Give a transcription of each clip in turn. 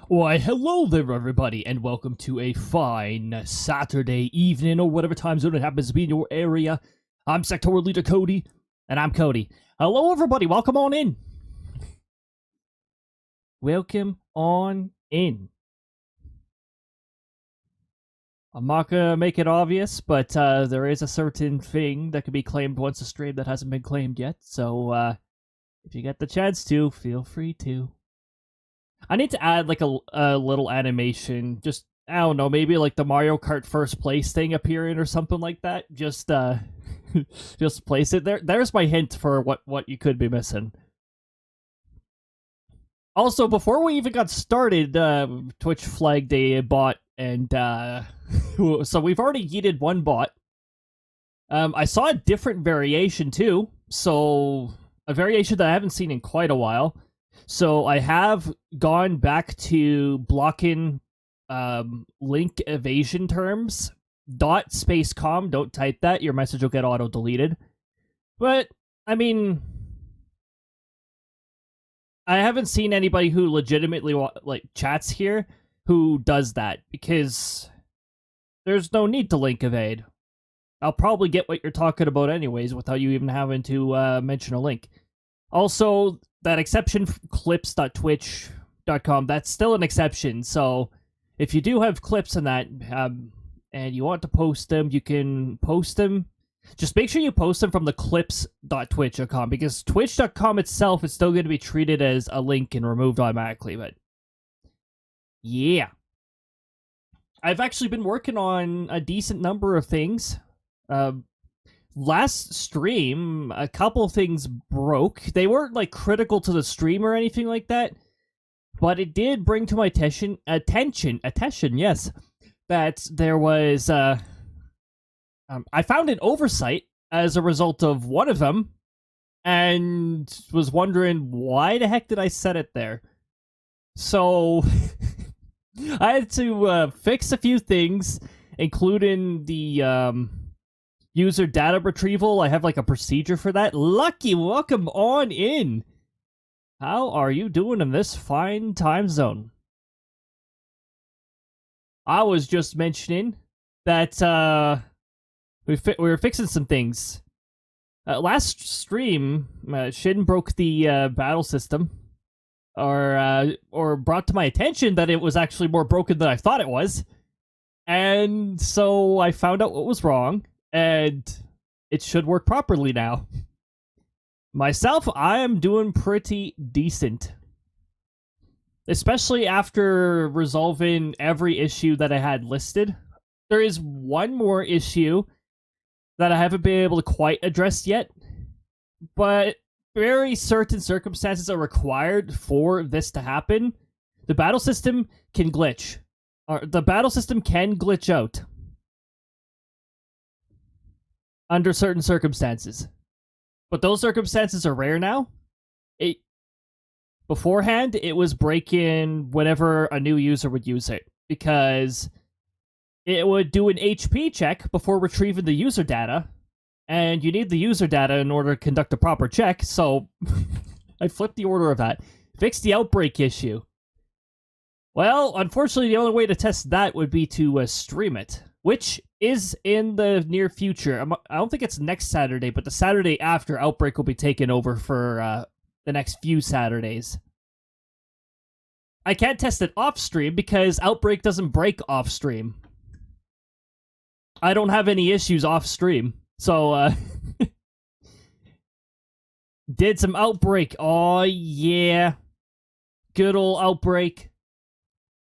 Why, hello there, everybody, and welcome to a fine Saturday evening, or whatever time zone it happens to be in your area. I'm sectoral leader Cody, and I'm Cody. Hello, everybody, welcome on in. Welcome on in. I'm not gonna make it obvious, but there is a certain thing that can be claimed once a stream that hasn't been claimed yet, so if you get the chance to, feel free to. I need to add like a little animation, just I don't know, maybe like the Mario Kart first place thing appearing or something like that. Just just place it there. There's my hint for what you could be missing. Also, before we even got started, Twitch flagged a bot, and so we've already yeeted one bot. I saw a different variation too, so a variation that I haven't seen in quite a while. So I have gone back to blocking link evasion terms. .com, don't type that. Your message will get auto-deleted. But, I mean, I haven't seen anybody who legitimately chats here who does that, because there's no need to link evade. I'll probably get what you're talking about anyways without you even having to mention a link. Also, that exception clips.twitch.com, that's still an exception, so if you do have clips in that, and you want to post them, you can post them. Just make sure you post them from the clips.twitch.com, because twitch.com itself is still going to be treated as a link and removed automatically, but yeah. I've actually been working on a decent number of things. Last stream, a couple things broke. They weren't like critical to the stream or anything like that, but it did bring to my attention, yes, that there was, I found an oversight as a result of one of them, and was wondering why the heck did I set it there? So, I had to fix a few things, including the, user data retrieval. I have like a procedure for that. Lucky, welcome on in. How are you doing in this fine time zone? I was just mentioning that we were fixing some things. Last stream, Shin broke the battle system, or brought to my attention that it was actually more broken than I thought it was, and so I found out what was wrong. And it should work properly now. Myself, I am doing pretty decent. Especially after resolving every issue that I had listed. There is one more issue that I haven't been able to quite address yet. But very certain circumstances are required for this to happen. The battle system can glitch. The battle system can glitch out under certain circumstances. But those circumstances are rare now. Beforehand, it was breaking whenever a new user would use it, because it would do an HP check before retrieving the user data, and you need the user data in order to conduct a proper check, so I flipped the order of that. Fixed the outbreak issue. Well, unfortunately, the only way to test that would be to stream it, which is in the near future. I don't think it's next Saturday, but the Saturday after, Outbreak will be taken over for the next few Saturdays. I can't test it off-stream because Outbreak doesn't break off-stream. I don't have any issues off-stream, so did some Outbreak. Oh, yeah. Good old Outbreak.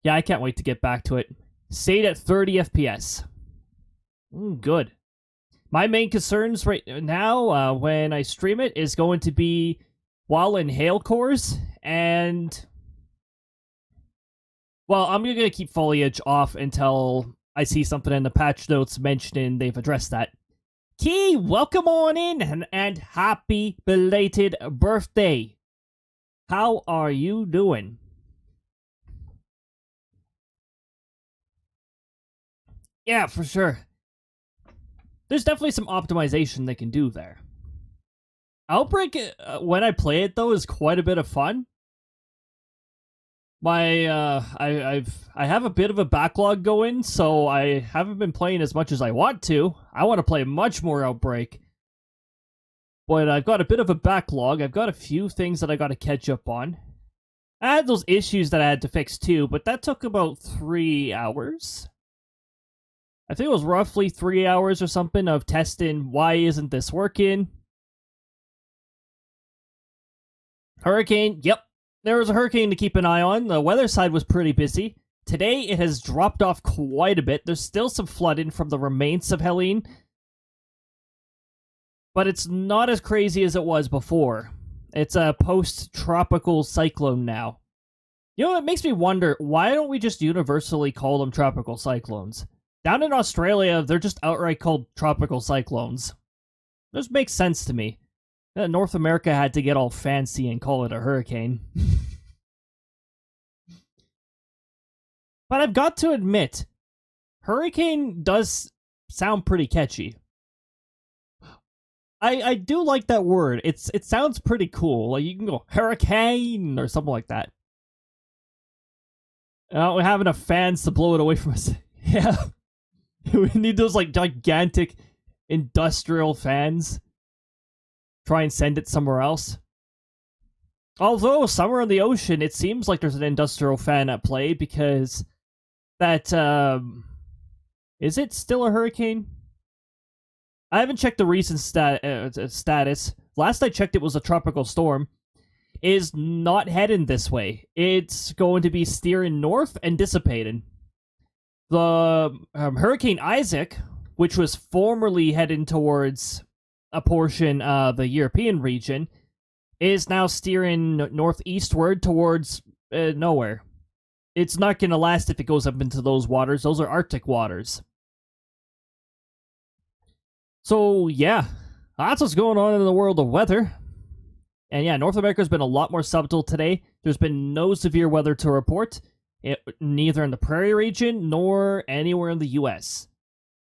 Yeah, I can't wait to get back to it. Stayed at 30 FPS. Good. My main concerns right now, when I stream it, is going to be while in hail cores, and well, I'm gonna keep foliage off until I see something in the patch notes mentioning they've addressed that. Key, welcome on in, and happy belated birthday. How are you doing? Yeah, for sure. There's definitely some optimization they can do there. Outbreak, when I play it, though, is quite a bit of fun. I have a bit of a backlog going, so I haven't been playing as much as I want to. I want to play much more Outbreak. But I've got a bit of a backlog. I've got a few things that I got to catch up on. I had those issues that I had to fix too, but that took about 3 hours. I think it was roughly 3 hours or something of testing why isn't this working. Hurricane, yep. There was a hurricane to keep an eye on. The weather side was pretty busy. Today, it has dropped off quite a bit. There's still some flooding from the remains of Helene, but it's not as crazy as it was before. It's a post-tropical cyclone now. You know, it makes me wonder, why don't we just universally call them tropical cyclones? Down in Australia, they're just outright called tropical cyclones. This makes sense to me. North America had to get all fancy and call it a hurricane. But I've got to admit, hurricane does sound pretty catchy. I do like that word. It sounds pretty cool. Like, you can go hurricane or something like that. We have enough fans to blow it away from us. Yeah. We need those, like, gigantic industrial fans. Try and send it somewhere else. Although, somewhere in the ocean, it seems like there's an industrial fan at play, because that, is it still a hurricane? I haven't checked the recent status. Last I checked, it was a tropical storm. It is not heading this way. It's going to be steering north and dissipating. The Hurricane Isaac, which was formerly heading towards a portion of the European region, is now steering northeastward towards nowhere. It's not going to last if it goes up into those waters. Those are Arctic waters. So, yeah, that's what's going on in the world of weather. And yeah, North America's been a lot more subtle today. There's been no severe weather to report, neither in the prairie region nor anywhere in the US.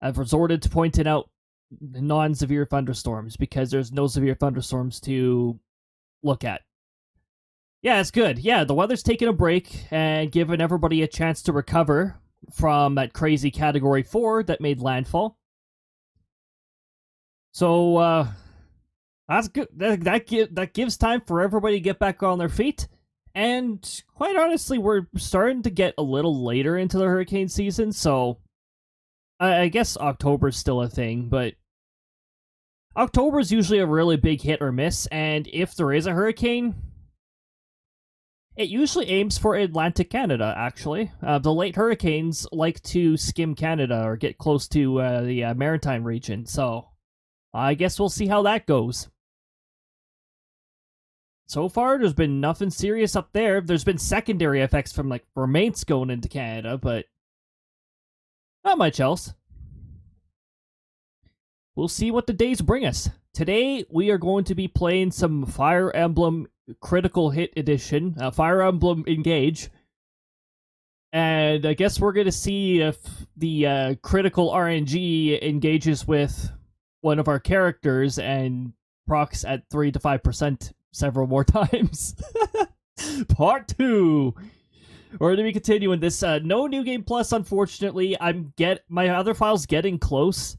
I've resorted to pointing out non-severe thunderstorms because there's no severe thunderstorms to look at. Yeah, it's good. Yeah, the weather's taking a break and giving everybody a chance to recover from that crazy Category 4 that made landfall. So, that's good. That gives time for everybody to get back on their feet. And quite honestly, we're starting to get a little later into the hurricane season, so I guess October's still a thing, but October's usually a really big hit or miss, and if there is a hurricane, it usually aims for Atlantic Canada, actually. The late hurricanes like to skim Canada or get close to the maritime region, so I guess we'll see how that goes. So far, there's been nothing serious up there. There's been secondary effects from, like, remains going into Canada, but not much else. We'll see what the days bring us. Today, we are going to be playing some Fire Emblem Critical Hit Edition, Fire Emblem Engage. And I guess we're going to see if the critical RNG engages with one of our characters and procs at 3 to 5% several more times. Part 2. We're going to be continuing this. No New Game Plus, unfortunately. My other file's getting close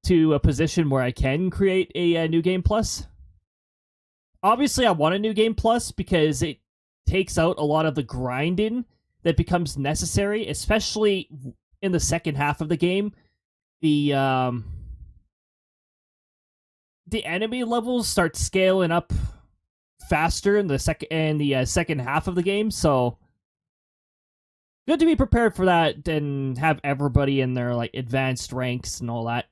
to a position where I can create a New Game Plus. Obviously, I want a New Game Plus because it takes out a lot of the grinding that becomes necessary, especially in the second half of the game. The enemy levels start scaling up faster in the second half of the game, so good to be prepared for that and have everybody in their, like, advanced ranks and all that.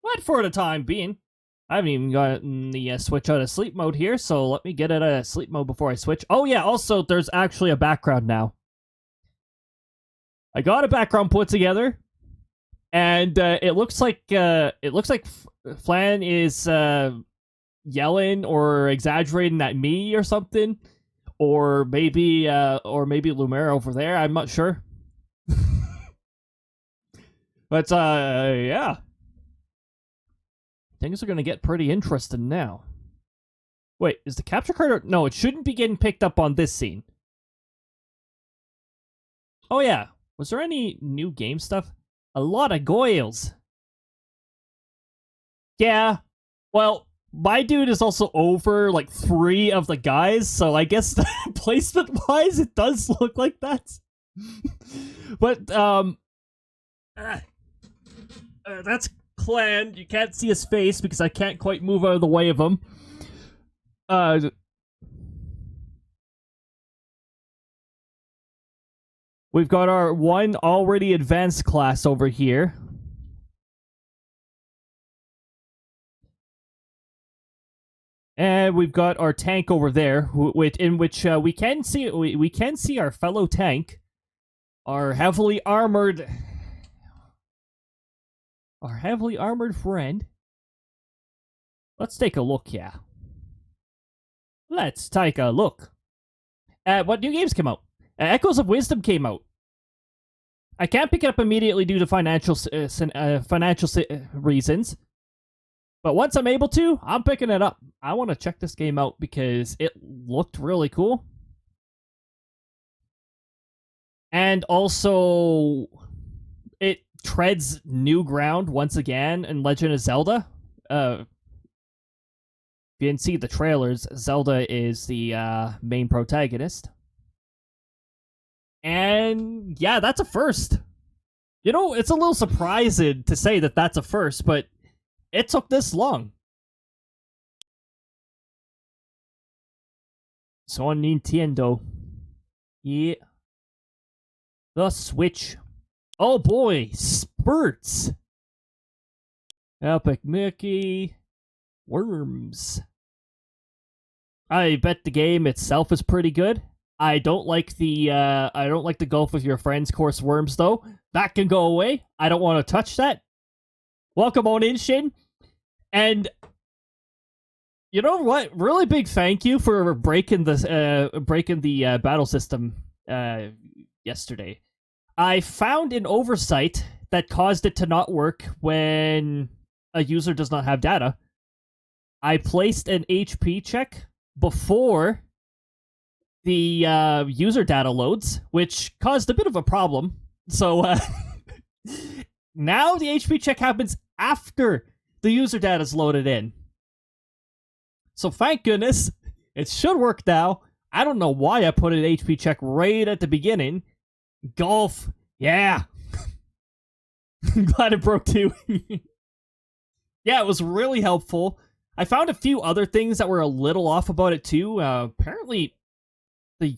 But for the time being, I haven't even gotten the switch out of sleep mode here, so let me get it out of sleep mode before I switch. Oh yeah, also there's actually a background now. I got a background put together, and it looks like Flan is yelling or exaggerating at me or something, or maybe Lumer over there. I'm not sure. But yeah, things are gonna get pretty interesting now. Wait, is the capture card? No, it shouldn't be getting picked up on this scene. Oh yeah, was there any new game stuff? A lot of goils. Yeah, well, my dude is also over like 3 of the guys, so I guess placement-wise, it does look like that. But that's Clan. You can't see his face because I can't quite move out of the way of him. We've got our one already advanced class over here. And we've got our tank over there, in which we can see our fellow tank, our heavily armored friend. Let's take a look, yeah. Let's take a look. What new games came out? Echoes of Wisdom came out. I can't pick it up immediately due to financial reasons. But once I'm able to, I'm picking it up. I want to check this game out because it looked really cool. And also, it treads new ground once again in Legend of Zelda. If you didn't see the trailers, Zelda is the main protagonist. And yeah, that's a first. You know, it's a little surprising to say that that's a first, but it took this long. So on Nintendo. Yeah. The Switch. Oh boy, spurts. Epic Mickey. Worms. I bet the game itself is pretty good. I don't like the golf with your friends course worms though. That can go away. I don't want to touch that. Welcome on in, Shin. And you know what? Really big thank you for breaking the battle system yesterday. I found an oversight that caused it to not work when a user does not have data. I placed an HP check before the user data loads, which caused a bit of a problem. So now the HP check happens after the user data is loaded in. So thank goodness, it should work now. I don't know why I put an HP check right at the beginning. Golf, yeah. I'm glad it broke too. Yeah, it was really helpful. I found a few other things that were a little off about it too. Apparently, the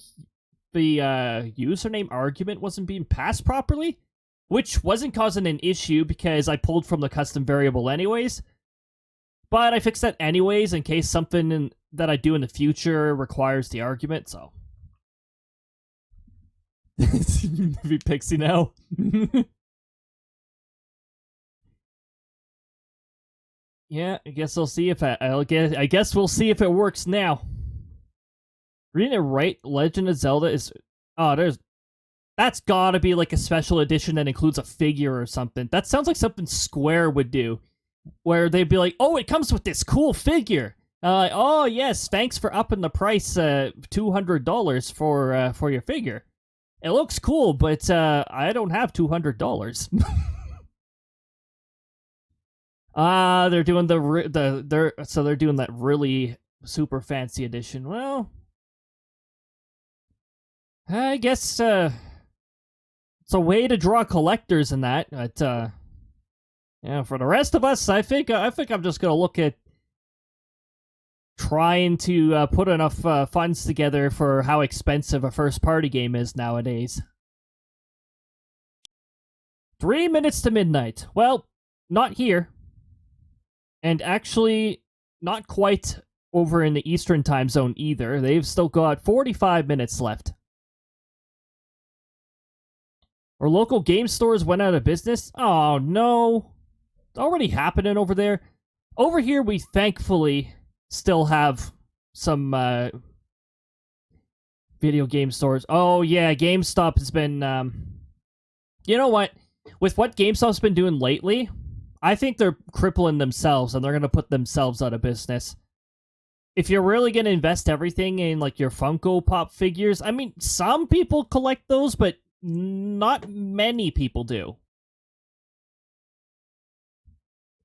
username argument wasn't being passed properly, which wasn't causing an issue because I pulled from the custom variable anyways. But I fixed that anyways in case something that I do in the future requires the argument, so. Be Pixie now. Yeah, I guess I'll see if I guess we'll see if it works now. Reading it right, Legend of Zelda is that's gotta be like a special edition that includes a figure or something. That sounds like something Square would do, where they'd be like, "Oh, it comes with this cool figure." Oh yes, thanks for upping the price, $200 for your figure. It looks cool, but I don't have $200. They're doing they're doing that really super fancy edition. Well, I guess it's a way to draw collectors in that. But yeah, for the rest of us, I think I'm just gonna look at trying to put enough funds together for how expensive a first-party game is nowadays. 3 minutes to midnight. Well, not here. And actually, not quite over in the Eastern time zone either. They've still got 45 minutes left. Our local game stores went out of business? Oh, no. It's already happening over there. Over here, we thankfully still have some video game stores. Oh, yeah, GameStop has been... You know what? With what GameStop's been doing lately, I think they're crippling themselves, and they're going to put themselves out of business. If you're really going to invest everything in, like, your Funko Pop figures, I mean, some people collect those, but not many people do.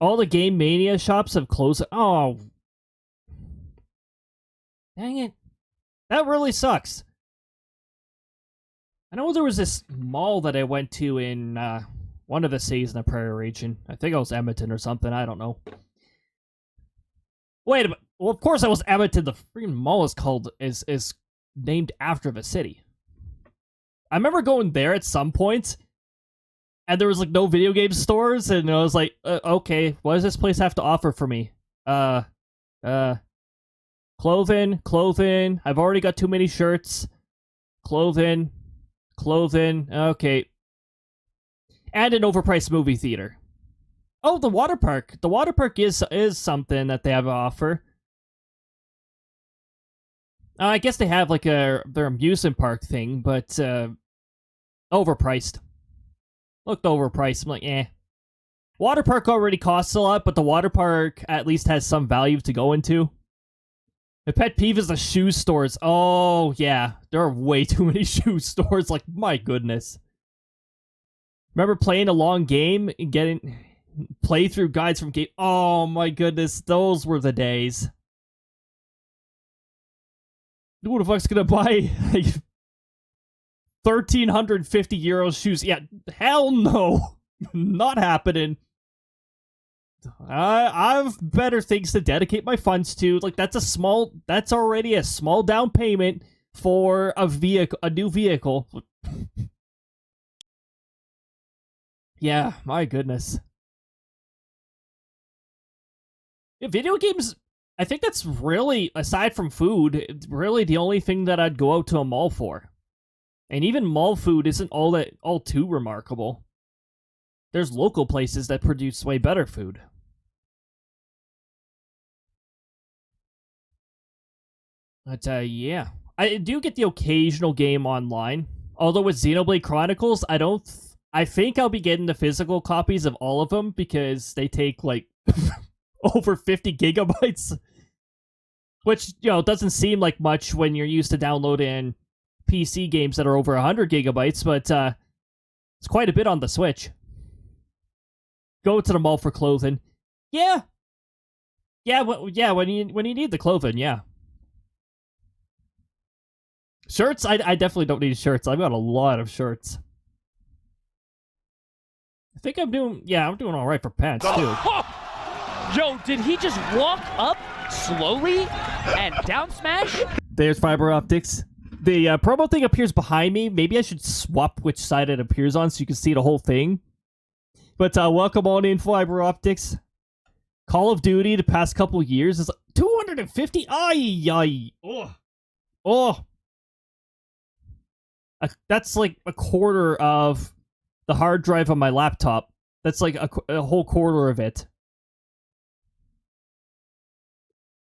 All the Game Mania shops have closed. Oh. Dang it. That really sucks. I know there was this mall that I went to in one of the cities in the Prairie region. I think it was Edmonton or something. I don't know. Wait a minute. Well, of course it was Edmonton. The freaking mall is named after the city. I remember going there at some point, and there was like no video game stores, and I was like, okay, what does this place have to offer for me? Clothing. I've already got too many shirts. Clothing. Okay. And an overpriced movie theater. Oh, the water park. The water park is something that they have to offer. I guess they have like their amusement park thing, but overpriced. Looked overpriced. I'm like, eh. Water park already costs a lot, but the water park at least has some value to go into. The pet peeve is the shoe stores. Oh, yeah. There are way too many shoe stores. Like, my goodness. Remember playing a long game and getting playthrough guides from game? Oh, my goodness. Those were the days. Who the fuck's gonna buy like 1,350 euro shoes? Yeah, hell no. Not happening. I've better things to dedicate my funds to. Like, that's already a small down payment for a new vehicle. Yeah, my goodness. Yeah, video games, I think that's really, aside from food, really the only thing that I'd go out to a mall for. And even mall food isn't all too remarkable. There's local places that produce way better food. But, yeah. I do get the occasional game online. Although with Xenoblade Chronicles, I think I'll be getting the physical copies of all of them because they take, like, over 50 gigabytes. Which, doesn't seem like much when you're used to downloading PC games that are over 100 gigabytes, but, it's quite a bit on the Switch. Go to the mall for clothing. Yeah. Yeah, when you need the clothing, yeah. Shirts? I definitely don't need shirts. I've got a lot of shirts. I think I'm doing alright for pants, too. Yo, did he just walk up slowly and down smash? There's fiber optics. The promo thing appears behind me. Maybe I should swap which side it appears on so you can see the whole thing. But welcome on in, fiber optics. Call of Duty the past couple years is 250. Ay. Oh. That's like a quarter of the hard drive on my laptop. That's like a whole quarter of it.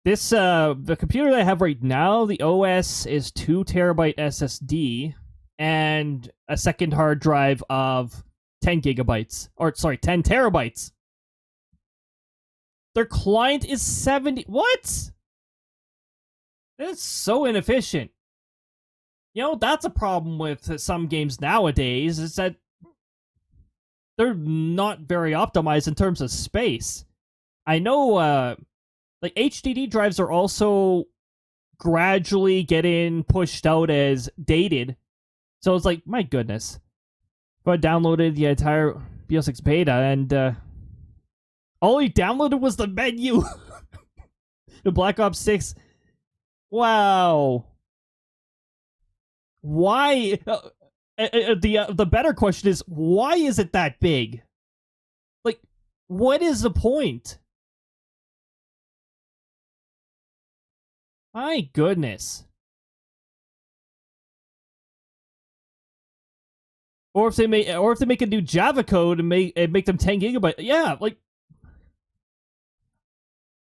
This, the computer that I have right now, the OS is 2 terabyte SSD and a second hard drive of 10 gigabytes. Or, sorry, 10 terabytes. Their client is 70. What? That's so inefficient. That's a problem with some games nowadays, is that they're not very optimized in terms of space. I know, like, HDD drives are also gradually getting pushed out as dated. So it's like, my goodness. But I downloaded the entire BO6 beta, and all he downloaded was the menu. The Black Ops 6. Wow. Why? The better question is, why is it that big? Like, what is the point? My goodness. Or if they make a new Java code and make them 10 gigabytes. Yeah, like,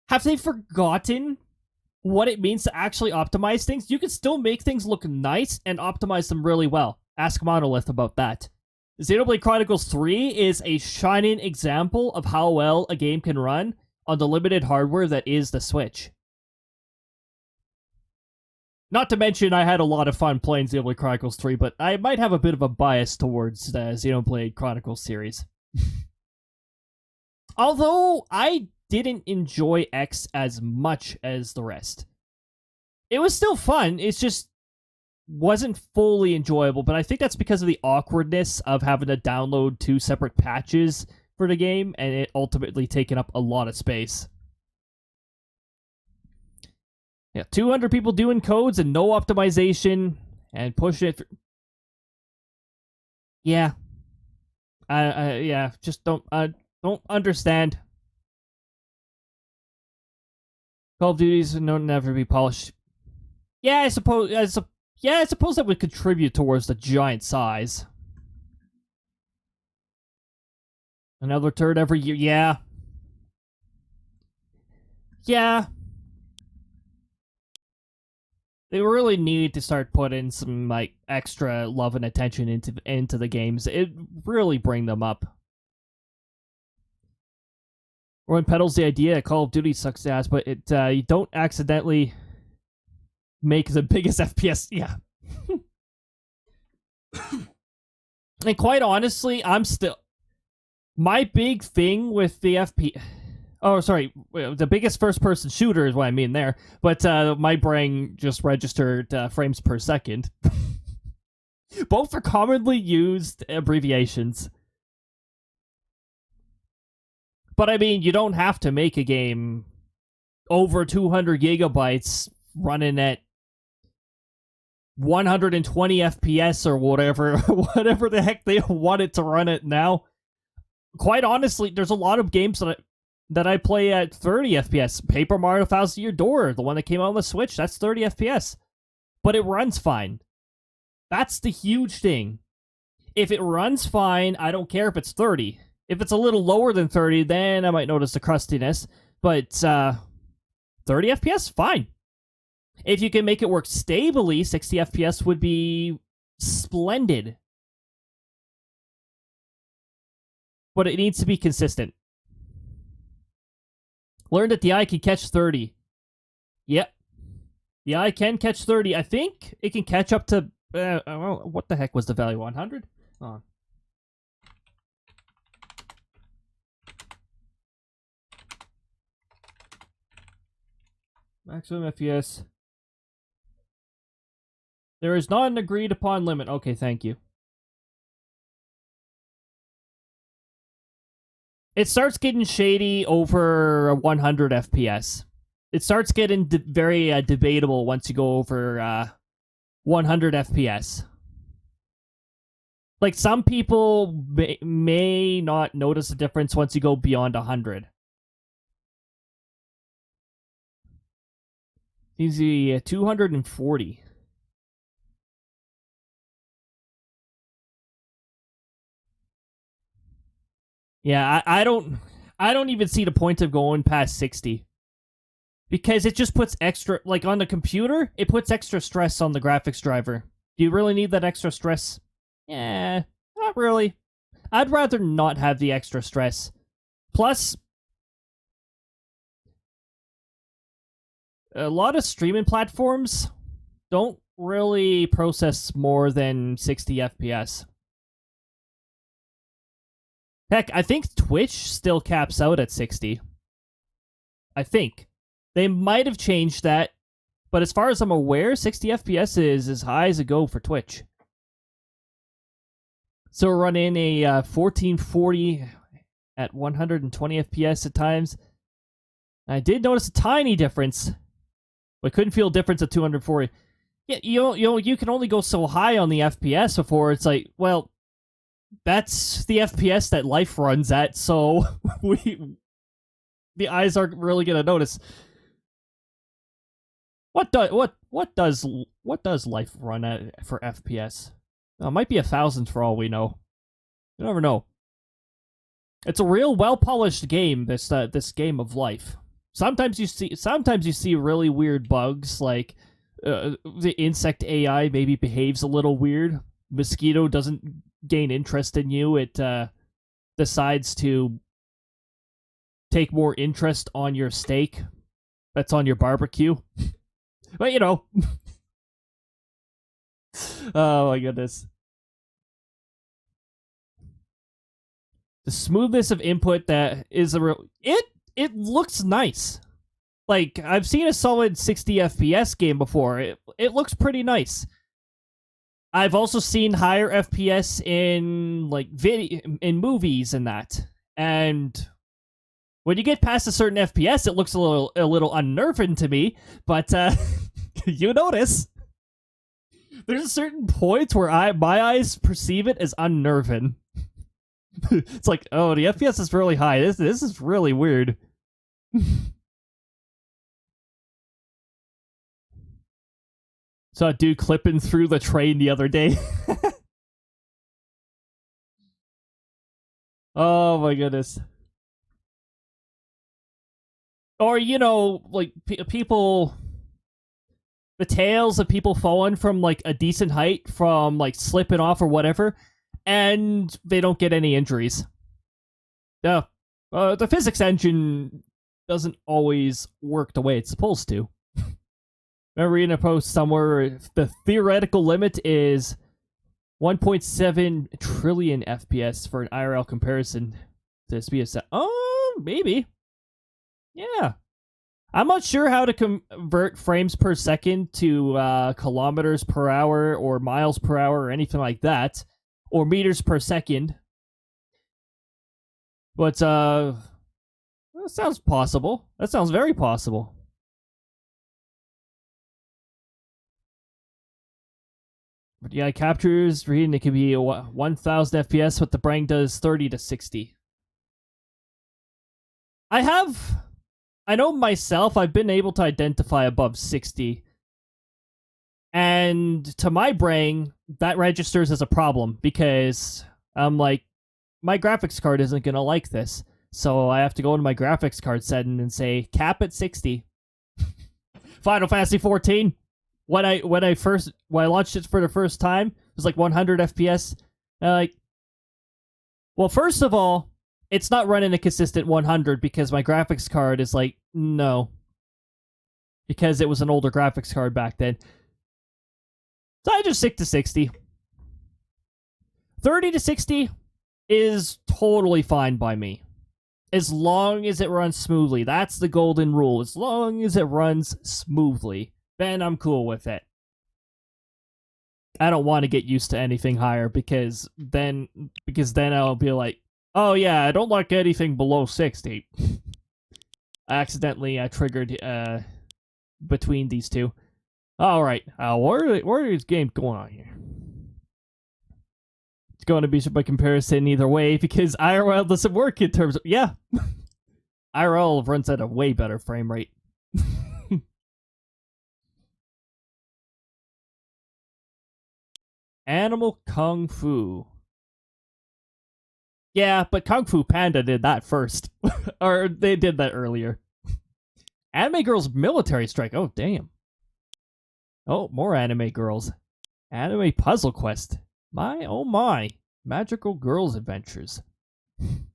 have they forgotten what it means to actually optimize things? You can still make things look nice and optimize them really well. Ask Monolith about that. Xenoblade Chronicles 3 is a shining example of how well a game can run on the limited hardware that is the Switch. Not to mention, I had a lot of fun playing Xenoblade Chronicles 3, but I might have a bit of a bias towards the Xenoblade Chronicles series. Although, I didn't enjoy X as much as the rest. It was still fun, it's just wasn't fully enjoyable, but I think that's because of the awkwardness of having to download 2 separate patches for the game, and it ultimately taking up a lot of space. Yeah, 200 people doing codes and no optimization, and pushing it. Yeah, yeah, just don't understand. Call of Duty's don't never be polished. Yeah, I suppose. I suppose that would contribute towards the giant size. Another turd every year. Yeah. Yeah. They really need to start putting some like extra love and attention into the games. It really bring them up. Rowan peddles the idea Call of Duty sucks ass, but it you don't accidentally make the biggest FPS. Yeah. And quite honestly, I'm still... My big thing with the Oh, sorry. The biggest first-person shooter is what I mean there. But my brain just registered frames per second. Both are commonly used abbreviations. But I mean, you don't have to make a game over 200 gigabytes running at 120 FPS or whatever the heck they want it to run it now. Quite honestly, there's a lot of games that I play at 30 FPS. Paper Mario Thousand Year Door, the one that came out on the Switch, that's 30 FPS. But it runs fine. That's the huge thing. If it runs fine, I don't care if it's 30. If it's a little lower than 30, then I might notice the crustiness. But 30 FPS, fine. If you can make it work stably, 60 FPS would be splendid. But it needs to be consistent. Learn that the eye can catch 30. Yep. The eye can catch 30. I think it can catch up to... well, what the heck was the value? 100? Oh. Maximum FPS. There is not an agreed upon limit. Okay, thank you. It starts getting shady over 100 FPS. It starts getting very debatable once you go over 100 FPS. Like, some people may not notice a difference once you go beyond 100. Easy 240. Yeah, I don't even see the point of going past 60. Because it just puts extra, like on the computer, it puts extra stress on the graphics driver. Do you really need that extra stress? Yeah, not really. I'd rather not have the extra stress. Plus, a lot of streaming platforms don't really process more than 60 FPS. Heck, I think Twitch still caps out at 60. I think. They might have changed that, but as far as I'm aware, 60 FPS is as high as it go for Twitch. So we're running a 1440 at 120 FPS at times. I did notice a tiny difference, but couldn't feel a difference at 240. Yeah, you can only go so high on the FPS before it's like, well, that's the FPS that life runs at, so the eyes aren't really gonna notice. What does life run at for FPS? Oh, it might be 1,000 for all we know. You never know. It's a real well-polished game. This game of life. Sometimes you see really weird bugs, like the insect AI maybe behaves a little weird. Mosquito doesn't gain interest in you. It decides to take more interest on your steak that's on your barbecue. But, you know, Oh my goodness. The smoothness of input that is a real it looks nice. Like, I've seen a solid 60 FPS game before. It looks pretty nice. I've also seen higher FPS in like in movies and that. And when you get past a certain FPS, it looks a little unnerving to me, but you notice there's a certain point where my eyes perceive it as unnerving. It's like, oh, the FPS is really high. This is really weird. Saw a dude clipping through the train the other day. Oh my goodness. Or, you know, like people, the tales of people falling from like a decent height from like slipping off or whatever, and they don't get any injuries. Yeah, the physics engine doesn't always work the way it's supposed to. Remember reading a post somewhere, the theoretical limit is 1.7 trillion FPS for an IRL comparison to this be a set. Oh, maybe. Yeah. I'm not sure how to convert frames per second to kilometers per hour or miles per hour or anything like that, or meters per second. But that sounds possible. That sounds very possible. But yeah, captures reading it could be 1,000 FPS, but the brain does 30 to 60. I know myself, I've been able to identify above 60. And to my brain, that registers as a problem because I'm like, my graphics card isn't going to like this. So I have to go into my graphics card setting and say, cap at 60. Final Fantasy 14. When I launched it for the first time, it was like 100 FPS. Like, well, first of all, it's not running a consistent 100 because my graphics card is like, no. Because it was an older graphics card back then. So I just stick to 60. 30 to 60 is totally fine by me. As long as it runs smoothly. That's the golden rule. As long as it runs smoothly, then I'm cool with it. I don't want to get used to anything higher because then I'll be like, oh yeah, I don't like anything below 60. I accidentally triggered between these two. All right, where is game going on here? It's going to be by comparison either way because IRL doesn't work in terms of IRL runs at a way better frame rate. Animal Kung Fu. Yeah, but Kung Fu Panda did that first. Or they did that earlier. Anime Girls Military Strike. Oh, damn. Oh, more Anime Girls. Anime Puzzle Quest. My, oh my. Magical Girls Adventures. You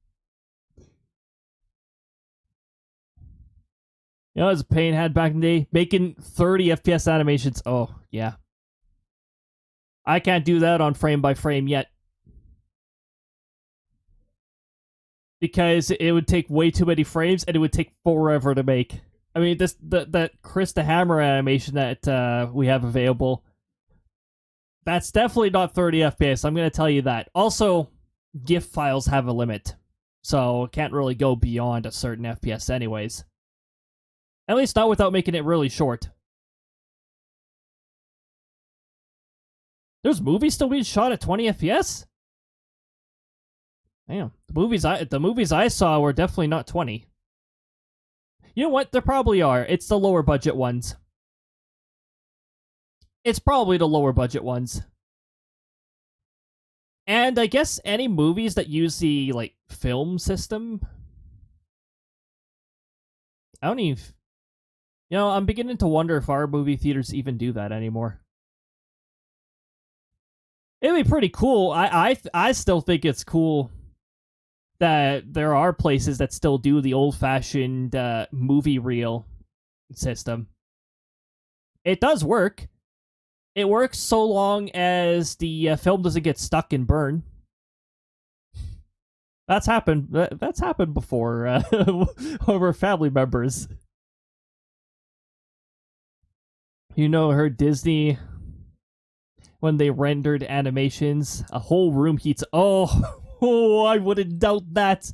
know, as a pain had back in the day, making 30 FPS animations. Oh, yeah. I can't do that on frame by frame yet. Because it would take way too many frames and it would take forever to make. I mean, that Chris the Hammer animation that we have available, that's definitely not 30 FPS. I'm going to tell you that. Also, GIF files have a limit, so it can't really go beyond a certain FPS anyways. At least not without making it really short. There's movies still being shot at 20 FPS? Damn, the movies I saw were definitely not 20. You know what? There probably are. It's the lower budget ones. It's probably the lower budget ones. And I guess any movies that use the like film system. I don't even. You know, I'm beginning to wonder if our movie theaters even do that anymore. It'd be pretty cool. I still think it's cool that there are places that still do the old-fashioned movie reel system. It does work. It works so long as the film doesn't get stuck and burn. That's happened. That's happened before over family members. You know, her Disney, when they rendered animations, a whole room heats. Oh, I wouldn't doubt that.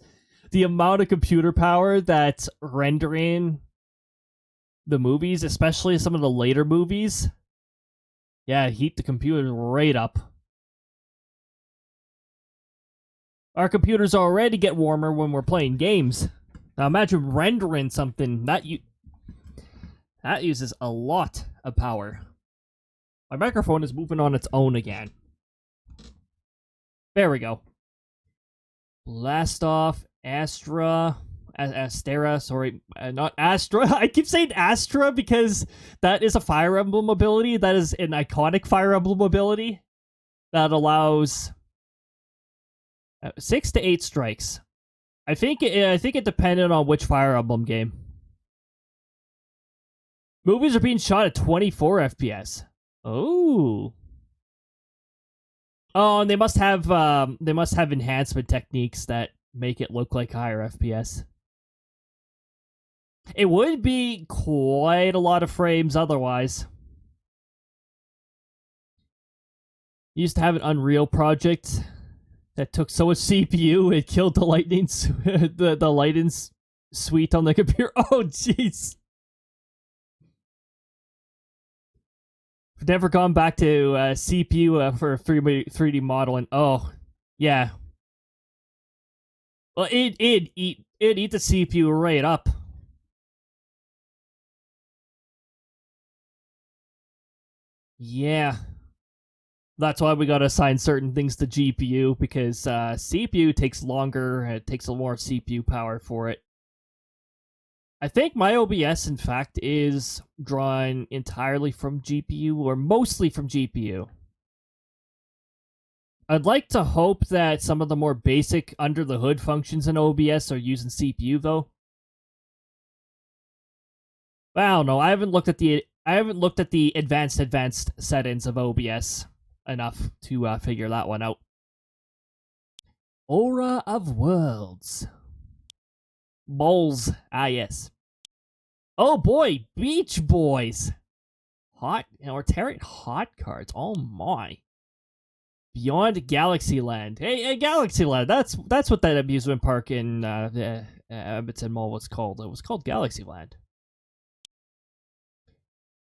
The amount of computer power that's rendering the movies, especially some of the later movies. Yeah, heat the computer right up. Our computers already get warmer when we're playing games. Now imagine rendering something that uses a lot of power. My microphone is moving on its own again. There we go. Blast off, Astera, sorry, not Astra. I keep saying Astra because that is a Fire Emblem ability. That is an iconic Fire Emblem ability that allows 6 to 8 strikes. I think it depended on which Fire Emblem game. Movies are being shot at 24 FPS. Oh. Oh, and they must have enhancement techniques that make it look like higher FPS. It would be quite a lot of frames otherwise. Used to have an Unreal project that took so much CPU it killed the lightning the lightning suite on the computer. Oh jeez. Never gone back to CPU for 3D modeling. Oh, yeah. Well, it'd eat the CPU right up. Yeah. That's why we gotta assign certain things to GPU, because CPU takes longer, it takes a more CPU power for it. I think my OBS, in fact, is drawn entirely from GPU, or mostly from GPU. I'd like to hope that some of the more basic under-the-hood functions in OBS are using CPU, though. I don't know. I haven't looked at the advanced settings of OBS enough to figure that one out. Aura of Worlds. Bowls. Ah, yes. Oh boy, Beach Boys. Hot, or Terran hot cards. Oh my. Beyond Galaxyland. Hey, Galaxyland. That's what that amusement park in Edmonton Mall was called. It was called Galaxyland.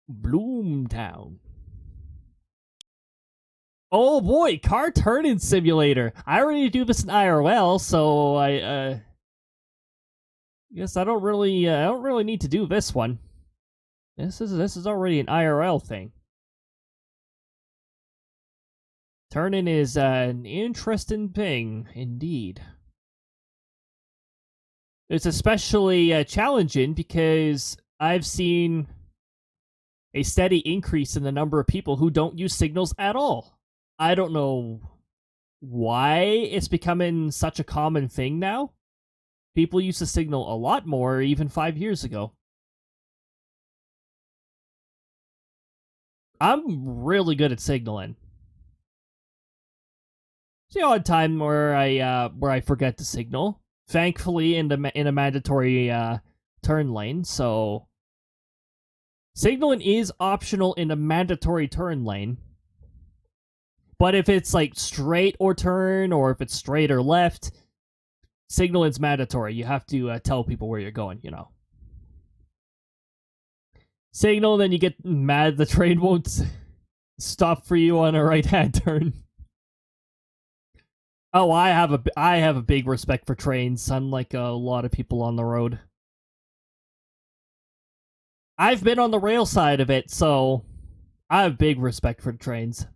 Bloomtown. Oh boy, car turning simulator. I already do this in IRL, so I guess I don't really need to do this one. This is already an IRL thing. Turning is an interesting thing indeed. It's especially challenging because I've seen a steady increase in the number of people who don't use signals at all. I don't know why it's becoming such a common thing now. People used to signal a lot more even 5 years ago. I'm really good at signaling. It's the odd time where I forget to signal. Thankfully, in a mandatory turn lane, so signaling is optional in a mandatory turn lane. But if it's like straight or turn, or if it's straight or left, signaling's mandatory. You have to tell people where you're going, you know. Signal, then you get mad the train won't stop for you on a right-hand turn. Oh, I have a big respect for trains, unlike a lot of people on the road. I've been on the rail side of it, so I have big respect for trains.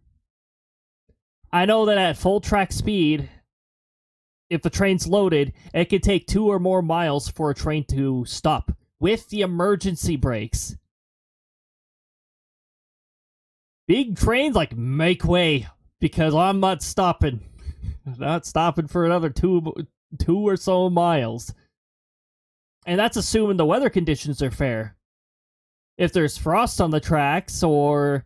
I know that at full track speed, if the train's loaded, it can take 2 or more miles for a train to stop with the emergency brakes. Big trains, like, make way, because I'm not stopping. Not stopping for another 2 or so miles. And that's assuming the weather conditions are fair. If there's frost on the tracks, or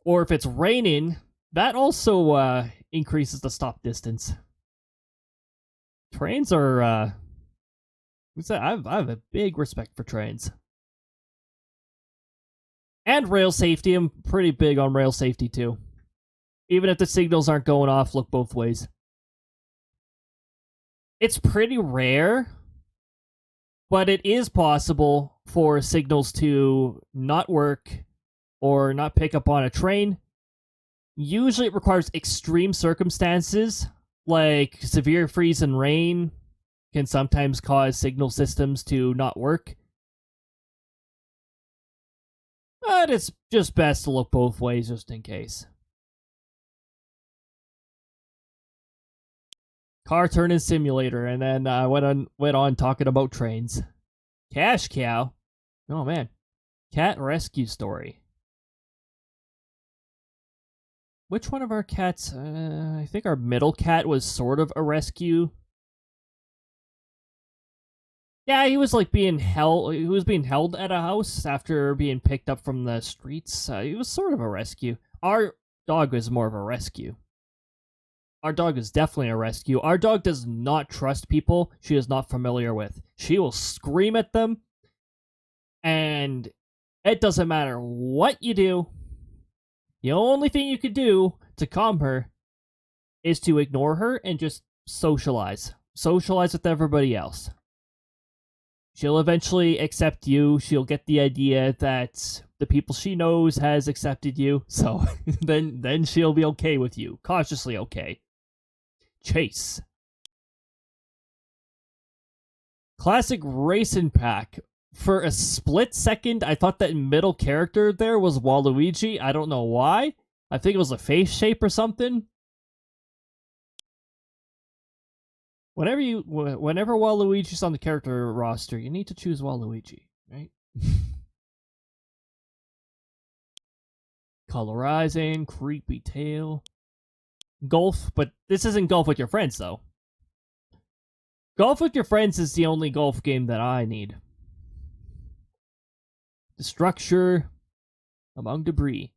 Or if it's raining, that also increases the stop distance. Trains are, I have a big respect for trains. And rail safety, I'm pretty big on rail safety too. Even if the signals aren't going off, look both ways. It's pretty rare, but it is possible for signals to not work or not pick up on a train. Usually it requires extreme circumstances, like severe freeze and rain can sometimes cause signal systems to not work. But it's just best to look both ways just in case. Car turning simulator, and then I went on talking about trains. Cash cow. Oh man. Cat rescue story. Which one of our cats? I think our middle cat was sort of a rescue. Yeah, he was like being held. He was being held at a house after being picked up from the streets. He was sort of a rescue. Our dog was more of a rescue. Our dog is definitely a rescue. Our dog does not trust people she is not familiar with. She will scream at them, and it doesn't matter what you do. The only thing you could do to calm her is to ignore her and just socialize. Socialize with everybody else. She'll eventually accept you. She'll get the idea that the people she knows has accepted you. So then she'll be okay with you. Cautiously okay. Chase. Classic racing pack. For a split second, I thought that middle character there was Waluigi. I don't know why. I think it was a face shape or something. Whenever Waluigi's on the character roster, you need to choose Waluigi, right? Colorizing, creepy tail. Golf, but this isn't golf with your friends, though. Golf with your friends is the only golf game that I need. Destructure among debris.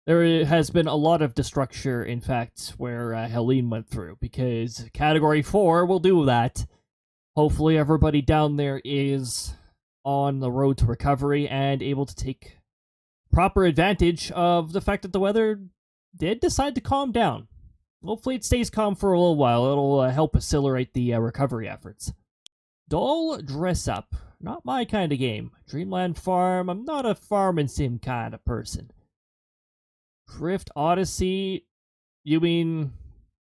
There has been a lot of destructure, in fact, where Helene went through, because Category 4 will do that. Hopefully everybody down there is on the road to recovery and able to take proper advantage of the fact that the weather did decide to calm down. Hopefully it stays calm for a little while. It'll help accelerate the recovery efforts. Doll Dress Up. Not my kind of game. Dreamland Farm. I'm not a farm and sim kind of person. Drift Odyssey. You mean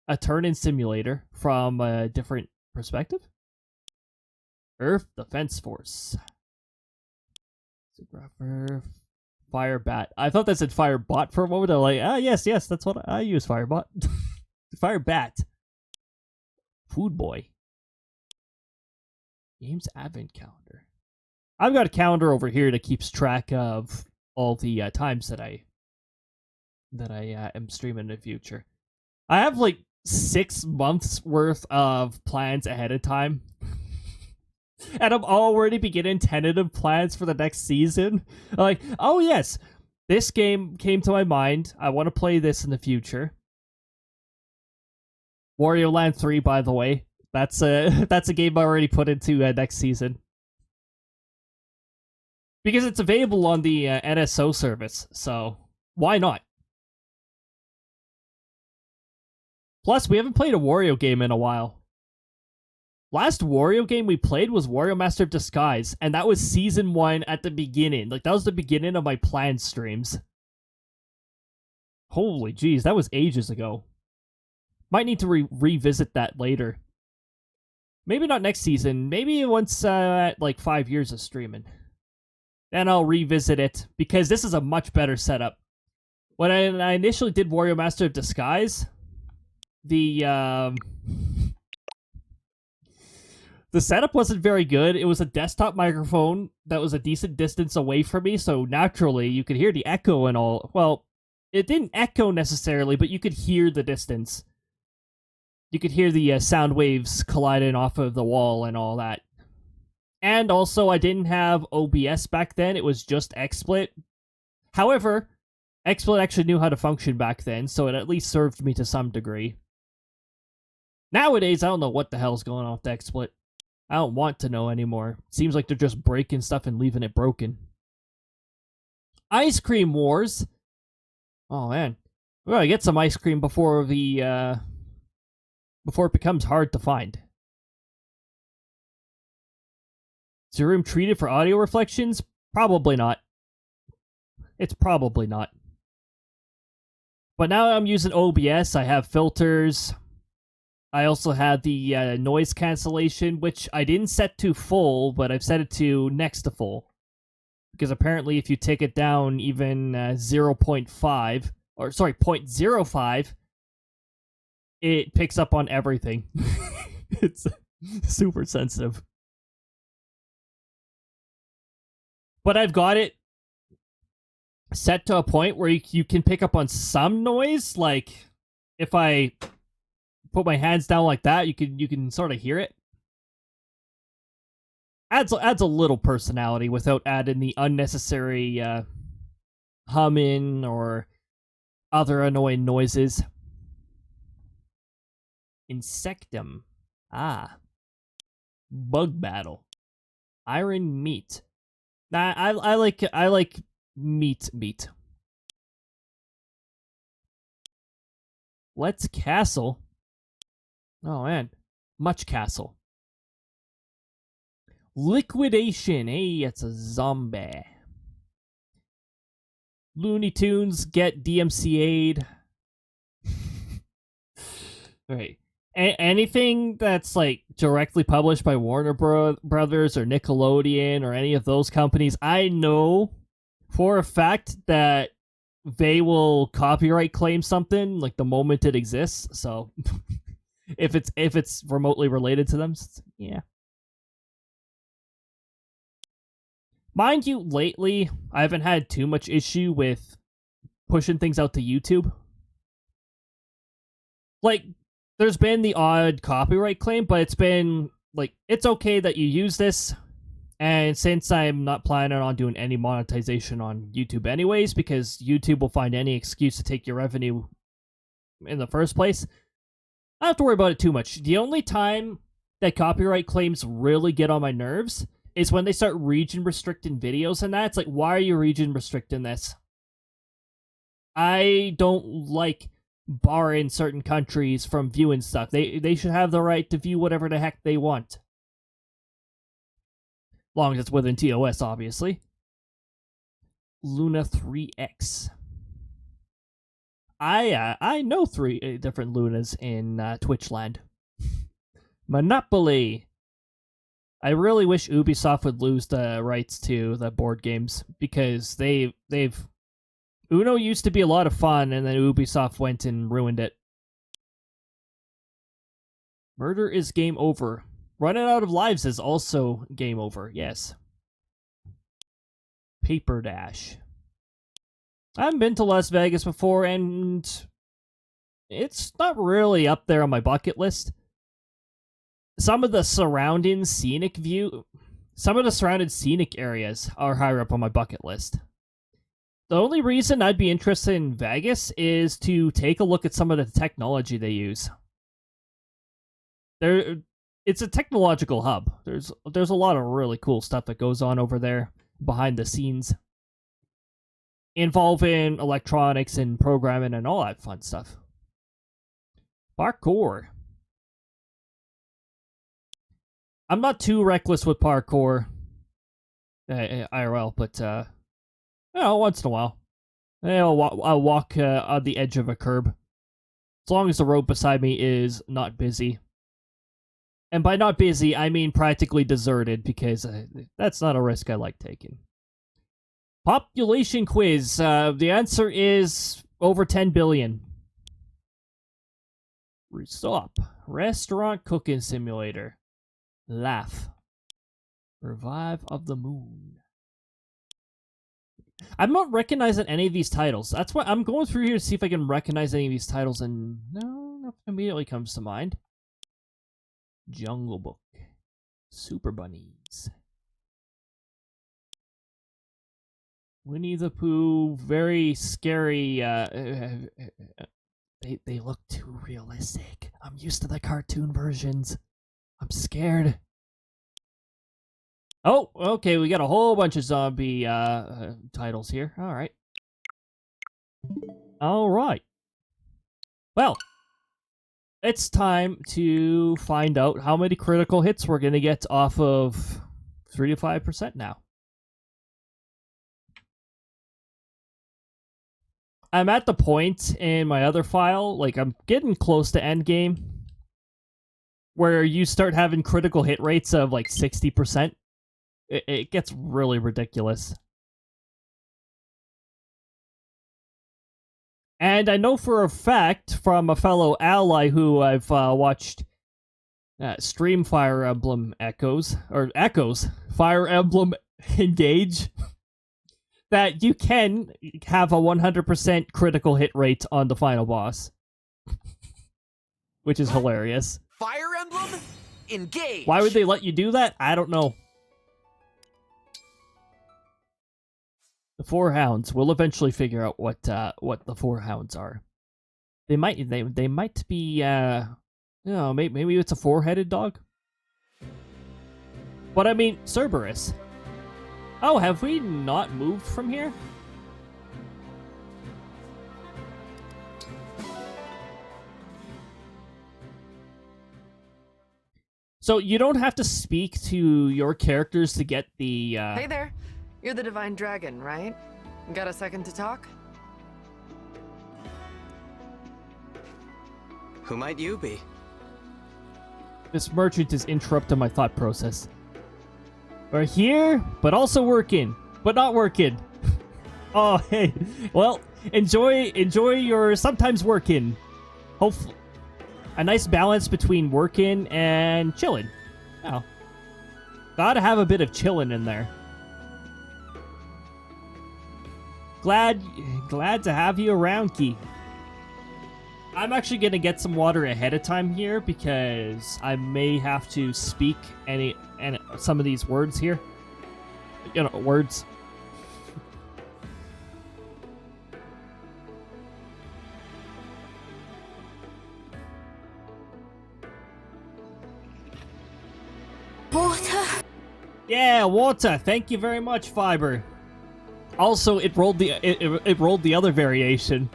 a turn-in simulator from a different perspective? Earth Defense Force. Fire Bat. I thought that said Fire Bot for a moment. I'm like, yes, that's what I use, Fire Bot. Fire Bat. Food Boy. Games Advent Calendar. I've got a calendar over here that keeps track of all the times that I am streaming in the future. I have like 6 months worth of plans ahead of time. And I'm already beginning tentative plans for the next season. Like, oh yes, this game came to my mind. I want to play this in the future. Wario Land 3, by the way. That's a game I already put into next season. Because it's available on the NSO service, so why not? Plus, we haven't played a Wario game in a while. Last Wario game we played was Wario Master of Disguise, and that was Season 1 at the beginning. Like, that was the beginning of my planned streams. Holy jeez, that was ages ago. Might need to revisit that later. Maybe not next season. Maybe once at like 5 years of streaming. Then I'll revisit it, because this is a much better setup. When I initially did Wario Master of Disguise, the setup wasn't very good. It was a desktop microphone that was a decent distance away from me, so naturally you could hear the echo and all. Well, it didn't echo necessarily, but you could hear the distance. You could hear the sound waves colliding off of the wall and all that. And also, I didn't have OBS back then. It was just XSplit. However, XSplit actually knew how to function back then, so it at least served me to some degree. Nowadays, I don't know what the hell's going on with XSplit. I don't want to know anymore. Seems like they're just breaking stuff and leaving it broken. Ice Cream Wars. Oh man, we gotta get some ice cream before it becomes hard to find. Is your room treated for audio reflections? Probably not. It's probably not. But now I'm using OBS. I have filters. I also had the noise cancellation, which I didn't set to full, but I've set it to next to full. Because apparently if you take it down even 0.5, or sorry, 0.05, it picks up on everything. It's super sensitive. But I've got it set to a point where you can pick up on some noise. Like, if I put my hands down like that, you can sort of hear it. Adds a little personality without adding the unnecessary humming or other annoying noises. Insectum. Ah. Bug battle. Iron meat. Nah, I like meat. Let's castle. Oh man. Much castle. Liquidation. Hey, it's a zombie. Looney Tunes get DMCA'd. Right. Anything that's like directly published by Warner Brothers or Nickelodeon or any of those companies, I know for a fact that they will copyright claim something like the moment it exists. So if it's remotely related to them, yeah. Mind you, lately, I haven't had too much issue with pushing things out to YouTube. Like, there's been the odd copyright claim, but it's been, like, it's okay that you use this. And since I'm not planning on doing any monetization on YouTube anyways, because YouTube will find any excuse to take your revenue in the first place, I don't have to worry about it too much. The only time that copyright claims really get on my nerves is when they start region restricting videos and that. It's like, why are you region restricting this? I don't like barring certain countries from viewing stuff. They should have the right to view whatever the heck they want. Long as it's within TOS, obviously. Luna 3X. I know 3 different Lunas in Twitchland. Monopoly. I really wish Ubisoft would lose the rights to the board games, because they've Uno used to be a lot of fun, and then Ubisoft went and ruined it. Murder is game over. Running out of lives is also game over, yes. Paper Dash. I haven't been to Las Vegas before, and it's not really up there on my bucket list. Some of the surrounding scenic areas are higher up on my bucket list. The only reason I'd be interested in Vegas is to take a look at some of the technology they use. It's a technological hub. There's a lot of really cool stuff that goes on over there behind the scenes, involving electronics and programming and all that fun stuff. Parkour. I'm not too reckless with parkour, IRL, but once in a while, I'll walk on the edge of a curb, as long as the road beside me is not busy. And by not busy, I mean practically deserted, because that's not a risk I like taking. Population quiz. The answer is over 10 billion. Stop. Restaurant cooking simulator. Laugh. Revive of the Moon. I'm not recognizing any of these titles. That's why I'm going through here to see if I can recognize any of these titles, and no, nothing immediately comes to mind. Jungle Book. Super Bunnies. Winnie the Pooh, very scary. They look too realistic. I'm used to the cartoon versions. I'm scared. Oh, okay, we got a whole bunch of zombie titles here. All right. All right. Well, it's time to find out how many critical hits we're going to get off of 3 to 5% now. I'm at the point in my other file, like I'm getting close to endgame, where you start having critical hit rates of like 60%. It gets really ridiculous. And I know for a fact from a fellow ally who I've watched stream Fire Emblem Echoes, Fire Emblem Engage, that you can have a 100% critical hit rate on the final boss. Which is hilarious. Fire Emblem Engage! Why would they let you do that? I don't know. The Four Hounds. We'll eventually figure out what the Four Hounds are. They might be maybe it's a four-headed dog. But I mean, Cerberus. Oh, have we not moved from here? So you don't have to speak to your characters to get the Hey there. You're the Divine Dragon, right? Got a second to talk? Who might you be? This merchant is interrupting my thought process. We're here, but also working, but not working. Oh, hey. Well, enjoy your sometimes working. Hopefully, a nice balance between working and chilling. Oh, gotta have a bit of chilling in there. Glad to have you around, Key. I'm actually gonna get some water ahead of time here because I may have to speak some of these words here. You know, words. Water? Yeah, water. Thank you very much, Fiber. Also, it rolled the other variation.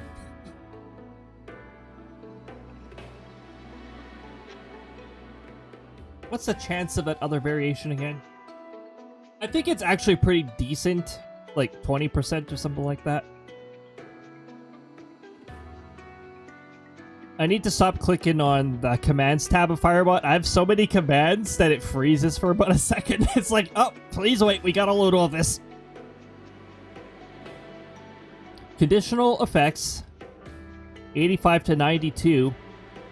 What's the chance of that other variation again? I think it's actually pretty decent, like 20% or something like that. I need to stop clicking on the commands tab of Firebot. I have so many commands that it freezes for about a second. It's like, oh, please wait, we gotta load all this. Conditional effects, 85 to 92.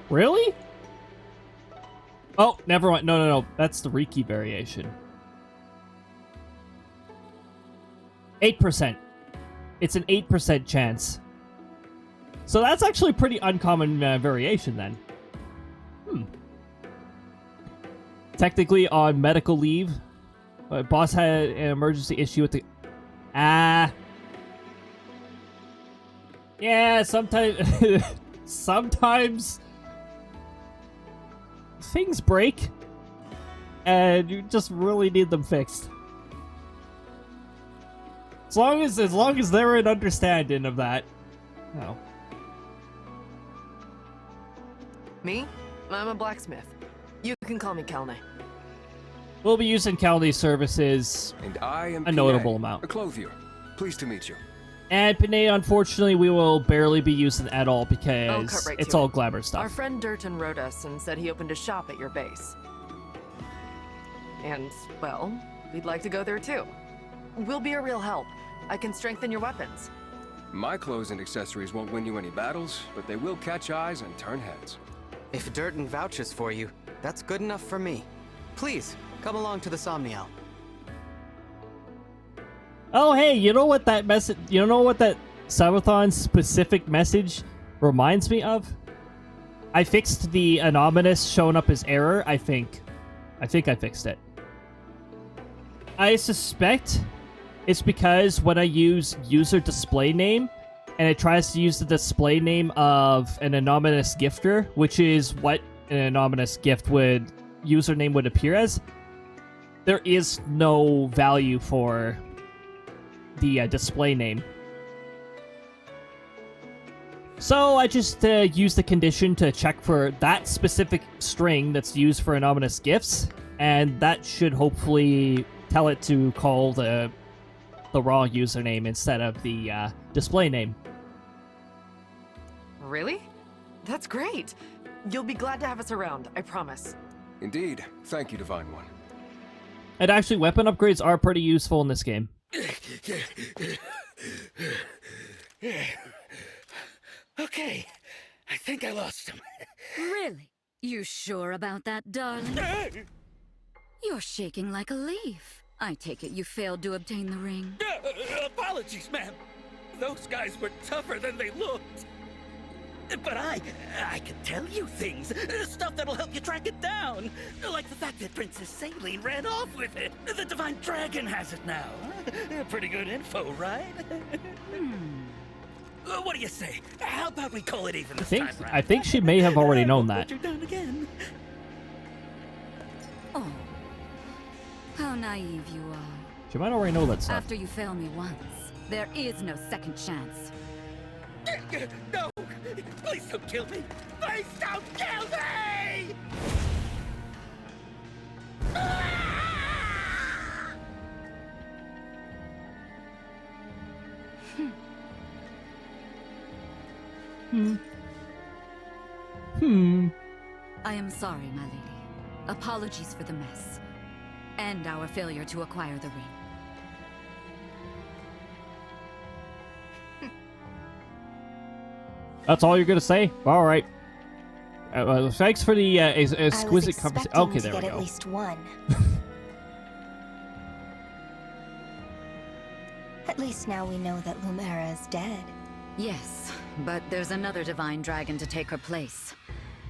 Really? Oh, never mind. No. That's the Riki variation. 8%. It's an 8% chance. So that's actually a pretty uncommon variation then. Technically on medical leave. Boss had an emergency issue with the... Yeah, sometimes... sometimes... things break. And you just really need them fixed. As long as they're an understanding of that. No. Me? I'm a blacksmith. You can call me Kelne. We'll be using Caldy's services And I am a notable PA, amount. a clothier. Pleased to meet you. And Pinay, unfortunately, we will barely be using at all I'll because cut right it's to all it. glamour stuff. Our friend Durton wrote us and said he opened a shop at your base. And, well, we'd like to go there too. We'll be a real help. I can strengthen your weapons. My clothes and accessories won't win you any battles, but they will catch eyes and turn heads. If Durton vouches for you, that's good enough for me. Please, come along to the Somniel. Oh, hey, you know what that message? You know what that subathon specific message reminds me of? I fixed the anonymous showing up as error. I think I fixed it. I suspect It's because when I use user display name, and it tries to use the display name of an anonymous gifter, which is what an anonymous gift username would appear as, there is no value for the display name. So I just use the condition to check for that specific string that's used for anonymous gifts, and that should hopefully tell it to call the raw username instead of the display name. Really? That's great. You'll be glad to have us around, I promise. Indeed. Thank you, Divine One. And actually, weapon upgrades are pretty useful in this game. Okay, I think I lost him. Really? You sure about that, darling? You're shaking like a leaf. I take it you failed to obtain the ring. Apologies, ma'am. Those guys were tougher than they looked. But I can tell you things. Stuff that'll help you track it down. Like the fact that Princess Saline ran off with it. The Divine Dragon has it now. Pretty good info, right? What do you say? How about we call it even this time round? I think she may have already known that. You're done again. Oh, how naive you are. She might already know that stuff. After you fail me once, there is no second chance. No! Please don't kill me! Please don't kill me! I am sorry, my lady. Apologies for the mess. And our failure to acquire the ring. That's all you're gonna say? Alright. Thanks for the exquisite conversation. Okay, there we go. At least one. At least now we know that Lumera is dead. Yes, but there's another divine dragon to take her place.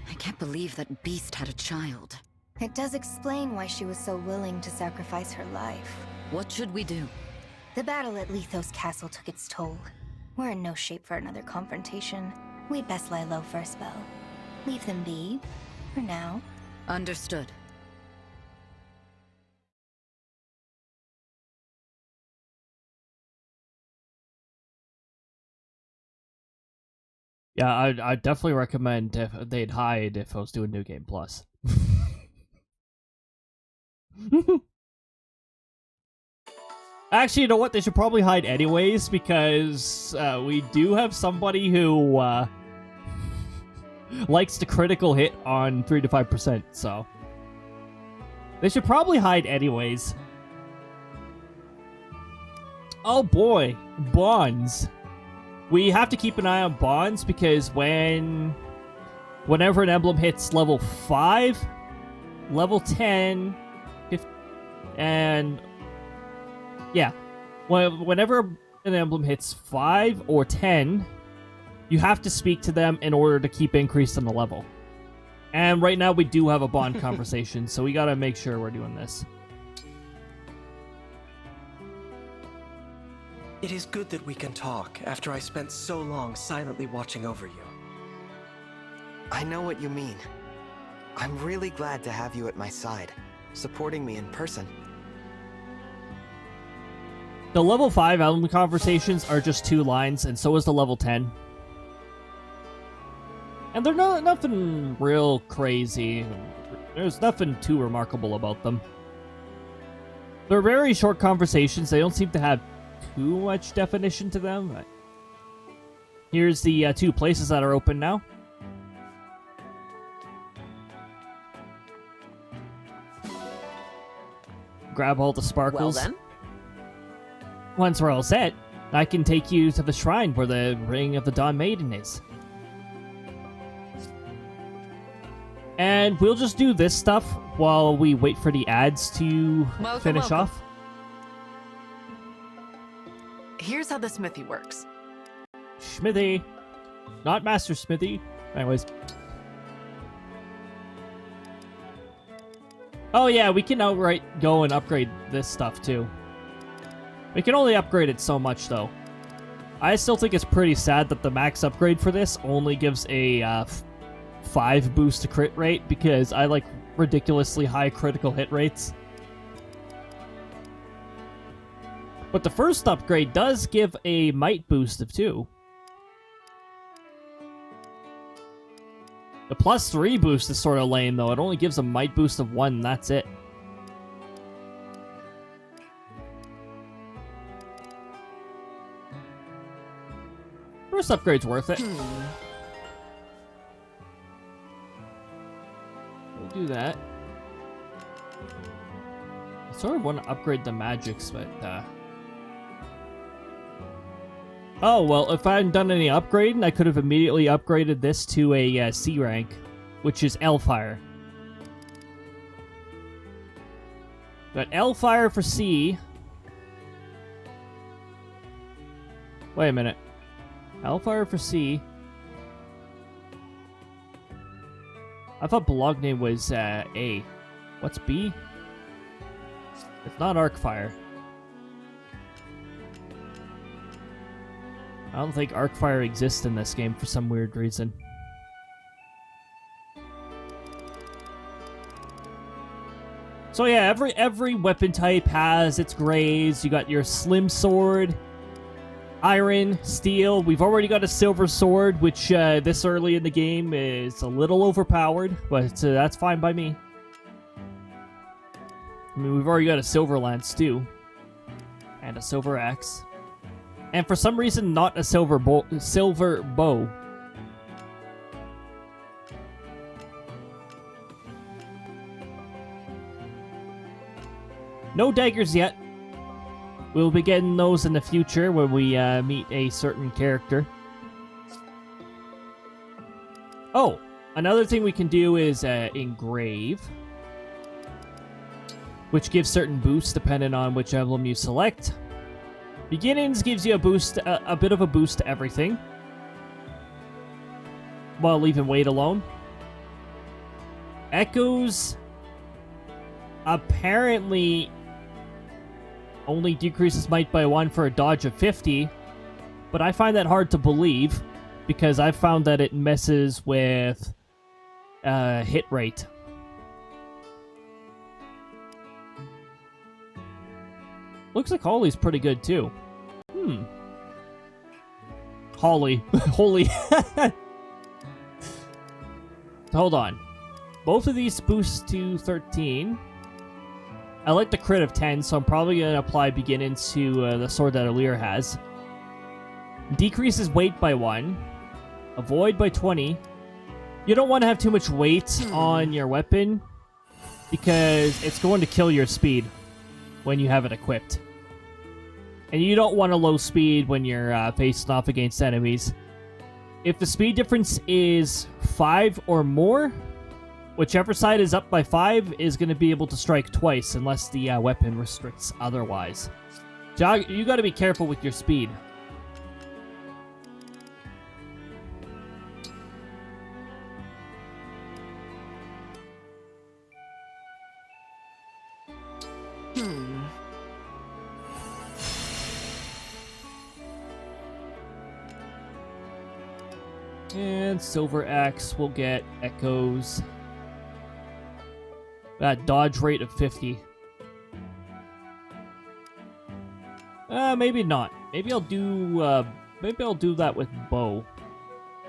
I can't believe that beast had a child. It does explain why she was so willing to sacrifice her life. What should we do? The battle at Lethos Castle took its toll. We're in no shape for another confrontation. We'd best lie low for a spell. Leave them be, for now. Understood. Yeah, I'd definitely recommend if they'd hide if I was doing New Game Plus. Actually, you know what? They should probably hide anyways, because we do have somebody who likes to critical hit on 3 to 5%, so they should probably hide anyways. Oh boy, bonds. We have to keep an eye on bonds because whenever an emblem hits level 5, level 10, 15, and yeah, whenever an emblem hits 5 or 10, you have to speak to them in order to keep increasing the level. And right now we do have a bond conversation, so we gotta make sure we're doing this. It is good that we can talk after I spent so long silently watching over you. I know what you mean. I'm really glad to have you at my side, supporting me in person. The level 5 emblem conversations are just 2 lines, and so is the level 10. And they're nothing real crazy. There's nothing too remarkable about them. They're very short conversations. They don't seem to have too much definition to them. But here's the 2 places that are open now. Grab all the sparkles. Well then. Once we're all set, I can take you to the shrine where the Ring of the Dawn Maiden is. And we'll just do this stuff while we wait for the ads to finish off. Here's how the smithy works. Smithy. Not Master Smithy. Anyways. Oh yeah, we can outright go and upgrade this stuff too. We can only upgrade it so much, though. I still think it's pretty sad that the max upgrade for this only gives a 5 boost to crit rate, because I like ridiculously high critical hit rates. But the first upgrade does give a might boost of 2. The +3 boost is sort of lame, though. It only gives a might boost of 1, and that's it. First upgrade's worth it. We'll do that. I sort of want to upgrade the magics, but oh, well, if I hadn't done any upgrading, I could have immediately upgraded this to a C rank, which is L-Fire. Got L-Fire for C. Wait a minute. L-Fire for C. I thought Bologna was A. What's B? It's not Arcfire. I don't think Arcfire exists in this game for some weird reason. So yeah, every weapon type has its grades. You got your slim sword, iron, steel. We've already got a silver sword, which this early in the game is a little overpowered, but that's fine by me. I mean, we've already got a silver lance too, and a silver axe. And for some reason, not a silver bow. No daggers yet. We'll be getting those in the future when we meet a certain character. Oh, another thing we can do is engrave, which gives certain boosts depending on which emblem you select. Beginnings gives you a boost, a bit of a boost to everything, while leaving weight alone. Echoes apparently only decreases might by 1 for a dodge of 50, but I find that hard to believe, because I've found that it messes with hit rate. Looks like Holly's pretty good, too. Holly. Holy. Hold on. Both of these boost to 13. I like the crit of 10, so I'm probably going to apply Beginning to the sword that SLdr has. Decreases weight by 1. Avoid by 20. You don't want to have too much weight on your weapon, because it's going to kill your speed when you have it equipped. And you don't want a low speed when you're facing off against enemies. If the speed difference is 5 or more, whichever side is up by 5 is going to be able to strike twice, unless the weapon restricts otherwise. So you got to be careful with your speed. And Silver Axe will get echoes. Dodge rate of 50. Maybe not. Maybe I'll do that with bow.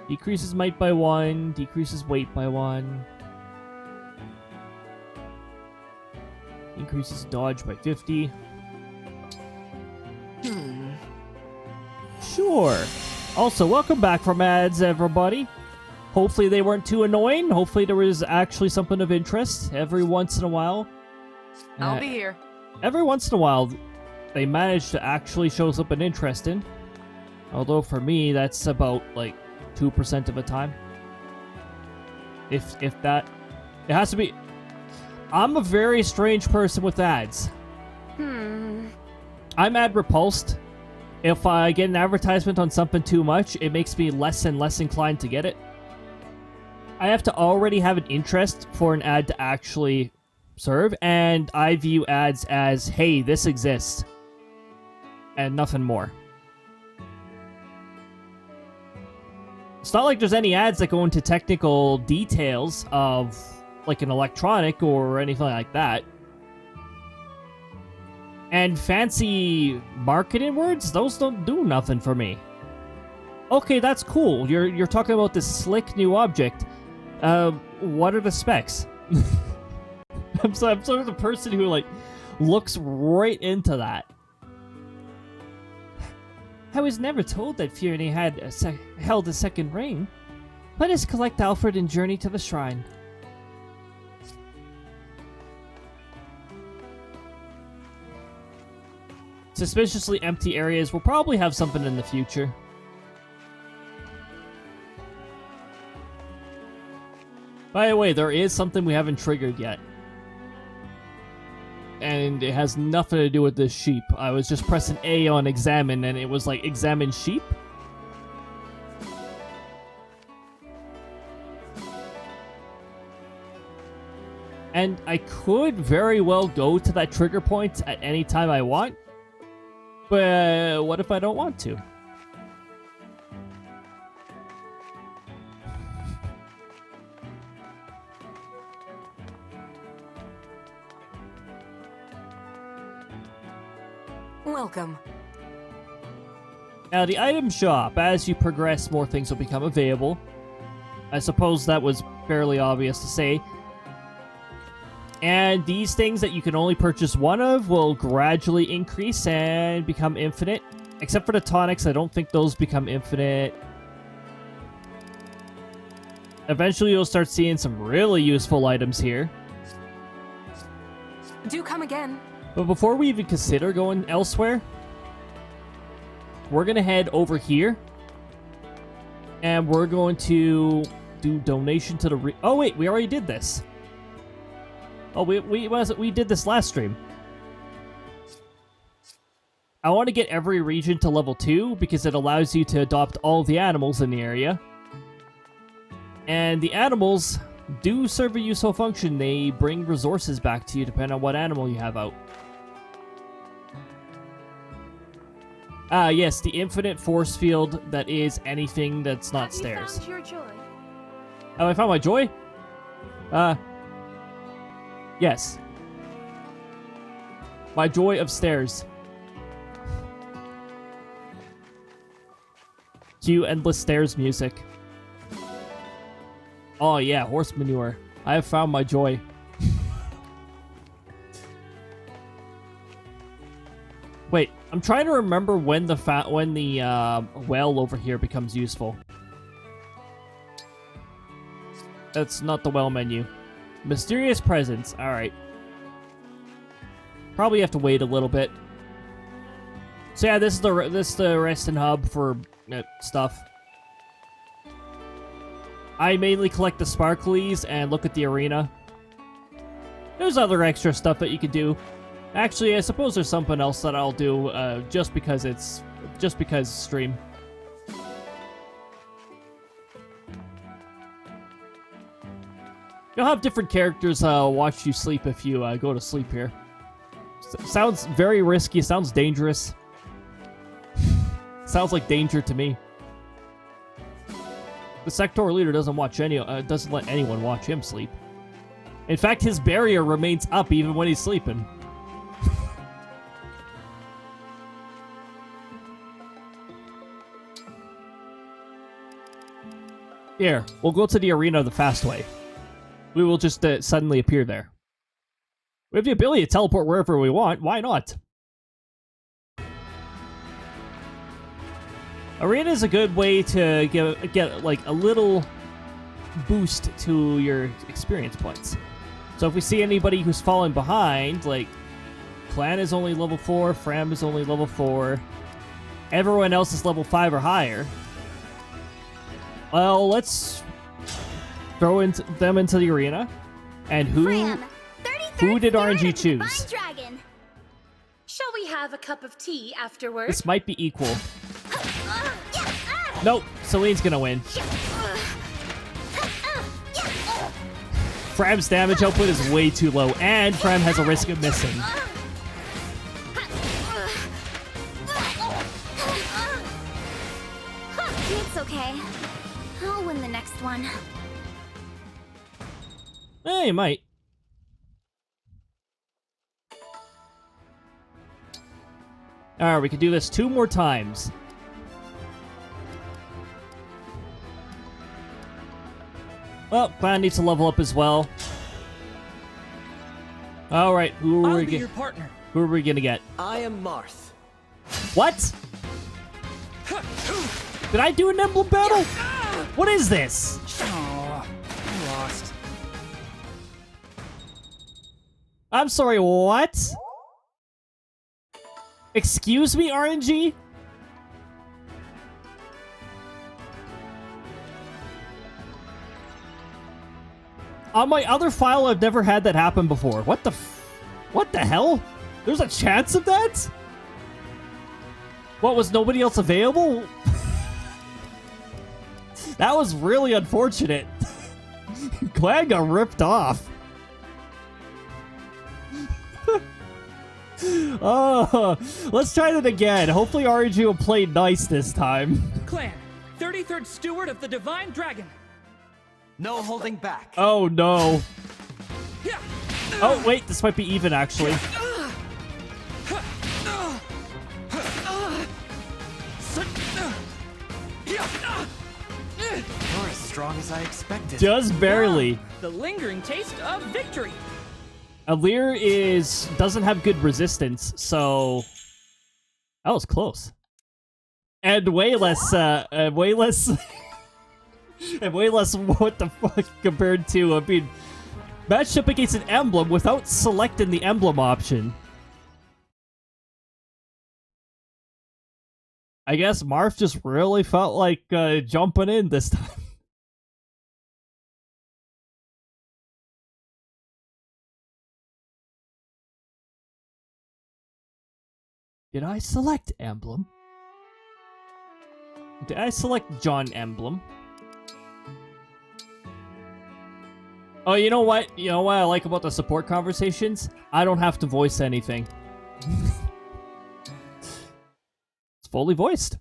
Decreases might by 1, decreases weight by 1. Increases dodge by 50. Sure. Also, welcome back from ads, everybody. Hopefully they weren't too annoying. Hopefully there was actually something of interest every once in a while. I'll be here. Every once in a while, they manage to actually show something interesting. Although for me, that's about like 2% of the time. If that, it has to be. I'm a very strange person with ads. I'm ad repulsed. If I get an advertisement on something too much, it makes me less and less inclined to get it. I have to already have an interest for an ad to actually serve, and I view ads as, hey, this exists. and nothing more. It's not like there's any ads that go into technical details of like an electronic or anything like that. And fancy marketing words, those don't do nothing for me. Okay, that's cool. You're talking about this slick new object. What are the specs? I'm sort of the person who like looks right into that. I was never told that Fury had held a second ring. Let us collect Alfred and journey to the shrine. Suspiciously empty areas will probably have something in the future. By the way, there is something we haven't triggered yet. And it has nothing to do with this sheep. I was just pressing A on examine and it was like, examine sheep? And I could very well go to that trigger point at any time I want. But what if I don't want to? Welcome. Now, the item shop, as you progress, more things will become available. I suppose that was fairly obvious to say. And these things that you can only purchase one of will gradually increase and become infinite. Except for the tonics, I don't think those become infinite. Eventually, you'll start seeing some really useful items here. Do come again. But before we even consider going elsewhere, we're going to head over here. And we're going to do donation to the... Oh, wait, we already did this. Oh, we did this last stream. I want to get every region to level 2 because it allows you to adopt all the animals in the area. And the animals do serve a useful function. They bring resources back to you depending on what animal you have out. Yes, the infinite force field that is anything that's not stairs. Have you found your joy? Have I found my joy? Yes. My joy of stairs. Cue endless stairs music. Oh yeah, horse manure. I have found my joy. Wait, I'm trying to remember when the well over here becomes useful. That's not the well menu. Mysterious presence. All right. Probably have to wait a little bit. So yeah, this is the resting hub for stuff. I mainly collect the sparklies and look at the arena. There's other extra stuff that you could do. Actually, I suppose there's something else that I'll do just because stream. You'll have different characters watch you sleep if you go to sleep here. Sounds very risky. Sounds dangerous. Sounds like danger to me. The sectoral leader doesn't let anyone watch him sleep. In fact, his barrier remains up even when he's sleeping. Here, we'll go to the arena the fast way. We will just suddenly appear there. We have the ability to teleport wherever we want. Why not? Arena is a good way to get like a little boost to your experience points. So if we see anybody who's fallen behind, like Clan is only level 4, Fram is only level 4, everyone else is level 5 or higher. Well, let's throw them into the arena. And who did RNG choose? Shall we have a cup of tea afterwards? This might be equal. Nope, Celine's gonna win. Fram's damage output is way too low, and Fram has a risk of missing. It's okay. I'll win the next one. Eh, you might. Alright, we can do this 2 more times. Well, Clan needs to level up as well. Alright, who are I'll we be your partner. Who are we gonna get? I am Marth. What? Did I do an Emblem battle? What is this? Oh, I lost. I'm sorry, what? Excuse me, RNG? On my other file, I've never had that happen before. What the hell? There's a chance of that? What, was nobody else available? That was really unfortunate. Clan got ripped off. Oh, let's try that again. Hopefully RNG will play nice this time. Clan, 33rd Steward of the Divine Dragon. No holding back. Oh no. Oh wait, this might be even actually. You're as strong as I expected. Just barely. The lingering taste of victory. SLdr doesn't have good resistance, so that was close. And way less and way less what the fuck compared to, I mean, matchup against an Emblem without selecting the Emblem option. I guess Marth just really felt like jumping in this time. Did I select Emblem? Did I select John Emblem? Oh, you know what? You know what I like about the support conversations? I don't have to voice anything. It's fully voiced.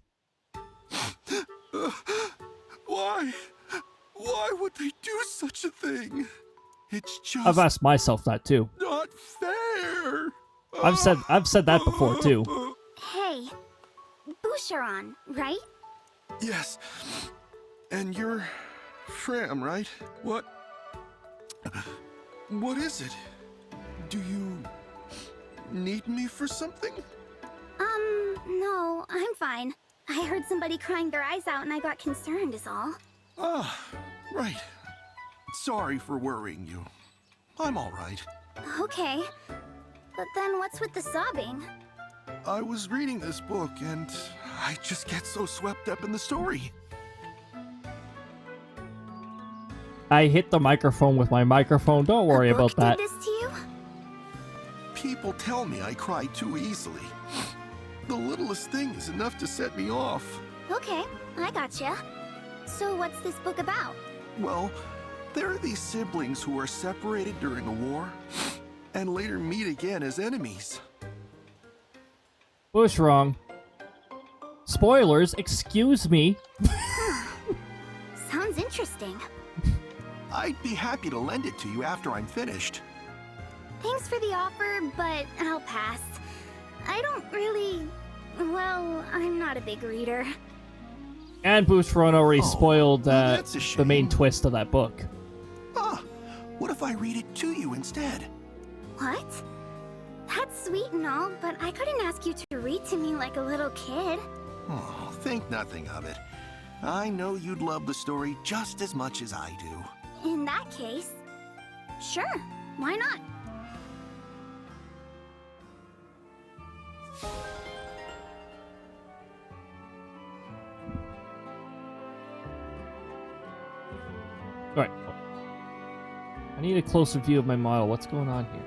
Why? Why would they do such a thing? It's just I've asked myself that too. not fair. I've said that before too. Hey, Boucheron, right? Yes. And you're Fram, right? What is it? Do you need me for something? No, I'm fine. I heard somebody crying their eyes out and I got concerned is all. Ah, right. Sorry for worrying you. I'm all right. Okay. But then what's with the sobbing? I was reading this book and I just get so swept up in the story. I hit the microphone with my microphone. Don't worry about that. Did this to you? People tell me I cry too easily. The littlest thing is enough to set me off. Okay, I gotcha. So what's this book about? Well, there are these siblings who are separated during a war and later meet again as enemies. Bush wrong. Spoilers, excuse me. Sounds interesting. I'd be happy to lend it to you after I'm finished. Thanks for the offer, but I'll pass. I don't really... Well, I'm not a big reader. And Boucheron already spoiled that's a the main shame. twist of that book. Ah, what if I read it to you instead? What? That's sweet and all, but I couldn't ask you to read to me like a little kid. Oh, think nothing of it. I know you'd love the story just as much as I do. In that case, sure, why not? Alright. I need a closer view of my model. What's going on here?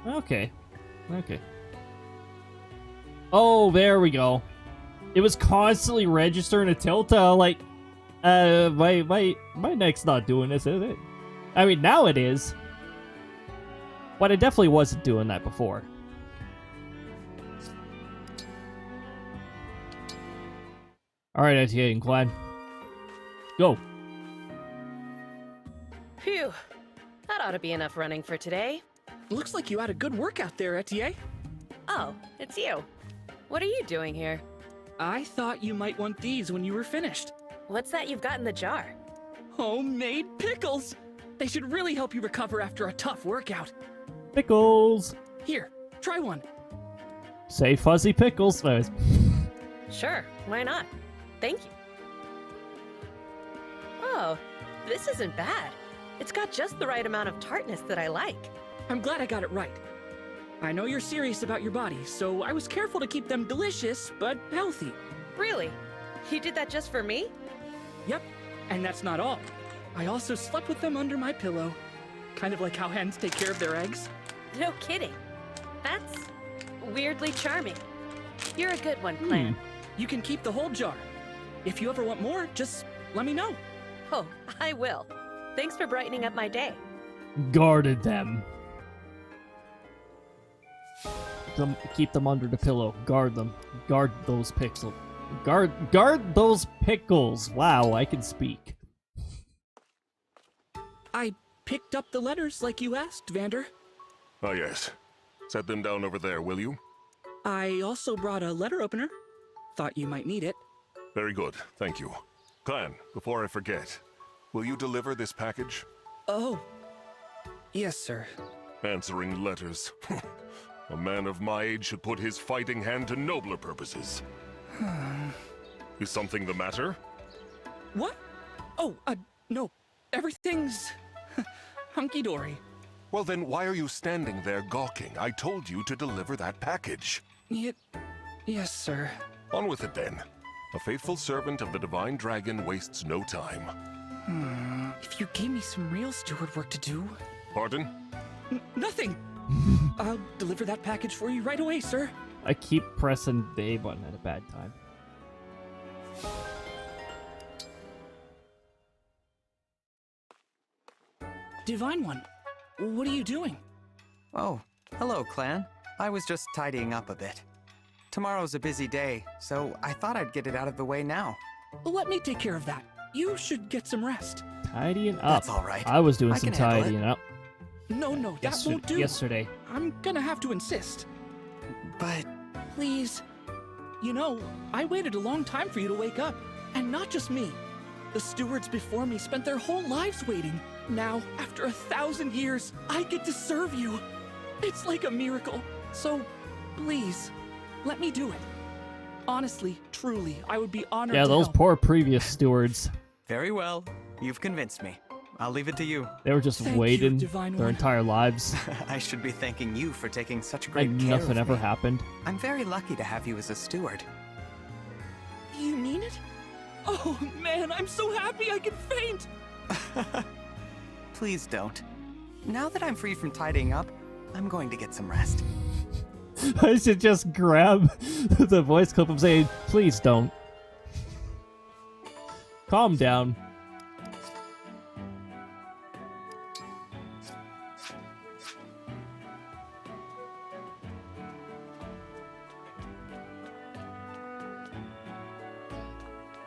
Okay. Okay. Oh, there we go. It was constantly registering a tilt. Like, My neck's not doing this, is it? I mean, now it is. But it definitely wasn't doing that before. Alright, ITA and Clan. Go. Phew. That ought to be enough running for today. Looks like you had a good workout there, Etienne. Oh, it's you. What are you doing here? I thought you might want these when you were finished. What's that you've got in the jar? Homemade pickles! They should really help you recover after a tough workout. Pickles! Here, try one. Say fuzzy pickles. Sure, why not? Thank you. Oh, this isn't bad. It's got just the right amount of tartness that I like. I'm glad I got it right. I know you're serious about your body, so I was careful to keep them delicious, but healthy. Really? You did that just for me? Yep, and that's not all. I also slept with them under my pillow. Kind of like how hens take care of their eggs. No kidding. That's weirdly charming. You're a good one, Clan. You can keep the whole jar. If you ever want more, just let me know. Oh, I will. Thanks for brightening up my day. Guarded them. Keep them under the pillow. Guard them. Guard those pixels. Guard those pickles. Wow, I can speak. I picked up the letters like you asked, Vander. Oh, yes. Set them down over there, will you? I also brought a letter opener. Thought you might need it. Very good, thank you. Clan, before I forget, will you deliver this package? Oh. Yes, sir. Answering letters. A man of my age should put his fighting hand to nobler purposes. Is something the matter? What? Oh, no. Everything's hunky-dory. Well then, why are you standing there gawking? I told you to deliver that package. Yes, sir. On with it then. A faithful servant of the Divine Dragon wastes no time. If you gave me some real steward work to do... Pardon? Nothing! I'll deliver that package for you right away, sir. I keep pressing the A button at a bad time. Divine One, what are you doing? Oh, hello, Clan. I was just tidying up a bit. Tomorrow's a busy day, so I thought I'd get it out of the way now. Let me take care of that. You should get some rest. Tidying up. That's all right. I was doing I some can handle tidying up. No, that won't do. Yesterday. I'm gonna have to insist. But... Please. You know, I waited a long time for you to wake up. And not just me. The stewards before me spent their whole lives waiting. Now, after 1,000 years, I get to serve you. It's like a miracle. So, please, let me do it. Honestly, truly, I would be honored to those help. poor previous stewards. Very well. You've convinced me. I'll leave it to you. They were just waiting their entire lives. I should be thanking you for taking such great Like care nothing of ever me. happened. I'm very lucky to have you as a steward. You mean it? Oh, man, I'm so happy I can faint! Please don't. Now that I'm free from tidying up, I'm going to get some rest. I should just grab the voice clip of saying, please don't. Calm down.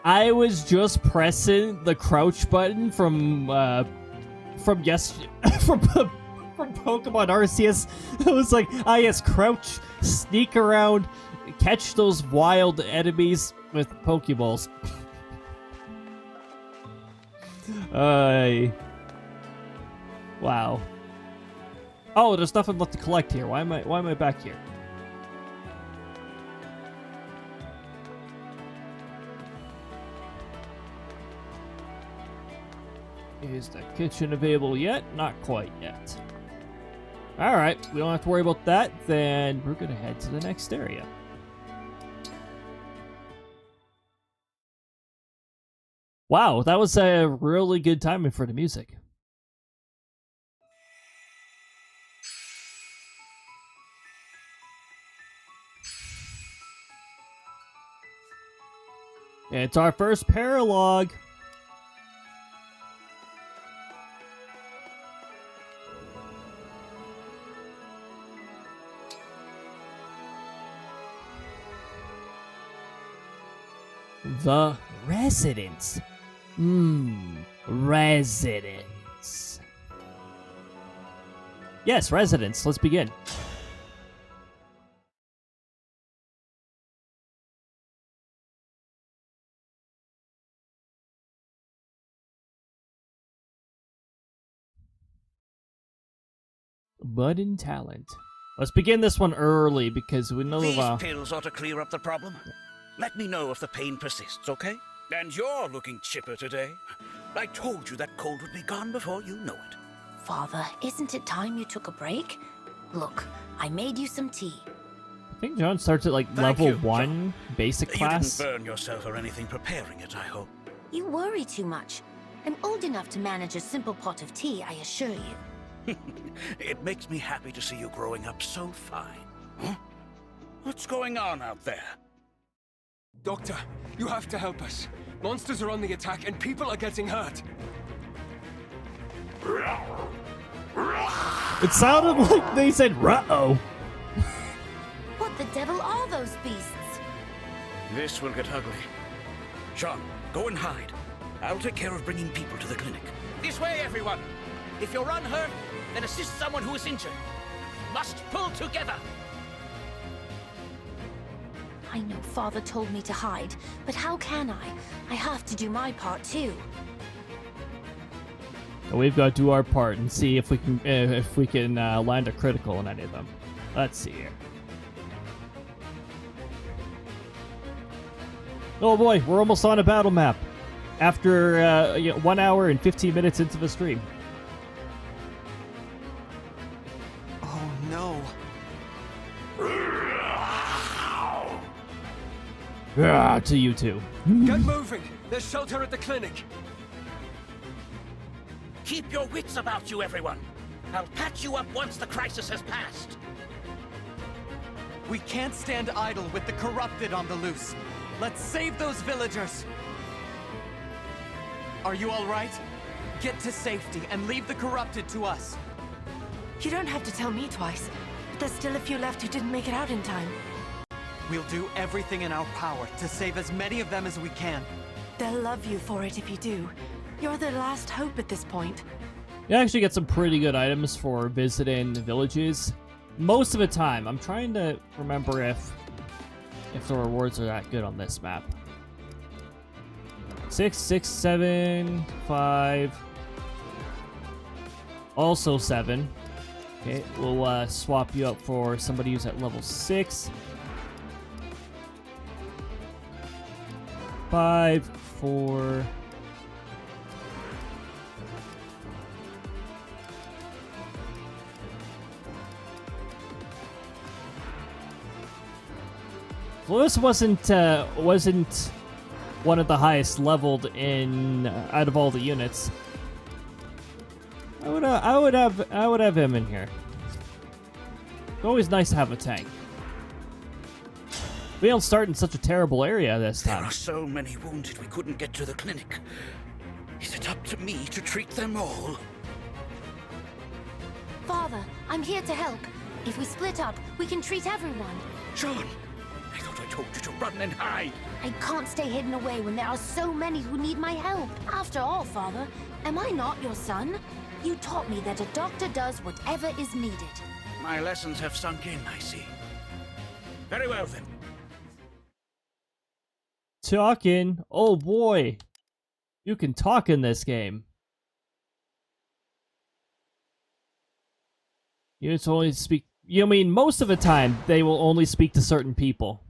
I was just pressing the crouch button from Pokemon Arceus. I was like, yes, crouch, sneak around, catch those wild enemies with Pokeballs. Wow. Oh, there's nothing left to collect here. Why am I back here? Is the kitchen available yet? Not quite yet. Alright, we don't have to worry about that. Then we're going to head to the next area. Wow, that was a really good timing for the music. It's our first paralog. The residence. Residence. Yes, residence. Let's begin. Budding talent. Let's begin this one early because we know These pills ought to clear up the problem. Let me know if the pain persists, okay? And you're looking chipper today. I told you that cold would be gone before you know it. Father, isn't it time you took a break? Look, I made you some tea. I think John starts at like Thank level you, 1 John. basic class. You didn't burn yourself or anything preparing it, I hope. You worry too much. I'm old enough to manage a simple pot of tea, I assure you. It makes me happy to see you growing up so fine. Huh? What's going on out there? Doctor, you have to help us. Monsters are on the attack and people are getting hurt. It sounded like they said ruh-oh. What the devil are those beasts? This will get ugly. Sean, go and hide. I'll take care of bringing people to the clinic. This way, everyone! If you're unhurt, then assist someone who is injured. Must pull together! I know Father told me to hide, but how can I? I have to do my part too. We've got to do our part and see if we can land a critical on any of them. Let's see here. Oh boy, we're almost on a battle map after 1 hour and 15 minutes into the stream. Oh no. To you two. Get moving! There's shelter at the clinic! Keep your wits about you, everyone. I'll patch you up once the crisis has passed. We can't stand idle with the corrupted on the loose. Let's save those villagers. Are you all right? Get to safety and leave the corrupted to us. You don't have to tell me twice. There's still a few left who didn't make it out in time. We'll do everything in our power to save as many of them as we can. They'll love you for it if you do. You're their last hope at this point. You actually get some pretty good items for visiting villages. Most of the time, I'm trying to remember if the rewards are that good on this map. 6, 6, 7, 5. Also 7. Okay, we'll swap you up for somebody who's at level 6. 5, 4. Well, this wasn't one of the highest leveled in out of all the units. I would have him in here. It's always nice to have a tank. We don't start in such a terrible area this time. There are so many wounded we couldn't get to the clinic. Is it up to me to treat them all? Father, I'm here to help. If we split up, we can treat everyone. Sean, I thought I told you to run and hide. I can't stay hidden away when there are so many who need my help. After all, Father, am I not your son? You taught me that a doctor does whatever is needed. My lessons have sunk in, I see. Very well, then. Talking. Oh boy. You can talk in this game. Units only speak... You mean most of the time they will only speak to certain people.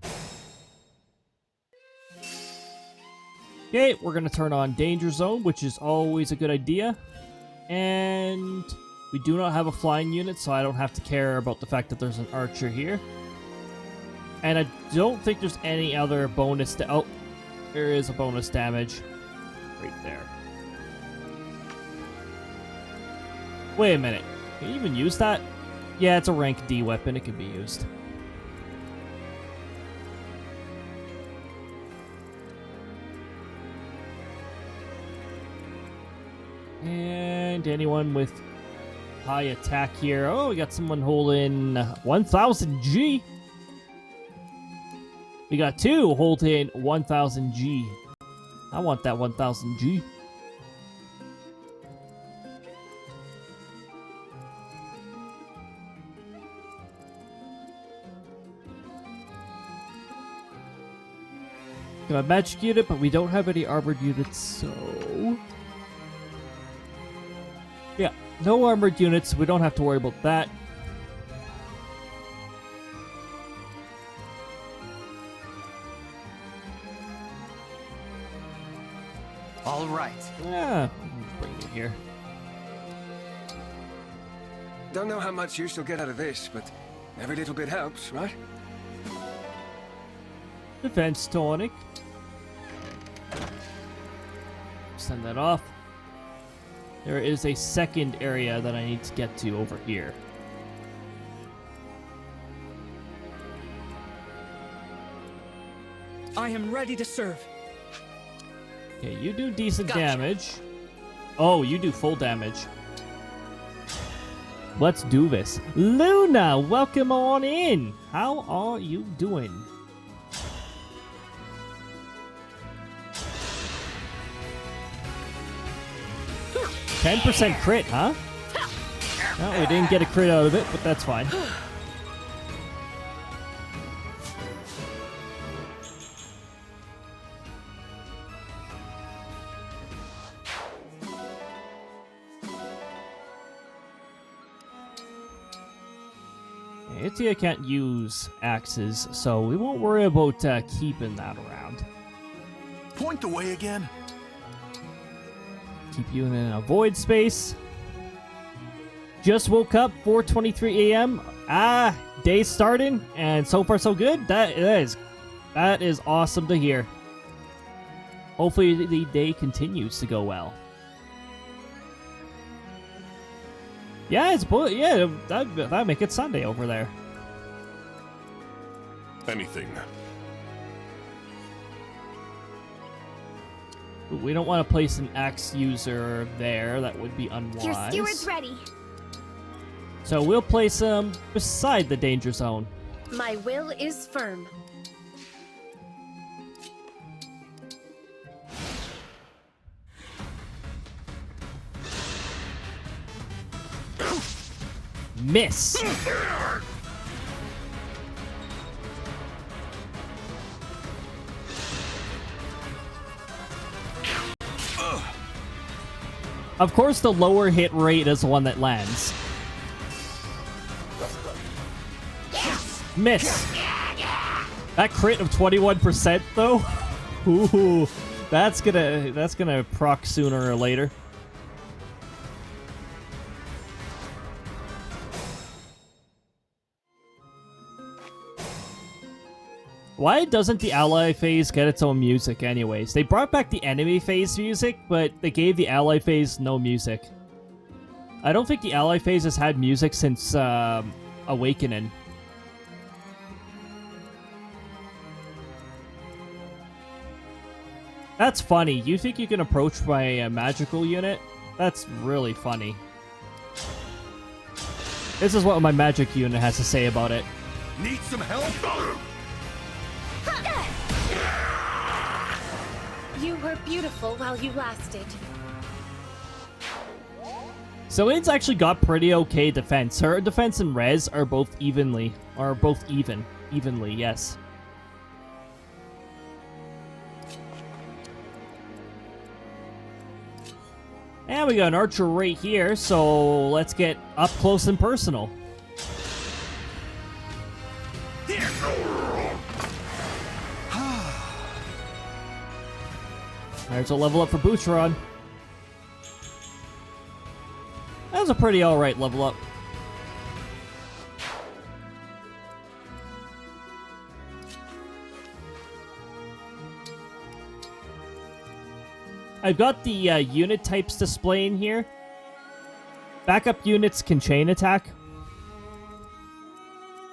Okay, we're gonna turn on Danger Zone, which is always a good idea. And we do not have a flying unit, so I don't have to care about the fact that there's an archer here. And I don't think there's any other bonus... Oh, there is a bonus damage right there. Wait a minute. Can you even use that? Yeah, it's a rank D weapon. It can be used. And anyone with high attack here. Oh, we got someone holding 1000 G. We got 2 holding 1000 G. I want that 1000 G. Got a magic unit, but we don't have any armored units, so... Yeah, no armored units, we don't have to worry about that. All right. Yeah, bring it here. Don't know how much use you'll get out of this, but every little bit helps, right? Defense tonic. Send that off. There is a second area that I need to get to over here. I am ready to serve. Okay, you do decent damage. Oh, you do full damage. Let's do this. Luna, welcome on in. How are you doing? %, crit, huh? Well, we didn't get a crit out of it, but that's fine. Itia can't use axes, so we won't worry about keeping that around. Point the way again. Keep you in a void space. Just woke up, 4:23 a.m. Day's starting, and so far so good. That is awesome to hear. Hopefully the day continues to go well. Yeah, that'd make it Sunday over there. Anything. We don't want to place an axe user there. That would be unwise. Your steward's ready. So we'll place him beside the danger zone. My will is firm. Miss. Of course, the lower hit rate is the one that lands. Miss. That crit of 21% though. Ooh, that's gonna proc sooner or later. Why doesn't the ally phase get its own music anyways? They brought back the enemy phase music, but they gave the ally phase no music. I don't think the ally phase has had music since Awakening. That's funny. You think you can approach my magical unit? That's really funny. This is what my magic unit has to say about it. Need some help? You were beautiful while you lasted. So it's actually got pretty okay defense. Her defense and res are both evenly, yes. And we got an archer right here, so let's get up close and personal. There's a level up for Boutron. That was a pretty alright level up. I've got the unit types displaying here. Backup units can chain attack.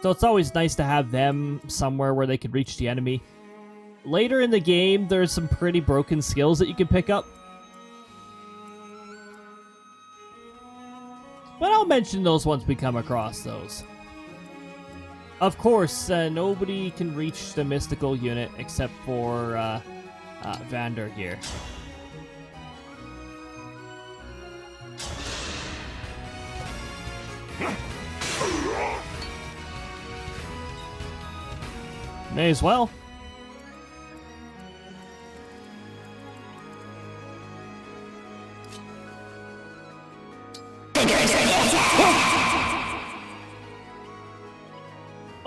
So it's always nice to have them somewhere where they can reach the enemy. Later in the game, there's some pretty broken skills that you can pick up. But I'll mention those once we come across those. Of course, nobody can reach the mystical unit except for Vander here. May as well.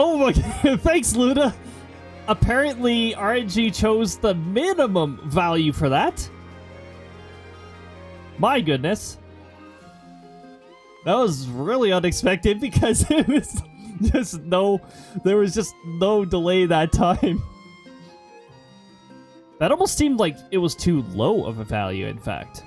Oh my god, thanks Luna! Apparently RNG chose the minimum value for that. My goodness. That was really unexpected because it was just there was just no delay that time. That almost seemed like it was too low of a value, in fact.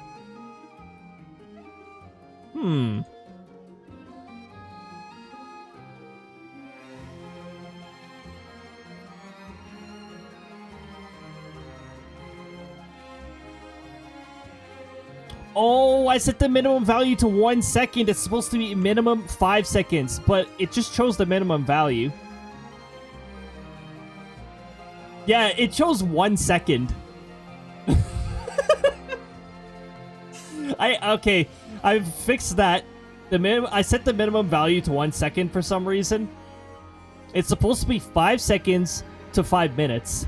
Oh, I set the minimum value to 1 second. It's supposed to be minimum 5 seconds, but it just chose the minimum value. Yeah, it chose 1 second. Okay, I've fixed that. I set the minimum value to 1 second for some reason. It's supposed to be 5 seconds to 5 minutes.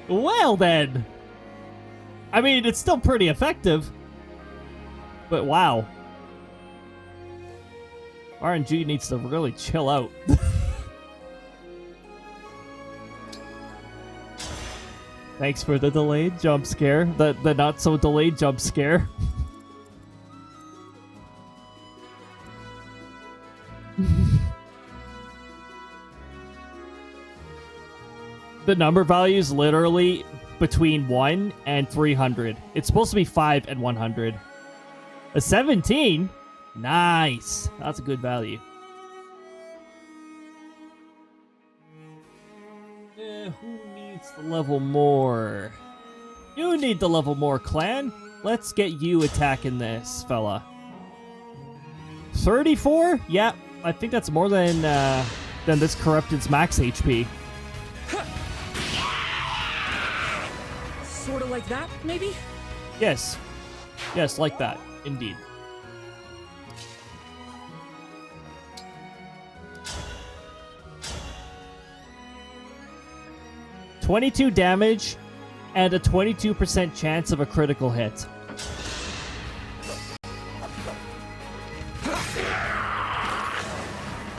Well then. I mean, it's still pretty effective. But wow. RNG needs to really chill out. Thanks for the delayed jump scare. The not so delayed jump scare. The number value is literally between 1 and 300. It's supposed to be 5 and 100. A 17? Nice. That's a good value. Who needs to level more? You need to level more, clan. Let's get you attacking this fella. 34? Yeah, I think that's more than this Corrupted's max HP. Sort of like that, maybe? Yes. Yes, like that. Indeed. $22 damage and a 22% chance of a critical hit.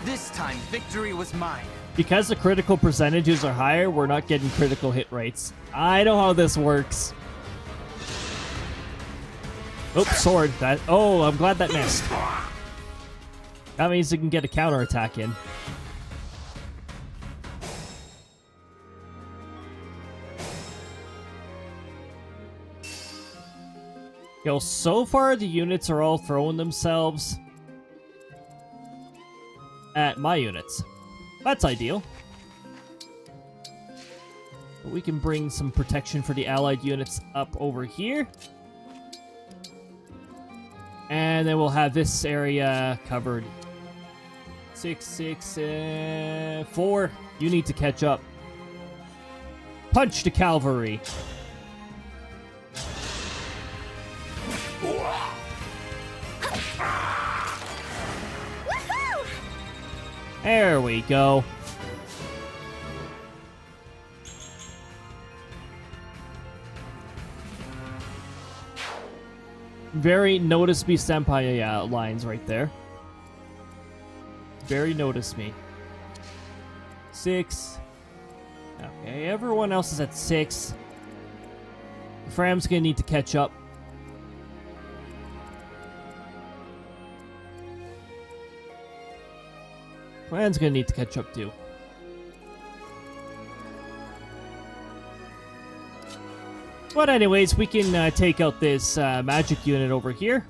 This time, victory was mine. Because the critical percentages are higher, we're not getting critical hit rates. I know how this works. Oops, sword. Oh, I'm glad that missed. That means we can get a counterattack in. Yo, so far the units are all throwing themselves at my units. That's ideal. But we can bring some protection for the allied units up over here. And then we'll have this area covered. 6, 6, 4. You need to catch up. Punch the cavalry. There we go. Very notice me senpai lines right there. Very notice me. 6. Okay, everyone else is at 6. Fram's gonna need to catch up. Clan's gonna need to catch up too. But anyways, we can take out this magic unit over here.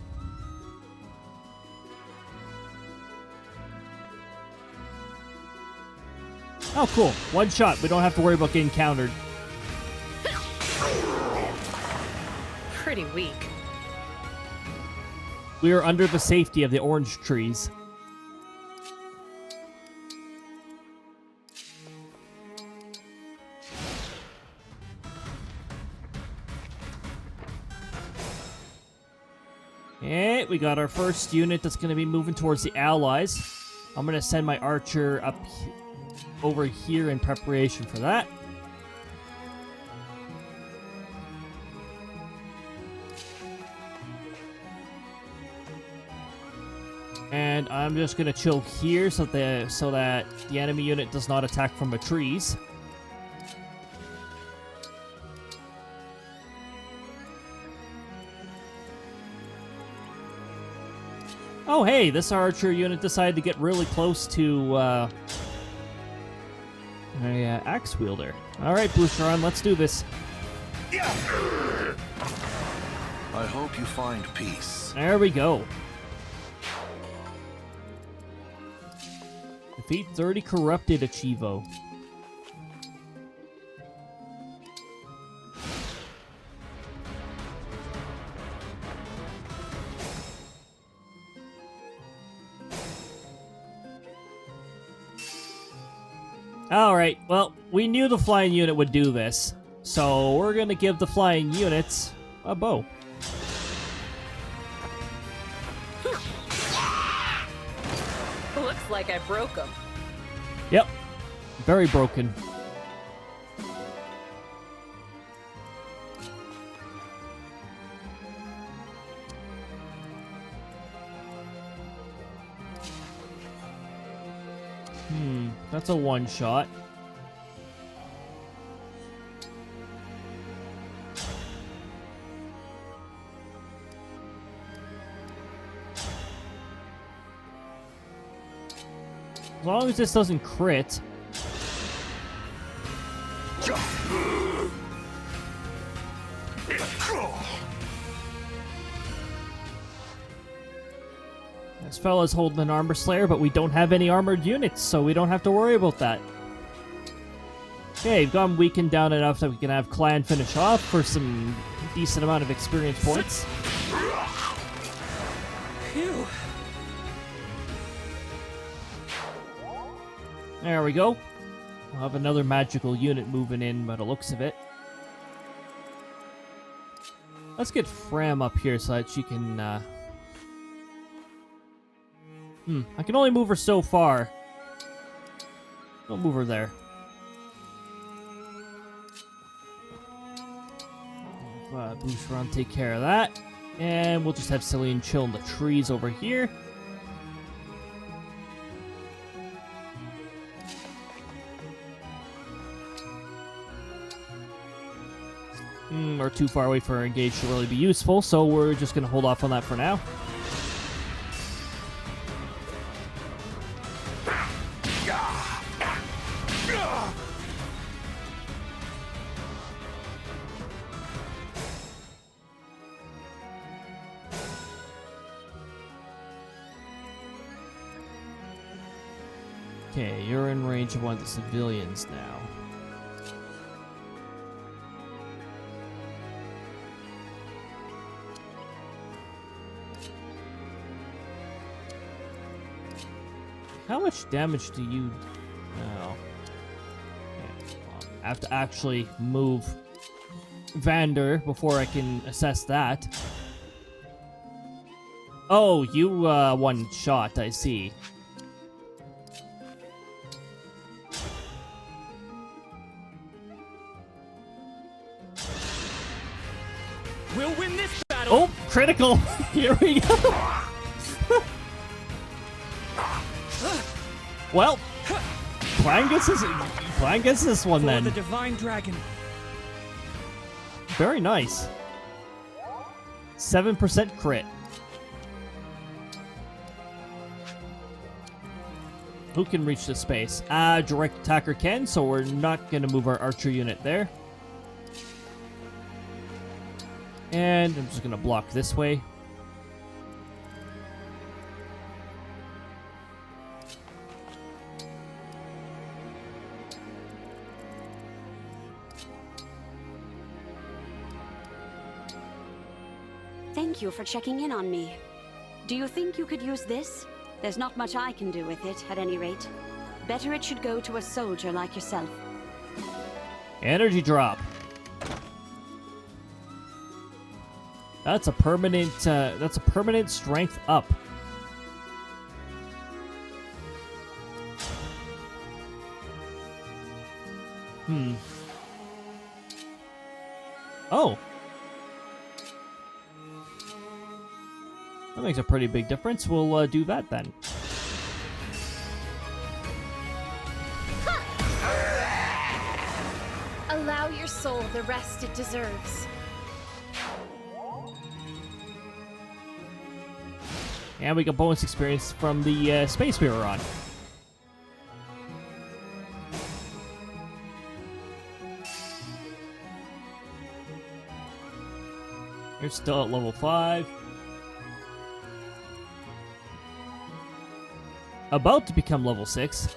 Oh, cool. One shot. We don't have to worry about getting countered. Pretty weak. We are under the safety of the orange trees. Okay, we got our first unit that's going to be moving towards the Allies. I'm going to send my archer up over here in preparation for that. And I'm just gonna chill here so that the enemy unit does not attack from the trees. Oh hey, this archer unit decided to get really close to a axe wielder. Alright, Boucheron, let's do this. I hope you find peace. There we go. Defeat 30 corrupted Achivo. Alright, well, we knew the flying unit would do this, so we're gonna give the flying units a bow. Looks like I broke them. Yep. Very broken. That's a one-shot. As long as this doesn't crit. This fella's holding an armor slayer, but we don't have any armored units, so we don't have to worry about that. Okay, we've got him weakened down enough that we can have Clan finish off for some decent amount of experience points. Phew. There we go. We'll have another magical unit moving in by the looks of it. Let's get Fram up here so that she can, I can only move her so far. Don't move her there. Boucheron take care of that. And we'll just have Cillian chill in the trees over here. We're too far away for our engage to really be useful, so we're just going to hold off on that for now. Okay, you're in range of one of the civilians now. How much damage do you... Oh. Okay, well, I have to actually move Vander before I can assess that. Oh, you one shot, I see. We'll win this battle! Oh, critical! Here we go! Well, Clan gets this one then. For the Divine Dragon. Very nice. 7% crit. Who can reach the space? Direct attacker can, so we're not going to move our archer unit there. And I'm just going to block this way. Thank you for checking in on me. Do you think you could use this? There's not much I can do with it, at any rate. Better it should go to a soldier like yourself. Energy drop. That's a permanent strength up. Oh. That makes a pretty big difference. We'll do that then. Allow your soul the rest it deserves. And we got bonus experience from the space we were on. You're still at level 5. About to become level 6.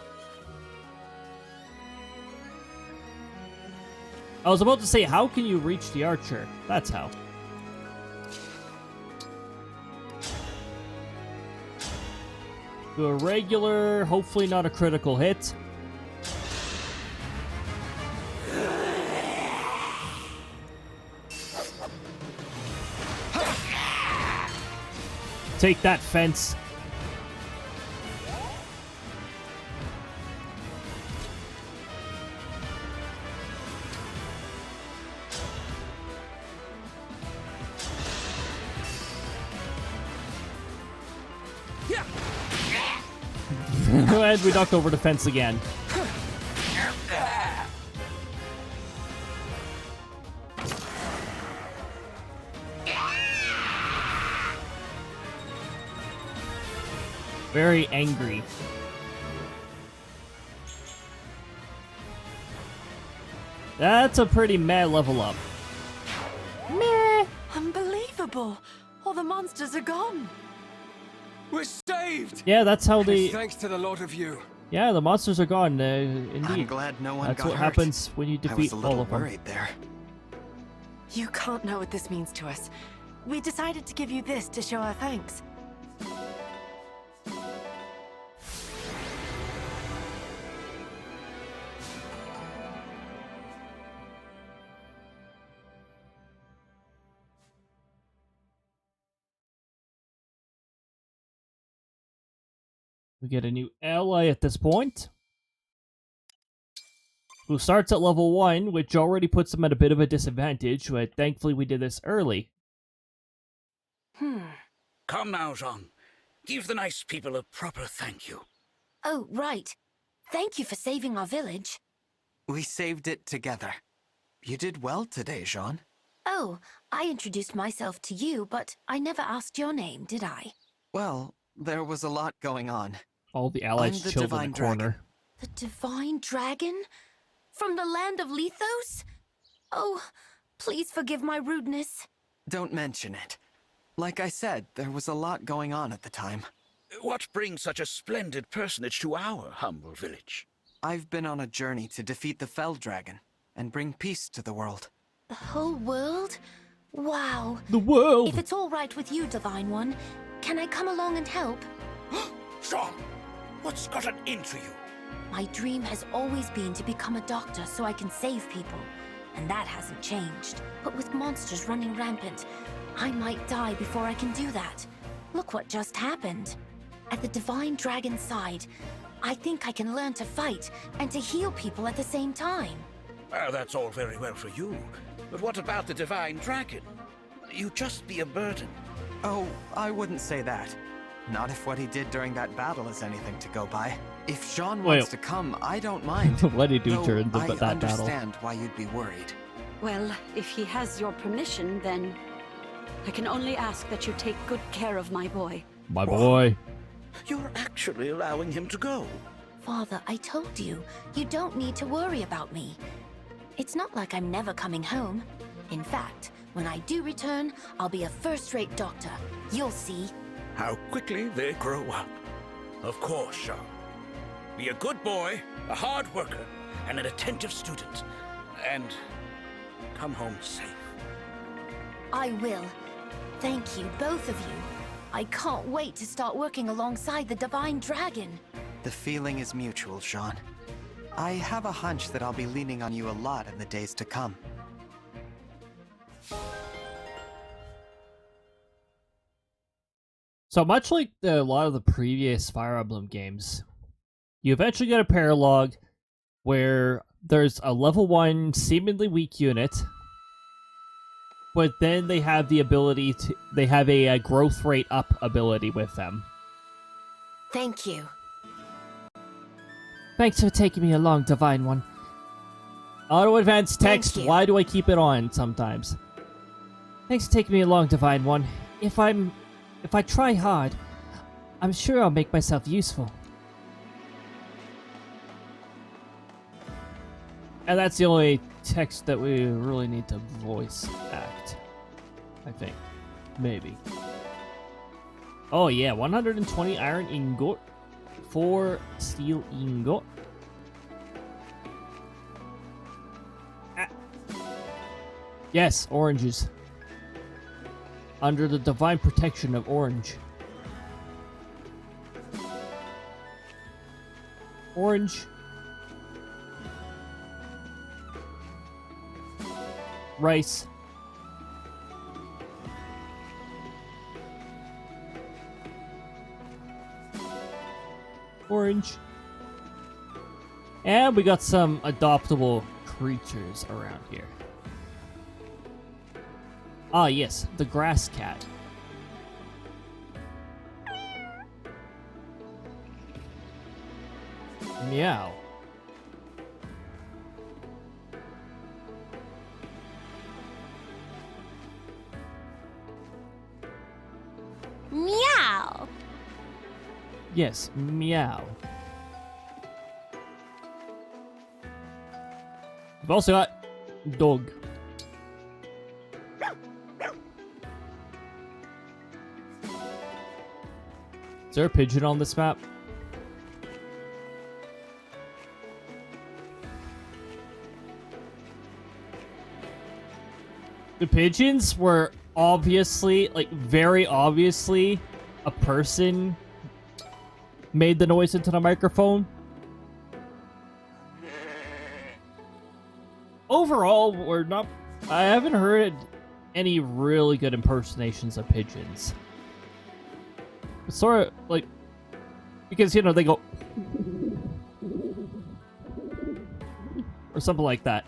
I was about to say, how can you reach the archer? That's how. Do a regular, hopefully not a critical hit. Take that, fence. And we knocked over the fence again. Very angry. That's a pretty mad level up. Meh. Unbelievable. All the monsters are gone. We're saved! Yeah, that's how they... Thanks to the lot of you. Yeah, the monsters are gone, indeed. I'm glad no one That's got what hurt. happens when you defeat I was a all little of them. worried there. You can't know what this means to us. We decided to give you this to show our thanks. We get a new ally at this point, who starts at level 1, which already puts them at a bit of a disadvantage, but thankfully we did this early. Come now, Jean. Give the nice people a proper thank you. Oh, right. Thank you for saving our village. We saved it together. You did well today, Jean. Oh, I introduced myself to you, but I never asked your name, did I? Well, there was a lot going on. All the allies I'm the chilled in Divine the corner. Dragon. The Divine Dragon? From the land of Lethos? Oh, please forgive my rudeness. Don't mention it. Like I said, there was a lot going on at the time. What brings such a splendid personage to our humble village? I've been on a journey to defeat the Fell Dragon and bring peace to the world. The whole world? Wow. The world! If it's all right with you, Divine One, can I come along and help? Jean, what's gotten into you? My dream has always been to become a doctor so I can save people, and that hasn't changed. But with monsters running rampant, I might die before I can do that. Look what just happened. At the Divine Dragon's side, I think I can learn to fight and to heal people at the same time. Well, that's all very well for you. But what about the Divine Dragon? You'd just be a burden. Oh, I wouldn't say that. Not if what he did during that battle is anything to go by. If Jean wants to come, I don't mind. What did he do Though during that I battle? understand why you'd be worried. Well, if he has your permission, then I can only ask that you take good care of my boy. My boy. You're actually allowing him to go. Father, I told you, you don't need to worry about me. It's not like I'm never coming home. In fact, when I do return, I'll be a first-rate doctor. You'll see. How quickly they grow up. Of course, Jean. Be a good boy, a hard worker, and an attentive student. And come home safe. I will. Thank you, both of you. I can't wait to start working alongside the Divine Dragon. The feeling is mutual, Jean. I have a hunch that I'll be leaning on you a lot in the days to come. So much like a lot of the previous Fire Emblem games, you eventually get a paralog where there's a level 1 seemingly weak unit, but then they have the ability to... They have a growth rate up ability with them. Thank you. Thanks for taking me along, Divine One. Auto advance text, why do I keep it on sometimes? Thanks for taking me along, Divine One. If I try hard, I'm sure I'll make myself useful. And that's the only text that we really need to voice act. I think. Maybe. Oh yeah, 120 iron ingot. 4 steel ingot. Yes, oranges. Under the divine protection of orange. Orange. Rice. Orange. And we got some adoptable creatures around here. Ah, yes, the grass cat. Meow. Meow. Yes, meow. We've also got dog. Is there a pigeon on this map? The pigeons were obviously, like, very obviously a person made the noise into the microphone. Overall, I haven't heard any really good impersonations of pigeons. It's sort of like, because, you know, they go or something like that.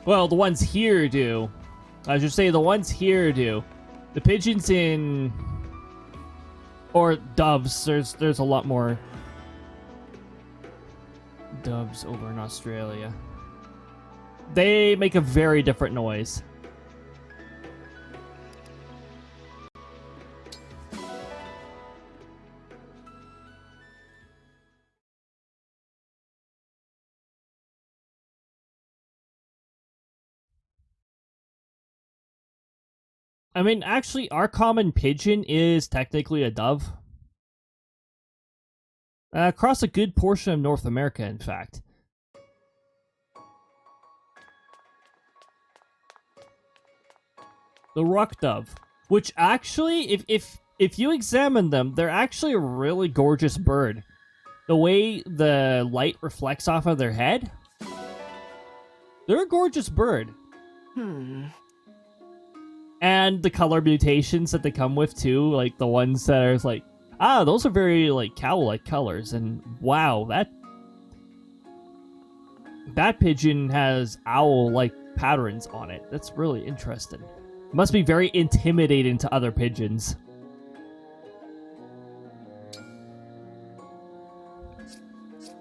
Well, the ones here do. I should say the ones here do. The pigeons in... Or doves. There's a lot more doves over in Australia. They make a very different noise. I mean, actually, our common pigeon is technically a dove. Across a good portion of North America, in fact. The rock dove. Which actually, if you examine them, they're actually a really gorgeous bird. The way the light reflects off of their head, they're a gorgeous bird. And the color mutations that they come with, too. Like, the ones that are like, ah, those are very, like, cow-like colors. And, wow, that pigeon has owl-like patterns on it. That's really interesting. It must be very intimidating to other pigeons.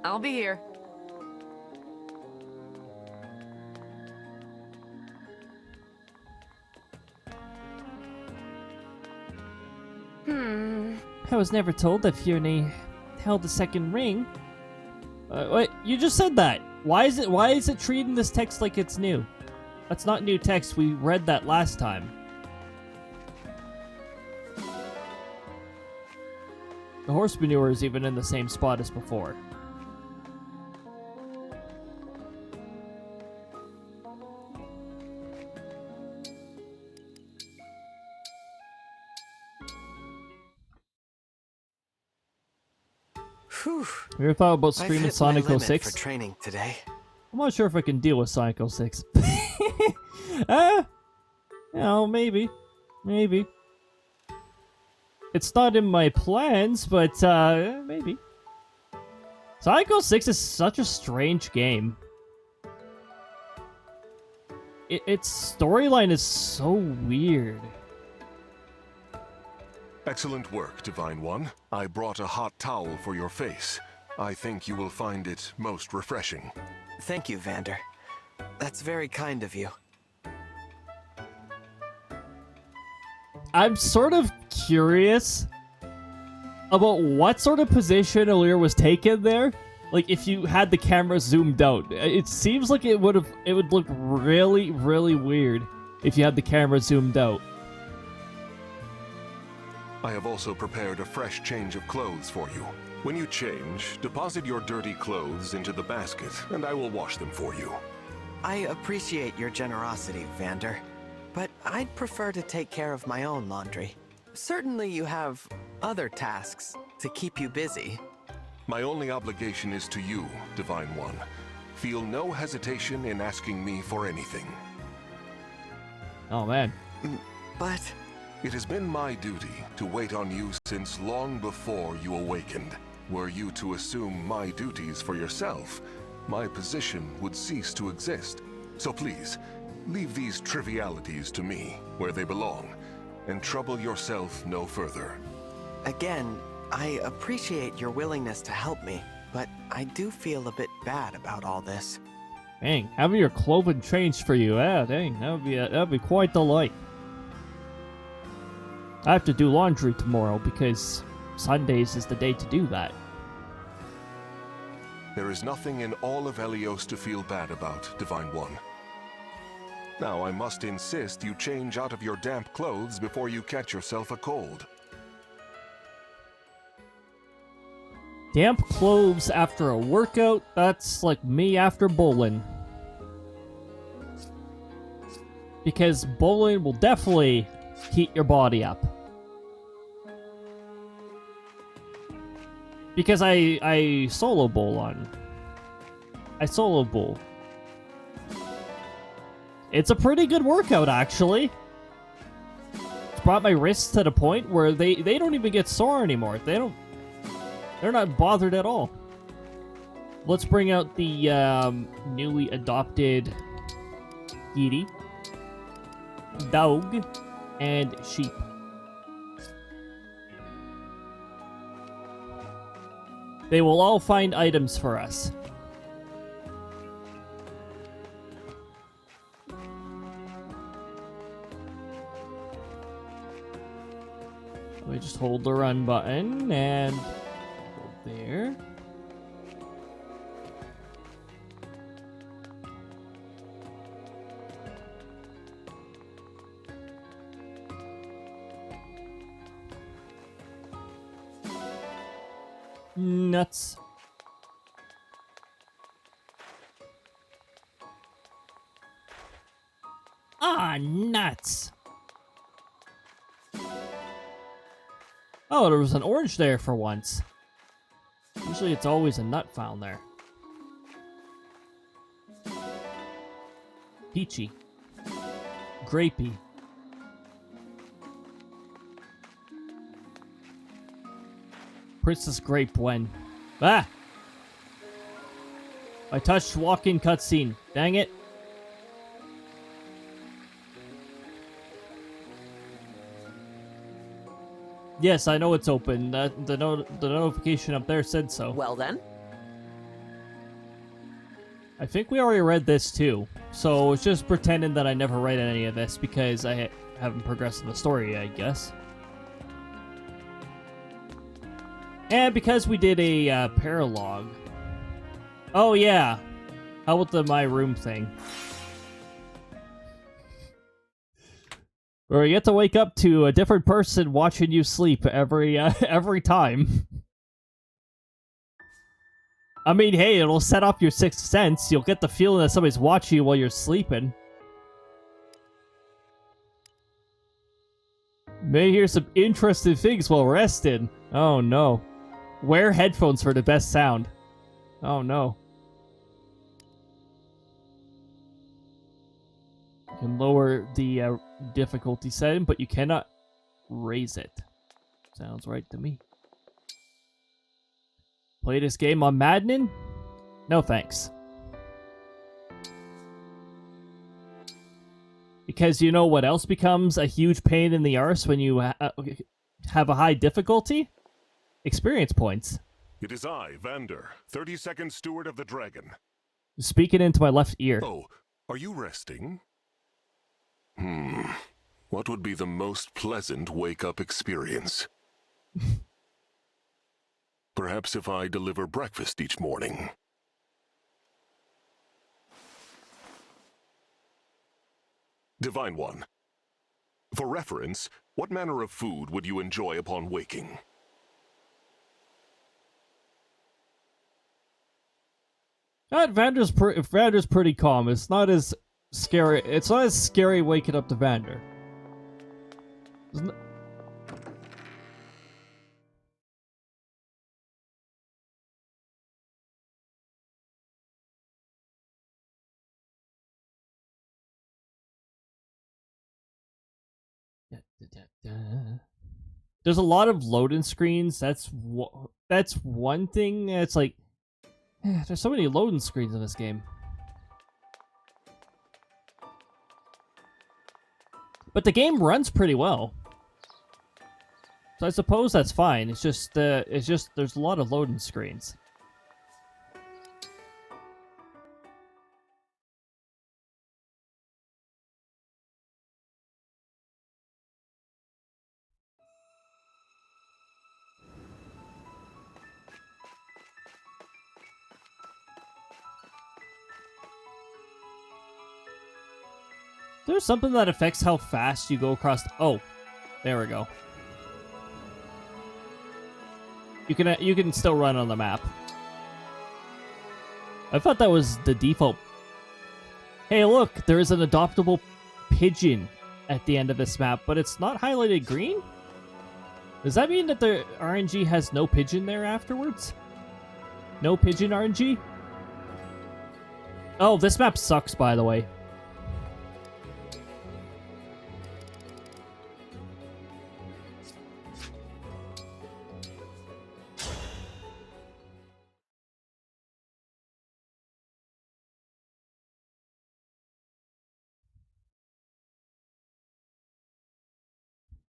I'll be here. I was never told that Fiona held the second ring. Wait, you just said that. Why is it treating this text like it's new? That's not new text. We read that last time. The horse manure is even in the same spot as before. Whew. You ever thought about I've streaming hit Sonic my limit 06? for training today. I'm not sure if I can deal with Psycho 6. You know, maybe. Maybe. It's not in my plans, but, maybe. Psycho 6 is such a strange game. Its storyline is so weird. Excellent work, Divine One. I brought a hot towel for your face. I think you will find it most refreshing. Thank you, Vander. That's very kind of you. I'm sort of curious about what sort of position Alear was taken there. Like, if you had the camera zoomed out. It seems like it would look really, really weird if you had the camera zoomed out. I have also prepared a fresh change of clothes for you. When you change, deposit your dirty clothes into the basket, and I will wash them for you. I appreciate your generosity, Vander, but I'd prefer to take care of my own laundry. Certainly you have other tasks to keep you busy. My only obligation is to you, Divine One. Feel no hesitation in asking me for anything. Oh, man. But... It has been my duty to wait on you since long before you awakened. Were you to assume my duties for yourself, my position would cease to exist. So please, leave these trivialities to me, where they belong, and trouble yourself no further. Again, I appreciate your willingness to help me, but I do feel a bit bad about all this. Dang, having your clothing changed for you, dang, that'd be quite the light. I have to do laundry tomorrow because Sundays is the day to do that. There is nothing in all of Helios to feel bad about, Divine One. Now I must insist you change out of your damp clothes before you catch yourself a cold. Damp clothes after a workout? That's like me after bowling. Because bowling will definitely heat your body up. Because I solo bowl on. I solo bowl. It's a pretty good workout, actually. It's brought my wrists to the point where they don't even get sore anymore. They're not bothered at all. Let's bring out the newly adopted kitty, dog, and sheep. They will all find items for us. Let me just hold the run button and go there. Nuts. Ah, nuts. Oh, there was an orange there for once. Usually it's always a nut found there. Peachy. Grapey. Princess Grape when? Ah! I touched walk-in cutscene. Dang it. Yes, I know it's open. The notification up there said so. Well then. I think we already read this too. So it's just pretending that I never read any of this because I haven't progressed in the story, I guess. And because we did a paralogue. Oh yeah. How about the my room thing? Where you get to wake up to a different person watching you sleep every time. I mean, hey, it'll set off your sixth sense. You'll get the feeling that somebody's watching you while you're sleeping. May hear some interesting things while resting. Oh no. Wear headphones for the best sound. Oh no. can lower the difficulty setting, but you cannot raise it. Sounds right to me. Play this game on Madden? No thanks. Because you know what else becomes a huge pain in the arse when you have a high difficulty? Experience points. It is I, Vander, 32nd Steward of the Dragon. Speaking into my left ear. Oh, are you resting? What would be the most pleasant wake-up experience? Perhaps if I deliver breakfast each morning. Divine One, for reference, what manner of food would you enjoy upon waking? Vander's pretty calm. It's not as scary. It's not as scary waking up to Vander. There's a lot of loading screens. That's one thing. It's like there's so many loading screens in this game. But the game runs pretty well. So I suppose that's fine. It's just there's a lot of loading screens. There's something that affects how fast you go across. Oh, there we go. You can still run on the map. I thought that was the default. Hey, look, there is an adoptable pigeon at the end of this map, but it's not highlighted green? Does that mean that the RNG has no pigeon there afterwards? No pigeon RNG? Oh, this map sucks, by the way.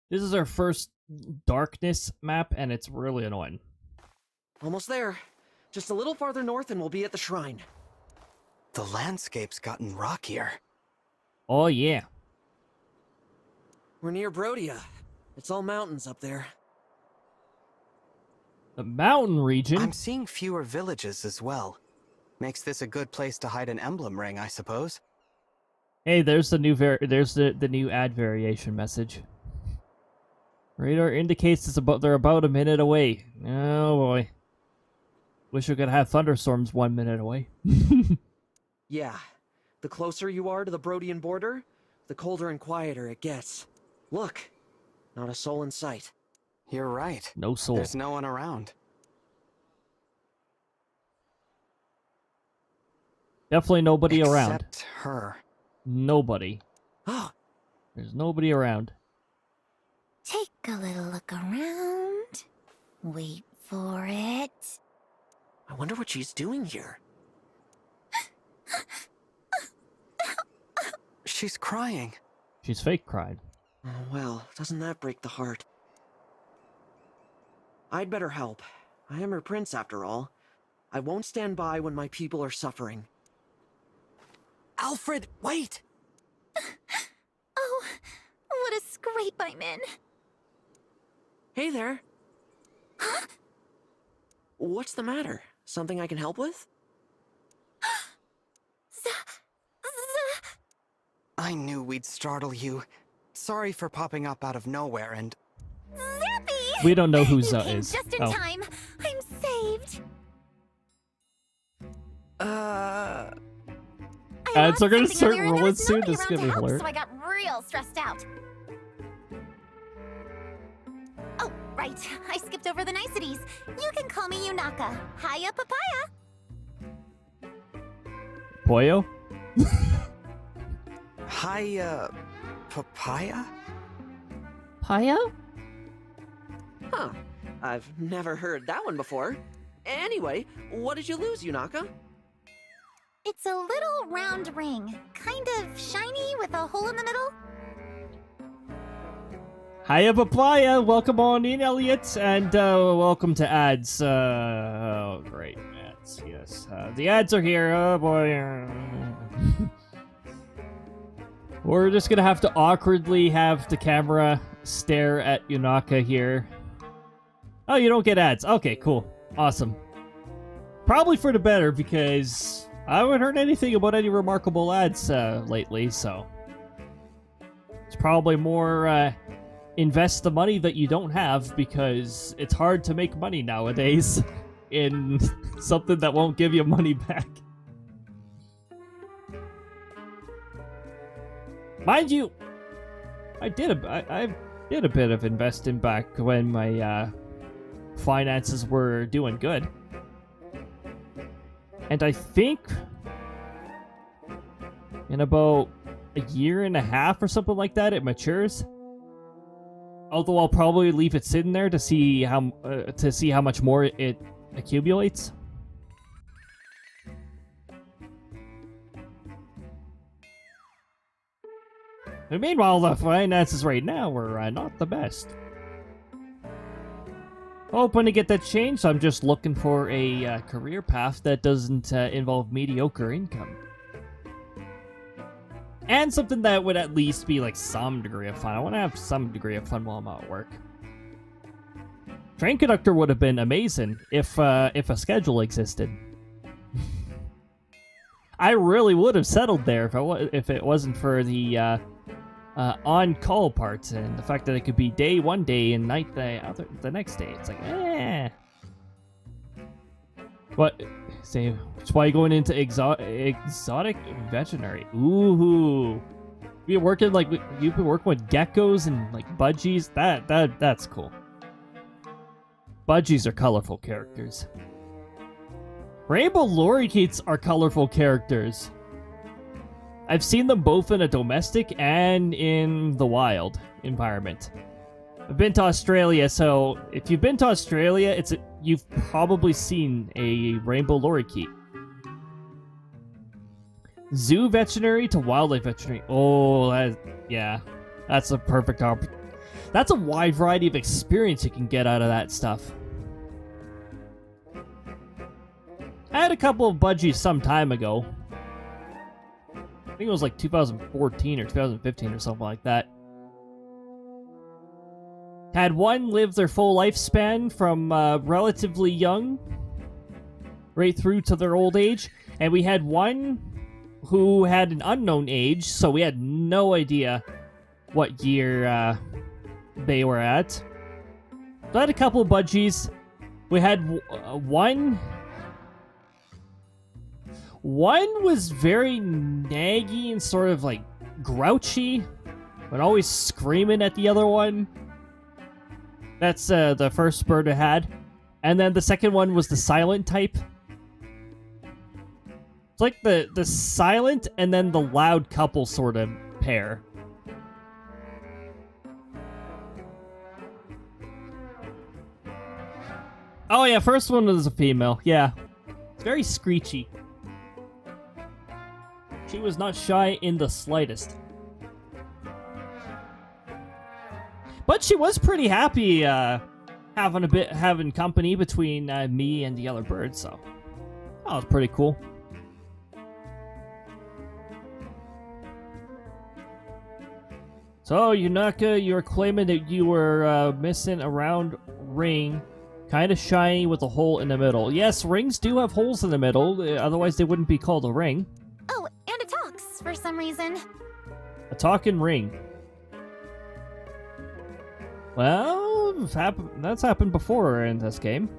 This is our first darkness map, and it's really annoying. Almost there. Just a little farther north and we'll be at the shrine. The landscape's gotten rockier. Oh, yeah. We're near Brodia. It's all mountains up there. The mountain region? I'm seeing fewer villages as well. Makes this a good place to hide an emblem ring, I suppose. Hey, there's the new the new ad variation message. Radar indicates they're about a minute away. Oh boy. Wish we could have thunderstorms 1 minute away. Yeah. The closer you are to the Brodian border, the colder and quieter it gets. Look. Not a soul in sight. You're right. No soul. There's no one around. Definitely nobody around. Except her. Nobody. There's nobody around. Take a little look around. Wait for it. I wonder what she's doing here. She's crying. She's fake crying. Oh, well, doesn't that break the heart? I'd better help. I am her prince, after all. I won't stand by when my people are suffering. Alfred, wait! Oh, what a scrape I'm in. Hey there. What's the matter? Something I can help with? I knew we'd startle you. Sorry for popping up out of nowhere and... Zappy! We don't know who You Za came is. just in time. I'm saved. Ads are gonna Something start earlier and there rolling was soon. nobody This is around gonna be to help, hilarious. so I got real stressed out. Oh, right. I skipped over the niceties. You can call me Yunaka. Hiya, papaya. Poyo? Papaya? Paya? Huh. I've never heard that one before. Anyway, what did you lose, Yunaka? It's a little round ring, kind of shiny with a hole in the middle. Hiya, Papaya! Welcome on in, Elliot, and welcome to ads. Oh, great, ads, yes. The ads are here, oh boy. We're just gonna have to awkwardly have the camera stare at Yunaka here. Oh, you don't get ads. Okay, cool. Awesome. Probably for the better, because I haven't heard anything about any remarkable ads lately, so... It's probably more, invest the money that you don't have, because it's hard to make money nowadays in something that won't give you money back. Mind you, I did a bit of investing back when my finances were doing good. And I think in about a year and a half or something like that, it matures. Although I'll probably leave it sitting there to see how much more it accumulates. And meanwhile, the finances right now are not the best. Hoping to get that changed, so I'm just looking for a career path that doesn't involve mediocre income. And something that would at least be like some degree of fun. I want to have some degree of fun while I'm at work. Train conductor would have been amazing if a schedule existed. I really would have settled there if it wasn't for the on-call parts and the fact that it could be day one day and night the next day. It's like, eh. What? Say, that's why you're going into exotic veterinary. Ooh. You've been working with geckos and like budgies. That's cool. Budgies are colorful characters. Rainbow lorikeets are colorful characters. I've seen them both in a domestic and in the wild environment. I've been to Australia, so if you've been to Australia, you've probably seen a rainbow lorikeet. Zoo veterinary to wildlife veterinary. Oh, yeah. That's a perfect That's a wide variety of experience you can get out of that stuff. I had a couple of budgies some time ago. I think it was like 2014 or 2015 or something like that. Had one live their full lifespan from relatively young right through to their old age. And we had one who had an unknown age, so we had no idea what year they were at. So I had a couple of budgies. We had one... One was very naggy and sort of like grouchy, but always screaming at the other one. That's the first bird I had. And then the second one was the silent type. It's like the silent and then the loud couple sort of pair. Oh yeah, first one was a female. Yeah. It's very screechy. She was not shy in the slightest. But she was pretty happy having company between me and the other bird, so that was pretty cool. So, Yunaka, you were claiming that you were missing a round ring, kind of shiny with a hole in the middle. Yes, rings do have holes in the middle, otherwise they wouldn't be called a ring. Oh, and it talks for some reason. A talking ring. Well, that's happened before in this game.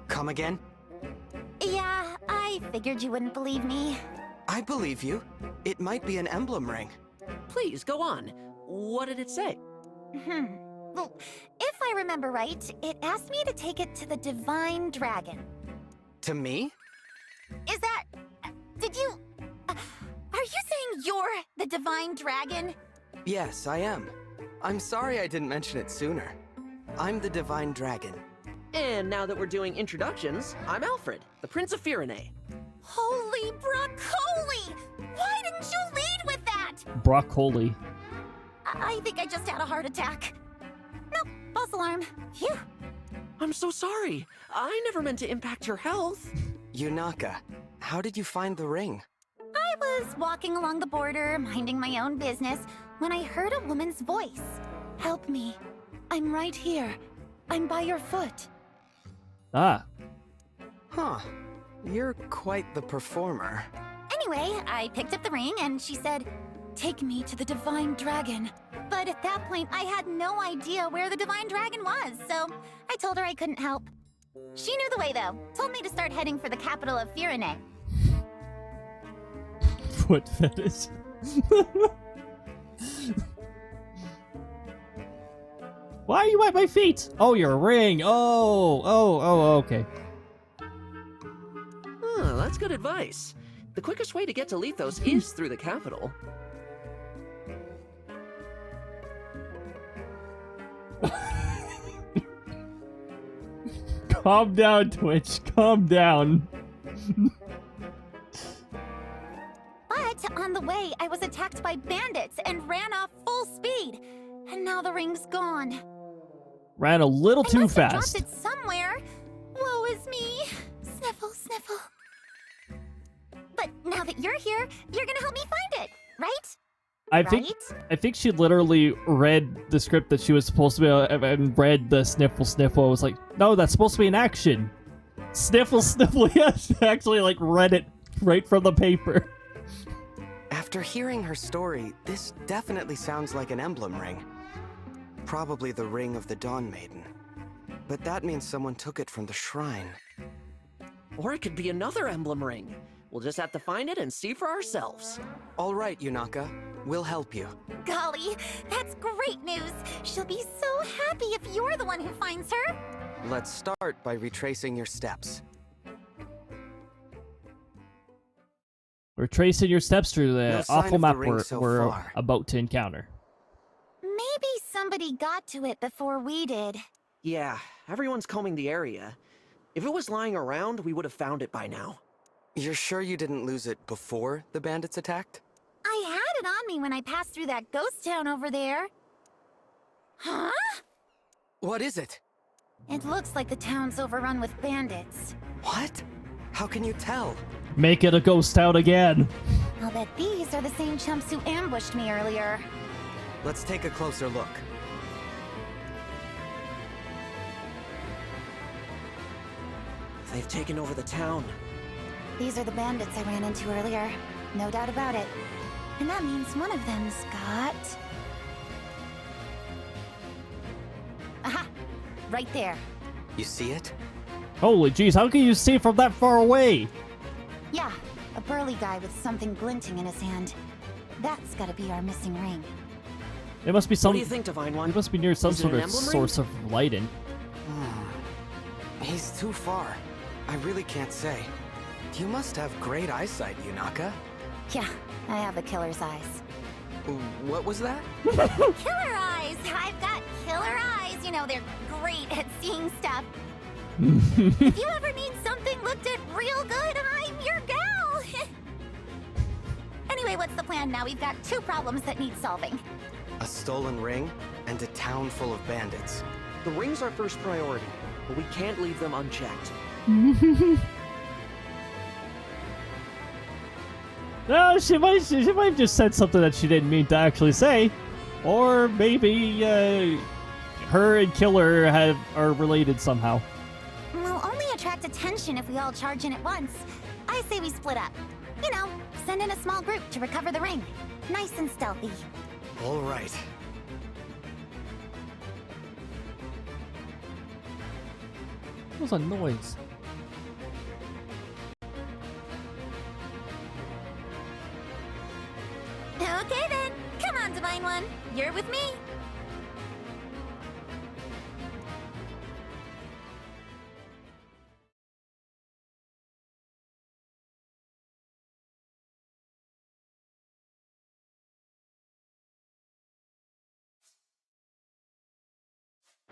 Come again? Yeah, I figured you wouldn't believe me. I believe you. It might be an emblem ring. Please, go on. What did it say? Well, if I remember right, it asked me to take it to the Divine Dragon. To me? Is that... Did you... are you saying mean you're the Divine Dragon? Yes, I am. I'm sorry I didn't mention it sooner. I'm the Divine Dragon. And now that we're doing introductions, I'm Alfred, the Prince of Firene. Holy broccoli! Why didn't you lead with that? Broccoli. I think I just had a heart attack. Nope, false alarm. Phew. I'm so sorry. I never meant to impact your health. Yunaka, how did you find the ring? I was walking along the border, minding my own business, when I heard a woman's voice. Help me. I'm right here. I'm by your foot. Ah. Huh. You're quite the performer. Anyway, I picked up the ring and she said, take me to the Divine Dragon. But at that point, I had no idea where the Divine Dragon was, so I told her I couldn't help. She knew the way, though. Told me to start heading for the capital of Firene. Foot fetish. Why are you at my feet? Oh, your ring. Oh, okay. Huh, that's good advice. The quickest way to get to Lethos is through the capital. Calm down, Twitch. Calm down. But on the way, I was attacked by bandits and ran off full speed. And now the ring's gone. Ran a little too Dropped fast. it somewhere. Woe is me. Sniffle, sniffle. But now that you're here, you're gonna help me find it, right? I think she literally read the script that she was supposed to be and read the sniffle sniffle. I was like, no, that's supposed to be an action. Sniffle sniffle. Yeah, she actually like read it right from the paper. After hearing her story, this definitely sounds like an emblem ring. Probably the ring of the Dawn Maiden. But that means someone took it from the shrine. Or it could be another emblem ring. We'll just have to find it and see for ourselves. All right, Yunaka. We'll help you. Golly, that's great news. She'll be so happy if you're the one who finds her. Let's start by retracing your steps. We're tracing your steps through the No sign awful of the map ring we're, so we're far. about to encounter. Maybe somebody got to it before we did. Yeah, everyone's combing the area. If it was lying around, we would have found it by now. You're sure you didn't lose it before the bandits attacked? I had it on me when I passed through that ghost town over there. Huh? What is it? It looks like the town's overrun with bandits. What? How can you tell? Make it a ghost town again. I'll bet these are the same chumps who ambushed me earlier. Let's take a closer look. They've taken over the town. These are the bandits I ran into earlier. No doubt about it. And that means one of them's got... Aha! Right there. You see it? Holy jeez, how can you see from that far away? Yeah, a burly guy with something glinting in his hand. That's gotta be our missing ring. It must be some. What do you think, Divine One? It must be near some Is it sort an of emblem ring? source of lighting. He's too far. I really can't say. You must have great eyesight, Yunaka. Yeah, I have a killer's eyes. What was that? Killer eyes! I've got killer eyes! You know, they're great at seeing stuff. If you ever need something looked at real good, I'm your gal! Anyway, what's the plan now? We've got two problems that need solving. A stolen ring and a town full of bandits. The ring's our first priority, but we can't leave them unchecked. No, she might have just said something that she didn't mean to actually say. Or maybe her and Killer are related somehow. We'll only attract attention if we all charge in at once. I say we split up. You know, send in a small group to recover the ring. Nice and stealthy. All right. What was a noise? Okay then, come on, Divine One. You're with me.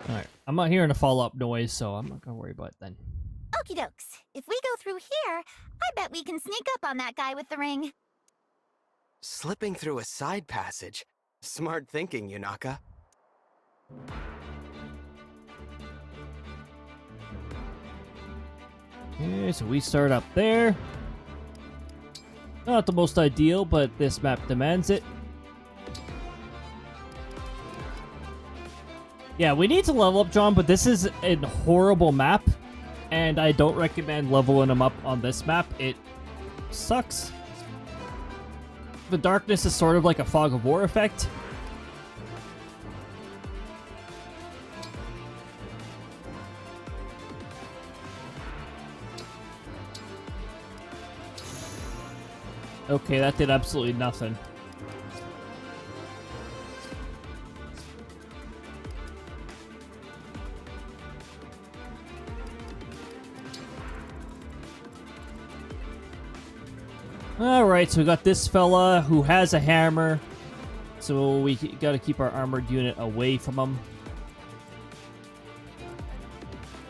Alright, I'm not hearing a follow-up noise, so I'm not gonna worry about it then. Okie dokes. If we go through here, I bet we can sneak up on that guy with the ring. Slipping through a side passage. Smart thinking, Yunaka. Okay, so we start up there. Not the most ideal, but this map demands it. Yeah, we need to level up John, but this is a horrible map, and I don't recommend leveling him up on this map. It sucks. The darkness is sort of like a fog of war effect. Okay, that did absolutely nothing. Alright, so we got this fella who has a hammer. So we gotta keep our armored unit away from him.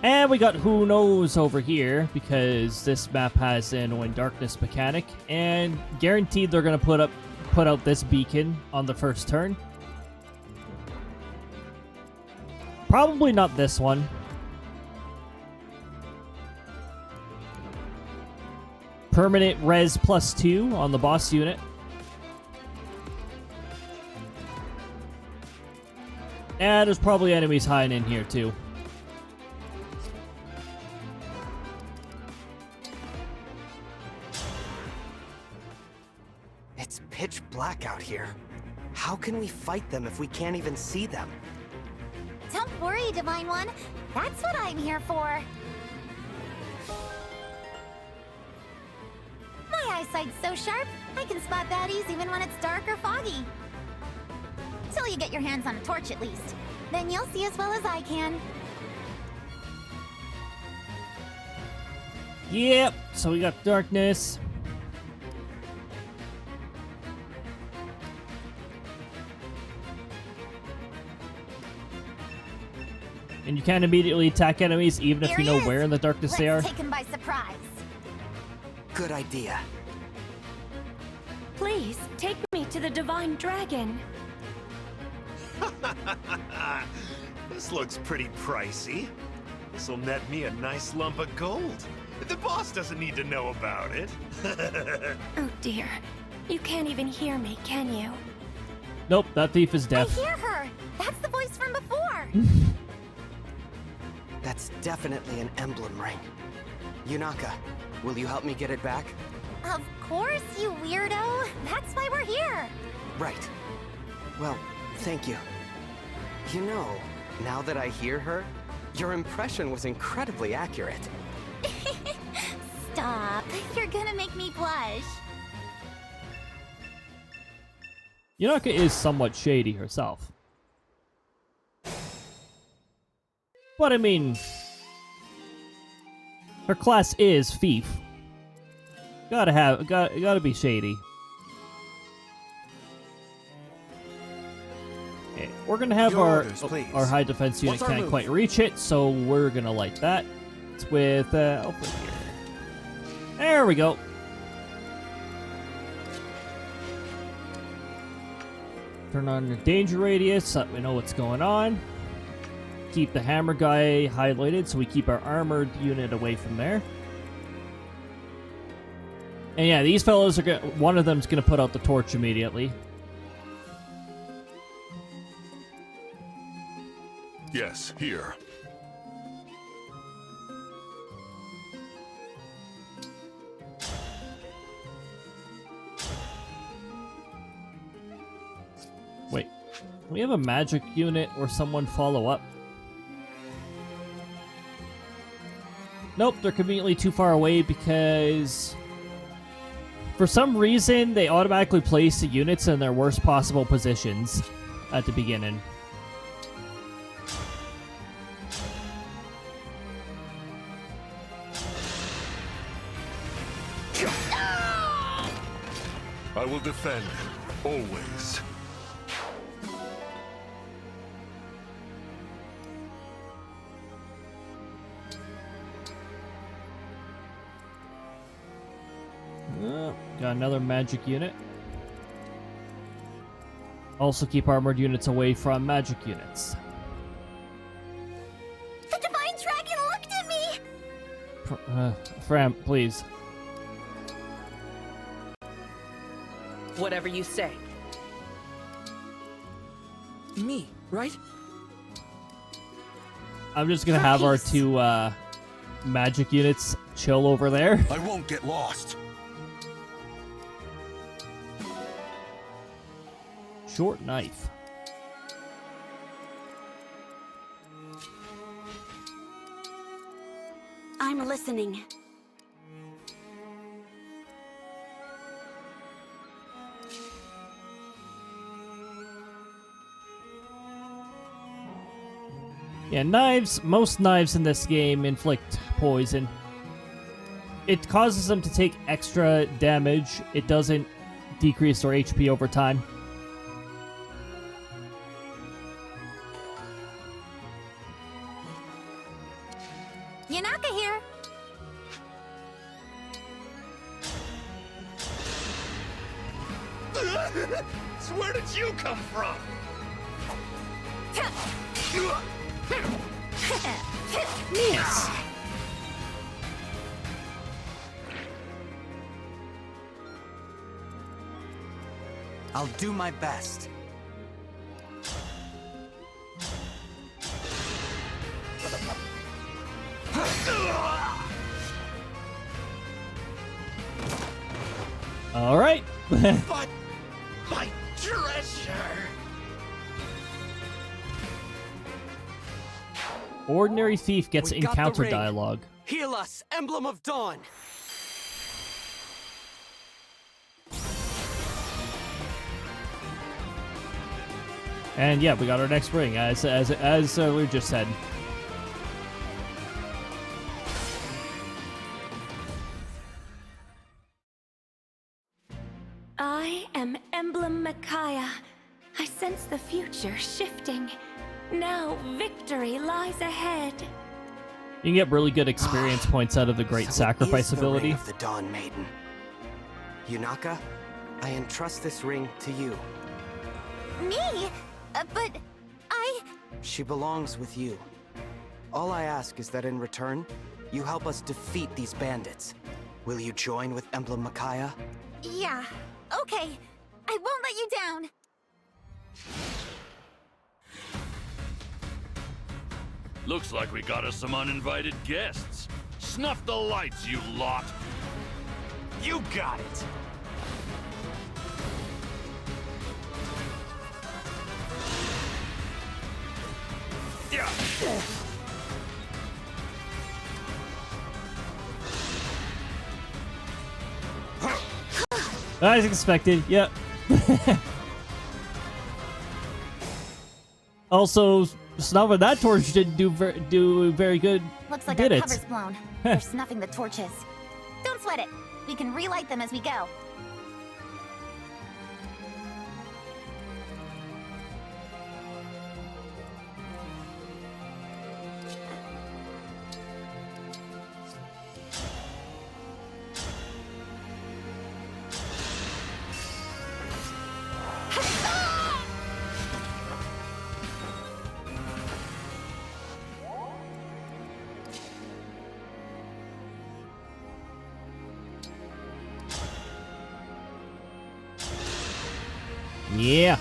And we got Who Knows over here, because this map has an annoying darkness mechanic. And guaranteed they're gonna put out this beacon on the first turn. Probably not this one. Permanent res +2 on the boss unit. And there's probably enemies hiding in here too. It's pitch black out here. How can we fight them if we can't even see them? Don't worry, Divine One. That's what I'm here for. My eyesight's so sharp, I can spot baddies even when it's dark or foggy. Till you get your hands on a torch at least. Then you'll see as well as I can. Yep, so we got darkness. And you can't immediately attack enemies even if you know where in the darkness they are. Take him by surprise. Good idea. Please, take me to the Divine Dragon. This looks pretty pricey. This'll net me a nice lump of gold. The boss doesn't need to know about it. Oh dear. You can't even hear me, can you? Nope, that thief is deaf. I hear her. That's the voice from before. That's definitely an emblem ring. Yunaka, will you help me get it back? Of course, you weirdo. That's why we're here. Right. Well, thank you. You know, now that I hear her, your impression was incredibly accurate. Stop. You're gonna make me blush. Yunaka is somewhat shady herself. But I mean, her class is thief. Gotta be shady. Okay, we're gonna have our high defense unit can't quite reach it, so we're gonna light that. It's with over here. There we go. Turn on the danger radius so that we know what's going on. Keep the hammer guy highlighted so we keep our armored unit away from there. And yeah, these fellows are one of them's gonna put out the torch immediately. Yes, here. Wait, we have a magic unit or someone follow up? Nope, they're conveniently too far away because for some reason they automatically place the units in their worst possible positions at the beginning. I will defend, always. got another magic unit. Also keep armored units away from magic units. The Divine Dragon looked at me! Fram, please. Whatever you say. Me, right? I'm just gonna have our two magic units chill over there. I won't get lost. Short knife. I'm listening. Yeah, knives, most knives in this game inflict poison. It causes them to take extra damage. It doesn't decrease their HP over time. Yanaka here. So where did you come from? Yes. I'll do my best. All right. But my treasure. Ordinary thief gets We got the encounter ring. dialogue. Heal us, Emblem of Dawn. And yeah, we got our next ring, as we just said. I am Emblem Micaiah. I sense the future shifting. Now victory lies ahead. You can get really good experience points out of the Great So it Sacrifice is the ability. ring of the Dawn Maiden. Yunaka, I entrust this ring to you. Me? But I... She belongs with you. All I ask is that in return, you help us defeat these bandits. Will you join with Emblem Micaiah? Yeah, okay. I won't let you down. Looks like we got us some uninvited guests. Snuff the lights, you lot! You got it. Yeah. As expected, yep. Also, snuffing that torch didn't do very good. Looks like did our it? cover's blown. They're snuffing the torches. Don't sweat it. We can relight them as we go. Yeah.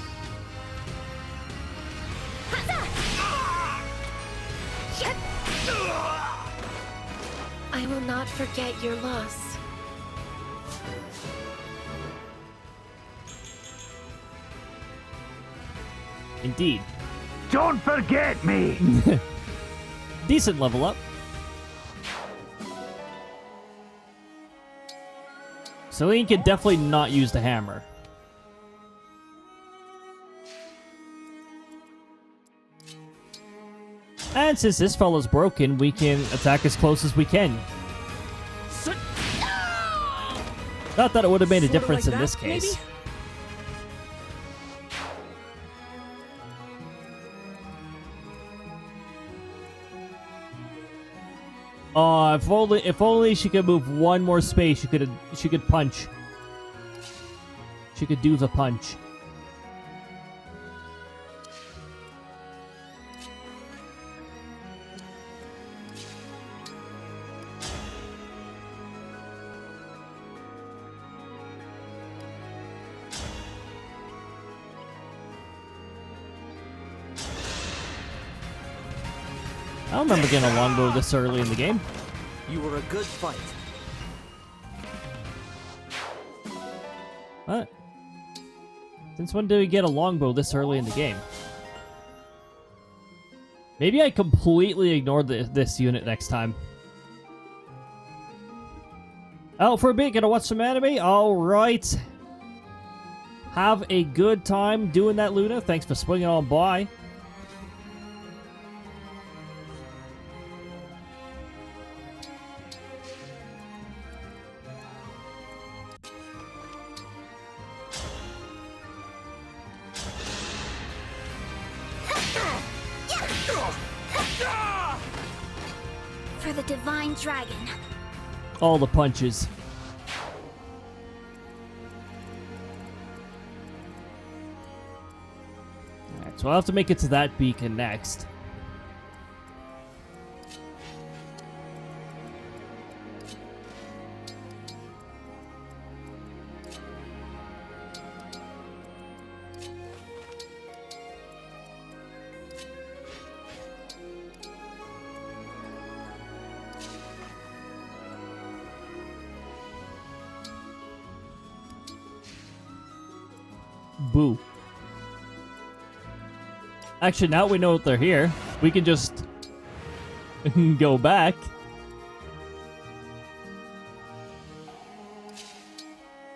I will not forget your loss. Indeed. Don't forget me! Decent level up. Celine could definitely not use the hammer. And since this fella's broken, we can attack as close as we can. Not that it would have made a difference in this case. maybe? Oh, if only she could move one more space, she could punch. She could do the punch. I don't remember getting a longbow this early in the game. You were a good fight. What? Since when did we get a longbow this early in the game? Maybe I completely ignored this unit next time. Out for a bit, gonna watch some anime? Alright. Have a good time doing that, Luna. Thanks for swinging on by. For the divine dragon. All the punches. Alright, so I'll have to make it to that beacon next. Boo. Actually, now we know that they're here. We can just go back.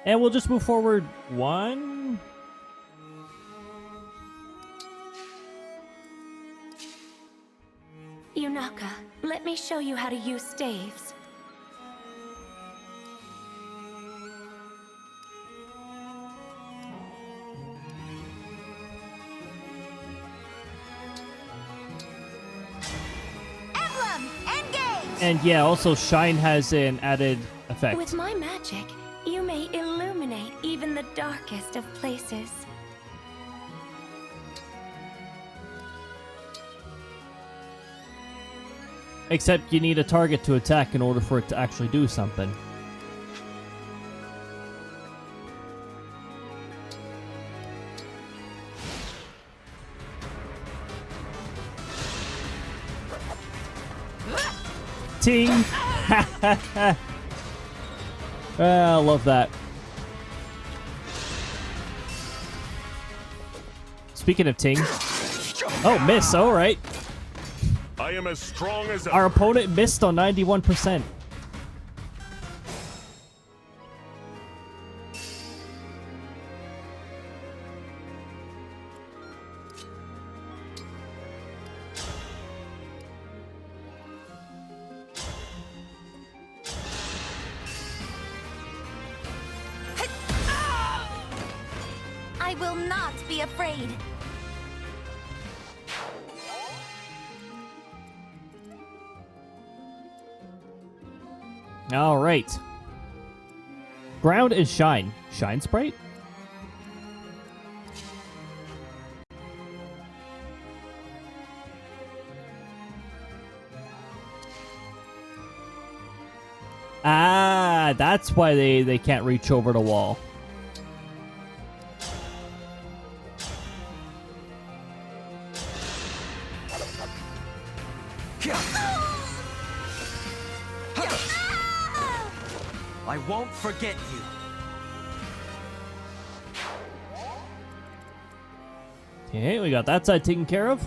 And we'll just move forward one. Yunaka, let me show you how to use staves. Emblem, engage! And yeah, also Shine has an added effect. With my magic, you may illuminate even the darkest of places. Except you need a target to attack in order for it to actually do something. Ting! I love that. Speaking of Ting. Oh, miss, alright. I am as strong as Our opponent missed on 91%. I will not be afraid. All right. Ground is Shine. Shine Sprite? Ah, that's why they can't reach over the wall. I won't forget you. Okay, we got that side taken care of. I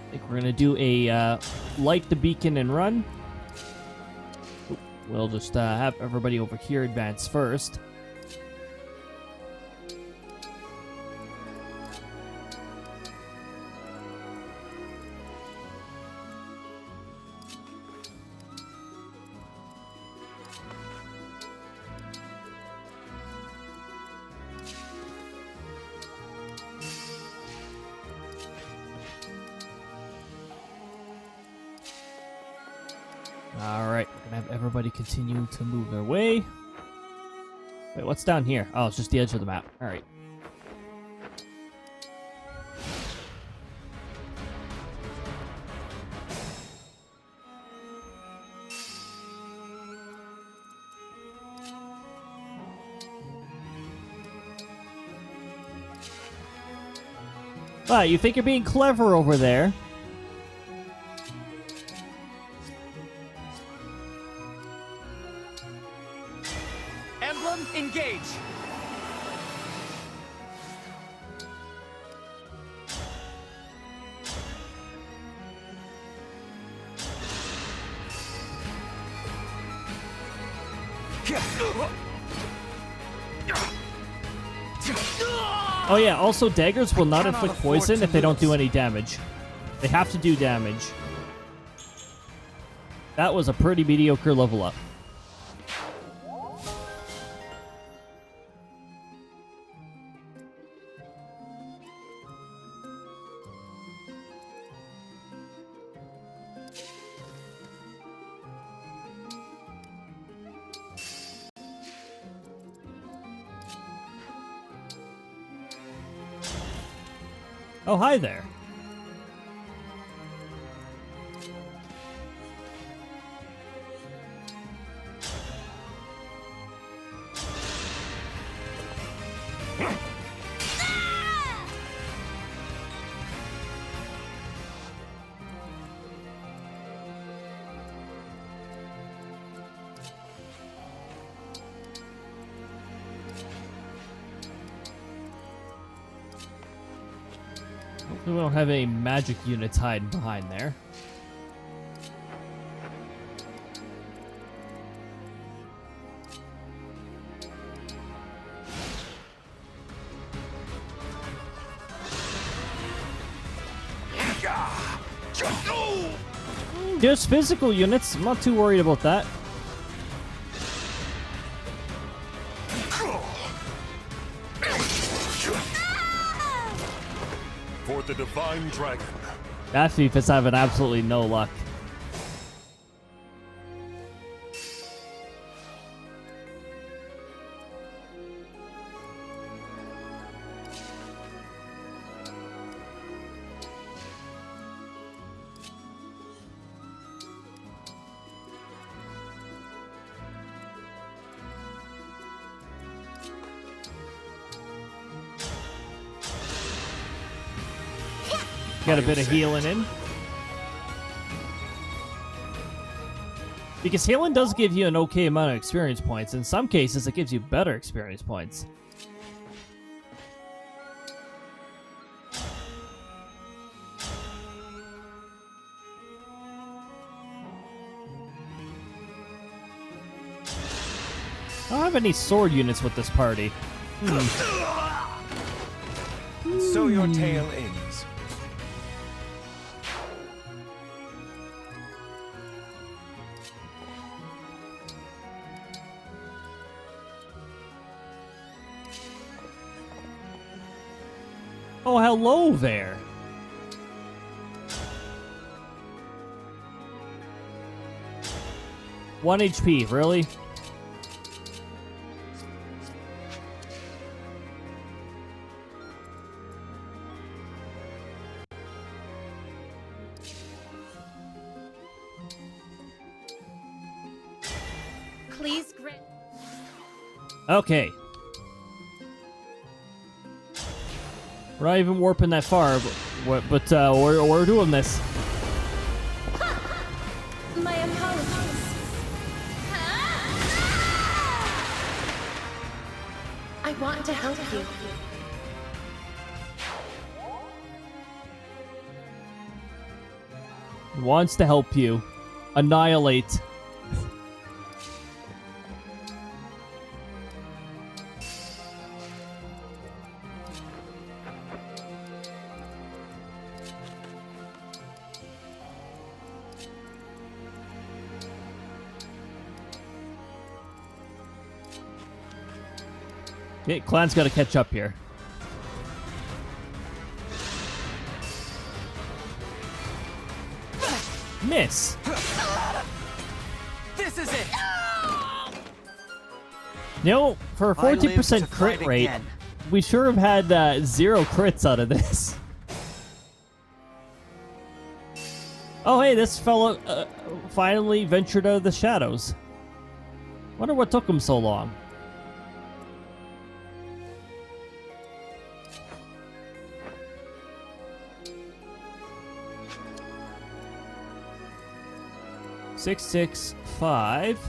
think we're gonna do a light the beacon and run. We'll just have everybody over here advance first. Alright, we're gonna have everybody continue to move their way. Wait, what's down here? Oh, it's just the edge of the map. Alright. What, you think you're being clever over there? Emblem, engage! Oh yeah, also daggers will not inflict poison if they don't do any damage. They have to do damage. That was a pretty mediocre level up. Oh, hi there. We don't have any magic units hiding behind there. There's physical units. I'm not too worried about that. For the Divine Dragon. That thief is having absolutely no luck. Got a bit of healing in. Because healing does give you an okay amount of experience points. In some cases, it gives you better experience points. I don't have any sword units with this party. And so your tale ends. Oh, hello there. One HP, really? Please grant. Okay. We're not even warping that far, but we're doing this. My apologies. I want to help you. Wants to help you. Annihilate. Okay, Clan's got to catch up here. Miss. This is it! You know, for a 14% crit rate, we sure have had 0 crits out of this. Oh, hey, this fella finally ventured out of the shadows. Wonder what took him so long. Six, 6, 5.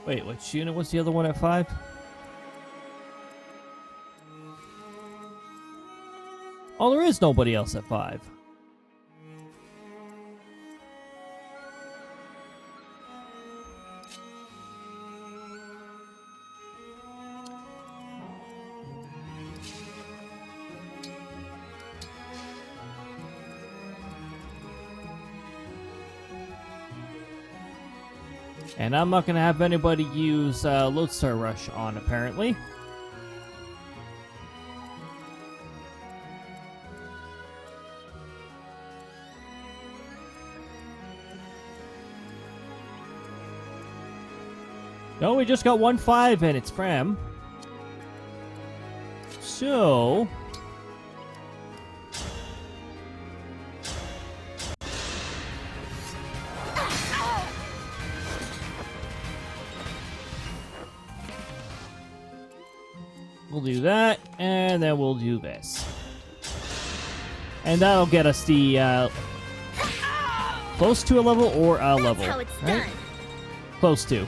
Wait, which unit was the other one at 5? Oh, there is nobody else at 5. And I'm not going to have anybody use Lodestar Rush on, apparently. No, we just got 1-5 and it's Fram. So... we'll do that, and then we'll do this. And that'll get us the, close to a level or a level. That's how it's right? done. Close to.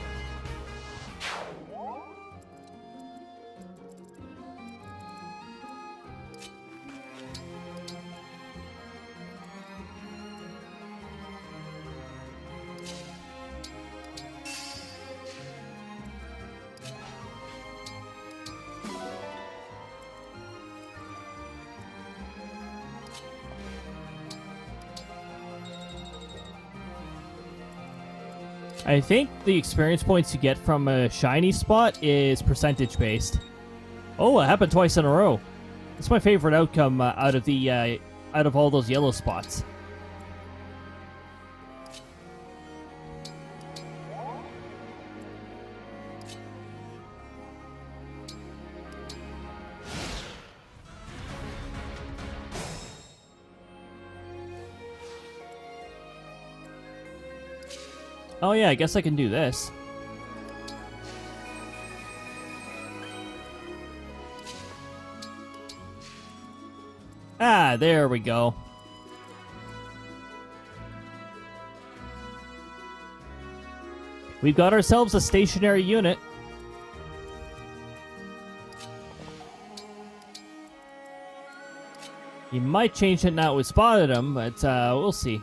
I think the experience points you get from a shiny spot is percentage based. Oh, it happened twice in a row. It's my favorite outcome out of all those yellow spots. Oh yeah, I guess I can do this. Ah, there we go. We've got ourselves a stationary unit. You might change it now we spotted him, but we'll see.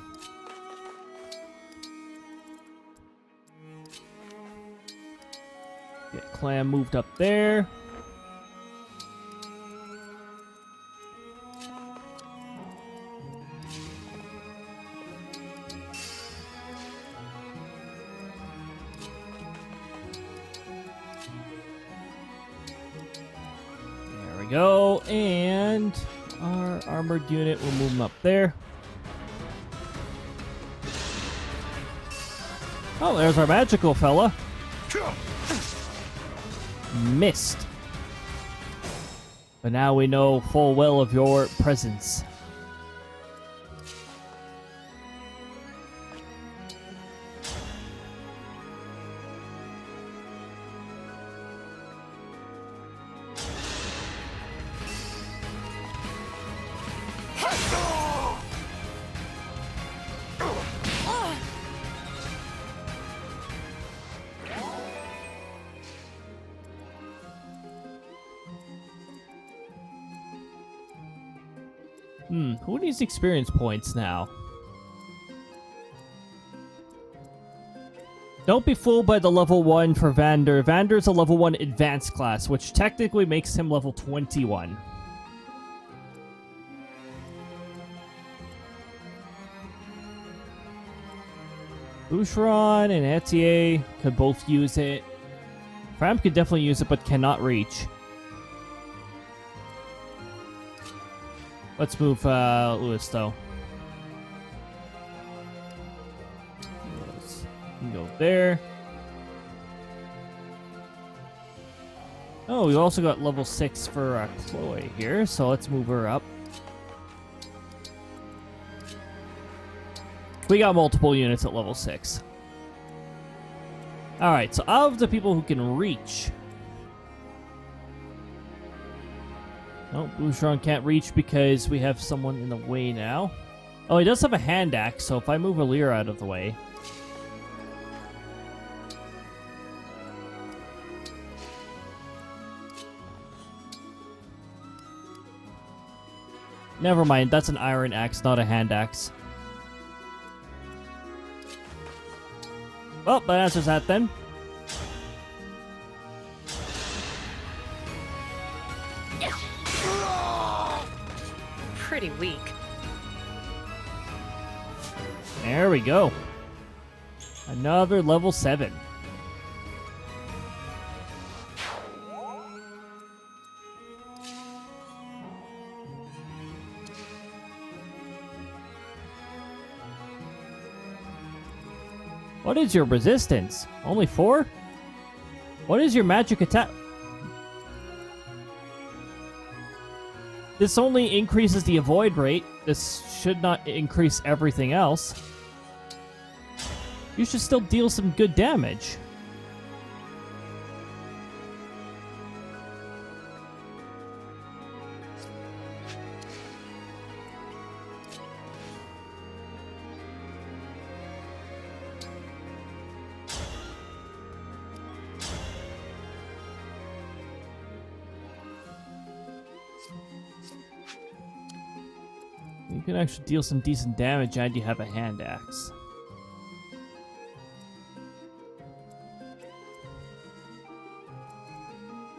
Get Clam moved up there. There we go, and our armored unit will move him up there. Oh, there's our magical fella. Missed. But now we know full well of your presence. Who needs experience points now? Don't be fooled by the level 1 for Vander. Vander's a level 1 advanced class, which technically makes him level 21. Boucheron and Etier could both use it. Fram could definitely use it, but cannot reach. Let's move Lewis, though. Lewis can go there. Oh, we also got level 6 for Chloe here, so let's move her up. We got multiple units at level 6. Alright, so of the people who can reach... No, Boucheron can't reach because we have someone in the way now. Oh, he does have a hand axe, so if I move Alir out of the way... Never mind, that's an iron axe, not a hand axe. Well, that answers that then. Pretty weak. There we go. Another level 7. What is your resistance? Only 4? What is your magic attack? This only increases the avoid rate. This should not increase everything else. You should still deal some good damage. You can actually deal some decent damage and you have a hand axe.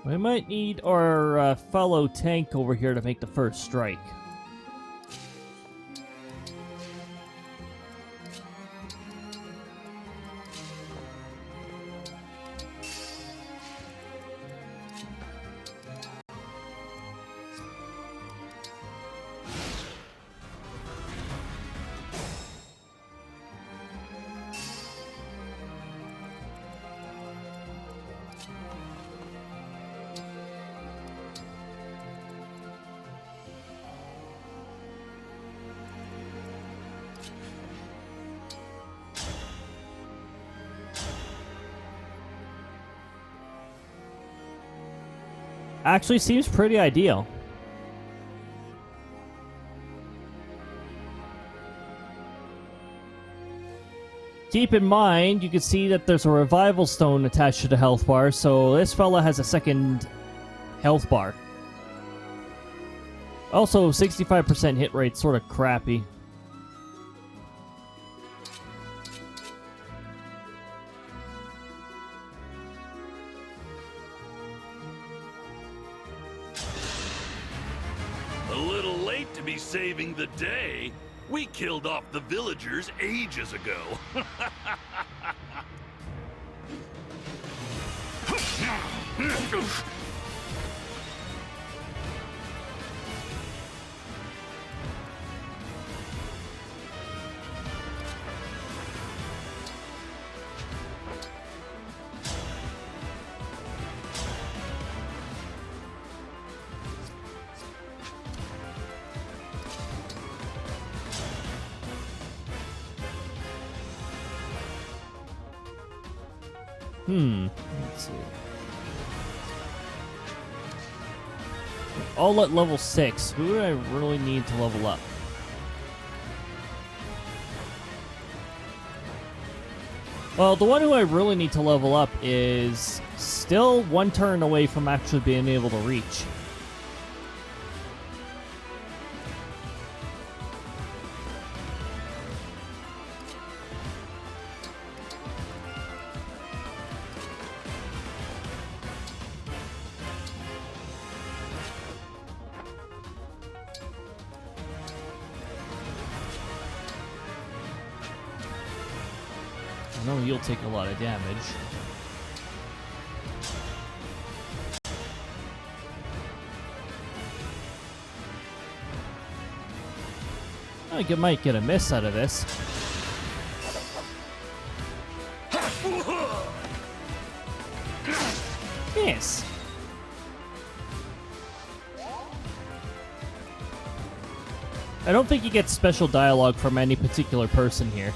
We might need our fellow tank over here to make the first strike. Actually seems pretty ideal. Keep in mind, you can see that there's a revival stone attached to the health bar, so this fella has a second health bar. Also, 65% hit rate, sort of crappy. A little late to be saving the day. We killed off the villagers ages ago. Let's see. All at level 6. Who do I really need to level up? Well, the one who I really need to level up is still one turn away from actually being able to reach. I know you'll take a lot of damage. I might get a miss out of this. Yes. I don't think you get special dialogue from any particular person here.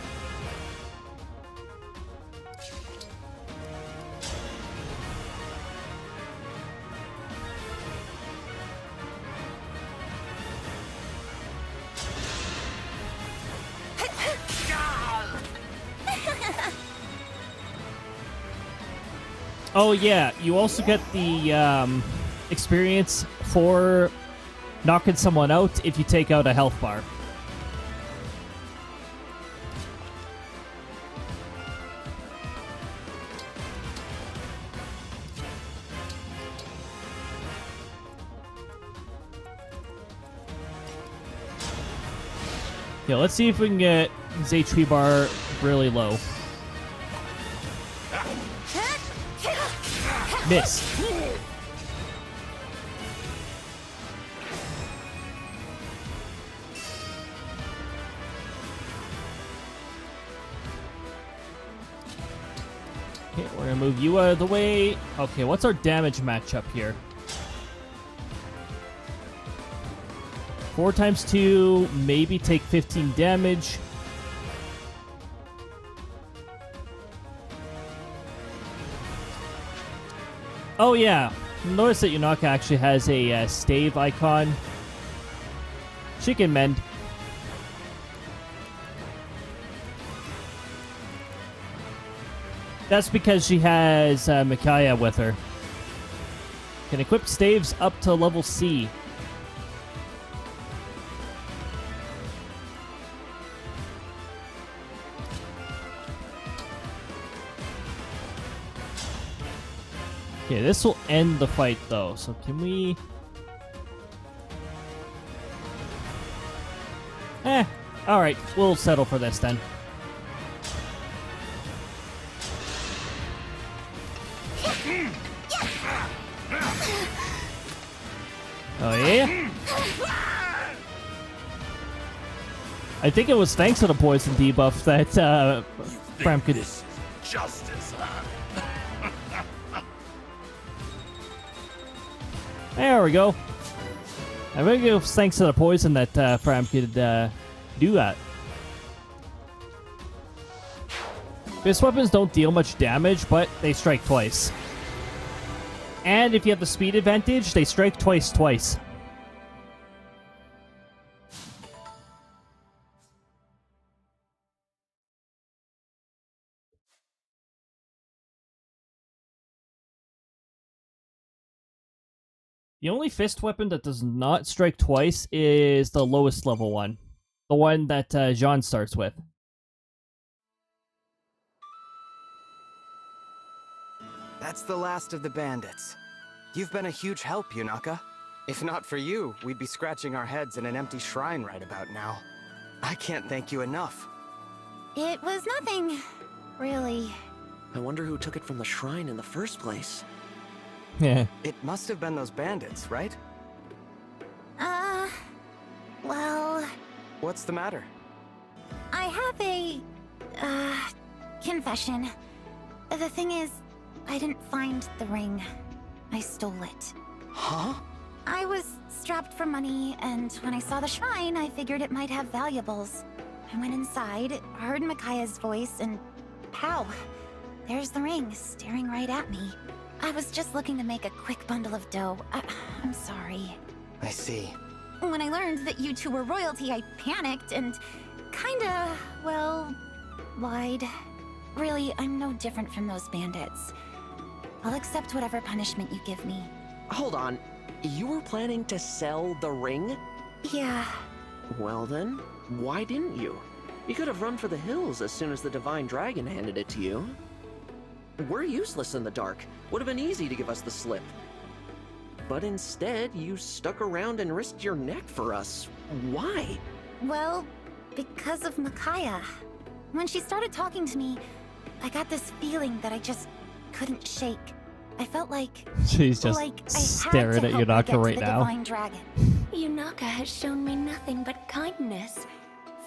Oh yeah, you also get the experience for knocking someone out if you take out a health bar. Yeah, let's see if we can get his HP bar really low. Missed. Okay, we're gonna move you out of the way. Okay, what's our damage matchup here? 4 times 2, maybe take 15 damage. Oh yeah, notice that Yunaka actually has a stave icon. She can mend. That's because she has Micaiah with her. Can equip staves up to level C. Okay, this will end the fight, though. So can we... Alright, we'll settle for this, then. Oh, yeah? I think it was thanks to the poison debuff that Fram could... This is justice, huh? There we go. I think it was thanks to the poison that Fram could do that. Fist weapons don't deal much damage, but they strike twice. And if you have the speed advantage, they strike twice. The only fist weapon that does not strike twice is the lowest level one. The one that Jean starts with. That's the last of the bandits. You've been a huge help, Yunaka. If not for you, we'd be scratching our heads in an empty shrine right about now. I can't thank you enough. It was nothing, really. I wonder who took it from the shrine in the first place. Yeah. It must have been those bandits, right? Well... What's the matter? I have a... confession. The thing is, I didn't find the ring. I stole it. Huh? I was strapped for money, and when I saw the shrine, I figured it might have valuables. I went inside, heard Micaiah's voice, and pow! There's the ring, staring right at me. I was just looking to make a quick bundle of dough. I'm sorry. I see. When I learned that you two were royalty, I panicked and kinda, well, lied. Really, I'm no different from those bandits. I'll accept whatever punishment you give me. Hold on. You were planning to sell the ring? Yeah. Well then, why didn't you? You could have run for the hills as soon as the Divine Dragon handed it to you. We're useless in the dark. Would have been easy to give us the slip. But instead, you stuck around and risked your neck for us. Why? Well, because of Micaiah. When she started talking to me, I got this feeling that I just couldn't shake. I felt like... She's just staring at Yunaka right now. Yunaka has shown me nothing but kindness.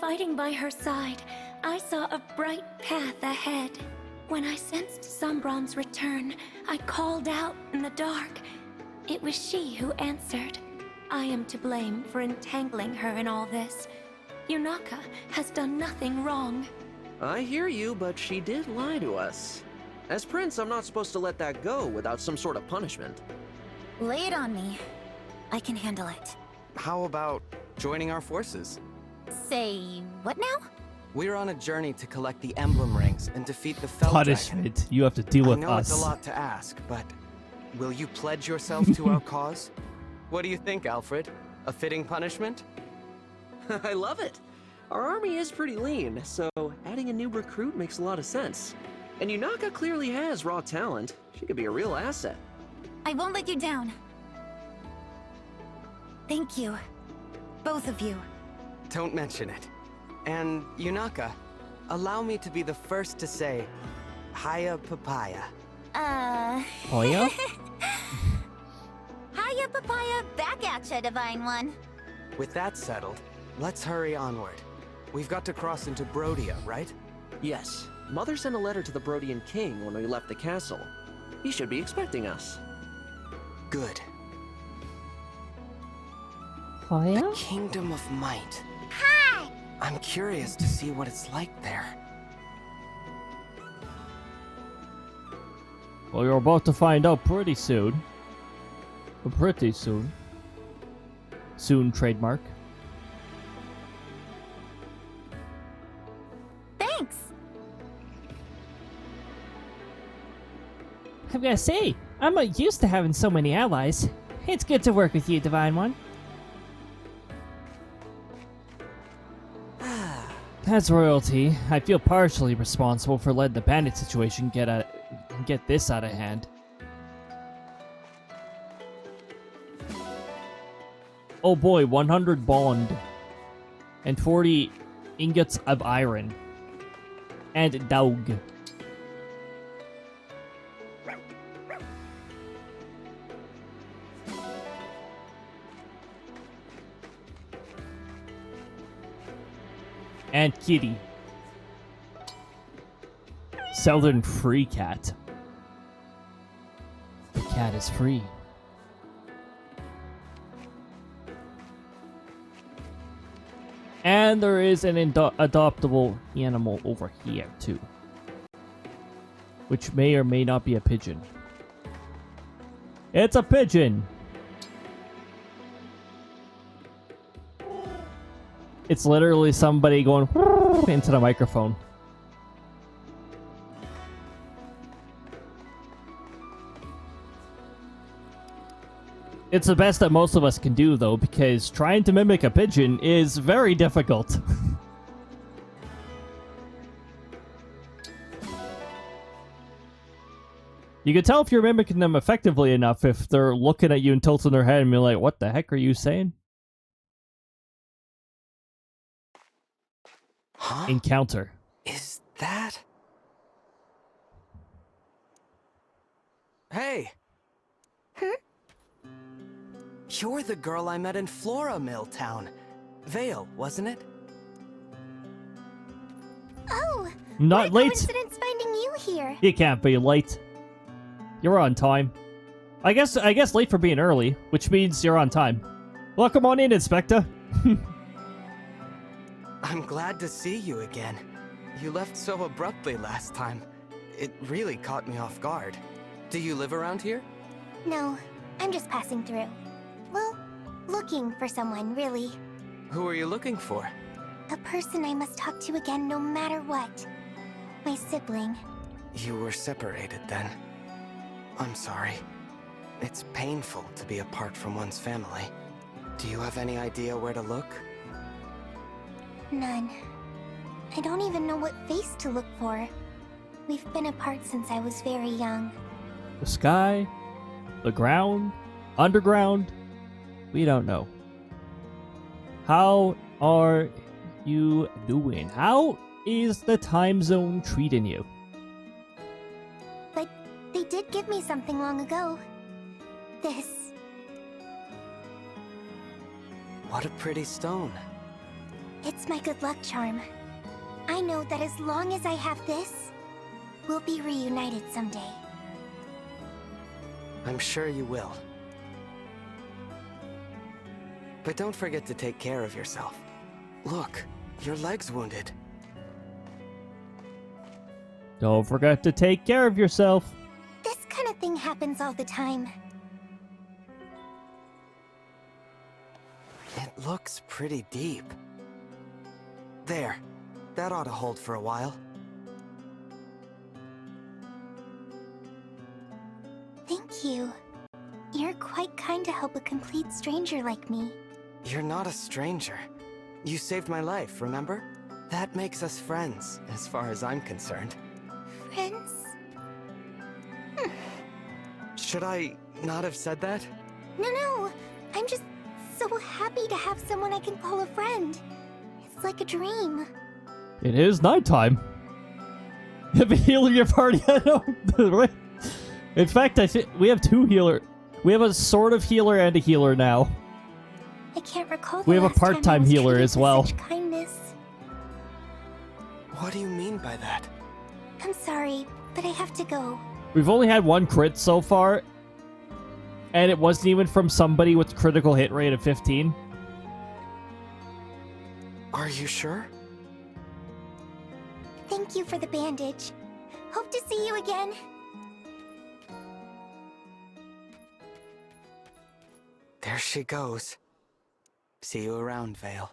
fighting by her side, I saw a bright path ahead. When I sensed Sombron's return, I called out in the dark. It was she who answered. I am to blame for entangling her in all this. Yunaka has done nothing wrong. I hear you, but she did lie to us. As Prince, I'm not supposed to let that go without some sort of punishment. Lay it on me. I can handle it. How about joining our forces? Say what now? We're on a journey to collect the Emblem rings and defeat the SLdr. Punishment. You have to deal with I know us. it's a lot to ask, but will you pledge yourself to our cause? What do you think, Alfred? A fitting punishment? I love it. Our army is pretty lean, so adding a new recruit makes a lot of sense. And Yunaka clearly has raw talent. She could be a real asset. I won't let you down. Thank you. Both of you. Don't mention it. And Yunaka, allow me to be the first to say, Hiya Papaya. Poya? Hiya, Papaya, back at ya, Divine One. With that settled, let's hurry onward. We've got to cross into Brodia, right? Yes. Mother sent a letter to the Brodian king when we left the castle. He should be expecting us. Good. Poya? The Kingdom of Might. Hi! I'm curious to see what it's like there. Well, you're about to find out pretty soon. Pretty soon. Soon, trademark. Thanks! I've gotta say, I'm not used to having so many allies. It's good to work with you, Divine One. As royalty, I feel partially responsible for letting the bandit situation get this out of hand. Oh boy, 100 bond. And 40 ingots of iron. And dog. And kitty. Southern free cat. The cat is free. And there is an adoptable animal over here, too. Which may or may not be a pigeon. It's a pigeon! It's literally somebody going into the microphone. It's the best that most of us can do, though, because trying to mimic a pigeon is very difficult. You can tell if you're mimicking them effectively enough if they're looking at you and tilting their head and being like, what the heck are you saying? Huh? Encounter. Is that... Hey! You're the girl I met in Flora Mill Town. Vale, wasn't it? Oh! Not late. Coincidence finding you here. You can't be late. You're on time. I guess late for being early, which means you're on time. Welcome on in, Inspector. I'm glad to see you again. You left so abruptly last time. It really caught me off guard. Do you live around here? No, I'm just passing through. Well, looking for someone, really. Who are you looking for? A person I must talk to again no matter what. My sibling. You were separated then. I'm sorry. It's painful to be apart from one's family. Do you have any idea where to look? None. I don't even know what face to look for. We've been apart since I was very young. The sky, the ground, underground, we don't know. How are you doing? How is the time zone treating you? But they did give me something long ago. This. What a pretty stone. It's my good luck charm. I know that as long as I have this, we'll be reunited someday. I'm sure you will. But don't forget to take care of yourself. Look, your leg's wounded. Don't forget to take care of yourself. This kind of thing happens all the time. It looks pretty deep. There. That ought to hold for a while. Thank you. You're quite kind to help a complete stranger like me. You're not a stranger. You saved my life, remember? That makes us friends, as far as I'm concerned. Friends? Should I not have said that? No. I'm just so happy to have someone I can call a friend. It's like a dream. It is nighttime. You have a healer in your party. I know. In fact, I think we have two healers. We have a sort of healer and a healer now. I can't recall. We have a part-time healer as well. Such kindness. What do you mean by that? I'm sorry, but I have to go. We've only had one crit so far, and it wasn't even from somebody with critical hit rate of 15. Are you sure? Thank you for the bandage. Hope to see you again. There she goes. See you around, Vale.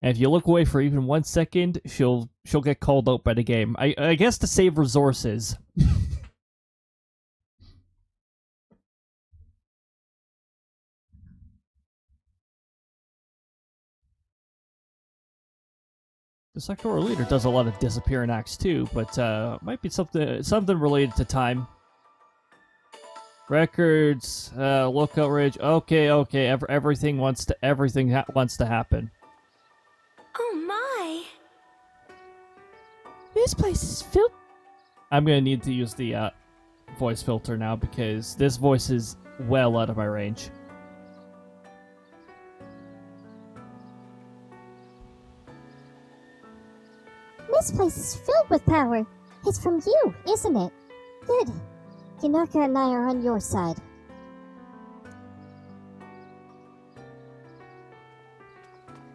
And if you look away for even 1 second, she'll get called out by the game. I guess to save resources. The sectoral leader does a lot of disappearing acts too, but might be something related to time. Records, lookout ridge. Okay. Everything wants to happen. Oh my! This place is filled. I'm gonna need to use the voice filter now because this voice is well out of my range. This place is filled with power. It's from you, isn't it? Good. Yanaka and I are on your side.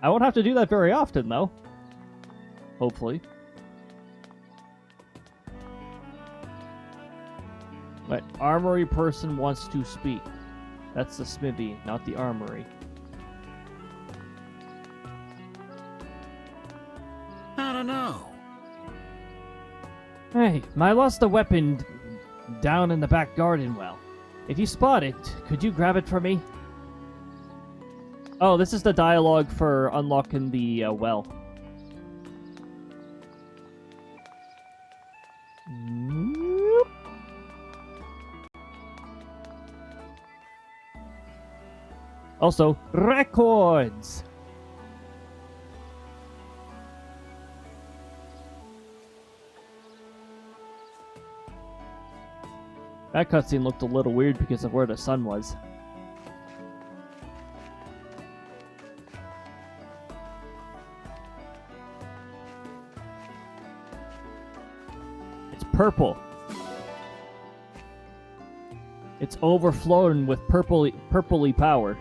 I won't have to do that very often, though. Hopefully. But armory person wants to speak. That's the smithy, not the armory. I don't know. Hey, I lost a weapon down in the back garden well. If you spot it, could you grab it for me? Oh, this is the dialogue for unlocking the well. Also, records! That cutscene looked a little weird because of where the sun was. It's purple. It's overflowing with purpley power.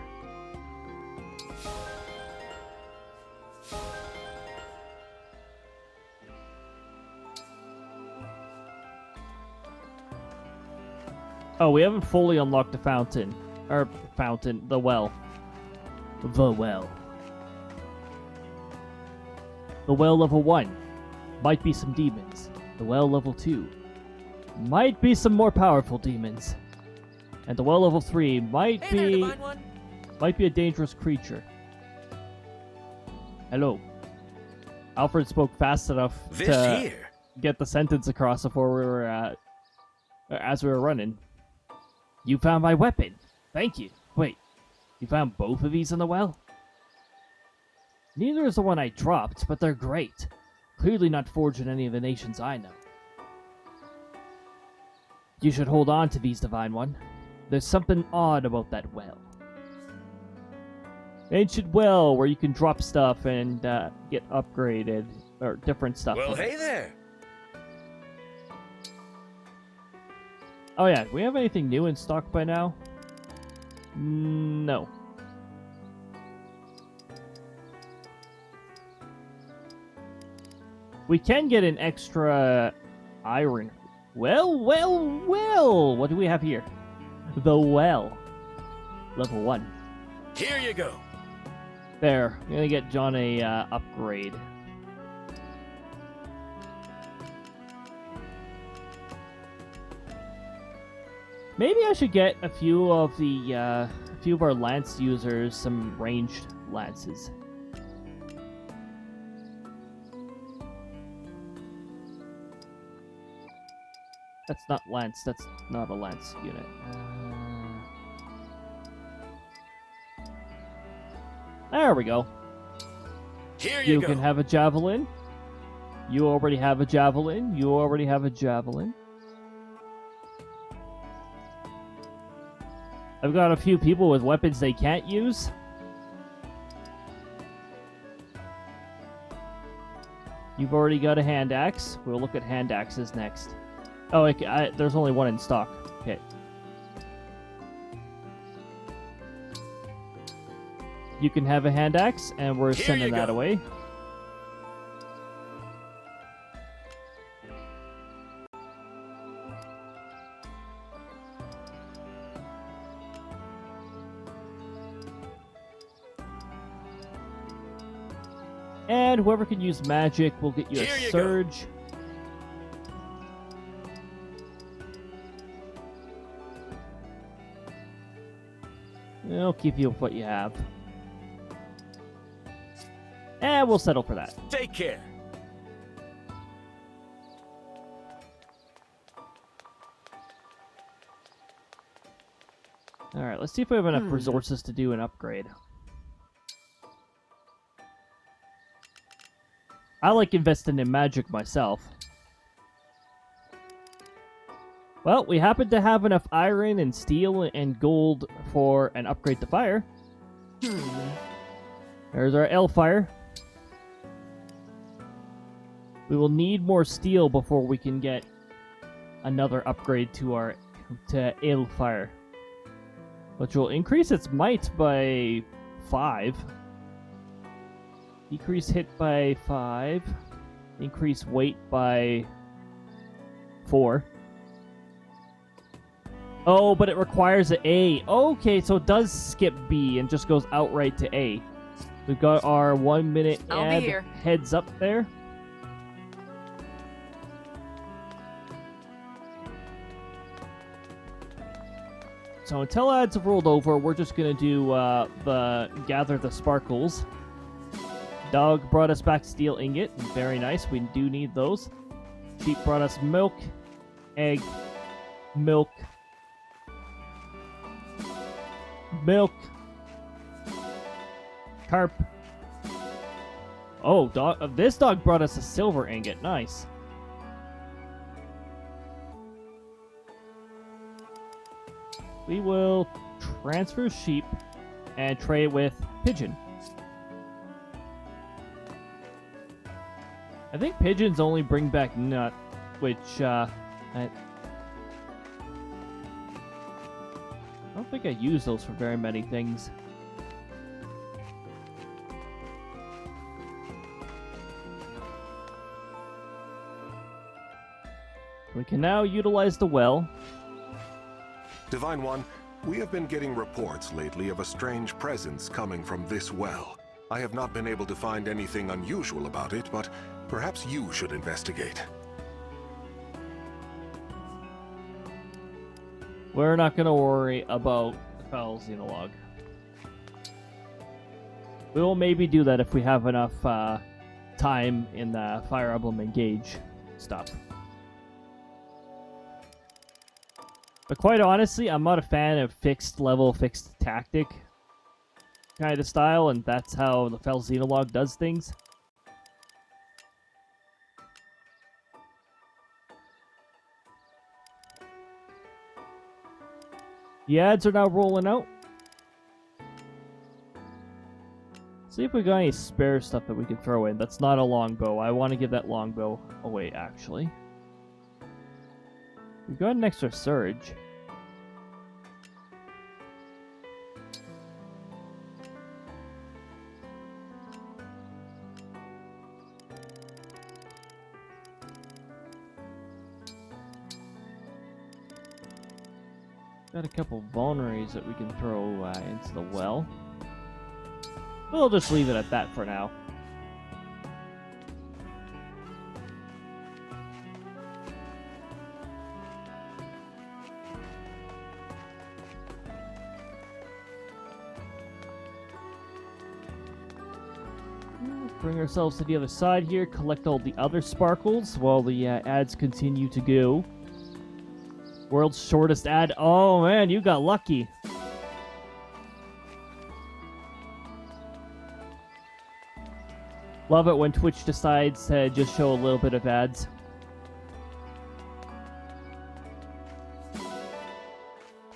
Oh, we haven't fully unlocked the fountain. The well. The well. The well level 1. Might be some demons. The well level 2. Might be some more powerful demons. And the well level 3 might be a dangerous creature. Hello. Alfred spoke fast enough to get the sentence across before we were as we were running. You found my weapon. Thank you. Wait, you found both of these in the well? Neither is the one I dropped, but they're great. Clearly not forged in any of the nations I know. You should hold on to these, Divine One. There's something odd about that well. Ancient well, where you can drop stuff and get upgraded, or different stuff. Well, from hey it. there. Oh yeah, do we have anything new in stock by now? No. We can get an extra iron. Well, what do we have here? The well. Level 1. Here you go. There. I'm gonna get John a upgrade. Maybe I should get a few of our lance users some ranged lances. That's not lance. That's not a lance unit. There we go. Here you go. You can have a javelin. You already have a javelin. You already have a javelin. I've got a few people with weapons they can't use. You've already got a hand axe. We'll look at hand axes next. Oh, there's only one in stock. Okay. You can have a hand axe, and we're sending that away. And whoever can use magic will get you a surge. I'll keep you with what you have. And we'll settle for that. Take care. Alright, let's see if we have enough resources to do an upgrade. I like investing in magic myself. Well, we happen to have enough iron and steel and gold for an upgrade to fire. There's our L fire. We will need more steel before we can get another upgrade to L fire, which will increase its might by 5. Decrease hit by 5. Increase weight by 4. Oh, but it requires an A. Okay, so it does skip B and just goes outright to A. We've got our 1 minute ad heads up there. So until ads have rolled over, we're just going to do the gather the sparkles. Dog brought us back steel ingot. Very nice. We do need those. Sheep brought us milk, egg, milk, carp. Oh, this dog brought us a silver ingot. Nice. We will transfer sheep and trade with pigeon. I think pigeons only bring back nut, which I don't think I use those for very many things. We can now utilize the well. Divine One, we have been getting reports lately of a strange presence coming from this well. I have not been able to find anything unusual about it, but perhaps you should investigate. We're not going to worry about the foul xenologue. We will maybe do that if we have enough time in the Fire Emblem Engage stuff. But quite honestly, I'm not a fan of fixed level, fixed tactic kind of style, and that's how the Fel Xenologue does things. The ads are now rolling out. See if we got any spare stuff that we can throw in. That's not a longbow. I want to give that longbow away, actually. We've got an extra surge. Got a couple vulneraries that we can throw into the well. We'll just leave it at that for now. Bring ourselves to the other side here, collect all the other sparkles while the ads continue to go. World's shortest ad. Oh man, you got lucky. Love it when Twitch decides to just show a little bit of ads.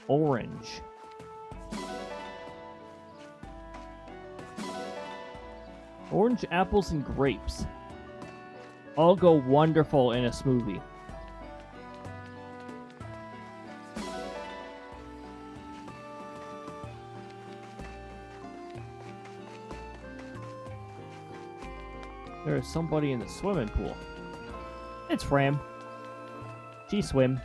Orange. Orange, apples, and grapes. All go wonderful in a smoothie. There is somebody in the swimming pool. It's Fram. She swim.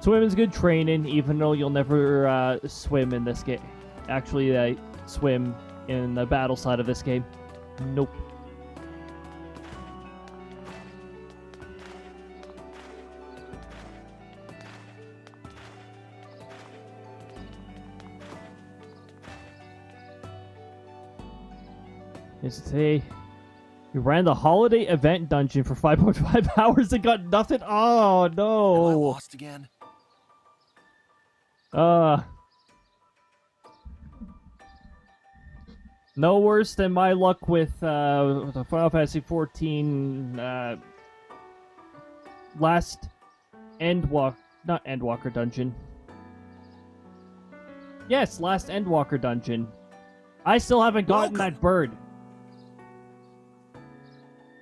Swimming's good training, even though you'll never swim in this game. Actually, I swim in the battle side of this game. Nope. Today, we ran the holiday event dungeon for 5.5 hours and got nothing. Oh no! Am I lost again? No worse than my luck with the Final Fantasy XIV last not Endwalker dungeon. Yes, last Endwalker dungeon. I still haven't gotten that bird.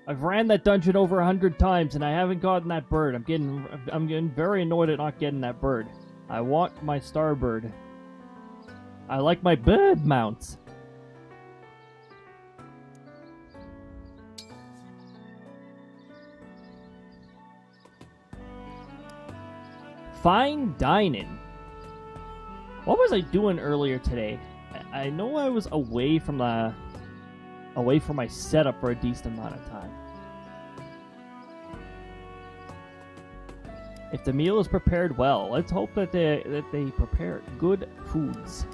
I've ran that dungeon over 100 times and I haven't gotten that bird. I'm getting very annoyed at not getting that bird. I want my starbird. I like my bird mounts. Fine dining. What was I doing earlier today? I know I was away from my setup for a decent amount of time. If the meal is prepared well, let's hope that they prepare good foods.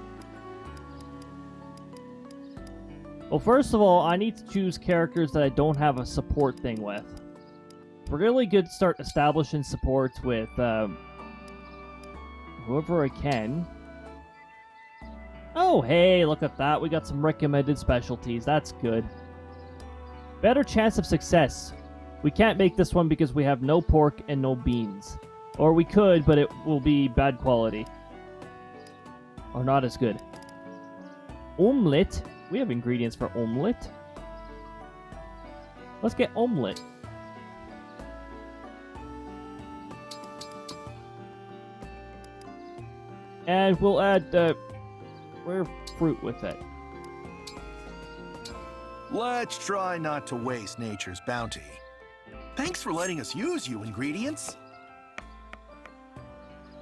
Well, first of all, I need to choose characters that I don't have a support thing with. We're really good to start establishing supports with whoever I can. Oh, hey, look at that. We got some recommended specialties. That's good. Better chance of success. We can't make this one because we have no pork and no beans. Or we could, but it will be bad quality. Or not as good. Omelette. We have ingredients for omelette. Let's get omelette. And we'll add rare fruit with it. Let's try not to waste nature's bounty. Thanks for letting us use you, ingredients.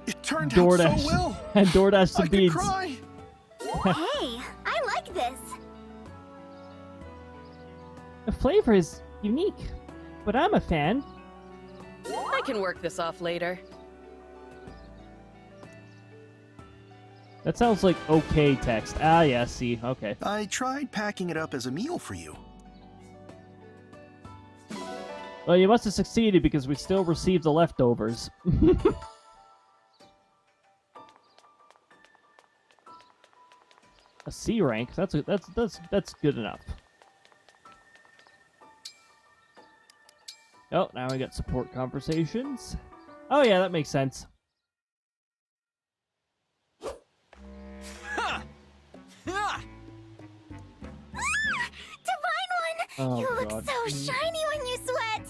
It turned out so well. And DoorDash some I could beans. cry. Hey, I like this. The flavor is unique, but I'm a fan. I can work this off later. That sounds like okay text. Ah, yeah, see, okay. I tried packing it up as a meal for you. Well, you must have succeeded because we still received the leftovers. A C rank. That's good enough. Oh, now we got support conversations. Oh yeah, that makes sense. shiny when you sweat!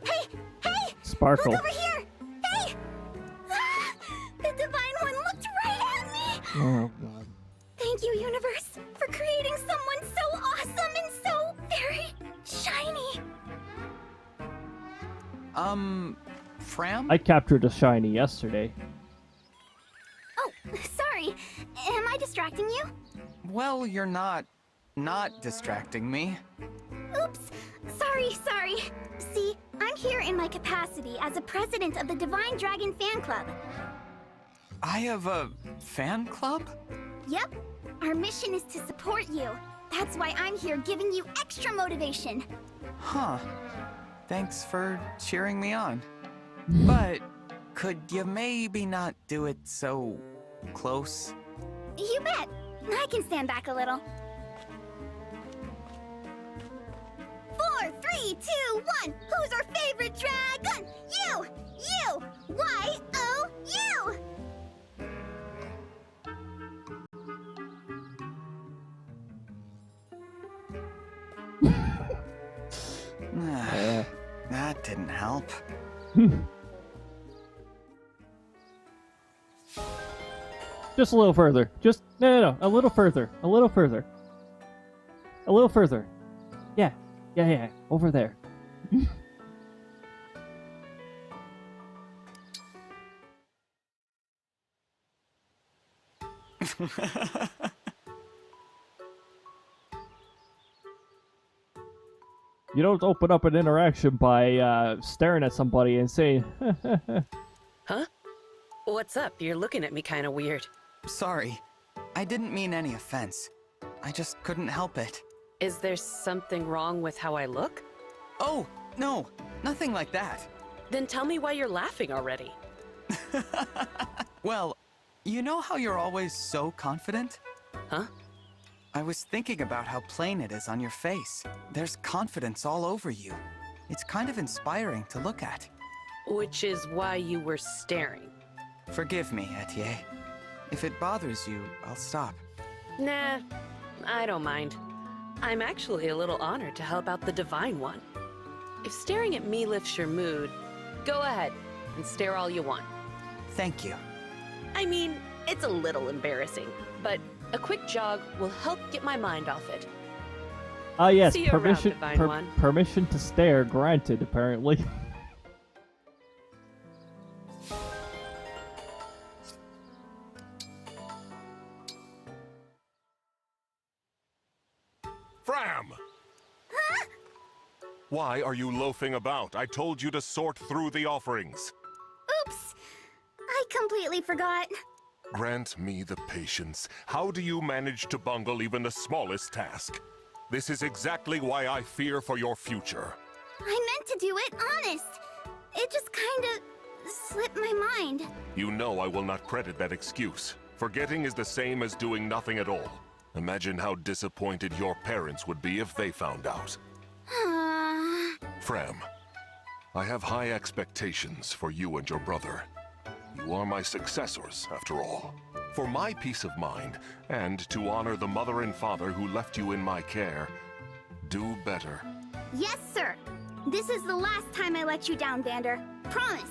Hey! Hey! Sparkle. Look over here! Hey! Ah, the Divine One looked right at me! Oh, God. Thank you, Universe, for creating someone so awesome and so very shiny. Fram? I captured a shiny yesterday. Oh, sorry. Am I distracting you? Well, you're not distracting me. Oops. Sorry. See, I'm here in my capacity as a president of the Divine Dragon Fan Club. I have a fan club? Yep. Our mission is to support you. That's why I'm here giving you extra motivation. Huh. Thanks for cheering me on. But could you maybe not do it so close? You bet. I can stand back a little. 4, 3, 2, 1. Who's our favorite dragon? You! Y-O-U! That didn't help. Just a little further. Just no. A little further. A little further. A little further. Yeah. Over there. You don't open up an interaction by staring at somebody and saying, Huh? What's up? You're looking at me kind of weird. Sorry. I didn't mean any offense. I just couldn't help it. Is there something wrong with how I look? Oh, no. Nothing like that. Then tell me why you're laughing already. Well, you know how you're always so confident? Huh? I was thinking about how plain it is on your face. There's confidence all over you. It's kind of inspiring to look at. Which is why you were staring. Forgive me, Etienne. If it bothers you, I'll stop. Nah, I don't mind. I'm actually a little honored to help out the Divine One. If staring at me lifts your mood, go ahead and stare all you want. Thank you. I mean, it's a little embarrassing, but a quick jog will help get my mind off it. Ah, yes, See you around, Divine One. permission to stare granted, apparently. Fram! Huh? Why are you loafing about? I told you to sort through the offerings. Oops. I completely forgot. Grant me the patience. How do you manage to bungle even the smallest task? This is exactly why I fear for your future. I meant to do it, honest. It just kinda slipped my mind. You know I will not credit that excuse. Forgetting is the same as doing nothing at all. Imagine how disappointed your parents would be if they found out. Fram, I have high expectations for you and your brother. You are my successors, after all. For my peace of mind, and to honor the mother and father who left you in my care, do better. Yes, sir. This is the last time I let you down, Vander. Promise.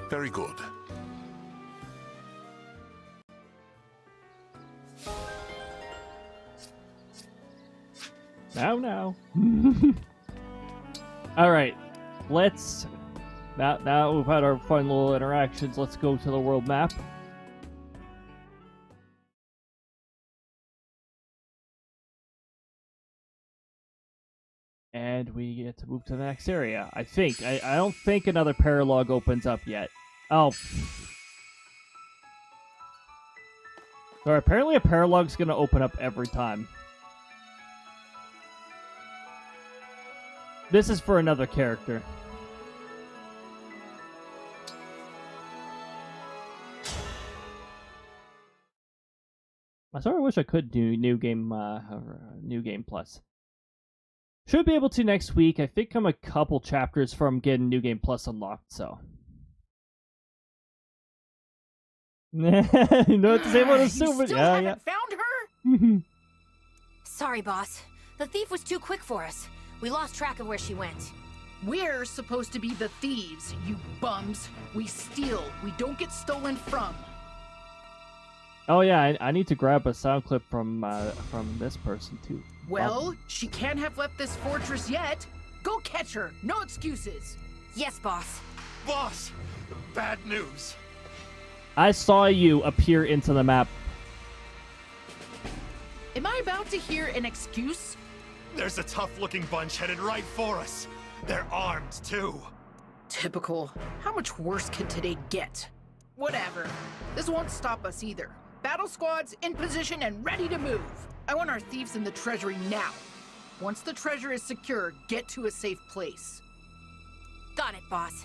Very good. Now. Alright, let's... Now we've had our fun little interactions, let's go to the world map. And we get to move to the next area, I think. I don't think another paralog opens up yet. Oh. Or apparently a paralog's gonna open up every time. This is for another character. I sort of wish I could do New Game Plus. Should be able to next week. I think I'm a couple chapters from getting New Game Plus unlocked, so. You know what to say about a silver? Still Yeah. haven't found her? Sorry, boss. The thief was too quick for us. We lost track of where she went. We're supposed to be the thieves, you bums. We steal. We don't get stolen from. Oh yeah, I need to grab a sound clip from this person too. Well, she can't have left this fortress yet. Go catch her. No excuses. Yes, boss. Boss! Bad news. I saw you appear into the map. Am I about to hear an excuse? There's a tough-looking bunch headed right for us. They're armed, too. Typical. How much worse can today get? Whatever. This won't stop us either. Battle squads in position and ready to move. I want our thieves in the treasury now. Once the treasure is secure, get to a safe place. Got it, boss.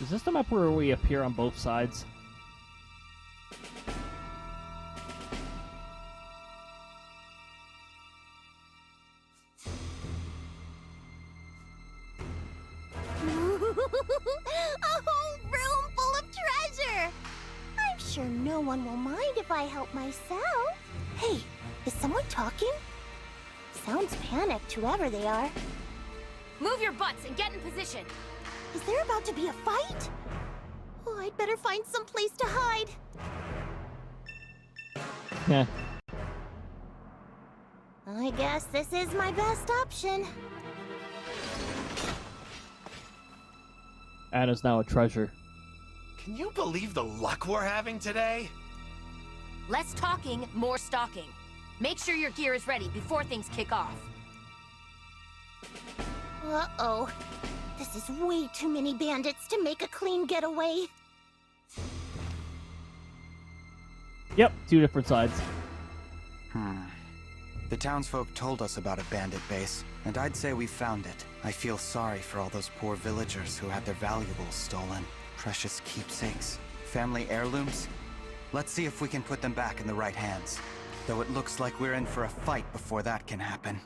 Is this the map where we appear on both sides? A whole room full of treasure! I'm sure no one will mind if I help myself. Hey, is someone talking? Sounds panicked, whoever they are. Move your butts and get in position. Is there about to be a fight? Oh, I'd better find some place to hide. Yeah. I guess this is my best option. Anna's now a treasure. Can you believe the luck we're having today? Less talking, more stalking. Make sure your gear is ready before things kick off. Uh-oh. This is way too many bandits to make a clean getaway. Yep, two different sides. The townsfolk told us about a bandit base, and I'd say we found it. I feel sorry for all those poor villagers who had their valuables stolen. Precious keepsakes. Family heirlooms. Let's see if we can put them back in the right hands. Though it looks like we're in for a fight before that can happen.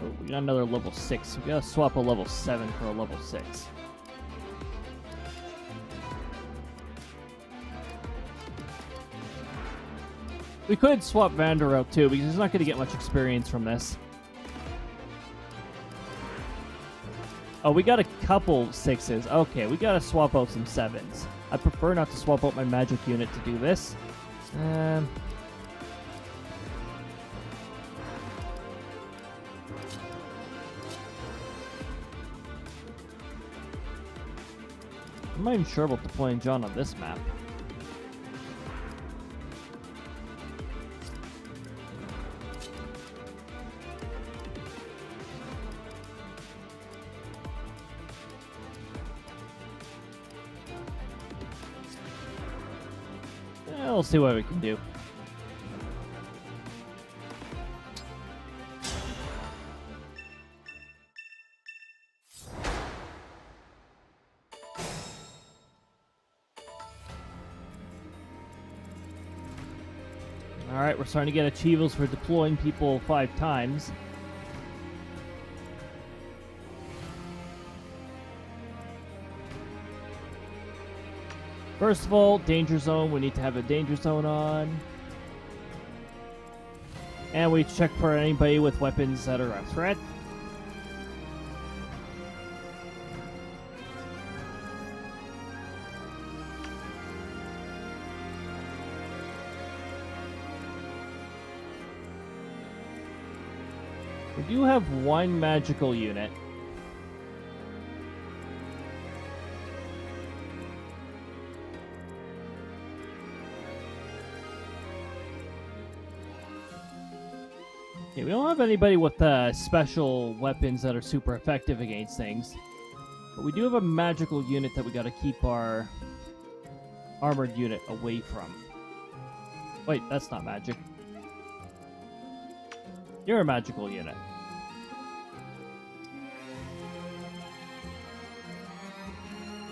Oh, we got another level 6. We gotta swap a level 7 for a level 6. We could swap Vander out too, because he's not gonna get much experience from this. Oh, we got a couple 6s. Okay, we gotta swap out some 7s. I prefer not to swap out my magic unit to do this. I'm not even sure about deploying John on this map. We'll see what we can do. Alright, we're starting to get achievals for deploying people 5 times. First of all, danger zone. We need to have a danger zone on. And we check for anybody with weapons that are a threat. We do have one magical unit. Okay, we don't have anybody with special weapons that are super effective against things. But we do have a magical unit that we gotta keep our armored unit away from. Wait, that's not magic. You're a magical unit.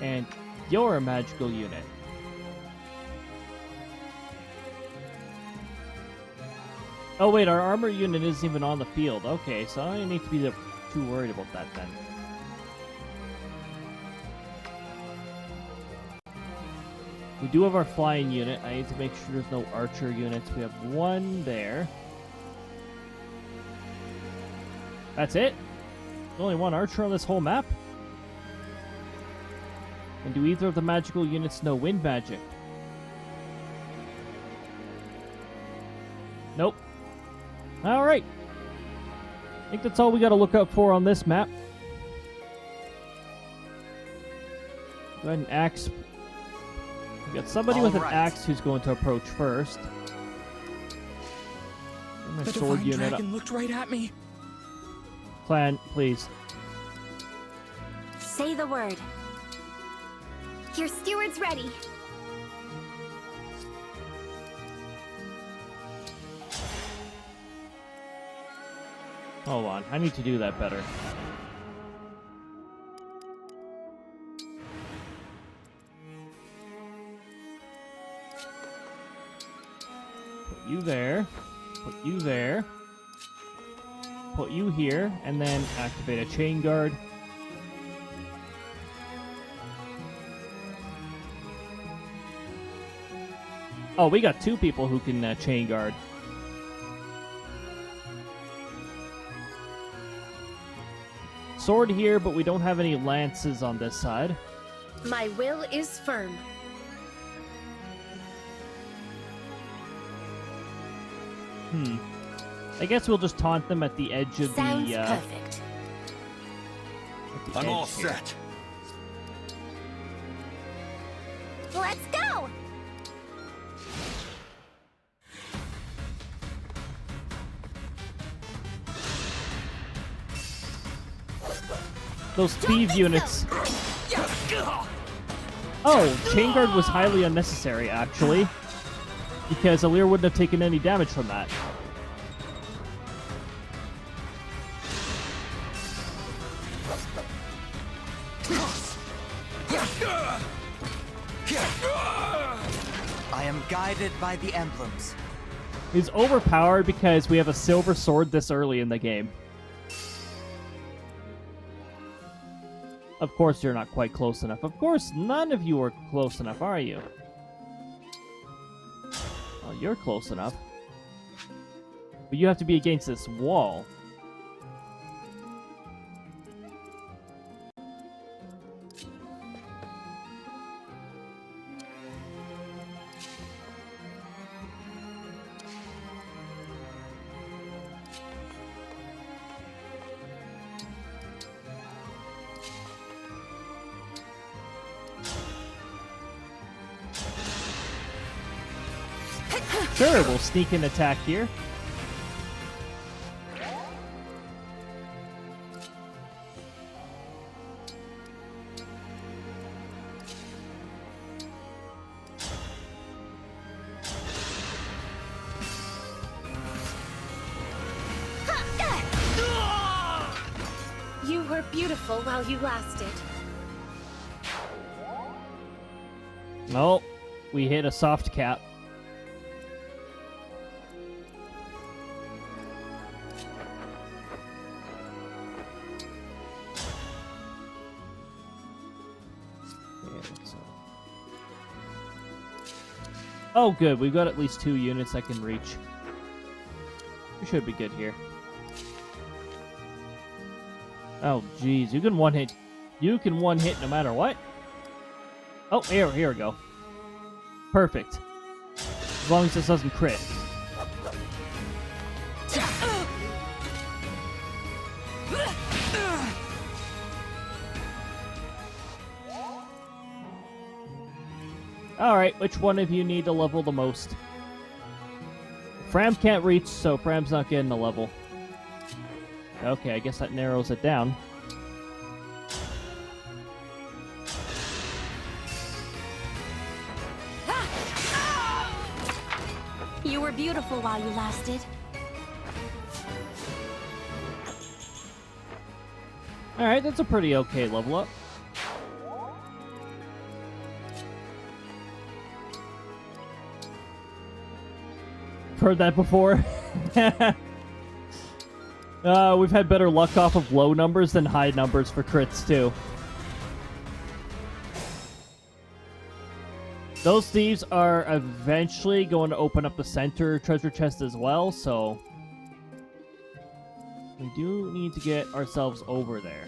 And you're a magical unit. . Oh wait, our armor unit isn't even on the field. Okay, so I don't need to be too worried about that then. We do have our flying unit. I need to make sure there's no archer units. We have one there. That's it? There's only one archer on this whole map? And do either of the magical units know wind magic? Nope. Alright. I think that's all we gotta look out for on this map. Go ahead and axe. We got somebody with an axe who's going to approach first. Get my The sword divine unit dragon up. looked right at me. Clan, please. Say the word. Your steward's ready. Hold on, I need to do that better. Put you there. Put you there. Put you here, and then activate a chain guard. Oh, we got two people who can chain guard. Sword here, but we don't have any lances on this side. My will is firm. I guess we'll just taunt them at the edge of Sounds the. perfect. I'm all edge here. set. Let's go! Those thief units. Oh, chain guard was highly unnecessary, actually, because Alir wouldn't have taken any damage from that. I am guided by the emblems. He's overpowered because we have a silver sword this early in the game. Of course you're not quite close enough. Of course none of you are close enough, are you? Oh, you're close enough. But you have to be against this wall. Sure, we'll sneak in attack here. You were beautiful while you lasted. No, we hit a soft cap. Oh, good. We've got at least 2 units I can reach. We should be good here. Oh, jeez. You can one hit. You can one hit no matter what. Oh, here we go. Perfect. As long as this doesn't crit. Alright, which one of you need to level the most? Fram can't reach, so Fram's not getting a level. Okay, I guess that narrows it down. You were beautiful while you lasted. Alright, that's a pretty okay level up. heard that before. We've had better luck off of low numbers than high numbers for crits, too. Those thieves are eventually going to open up the center treasure chest as well, so we do need to get ourselves over there.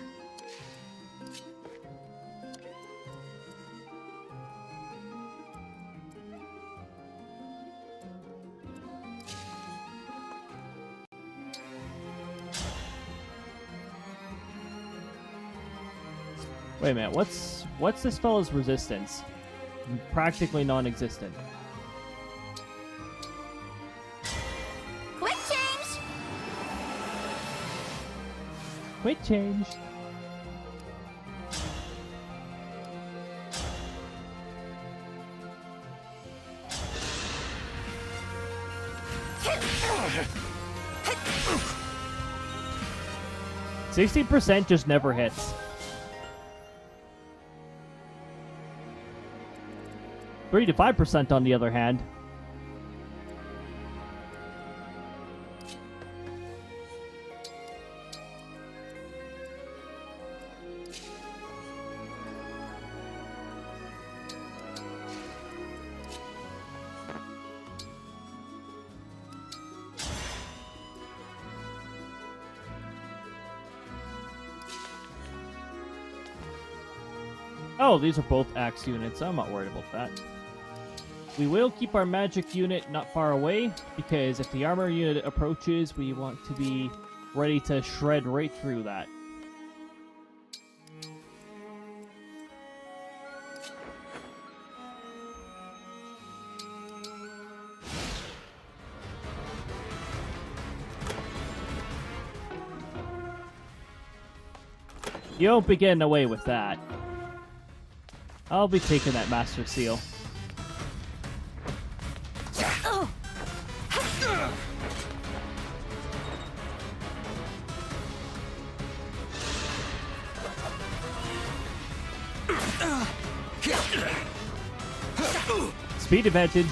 Wait a minute, what's this fella's resistance? Practically non-existent. Quick change! Quick change. %60 just never hits. 3 to 5% on the other hand. Oh, these are both axe units. I'm not worried about that. We will keep our magic unit not far away, because if the armor unit approaches, we want to be ready to shred right through that. You won't be getting away with that. I'll be taking that Master Seal. Speed advantage.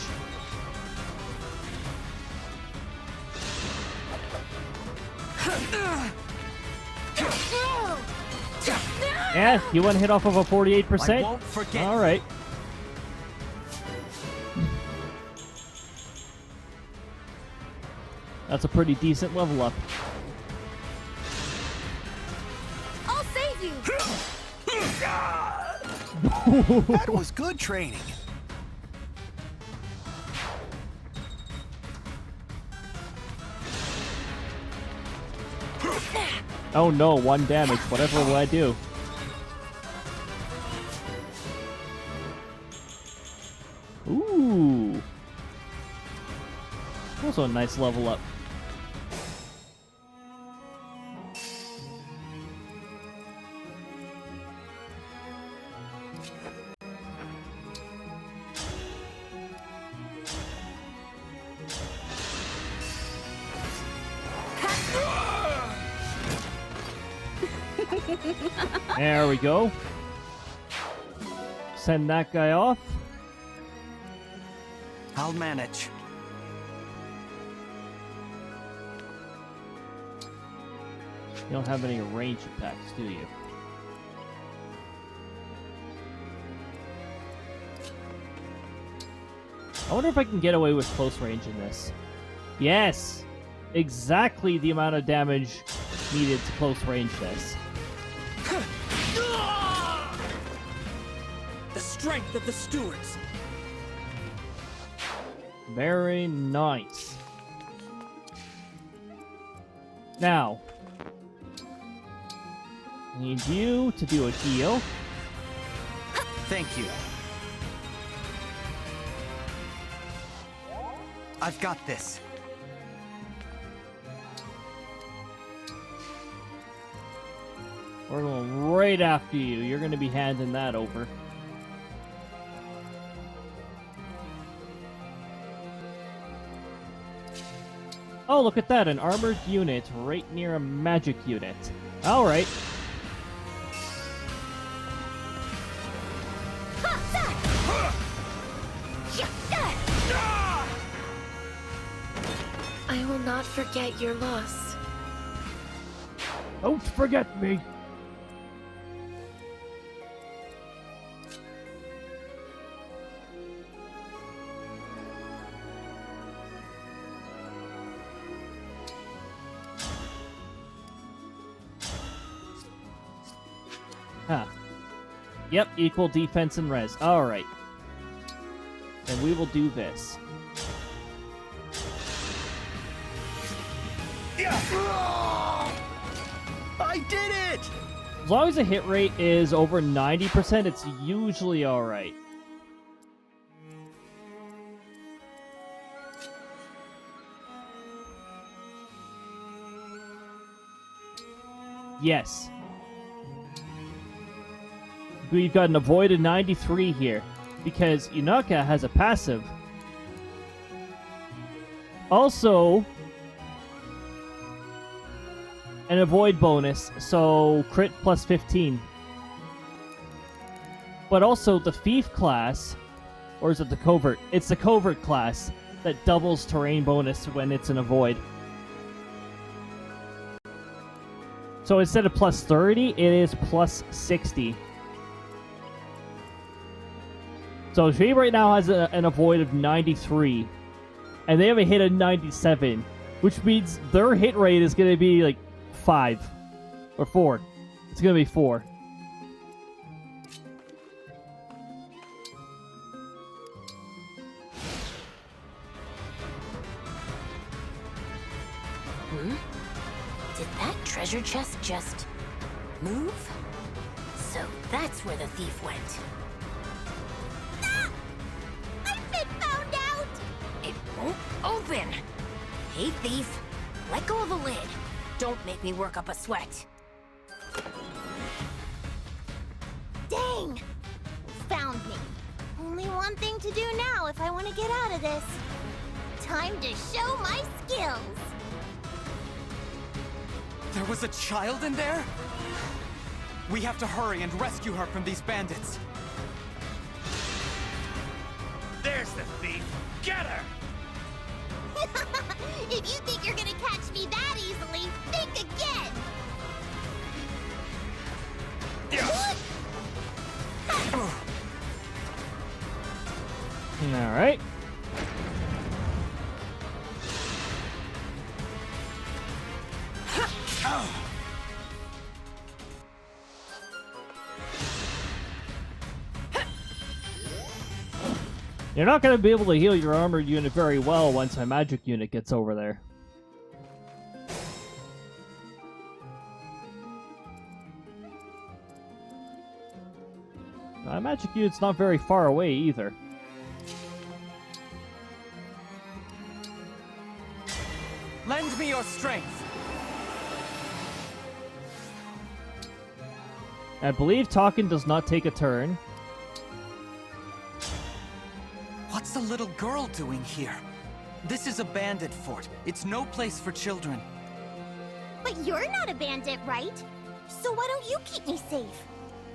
Yeah, you want to hit off of a 48%? I won't forget. All right. That's a pretty decent level up. I'll save you! That was good training. Oh no, 1 damage. Whatever will I do? Ooh. Also a nice level up. There we go. Send that guy off. I'll manage. You don't have any range attacks, do you? I wonder if I can get away with close range in this. Yes! Exactly the amount of damage needed to close range this. The strength of the stewards. Very nice. Now, I need you to do a heal. Thank you. I've got this. We're going right after you. You're going to be handing that over. Oh, look at that. An armored unit right near a magic unit. Alright. I will not forget your loss. Don't forget me. Huh. Yep, equal defense and res. Alright. And we will do this. I did it! As long as the hit rate is over 90%, it's usually alright. Yes. We've got an avoided 93 here, because Yunaka has a passive. Also, an avoid bonus, so crit plus 15. But also the thief class, or is it the covert? It's the covert class that doubles terrain bonus when it's an avoid. So instead of plus 30, it is plus 60. So she right now has an avoid of 93, and they have a hit of 97, which means their hit rate is going to be like 5 or 4. It's going to be 4. Did that treasure chest just move? So that's where the thief went. I've been found out! It won't open. Hey, thief. Let go of the lid. Don't make me work up a sweat. Dang! Found me. Only one thing to do now if I want to get out of this. Time to show my skills! There was a child in there? We have to hurry and rescue her from these bandits. There's the thief. Get her! If you think you're gonna catch me that easily, think again! Alright. You're not going to be able to heal your armored unit very well once a magic unit gets over there. My magic unit's not very far away either. Lend me your strength. I believe talking does not take a turn. What's the little girl doing here? This is a bandit fort. It's no place for children. But you're not a bandit, right? So why don't you keep me safe?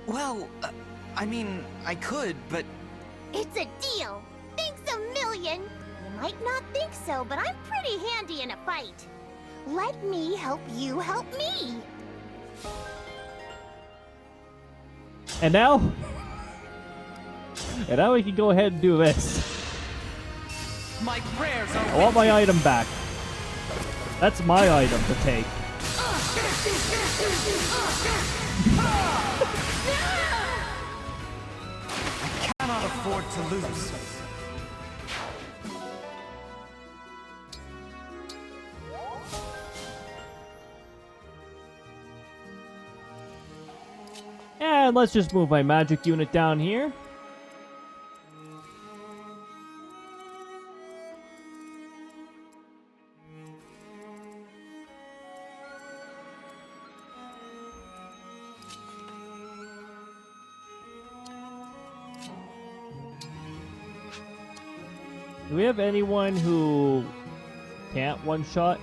Well, I mean, I could, but... It's a deal! Thanks a million! You might not think so, but I'm pretty handy in a fight. Let me help you help me! And now... And now we can go ahead and do this. My prayers are I want my item back. That's my item to take. I cannot afford to lose. And let's just move my magic unit down here. Do we have anyone who can't one-shot?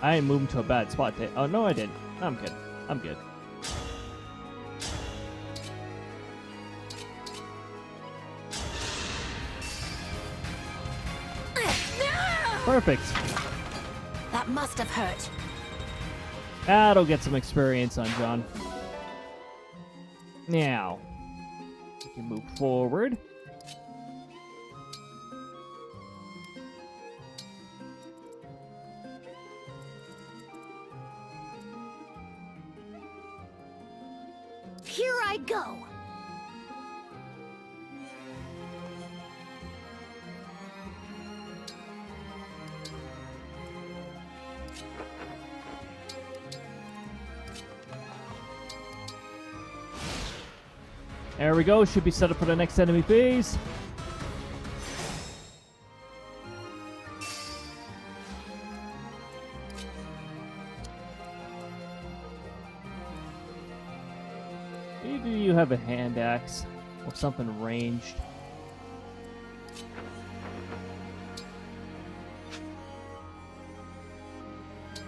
I ain't moving to a bad spot. Oh, no, I didn't. I'm good. I'm good. Perfect. That must have hurt. That'll get some experience on John. Now, we can move forward. Here I go. There we go. Should be set up for the next enemy phase. Maybe you have a hand axe or something ranged.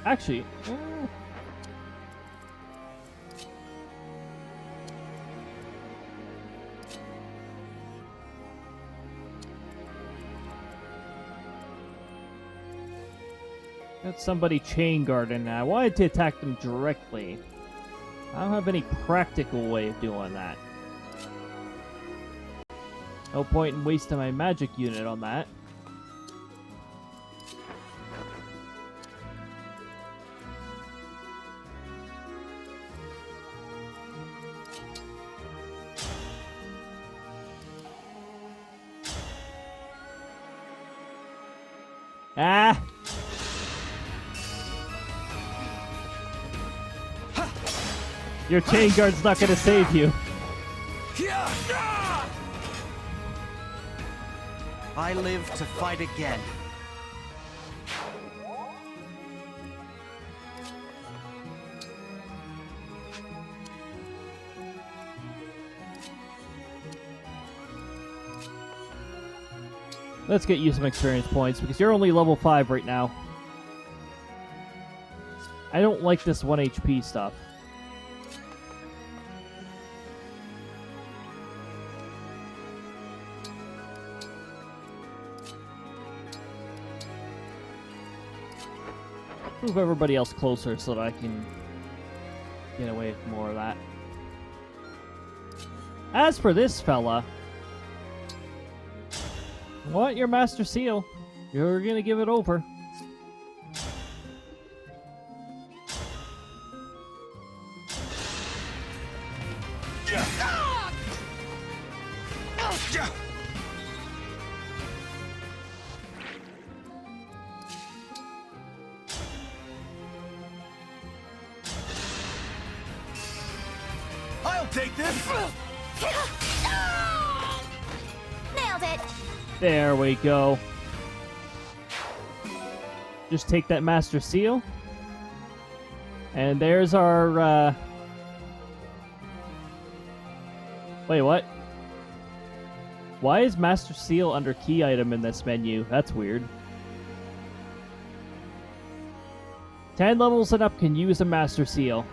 Actually, got somebody chain guarding. I wanted to attack them directly. I don't have any practical way of doing that. No point in wasting my magic unit on that. Ah! Your chain guard's not gonna save you. I live to fight again. Let's get you some experience points, because you're only level 5 right now. I don't like this 1 HP stuff. Move everybody else closer so that I can get away with more of that. As for this fella, what? Your Master Seal? You're gonna give it over. I'll take this. Nailed it. There we go. Just take that Master Seal. And there's our, Wait, what? Why is Master Seal under key item in this menu? That's weird. 10 levels and up can use a Master Seal.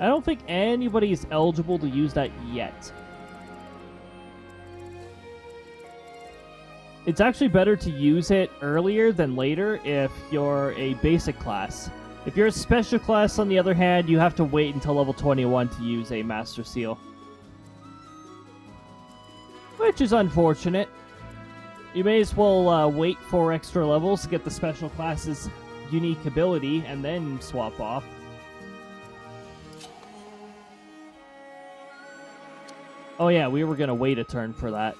I don't think anybody is eligible to use that yet. It's actually better to use it earlier than later if you're a basic class. If you're a special class, on the other hand, you have to wait until level 21 to use a Master Seal. Which is unfortunate. You may as well wait for extra levels to get the special class's unique ability and then swap off. Oh yeah, we were gonna wait a turn for that.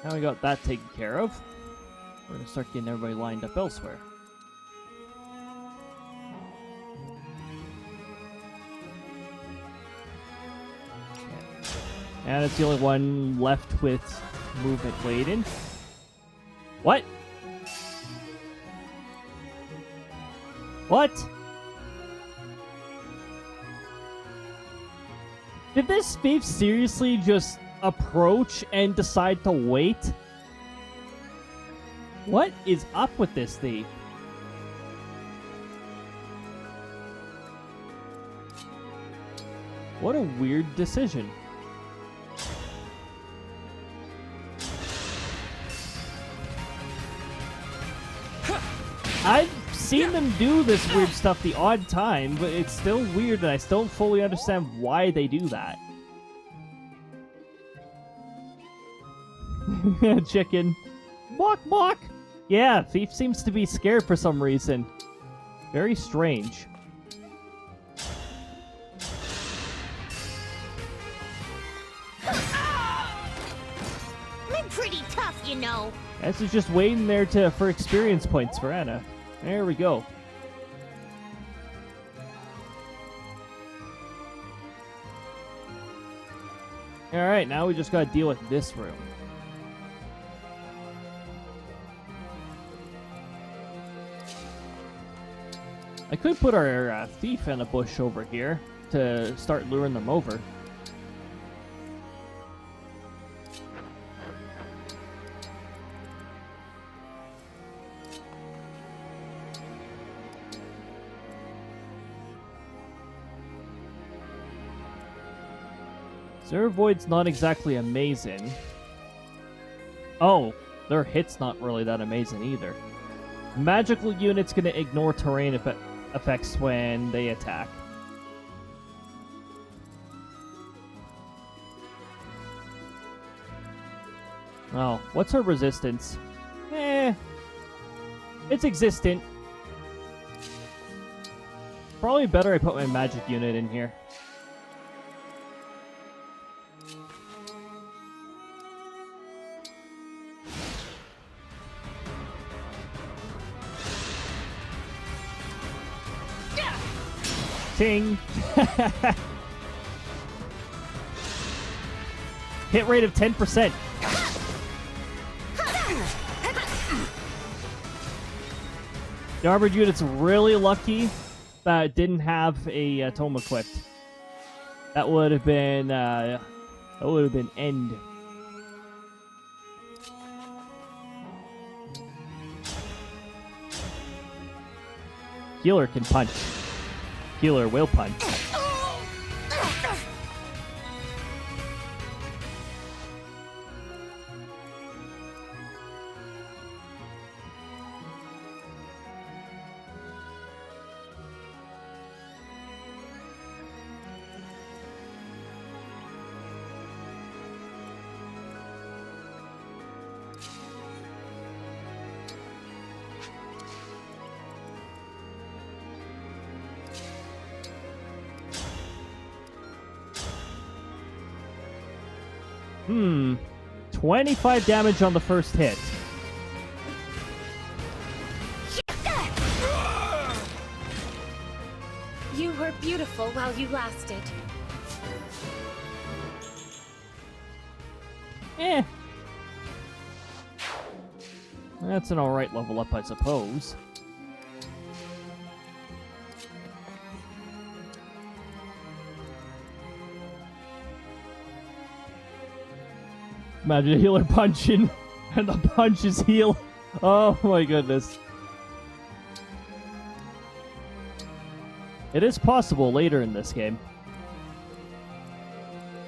Now we got that taken care of. We're gonna start getting everybody lined up elsewhere. And it's the only one left with movement waiting. What? What? Did this thief seriously just approach and decide to wait? What is up with this thief? What a weird decision. I've seen them do this weird stuff the odd time, but it's still weird and I still don't fully understand why they do that. Chicken. Bok bok! Yeah, thief seems to be scared for some reason. Very strange. I'm pretty tough, you know. Guess he's just waiting there for experience points for Anna. There we go. Alright, now we just gotta deal with this room. I could put our thief in a bush over here to start luring them over. Their void's not exactly amazing. Oh, their hit's not really that amazing either. Magical unit's gonna ignore terrain effects when they attack. Oh, what's her resistance? It's existent. Probably better I put my magic unit in here. Ting. Hit rate of 10%. The armored unit's really lucky that it didn't have a tome equipped. That would have been end. Healer can punch. Healer will punch. — 25 damage on the first hit. You were beautiful while you lasted. That's an alright level up, I suppose. Imagine a healer punching, and the punch is heal. Oh my goodness. It is possible later in this game.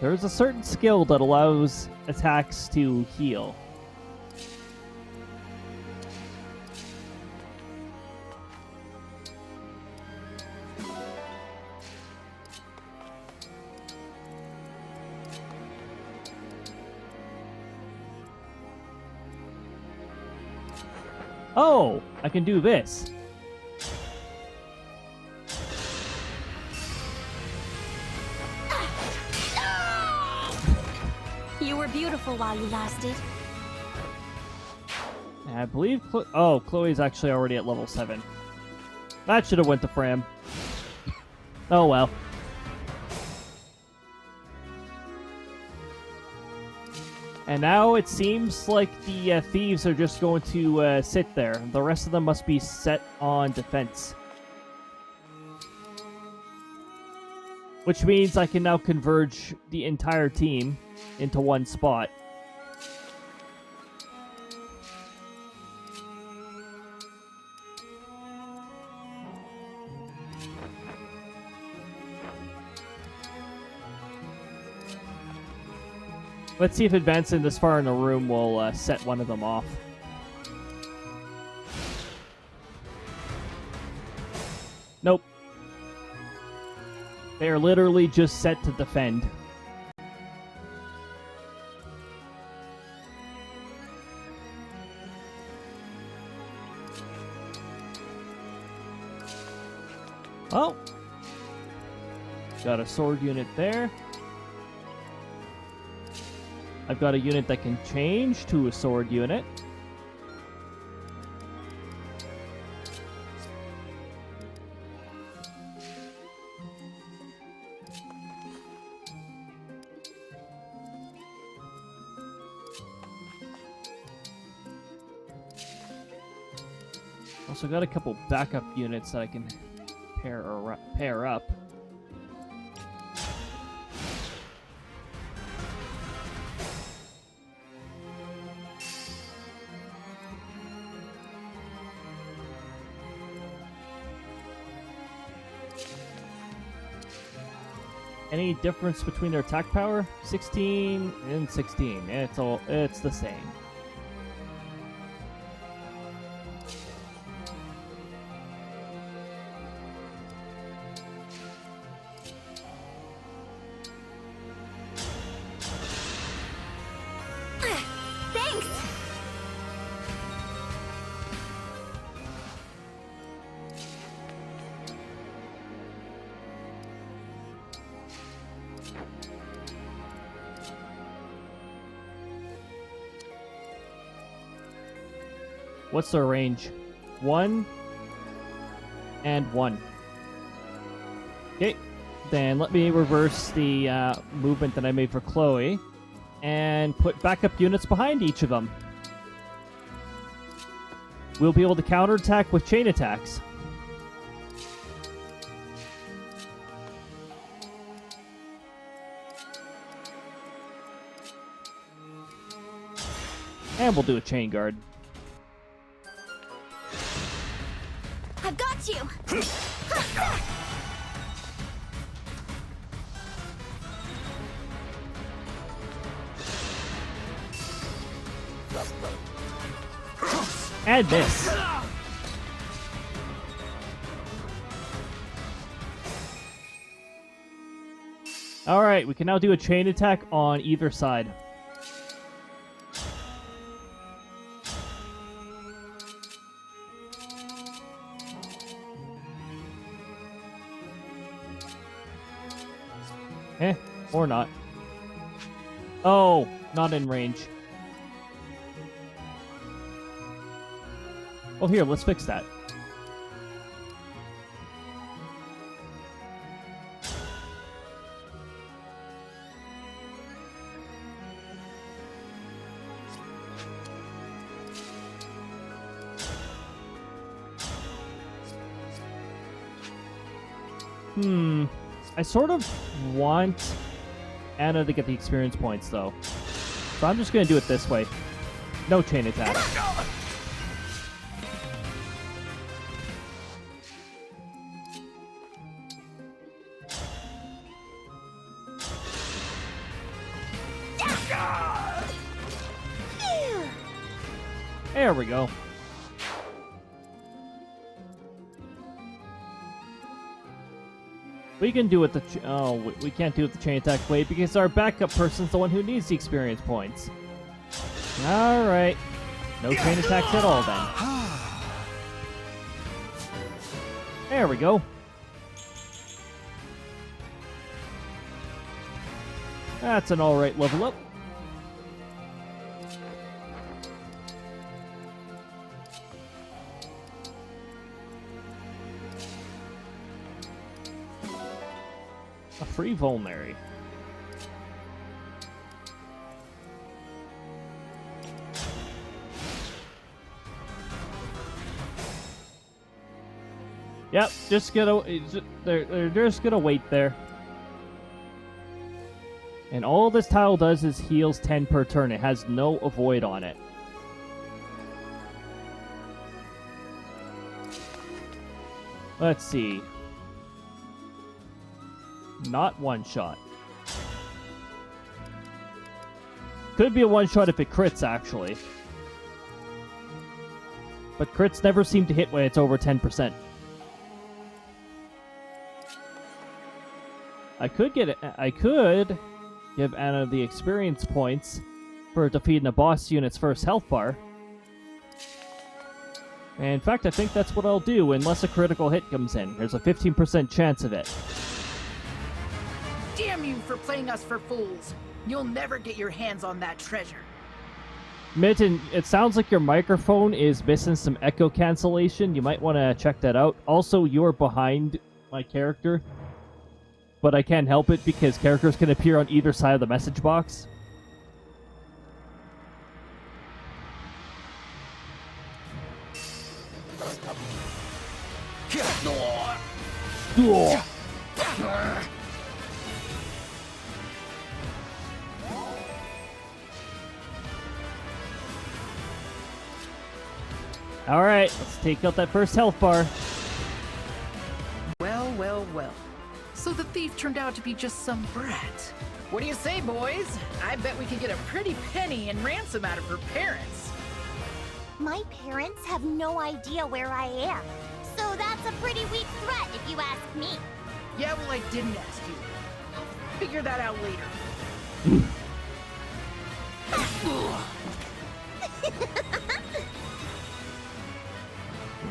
There is a certain skill that allows attacks to heal. Oh, I can do this. You were beautiful while you lasted. I believe Chloe's actually already at level 7. That should have went to Fram. Oh well. And now it seems like the thieves are just going to sit there. The rest of them must be set on defense. Which means I can now converge the entire team into one spot. Let's see if advancing this far in the room will set one of them off. Nope. They are literally just set to defend. Oh. Got a sword unit there. I've got a unit that can change to a sword unit. Also got a couple backup units that I can pair up. Any difference between their attack power? 16 and 16. It's the same. Thanks! What's their range? 1 and 1. Okay, then let me reverse the movement that I made for Chloe and put backup units behind each of them. We'll be able to counterattack with chain attacks. And we'll do a chain guard. I've got you! And miss. Alright, we can now do a chain attack on either side. Or not. Oh, not in range. Oh, here, let's fix that. I sort of want Anna to get the experience points, though. So I'm just going to do it this way. No chain attack. There we go. We can do it the we can't do it the chain attack way because our backup person's the one who needs the experience points. All right, no chain attacks at all then. There we go. That's an all right level up. A free vulnerary. Yep, just gonna they're just gonna wait there. And all this tile does is heals 10 per turn. It has no avoid on it. Let's see. Not one shot. Could be a one shot if it crits, actually. But crits never seem to hit when it's over 10%. I could give Anna the experience points for defeating a boss unit's first health bar. And in fact, I think that's what I'll do unless a critical hit comes in. There's a 15% chance of it. Damn you for playing us for fools. You'll never get your hands on that treasure. Mitten, it sounds like your microphone is missing some echo cancellation. You might want to check that out. Also, you're behind my character. But I can't help it because characters can appear on either side of the message box. Alright, let's take out that first health bar. Well, well, well. So the thief turned out to be just some brat. What do you say, boys? I bet we could get a pretty penny in ransom out of her parents. My parents have no idea where I am, so that's a pretty weak threat if you ask me. Yeah, well, I didn't ask you. I'll figure that out later.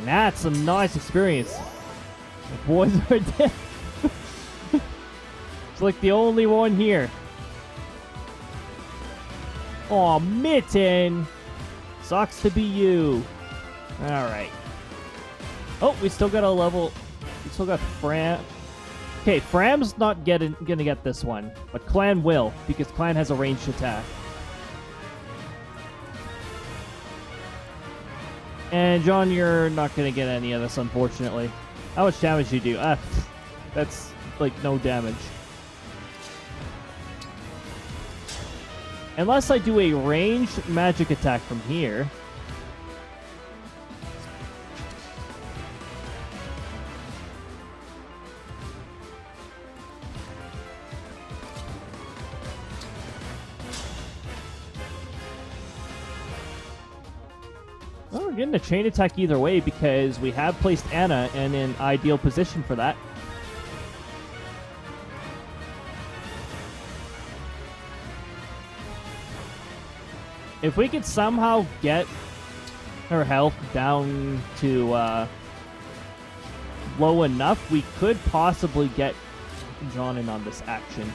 That's some nice experience. The boys are dead. It's like the only one here. Aw, Mitten! Sucks to be you. Alright. Oh, we still got a level. We still got Fram. Okay, Fram's not gonna get this one, but Clan will, because Clan has a ranged attack. And John, you're not gonna get any of this, unfortunately. How much damage do you do? That's like no damage. Unless I do a ranged magic attack from here. Well, we're getting a chain attack either way because we have placed Anna in an ideal position for that. If we could somehow get her health down to low enough, we could possibly get John in on this action.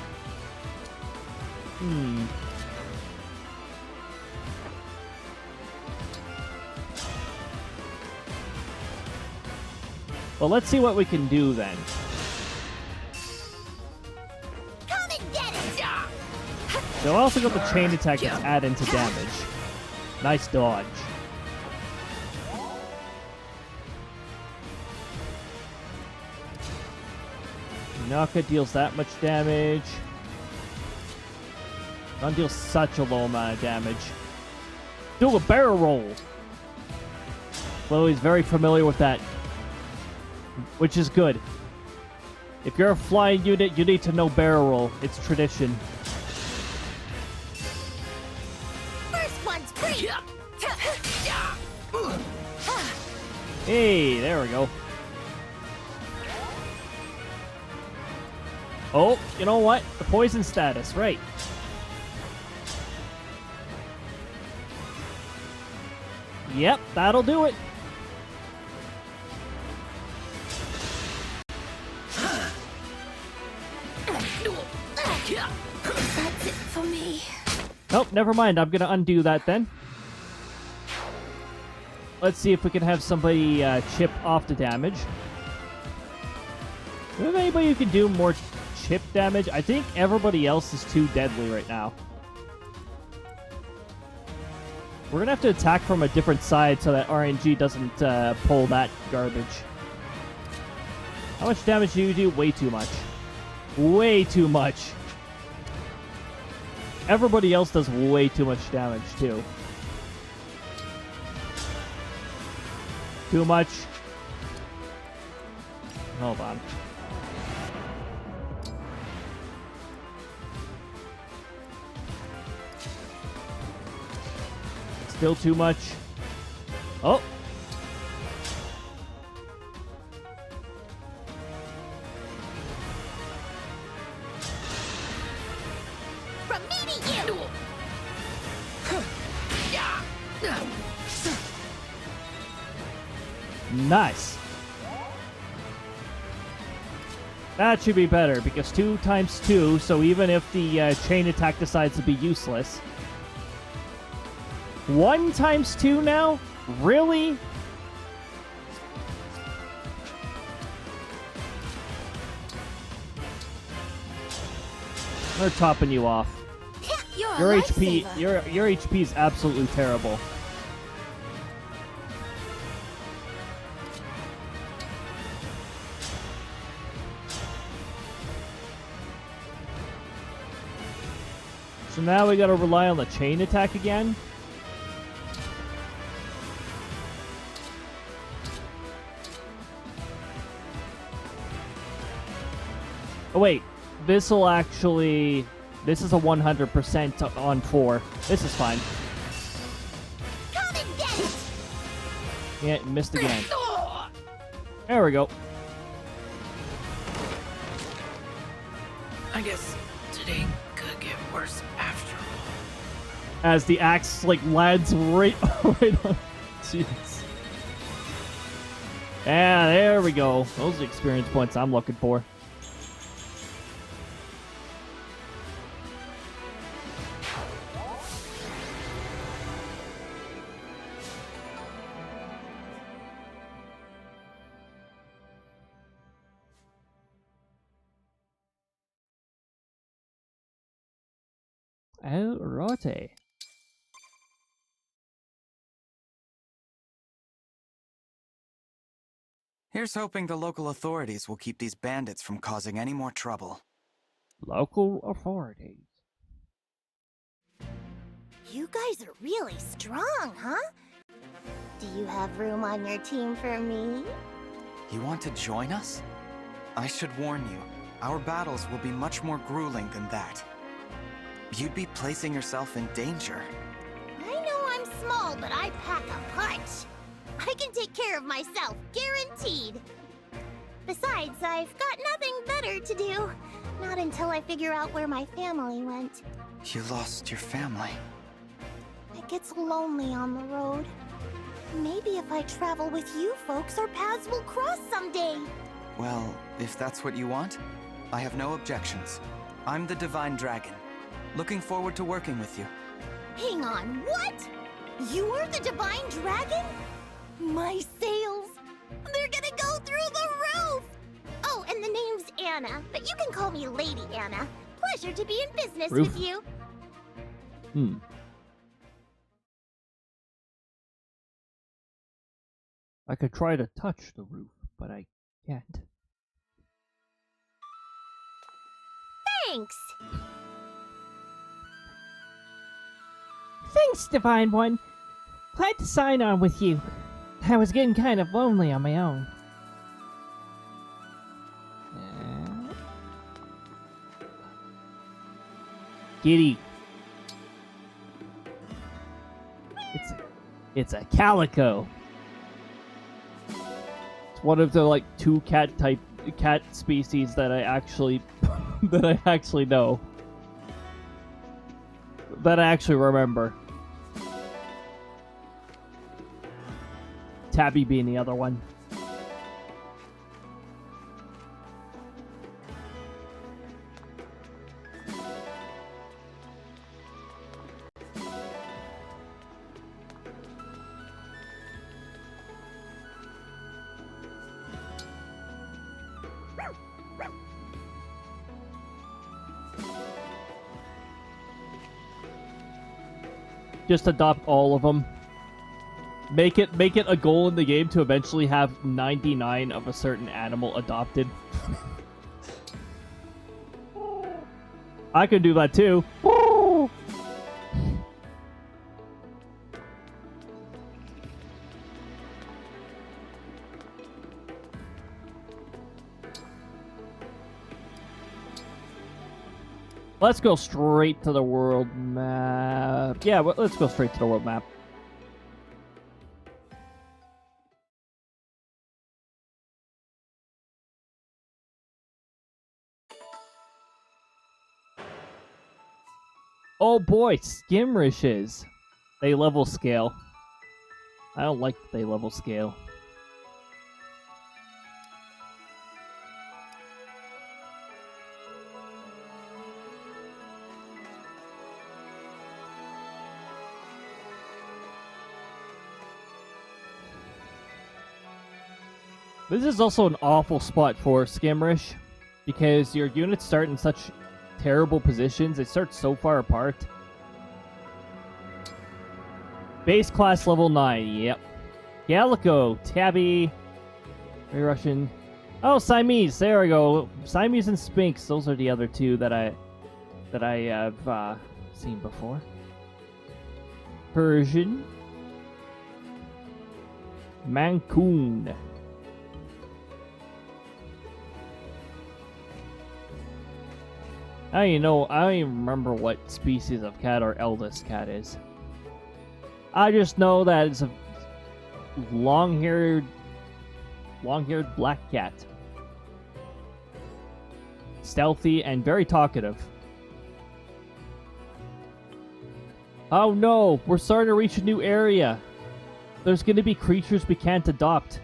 Well, let's see what we can do then. Come and get it! So I also got the chain attack that's added to damage. Nice dodge. Naka deals that much damage. Gun deals such a low amount of damage. Do a barrel roll! Chloe's very familiar with that. Which is good. If you're a flying unit, you need to know barrel roll. It's tradition. First one's free! Hey, there we go. Oh, you know what? The poison status, right. Yep, that'll do it. That's it for me. Nope, never mind. I'm gonna undo that then. Let's see if we can have somebody chip off the damage. Do we have anybody who can do more chip damage? I think everybody else is too deadly right now. We're gonna have to attack from a different side so that RNG doesn't pull that garbage. How much damage do you do? Way too much. Way too much. everybody else does way too much damage, too. Too much. Hold on. Still too much. Oh! From me to you! Nice. That should be better, because 2 times 2, so even if the chain attack decides to be useless. 1 times 2 now? Really? They're topping you off. You're Your a HP, lifesaver. your HP is absolutely terrible. So now we gotta rely on the chain attack again. Oh wait, this will actually... This is a 100% on 4. This is fine. Come and get it! Yeah, missed again. There we go. I guess today could get worse after all. As the axe, like, lands right on... Jeez. Yeah, there we go. Those are the experience points I'm looking for. Alrighty. Here's hoping the local authorities will keep these bandits from causing any more trouble. Local authorities. You guys are really strong, huh? Do you have room on your team for me? You want to join us? I should warn you, our battles will be much more grueling than that. You'd be placing yourself in danger. I know I'm small, but I pack a punch. I can take care of myself, guaranteed. Besides, I've got nothing better to do. Not until I figure out where my family went. You lost your family. It gets lonely on the road. Maybe if I travel with you folks, our paths will cross someday. Well, if that's what you want, I have no objections. I'm the Divine Dragon. Looking forward to working with you. Hang on, what? You're the Divine Dragon? My sails, they're gonna go through the roof! Oh, and the name's Anna, but you can call me Lady Anna. Pleasure to be in business Roof. with you. I could try to touch the roof, but I can't. Thanks! Thanks, Divine One. Glad to sign on with you. I was getting kind of lonely on my own. Giddy. It's a calico. It's one of the like 2 cat species that I actually that I actually know. That I actually remember. Tabby being the other one. Just adopt all of them. Make it a goal in the game to eventually have 99 of a certain animal adopted. I could do that too. Let's go straight to the world map. Yeah, let's go straight to the world map. Oh boy, skirmishes. They level scale. I don't like that they level scale. This is also an awful spot for Skirmish, because your units start in such terrible positions. They start so far apart. Base class level 9, yep. Gallico, Tabby, Ray Russian. Oh, Siamese, there we go. Siamese and Sphinx, those are the other two that I have seen before. Persian. Mancoon. I don't even remember what species of cat our eldest cat is. I just know that it's a long-haired black cat. Stealthy and very talkative. Oh no, we're starting to reach a new area. There's going to be creatures we can't adopt.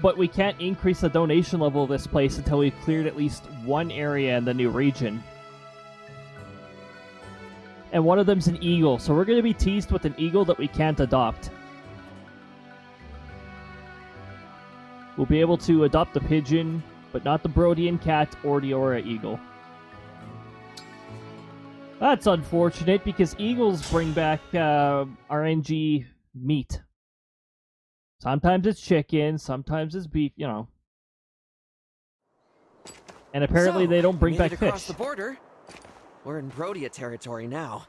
But we can't increase the donation level of this place until we've cleared at least one area in the new region. And one of them's an eagle, so we're going to be teased with an eagle that we can't adopt. We'll be able to adopt the pigeon, but not the Brodian cat or the Aura eagle. That's unfortunate, because eagles bring back RNG meat. Sometimes it's chicken, sometimes it's beef, you know. And apparently they don't bring back across fish. The border. We're in Brodia territory now.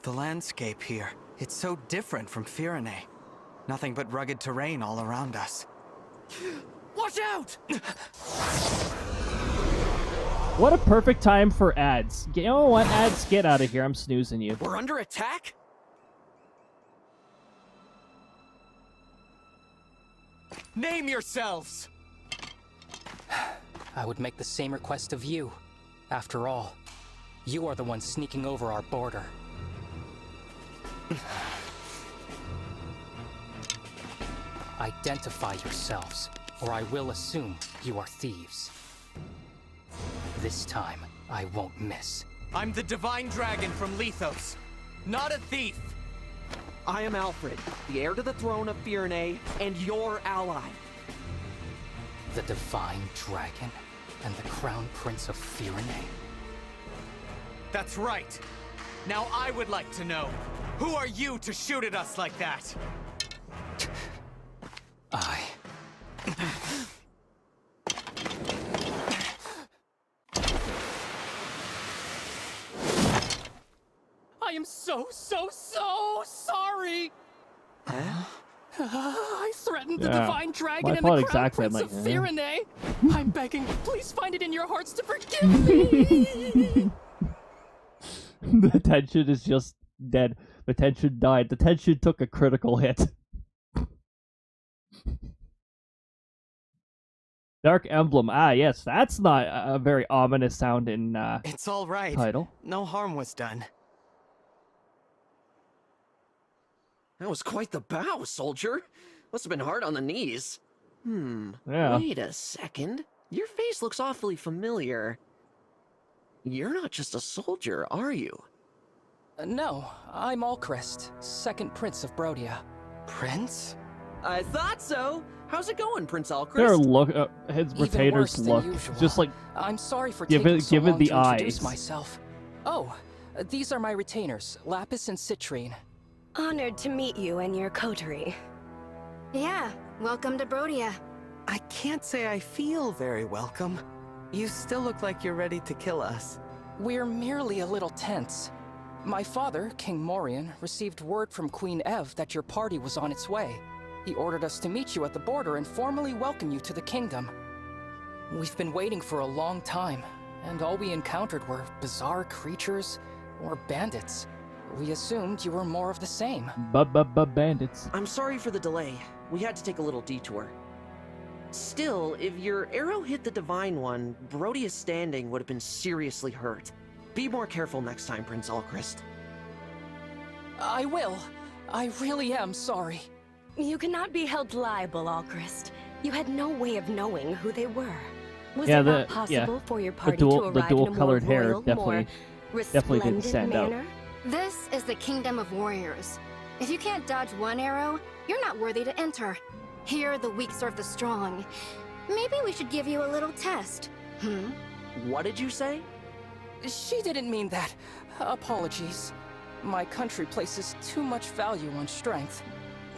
The landscape here, it's so different from Firene. Nothing but rugged terrain all around us. Watch out! What a perfect time for ads. You know what, ads? Get out of here. I'm snoozing you. We're under attack? Name yourselves! I would make the same request of you. After all, you are the one sneaking over our border. Identify yourselves, or I will assume you are thieves. This time, I won't miss. I'm the Divine Dragon from Lethos, not a thief! I am Alfred, the heir to the throne of Firene, and your ally. The Divine Dragon and the Crown Prince of Firene? That's right. Now I would like to know, who are you to shoot at us like that? I am so sorry! I threatened the Divine Dragon and the Crown Prince of Firene. I'm begging, please find it in your hearts to forgive me! The tension is just dead. The tension died. The tension took a critical hit. Dark Emblem. Ah, yes, that's not a very ominous sounding It's all right. title. No harm was done. That was quite the bow, soldier. Must have been hard on the knees. Yeah. Wait a second. Your face looks awfully familiar. You're not just a soldier, are you? No, I'm Alcrest, second Prince of Brodia. Prince? I thought so. How's it going, Prince Alcrest? Their look, his Even retainers worse look than usual. just like. I'm sorry for give taking it, so give it long the to introduce eyes. myself. Oh, these are my retainers, Lapis and Citrine. Honored to meet you and your coterie. Yeah, welcome to Brodia. I can't say I feel very welcome. You still look like you're ready to kill us. We're merely a little tense. My father, King Morian, received word from Queen Ev that your party was on its way. He ordered us to meet you at the border and formally welcome you to the kingdom. We've been waiting for a long time, and all we encountered were bizarre creatures or bandits. We assumed you were more of the same. Bandits. I'm sorry for the delay. We had to take a little detour. Still, if your arrow hit the Divine One, Brodia's standing would have been seriously hurt. Be more careful next time, Prince Alchrist. I will. I really am sorry. You cannot be held liable, Alchrist. You had no way of knowing who they were. Was Yeah, it not possible for your party to arrive the in a dual-colored more hair royal, definitely more didn't stand out. manner? This is the Kingdom of Warriors. If you can't dodge one arrow, you're not worthy to enter. Here, the weak serve the strong. Maybe we should give you a little test. What did you say? She didn't mean that. Apologies. My country places too much value on strength.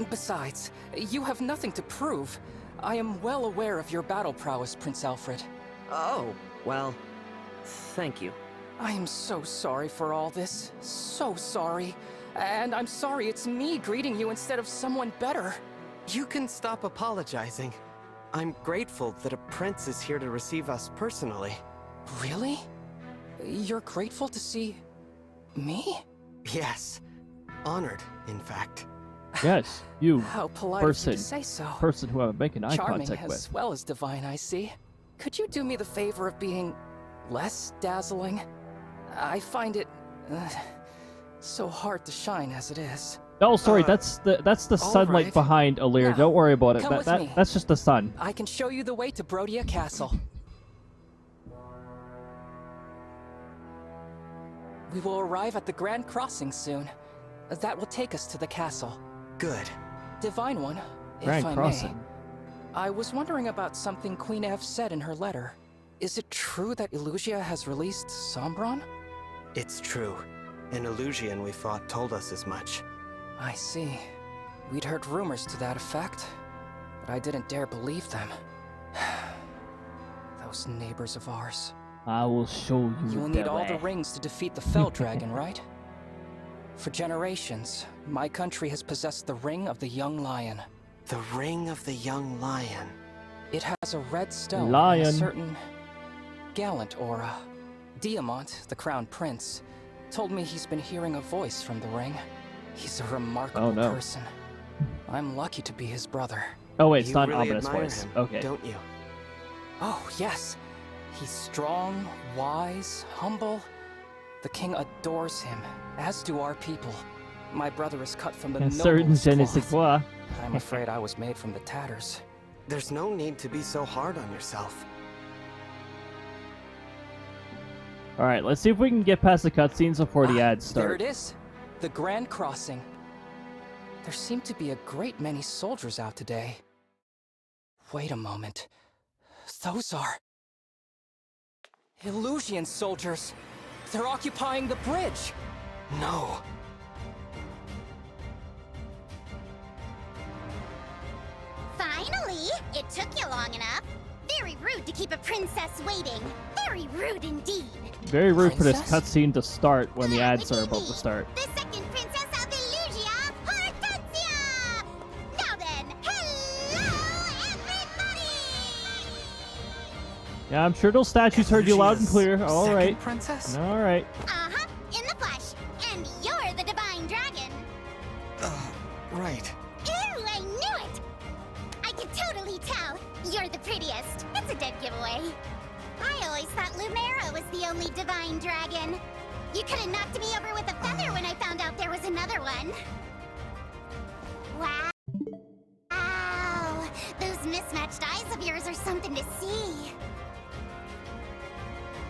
Besides, you have nothing to prove. I am well aware of your battle prowess, Prince Alfred. Oh, well, thank you. I am so sorry for all this. So sorry. And I'm sorry it's me greeting you instead of someone better. You can stop apologizing. I'm grateful that a prince is here to receive us personally. Really? You're grateful to see... me? Yes. Honored, in fact. Yes, you How polite person, of you to say so. person who I'm making eye Charming contact as with. well as divine, I see. Could you do me the favor of being less dazzling? I find it so hard to shine as it is. Oh, sorry, that's the sunlight right. behind Alir. Now, Don't worry about it. come with me. That's just the sun. I can show you the way to Brodia Castle. We will arrive at the Grand Crossing soon. That will take us to the castle. Good. Divine One, Grand if I Crossing. may. I was wondering about something Queen Ev said in her letter. Is it true that Illusia has released Sombron? It's true. An Illusian we fought told us as much. I see. We'd heard rumors to that effect, but I didn't dare believe them. Those neighbors of ours. I will show you. You'll need all the rings to defeat the Fell Dragon, right? For generations, my country has possessed the Ring of the Young Lion. The Ring of the Young Lion. It has a red stone Lion. and a certain gallant aura. Diamant, the Crown Prince, told me he's been hearing a voice from the ring. He's a remarkable person. I'm lucky to be his brother. Oh wait, it's You not really ominous admire voice. him, Okay. don't you? Oh, yes. He's strong, wise, humble. The king adores him, as do our people. My brother is cut from the And certain noblest je ne sais cloth. quoi. I'm afraid I was made from the tatters. There's no need to be so hard on yourself. Alright, let's see if we can get past the cutscenes before the ads There start. it is. The Grand Crossing. There seem to be a great many soldiers out today. Wait a moment. Those are... Illusion soldiers. They're occupying the bridge. No. Finally! It took you long enough. Very rude to keep a princess waiting. Very rude indeed. Very rude for this cutscene to start when the ads are about to start. The second princess of Illusia, Hortensia! Now then, hello everybody! Yeah, I'm sure those statues heard you loud and clear. Alright. Princess? Alright. Uh-huh, in the flesh. And you're the divine dragon. Right. Ooh, I knew it! I could totally tell. You're the prettiest. It's a dead giveaway. I always thought Lumera was the only divine dragon. You could have knocked me over with a feather when I found out there was another one. Wow. Wow. Those mismatched eyes of yours are something to see.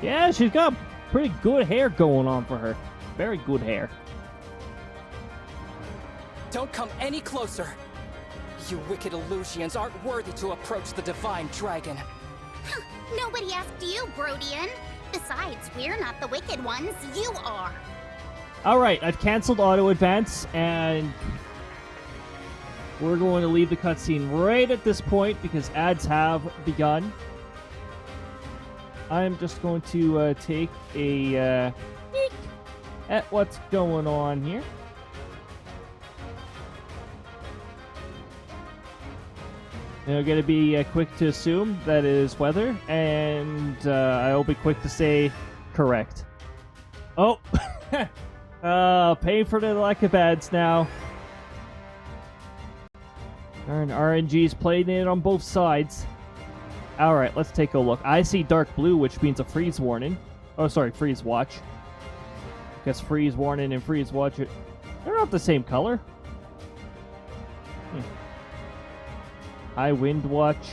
Yeah, she's got pretty good hair going on for her. Very good hair. Don't come any closer. You wicked Illusians aren't worthy to approach the Divine Dragon. Nobody asked you, Brodian. Besides, we're not the wicked ones. You are. Alright, I've canceled auto advance, and we're going to leave the cutscene right at this point because ads have begun. I'm just going to take a peek at what's going on here. They're going to be quick to assume that it is weather, and I'll be quick to say correct. Oh! Paying for the lack of ads now. Darn, RNG's playing it on both sides. Alright, let's take a look. I see dark blue, which means a freeze warning. Oh, sorry, freeze watch. Guess freeze warning and freeze watch, they're not the same color. High wind watch.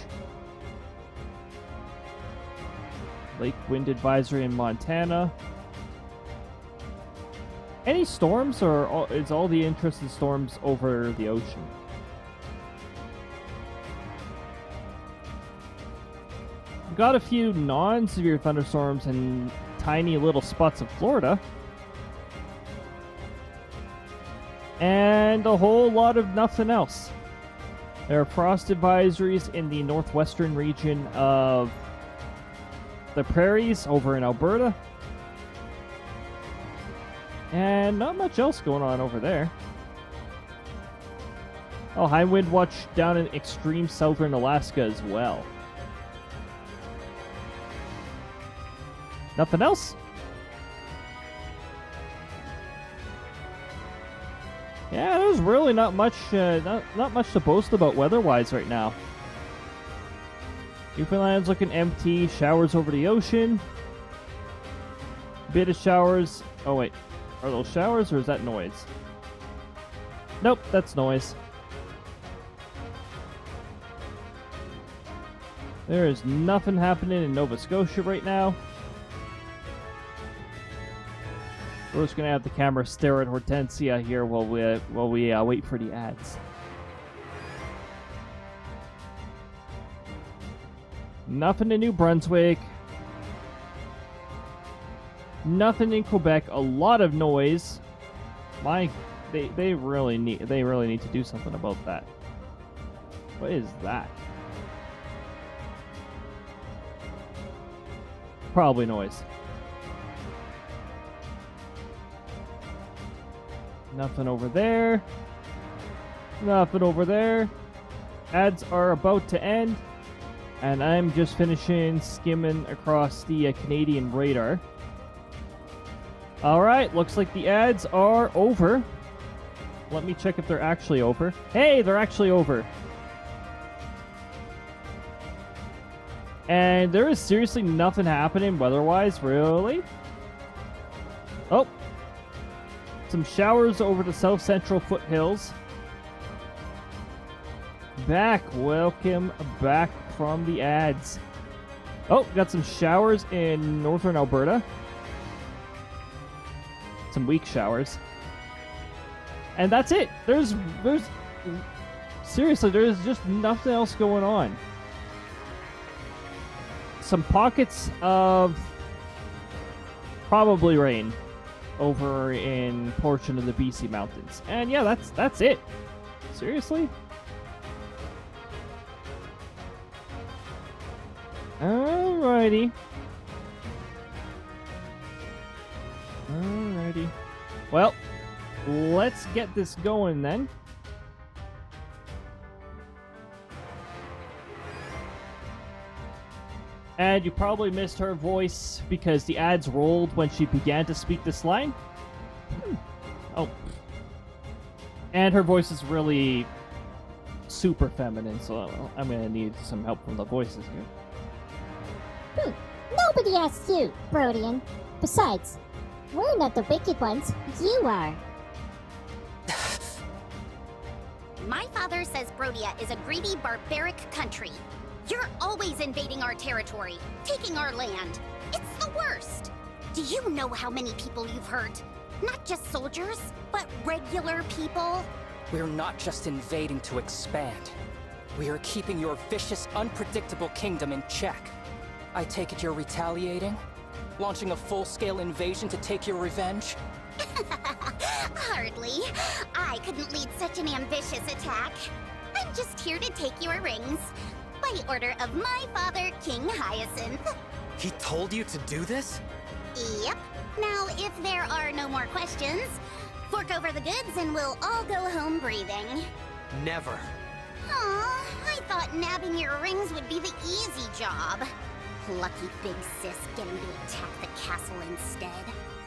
Lake wind advisory in Montana. Any storms, or is all the interest in storms over the ocean? We've got a few non-severe thunderstorms in tiny little spots of Florida. And a whole lot of nothing else. There are frost advisories in the northwestern region of the prairies over in Alberta. And not much else going on over there. Oh, high wind watch down in extreme southern Alaska as well. Nothing else? Yeah, there's really not much to boast about weather-wise right now. Newfoundland's looking empty. Showers over the ocean. Bit of showers. Oh wait, are those showers or is that noise? Nope, that's noise. There is nothing happening in Nova Scotia right now. We're just gonna have the camera stare at Hortensia here while we wait for the ads. Nothing in New Brunswick. Nothing in Quebec. A lot of noise. They really need to do something about that. What is that? Probably noise. Nothing over there. Nothing over there. Ads are about to end. And I'm just finishing skimming across the Canadian radar. Alright, looks like the ads are over. Let me check if they're actually over. Hey, they're actually over. And there is seriously nothing happening weather-wise, really. Oh. Some showers over the south central foothills. Welcome back from the ads. Oh, got some showers in northern Alberta. Some weak showers. And that's it. There's seriously, there's just nothing else going on. Some pockets of probably rain over in portion of the BC mountains. And yeah, that's it. Seriously? Alrighty. Alrighty. Well, let's get this going then. And you probably missed her voice because the ads rolled when she began to speak this line. Oh. And her voice is really super feminine, so I'm gonna need some help from the voices here. Nobody asked you, Brodian. Besides, we're not the wicked ones. You are. My father says Brodia is a greedy, barbaric country. You're always invading our territory, taking our land. It's the worst. Do you know how many people you've hurt? Not just soldiers, but regular people. We're not just invading to expand. We are keeping your vicious, unpredictable kingdom in check. I take it you're retaliating? Launching a full-scale invasion to take your revenge? Hardly. I couldn't lead such an ambitious attack. I'm just here to take your rings. By order of my father, King Hyacinth. He told you to do this? Yep. Now, if there are no more questions, fork over the goods and we'll all go home breathing. Never. Aw, I I thought nabbing your rings would be the easy job. Lucky big sis getting to attack the castle instead.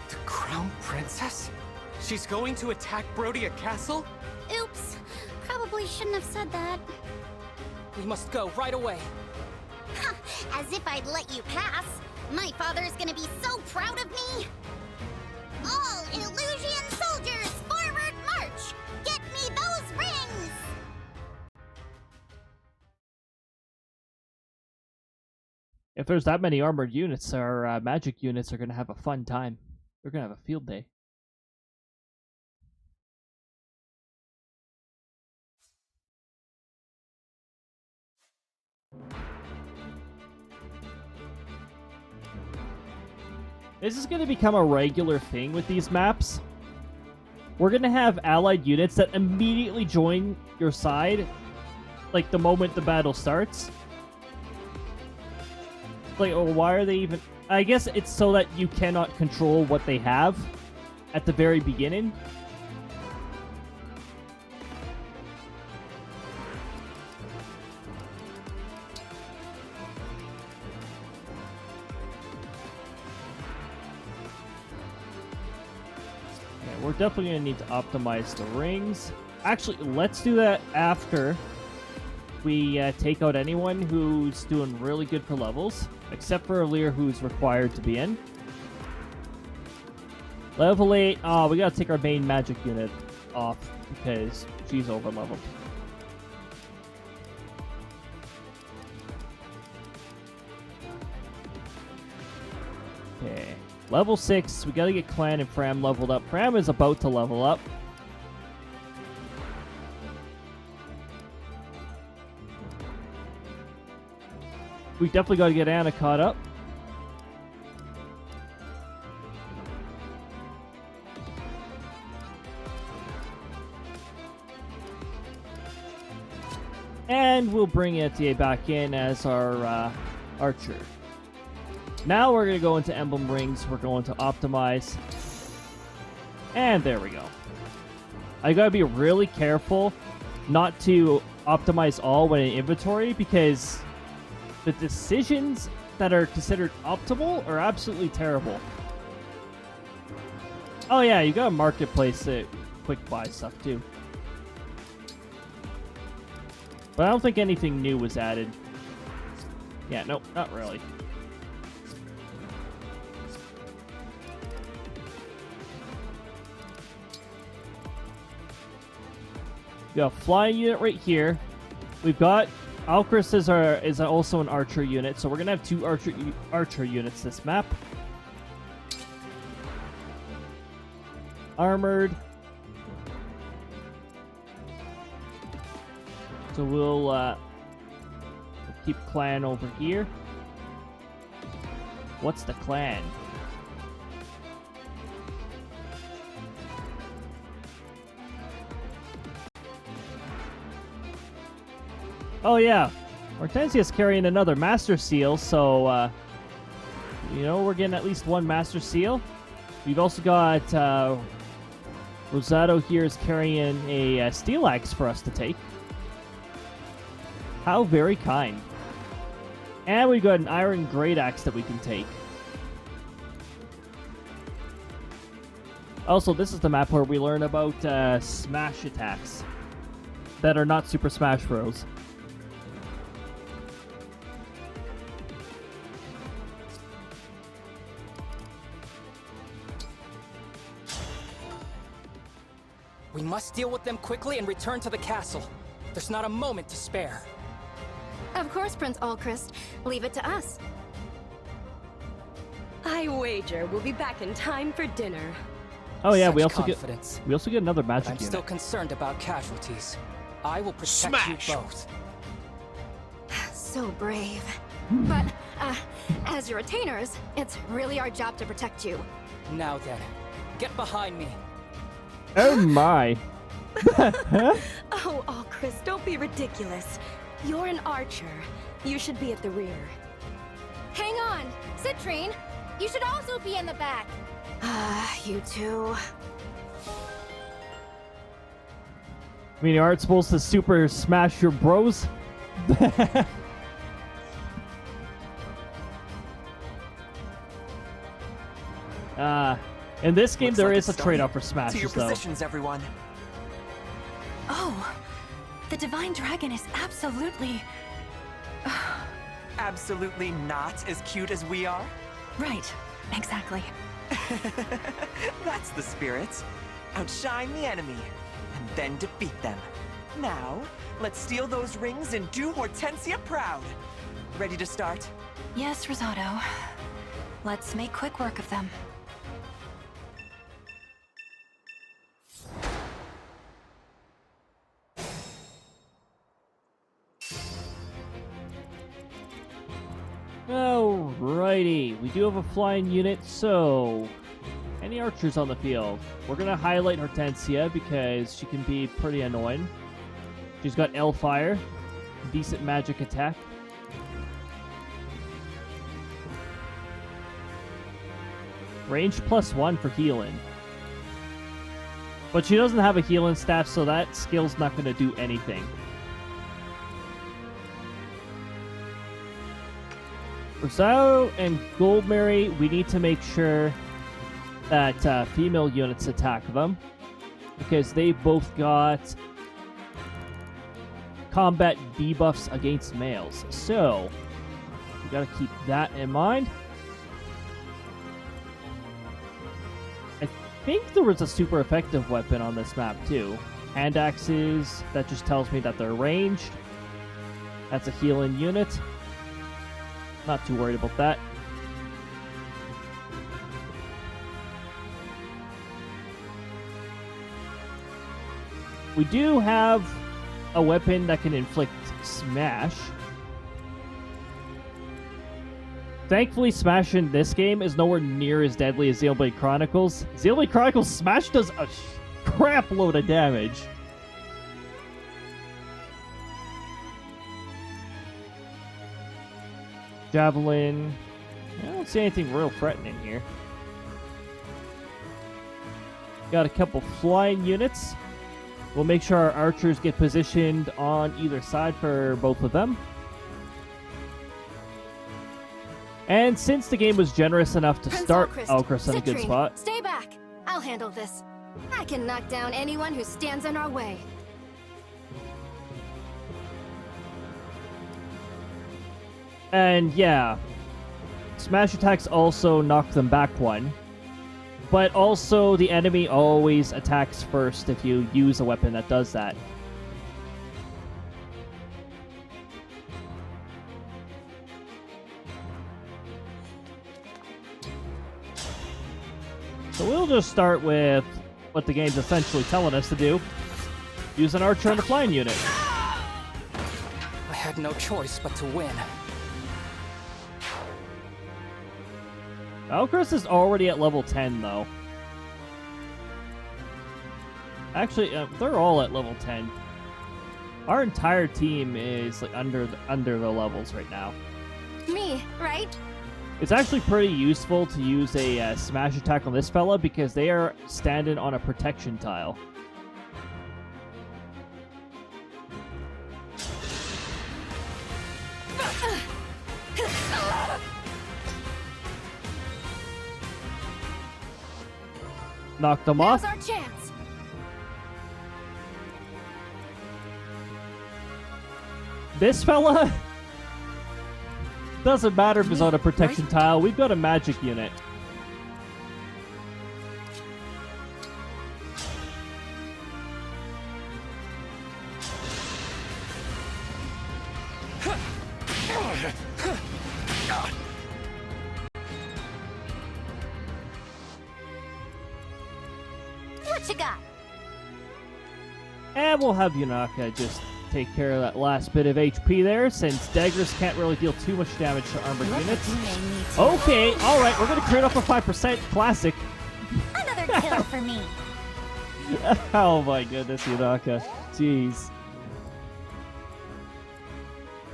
The Crown Princess? She's going to attack Brodia Castle? Oops. Probably shouldn't have said that. We must go right away. As if I'd let you pass. My father's gonna be so proud of me. All Illusion soldiers, forward march! Get me those rings! If there's that many armored units, our magic units are going to have a fun time. They're going to have a field day. This is going to become a regular thing with these maps. We're going to have allied units that immediately join your side, like the moment the battle starts. Like, oh, why are they even... I guess it's so that you cannot control what they have at the very beginning. Yeah, we're definitely going to need to optimize the rings. Actually, let's do that after we take out anyone who's doing really good for levels, except for Lear, who's required to be in. Level 8. Oh, we gotta take our main magic unit off because she's over leveled. Okay. Level 6. We gotta get Clan and Fram leveled up. Fram is about to level up. We definitely got to get Anna caught up. And we'll bring Etier back in as our archer. Now we're going to go into Emblem Rings. We're going to optimize. And there we go. I got to be really careful not to optimize all when in inventory, because the decisions that are considered optimal are absolutely terrible. Oh yeah, you got a marketplace that quick buy stuff too. But I don't think anything new was added. Yeah, nope, not really. We got a flying unit right here. We've got Alcris is also an archer unit, so we're gonna have two archer units this map. Armored. So we'll keep Clan over here. What's the Clan? Oh yeah, Hortensia's carrying another Master Seal, so, you know, we're getting at least one Master Seal. We've also got, Rosato here is carrying a Steel Axe for us to take. How very kind. And we've got an Iron Great Axe that we can take. Also, this is the map where we learn about, smash attacks that are not Super Smash Bros. We must deal with them quickly and return to the castle. There's not a moment to spare. Of course, Prince Alchrist. Leave it to us. I wager we'll be back in time for dinner. Oh yeah, Such we also confidence. get another magic I'm unit. still concerned about casualties. I will protect you both. So brave. But, as your retainers, it's really our job to protect you. Now then, get behind me. Oh my. Oh, Chris, don't be ridiculous. You're an archer. You should be at the rear. Hang on! Citrine! You should also be in the back! You two... I mean, you aren't supposed to super smash your bros? In this game, Looks there like is a it's trade-off for starting. To your smashes, though. positions, everyone. Oh, the Divine Dragon is absolutely... Absolutely not as cute as we are? Right, exactly. That's the spirit. Outshine the enemy, and then defeat them. Now, let's steal those rings and do Hortensia proud. Ready to start? Yes, Rosado. Let's make quick work of them. Alrighty, we do have a flying unit, so any archers on the field? We're gonna highlight Hortensia because she can be pretty annoying. She's got L-Fire, decent magic attack. Range +1 for healing. But she doesn't have a healing staff, so that skill's not gonna do anything. Rosado and Goldberry, we need to make sure that female units attack them, because they both got combat debuffs against males. So, we gotta keep that in mind. I think there was a super effective weapon on this map too. Hand axes, that just tells me that they're ranged. That's a healing unit. Not too worried about that. We do have a weapon that can inflict smash. Thankfully, smash in this game is nowhere near as deadly as Xenoblade Chronicles. Xenoblade Chronicles smash does a crap load of damage. Javelin. I don't see anything real threatening here. Got a couple flying units. We'll make sure our archers get positioned on either side for both of them. And since the game was generous enough to start Alcrest in a good spot. Stay back. I'll handle this. I can knock down anyone who stands in our way. And yeah, smash attacks also knock them back one. But also, the enemy always attacks first if you use a weapon that does that. So we'll just start with what the game's essentially telling us to do. Use an archer and a flying unit. I had no choice but to win. Alcrest is already at level 10, though. Actually, they're all at level 10. Our entire team is like under the levels right now. Me, right? It's actually pretty useful to use a smash attack on this fella because they are standing on a protection tile. Knocked them off. Now's our chance. This fella doesn't matter if he's on a protection tile. We've got a magic unit. What you got? And we'll have Yunaka just take care of that last bit of HP there, since daggers can't really deal too much damage to armored units. Okay, alright, we're gonna crit off a 5%. Classic. Another kill for me. Oh my goodness, Yunaka. Jeez.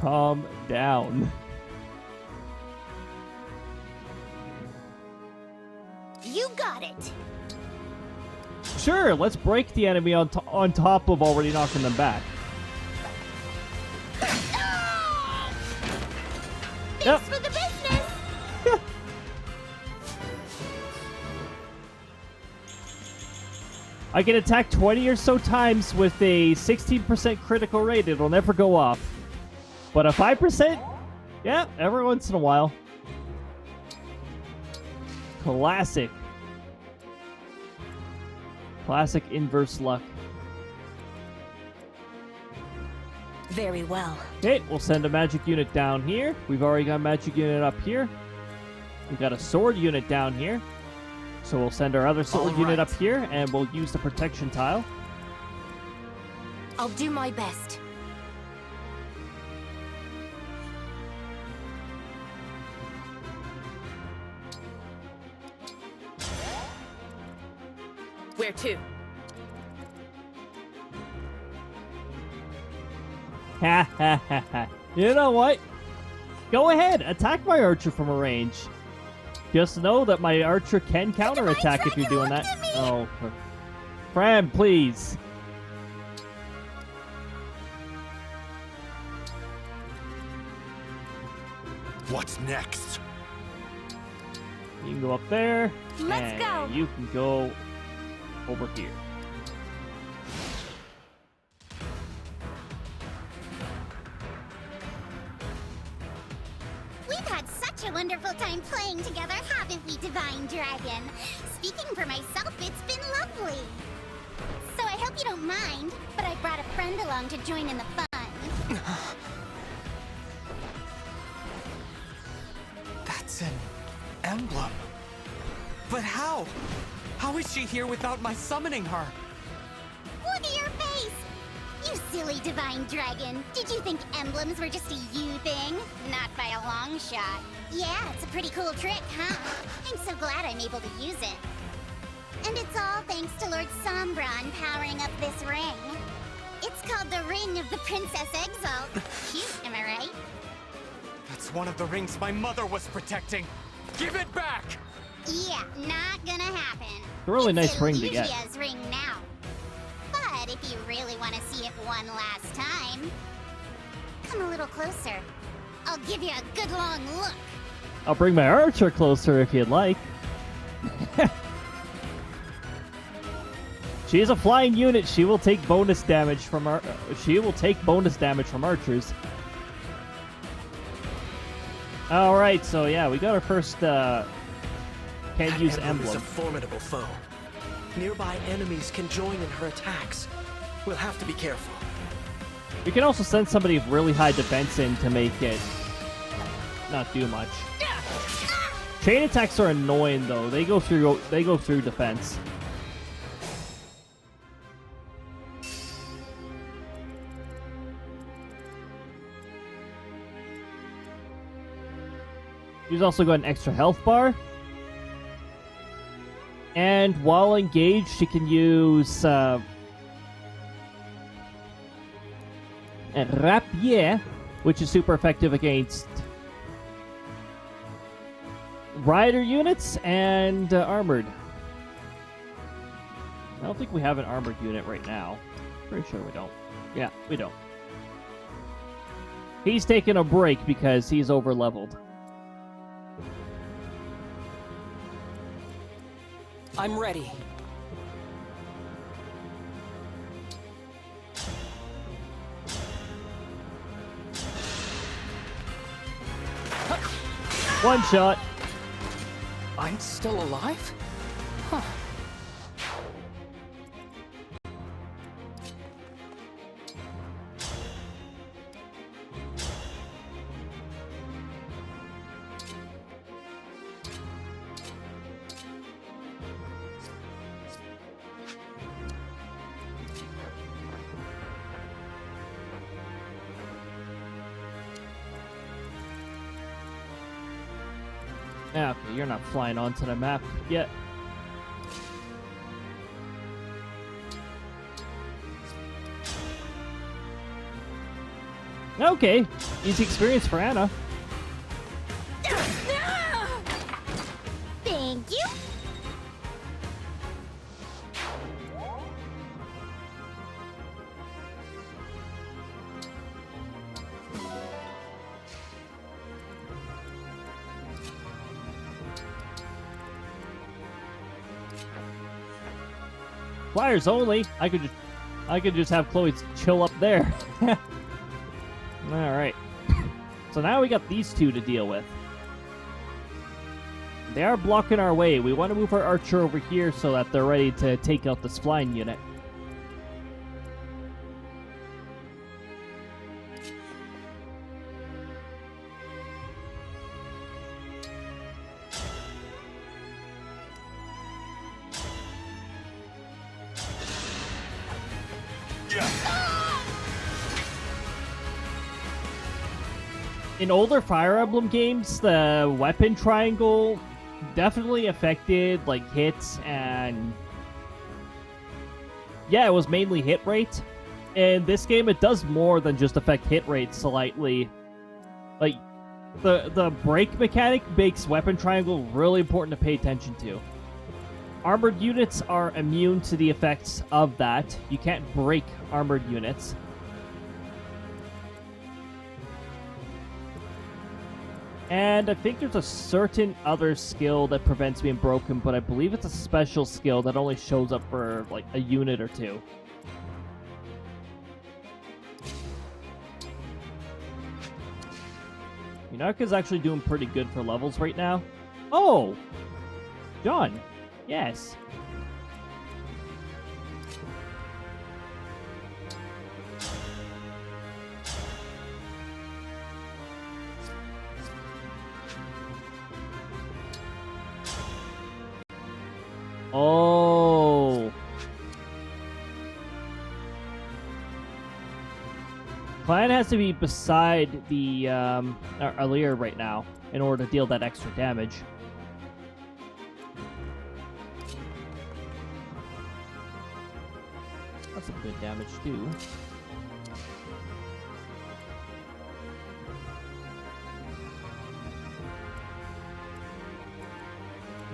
Calm down. You got it. Sure, let's break the enemy on top of already knocking them back. Yep. for the business! I can attack 20 or so times with a 16% critical rate. It'll never go off. But a 5%? Yeah, every once in a while. Classic. Classic inverse luck. Very well. Okay, we'll send a magic unit down here. We've already got a magic unit up here. We've got a sword unit down here. So we'll send our other sword unit up here, and we'll use the protection tile. I'll do my best. Where to? Ha ha ha ha. You know what? Go ahead, attack my archer from a range. Just know that my archer can counterattack if you're doing that. Oh, Fran, please. What's next? You can go up there. Let's and go. You can go over here. We've had such a wonderful time playing together, haven't we, Divine Dragon? Speaking for myself, it's been lovely. So I hope you don't mind, but I brought a friend along to join in the fun. That's an emblem. But how? How is she here without my summoning her? Look at your face! You silly Divine Dragon. Did you think emblems were just a you thing? Not by a long shot. Yeah, it's a pretty cool trick, huh? I'm so glad I'm able to use it. And it's all thanks to Lord Sombron powering up this ring. It's called the Ring of the Princess Exalt. Cute, am I right? That's one of the rings my mother was protecting. Give it back! Yeah, not gonna happen. A really nice It's ring to get. Illusia's ring now. But if you really want to see it one last time, come a little closer. I'll give you a good long look. I'll bring my archer closer if you'd like. She is a flying unit. She will take bonus damage from archers. All right, so yeah, we got our first can use Emblem is a emblem. formidable foe. Nearby enemies can join in her attacks. We'll have to be careful. You can also send somebody with really high defense in to make it not do much. Chain attacks are annoying though. They go through defense. She's also got an extra health bar. And while engaged, she can use Rapier, which is super effective against rider units and armored. I don't think we have an armored unit right now. Pretty sure we don't. Yeah, we don't. He's taking a break because he's over leveled. I'm ready. One shot. I'm still alive? Huh. Yeah, okay, you're not flying onto the map yet. Okay, easy experience for Anna. Thank you. Flyers only. I could just have Chloe chill up there. All right. So now we got these two to deal with. They are blocking our way. We want to move our archer over here so that they're ready to take out this flying unit. In older Fire Emblem games, the weapon triangle definitely affected like hits and yeah, it was mainly hit rate. In this game, it does more than just affect hit rate slightly. Like the break mechanic makes weapon triangle really important to pay attention to. Armored units are immune to the effects of that. You can't break armored units. And I think there's a certain other skill that prevents being broken, but I believe it's a special skill that only shows up for like a unit or two. Yunarka's actually doing pretty good for levels right now. Oh! John. Yes. Oh. Clan has to be beside the SLdr right now in order to deal that extra damage. That's some good damage too.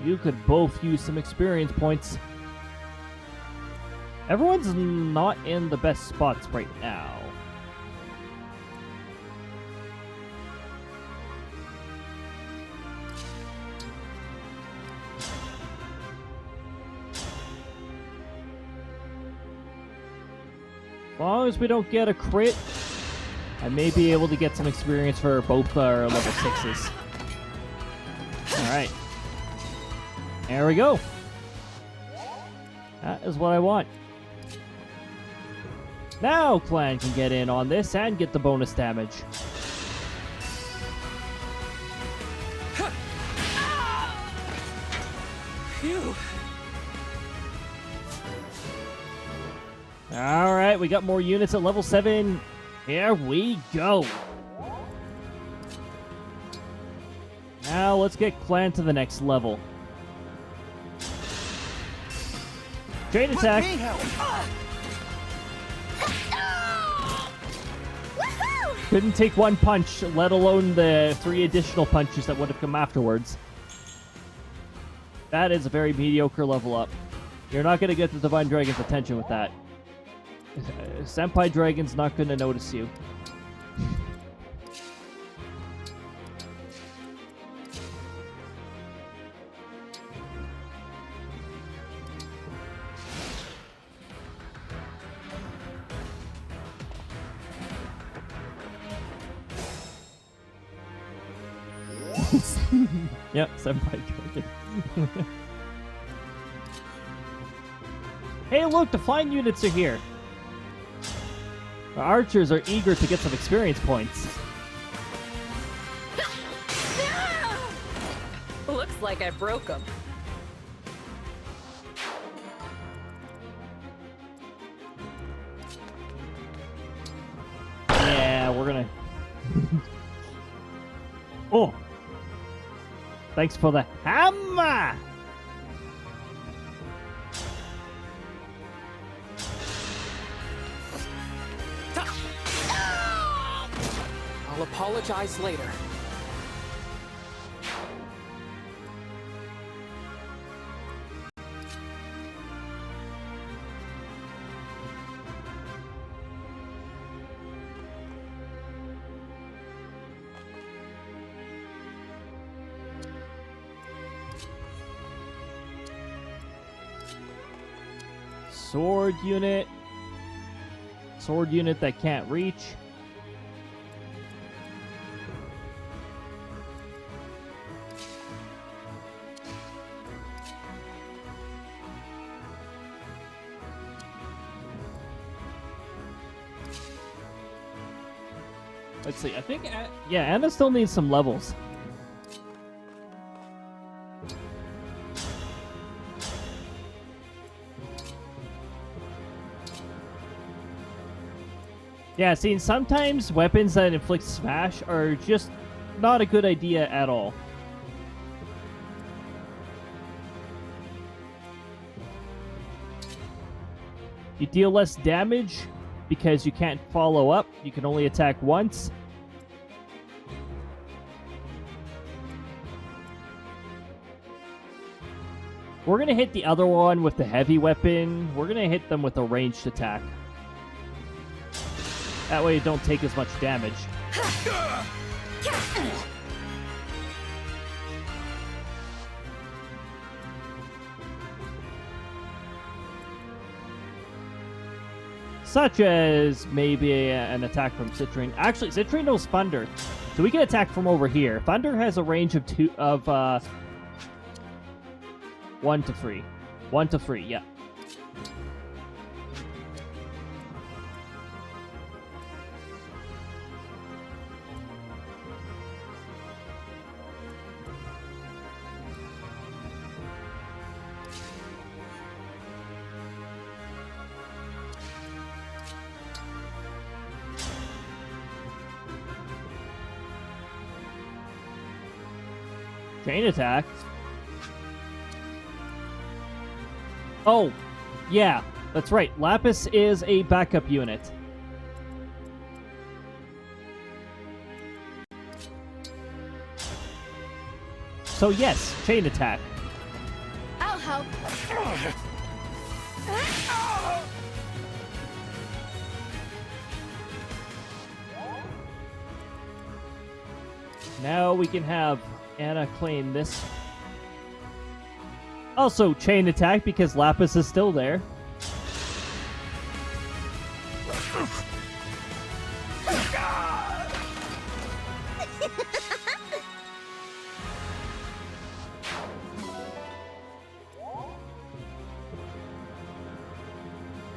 You could both use some experience points. Everyone's not in the best spots right now. As long as we don't get a crit, I may be able to get some experience for both our level 6s. Alright. There we go. That is what I want. Now Clan can get in on this and get the bonus damage. Phew. Alright, we got more units at level 7. Here we go. Now let's get Clan to the next level. Chain attack. Couldn't take one punch, let alone the 3 additional punches that would have come afterwards. That is a very mediocre level up. You're not going to get the Divine Dragon's attention with that. Senpai Dragon's not going to notice you. Yep, Senpai Dragon. Hey, look, the flying units are here. Our archers are eager to get some experience points. Looks like I broke them. Yeah, we're gonna... Oh! Thanks for the hammer! I'll apologize later. sword unit. Sword unit that can't reach. Let's see, I think, yeah, Anna still needs some levels. Yeah, see, sometimes weapons that inflict smash are just not a good idea at all. You deal less damage because you can't follow up. You can only attack once. We're going to hit the other one with the heavy weapon. We're going to hit them with a ranged attack. That way you don't take as much damage. Such as maybe an attack from Citrine. Actually, Citrine knows Thunder, so we can attack from over here. Thunder has a range of 1 to 3. 1 to 3, yeah. Chain attack. Oh, yeah, that's right. Lapis is a backup unit. So yes, chain attack. I'll help. Now we can have Anna claim this. Also, chain attack because Lapis is still there.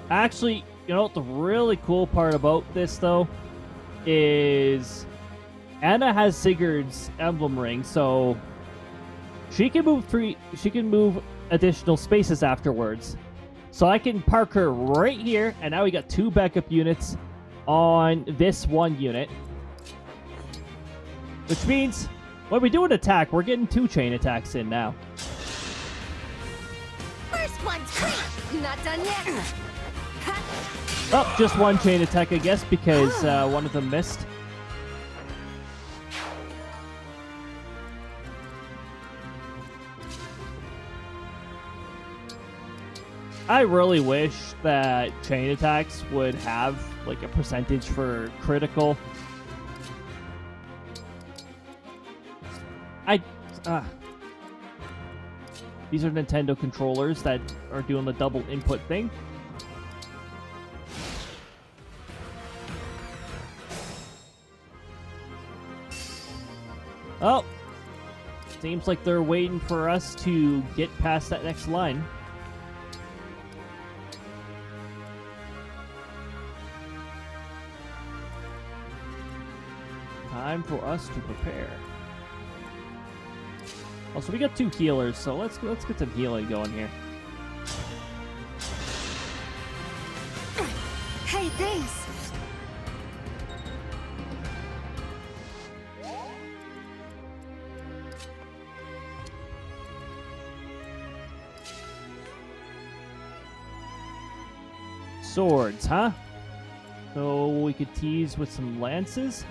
Actually, you know what the really cool part about this though is Anna has Sigurd's emblem ring, so she can move additional spaces afterwards. So I can park her right here, and now we got 2 backup units on this one unit. Which means when we do an attack, we're getting 2 chain attacks in now. First one's free. Not done yet. Oh, just 1 chain attack, I guess, because one of them missed. I really wish that chain attacks would have like a percentage for critical. These are Nintendo controllers that are doing the double input thing. Oh, seems like they're waiting for us to get past that next line. Time for us to prepare. Also, we got 2 healers, so let's get some healing going here. Hey, thanks. Swords, huh? So we could tease with some lances.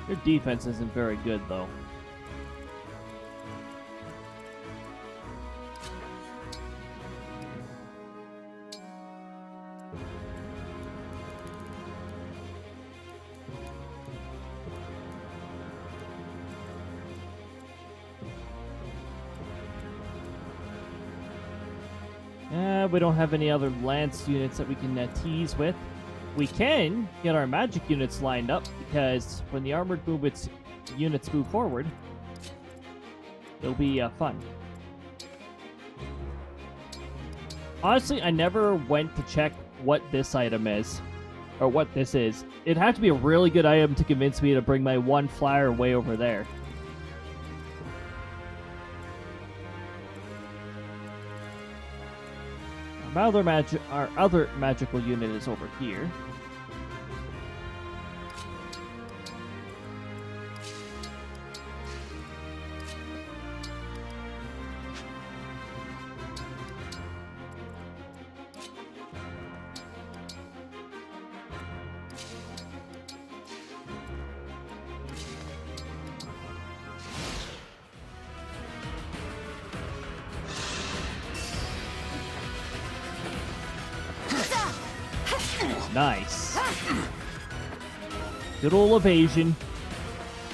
Their defense isn't very good, though. We don't have any other lance units that we can tease with. We can get our magic units lined up, because when the armored units move forward, it'll be fun. Honestly, I never went to check what this item is, or what this is. It'd have to be a really good item to convince me to bring my one flyer way over there. Our other magical unit is over here. Nice. Good old evasion.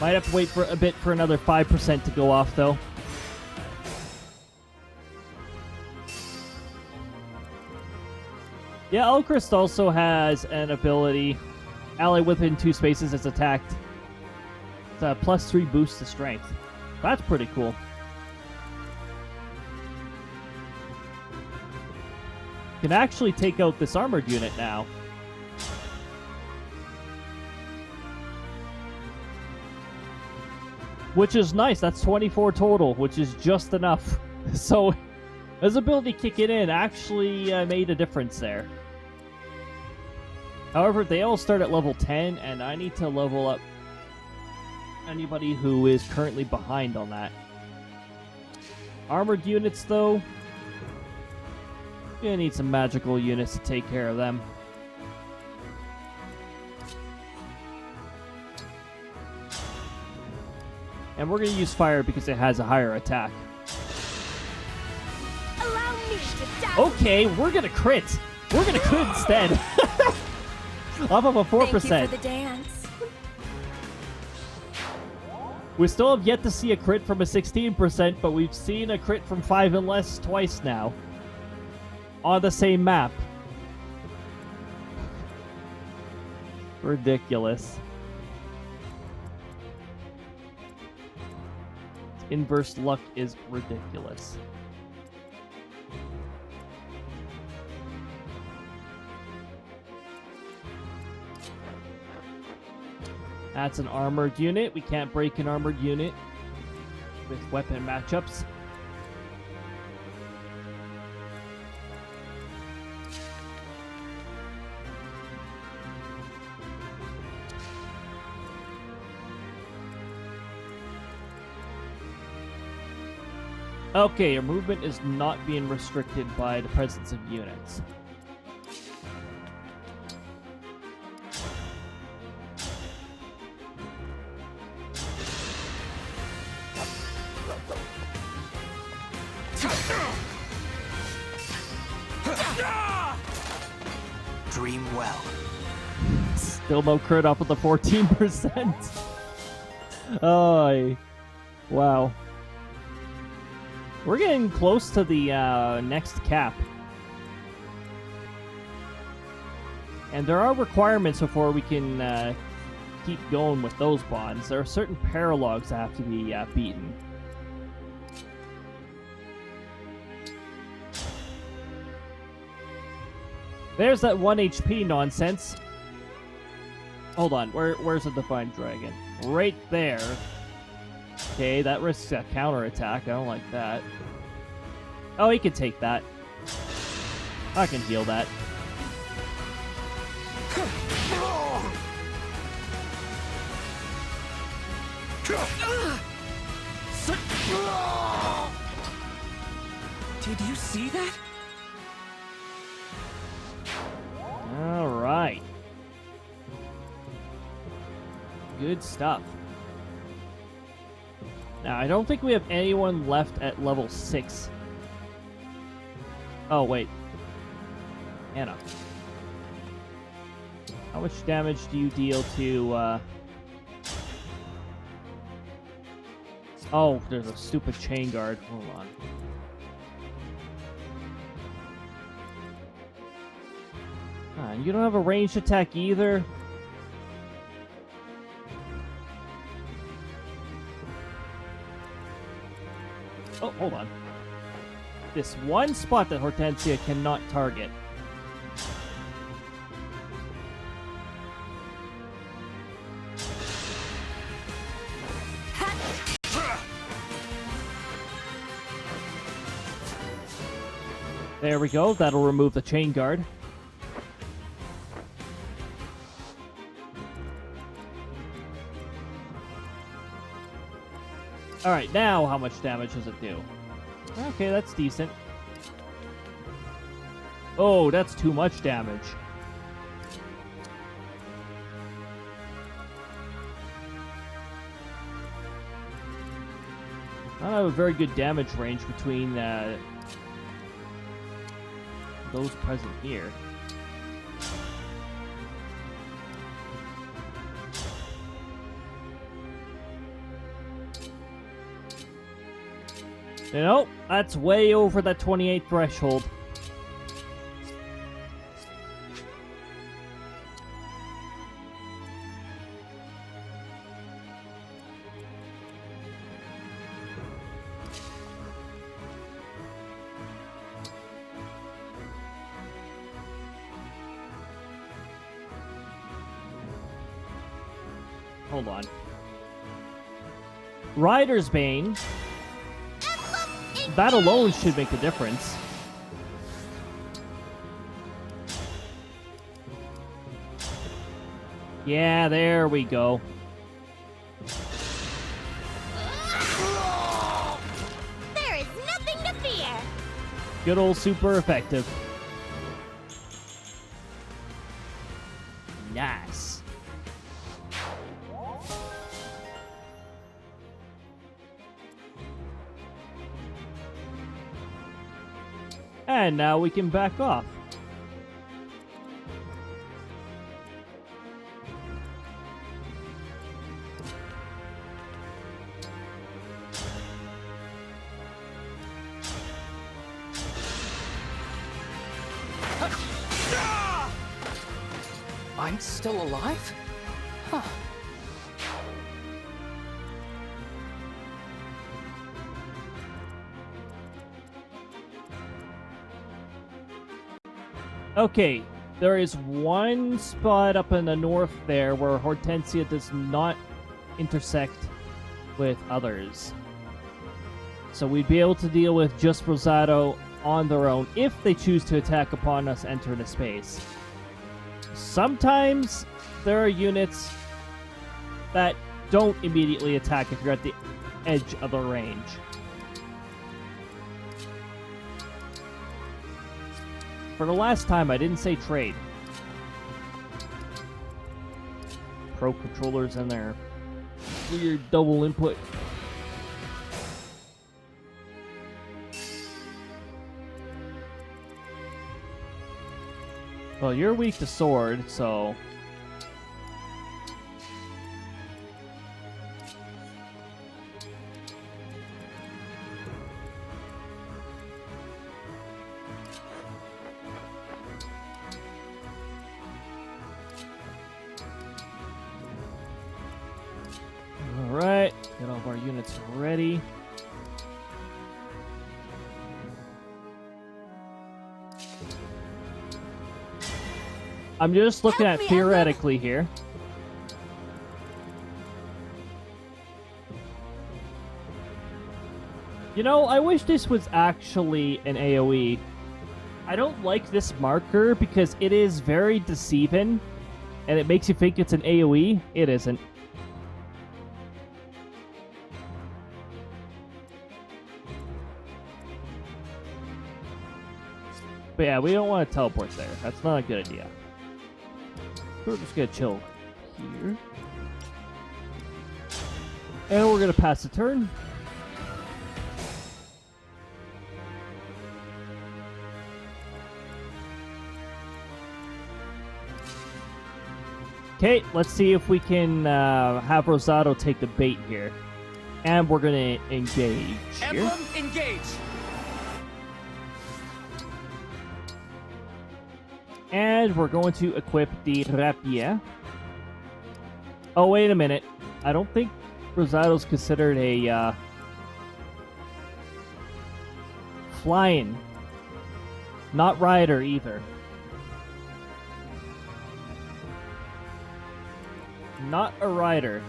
Might have to wait for a bit for another 5% to go off, though. Yeah, Elchrist also has an ability. Ally within 2 spaces is attacked. It's a +3 boost to strength. That's pretty cool. Can actually take out this armored unit now. Which is nice. That's 24 total, which is just enough. So, his ability kicking in actually made a difference there. However, they all start at level 10, and I need to level up anybody who is currently behind on that. Armored units, though, gonna need some magical units to take care of them. And we're gonna use fire because it has a higher attack. Allow me to die. Okay, we're gonna crit. We're gonna crit instead. Off of a 4%. Thank you for the dance. We still have yet to see a crit from a 16%, but we've seen a crit from 5 and less twice now. On the same map. Ridiculous. Inverse luck is ridiculous. That's an armored unit. We can't break an armored unit with weapon matchups. Okay, your movement is not being restricted by the presence of units. Dream well. Still no crit off with the 14%. Oh, wow. We're getting close to the next cap. And there are requirements before we can keep going with those bonds. There are certain paralogs that have to be beaten. There's that 1 HP nonsense. Hold on, where's the Divine Dragon? Right there. Okay, that risks a counterattack. I don't like that. Oh, he can take that. I can heal that. Did you see that? All right. Good stuff. Now, I don't think we have anyone left at level 6. Oh, wait. Anna. How much damage do you deal to, Oh, there's a stupid chain guard. Hold on. on, you don't have a ranged attack either? Oh, hold on. This one spot that Hortensia cannot target. There we go, that'll remove the chain guard. Alright, now how much damage does it do? Okay, that's decent. Oh, that's too much damage. I don't have a very good damage range between those present here. Nope, that's way over that 28 threshold. Hold on. Rider's Bane. That alone should make a difference. Yeah, there we go. There is nothing to fear. Good old super effective. Nice. And now we can back off. I'm still alive? Huh. Okay, there is one spot up in the north there where Hortensia does not intersect with others. So we'd be able to deal with just Rosado on their own if they choose to attack upon us entering the space. Sometimes there are units that don't immediately attack if you're at the edge of the range. For the last time, I didn't say trade. Pro controllers and their weird double input. Well, you're weak to sword, so... Alright, get all of our units ready. I'm just looking at theoretically here. You know, I wish this was actually an AoE. I don't like this marker because it is very deceiving, and it makes you think it's an AoE. It isn't. But yeah, we don't want to teleport there. That's not a good idea. We're just gonna chill here. And we're gonna pass the turn. Okay, let's see if we can have Rosado take the bait here. And we're gonna engage here. Emblem, engage! And we're going to equip the rapier. Oh, wait a minute. I don't think Rosado's considered a flying. Not rider either. Not a rider.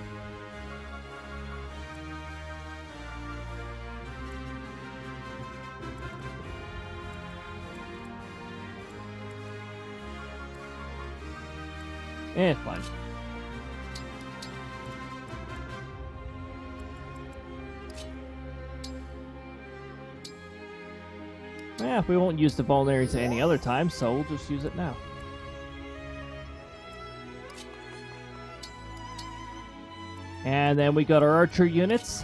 It's fine. Yeah, we won't use the vulneraries at any other time, so we'll just use it now. And then we got our archer units.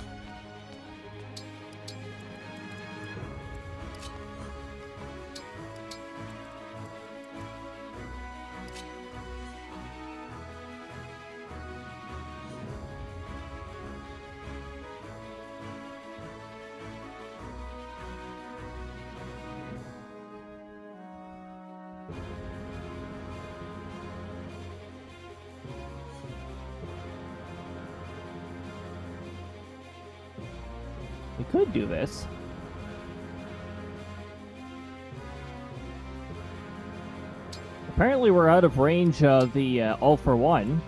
We could do this. Apparently we're out of range of the all for one.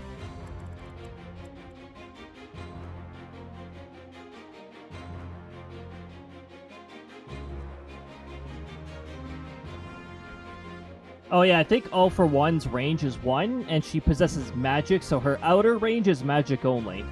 Oh yeah, I think all for one's range is 1, and she possesses magic, so her outer range is magic only.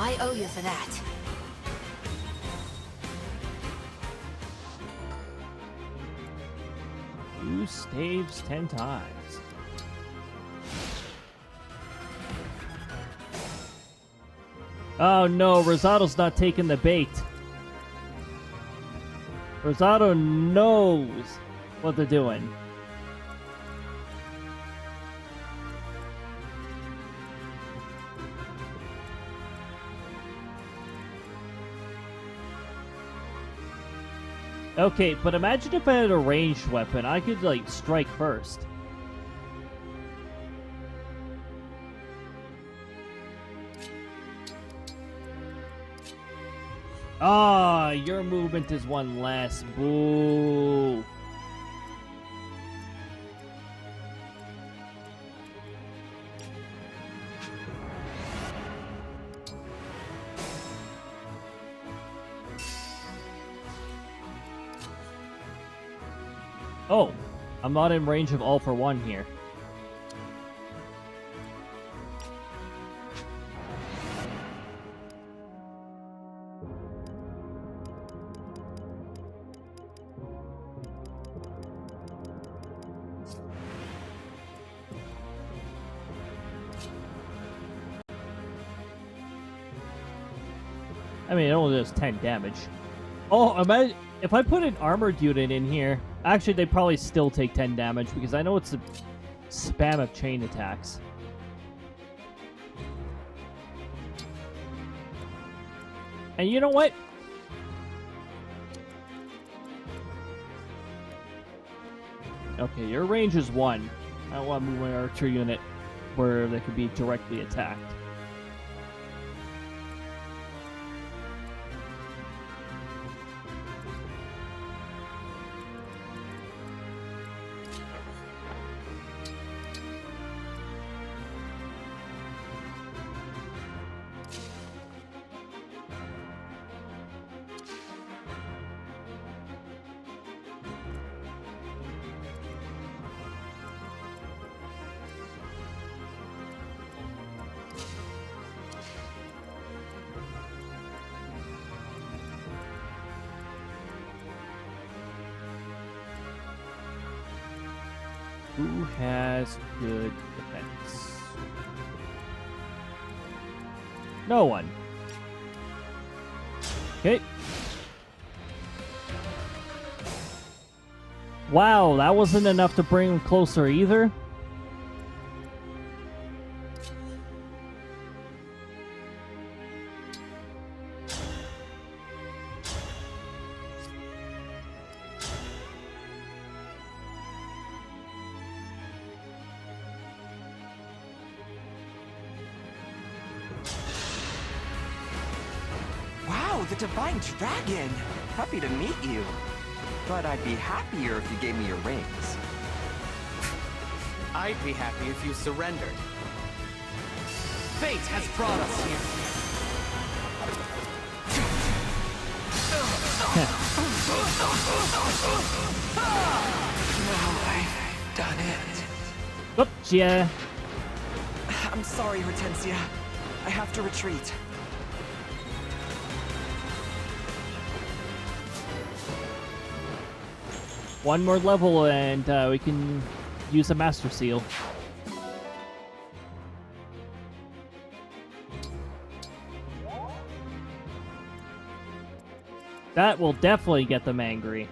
I owe you for that. Use staves 10 times. Oh no, Rosado's not taking the bait. Rosado knows what they're doing. Okay, but imagine if I had a ranged weapon, I could, like, strike first. Ah, your movement is 1 less. Boo. Oh, I'm not in range of all for one here. I mean, it only does 10 damage. Oh, imagine if I put an armored unit in here. Actually, they probably still take 10 damage because I know it's a spam of chain attacks. And you know what? Okay, your range is 1. I want to move my archer unit where they can be directly attacked. Who has good defense? No one. Okay. Wow, that wasn't enough to bring him closer either. Wow, the Divine Dragon! Happy to meet you. But I'd be happier if you gave me your rings. I'd be happy if you surrendered. Fate has brought us here. Now I've done it. Gotcha. I'm sorry, Hortensia. I have to retreat. One more level and we can use a Master Seal. That will definitely get them angry.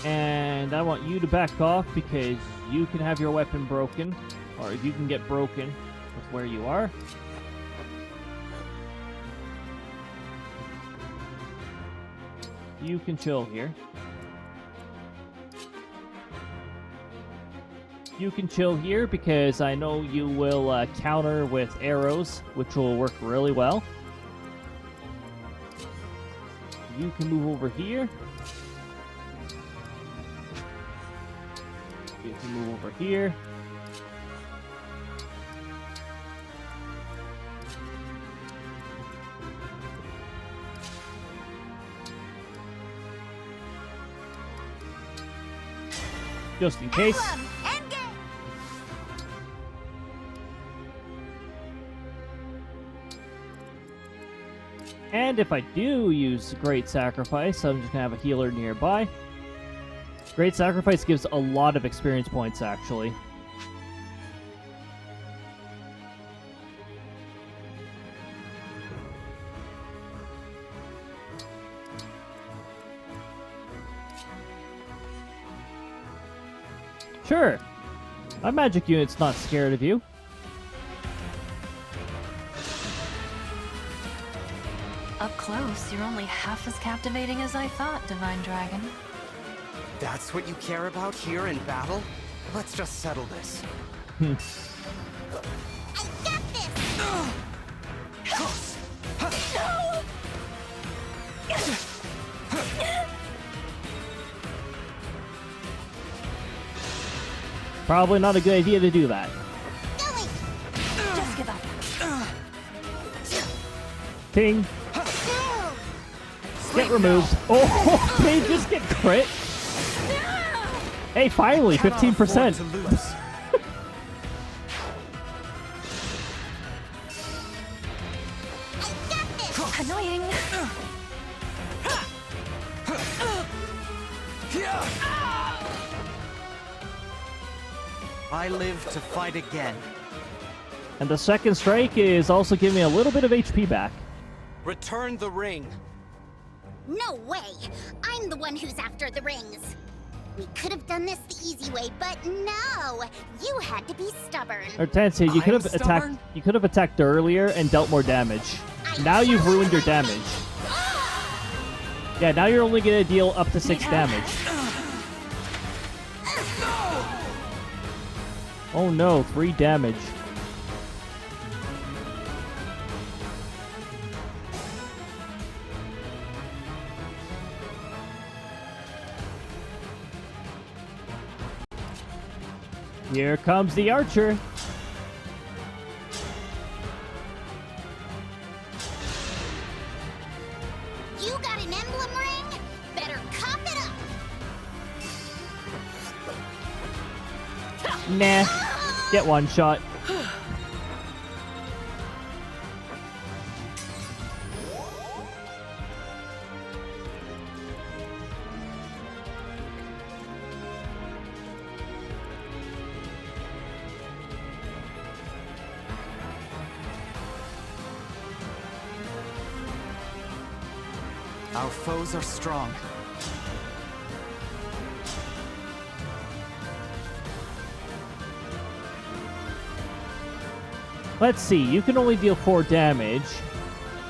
And I want you to back off because you can have your weapon broken, or you can get broken with where you are. You can chill here. You can chill here because I know you will counter with arrows, which will work really well. You can move over here. You can move over here. Just in case. And if I do use Great Sacrifice, I'm just gonna have a healer nearby. Great Sacrifice gives a lot of experience points, actually. Sure. My magic unit's not scared of you. Up close, you're only half as captivating as I thought, Divine Dragon. That's what you care about here in battle? Let's just settle this. I got this! No! Probably not a good idea to do that. Just give up. Ping. Get removed. Oh, they just get crit. Hey, finally, 15%. Annoying. I live to fight again. And the second strike is also giving me a little bit of HP back. Return the ring. No way! I'm the one who's after the rings. We could have done this the easy way, but no! You had to be stubborn. Hortensia, you could have attacked. You could have attacked earlier and dealt more damage. Now you've ruined your damage. Yeah, now you're only gonna deal up to 6 damage. Oh no, 3 damage. Here comes the archer. You got an emblem ring? Better cop it up! Nah. Get one shot. Our foes are strong. Let's see, you can only deal 4 damage.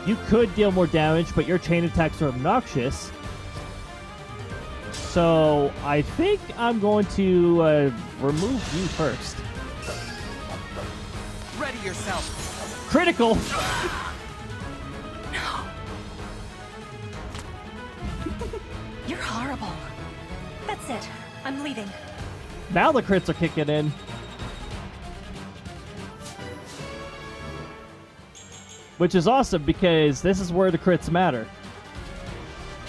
You could deal more damage, but your chain attacks are obnoxious. So, I think I'm going to remove you first. Ready yourself. Critical! You're horrible. That's it. I'm leaving. Now the crits are kicking in. Which is awesome, because this is where the crits matter.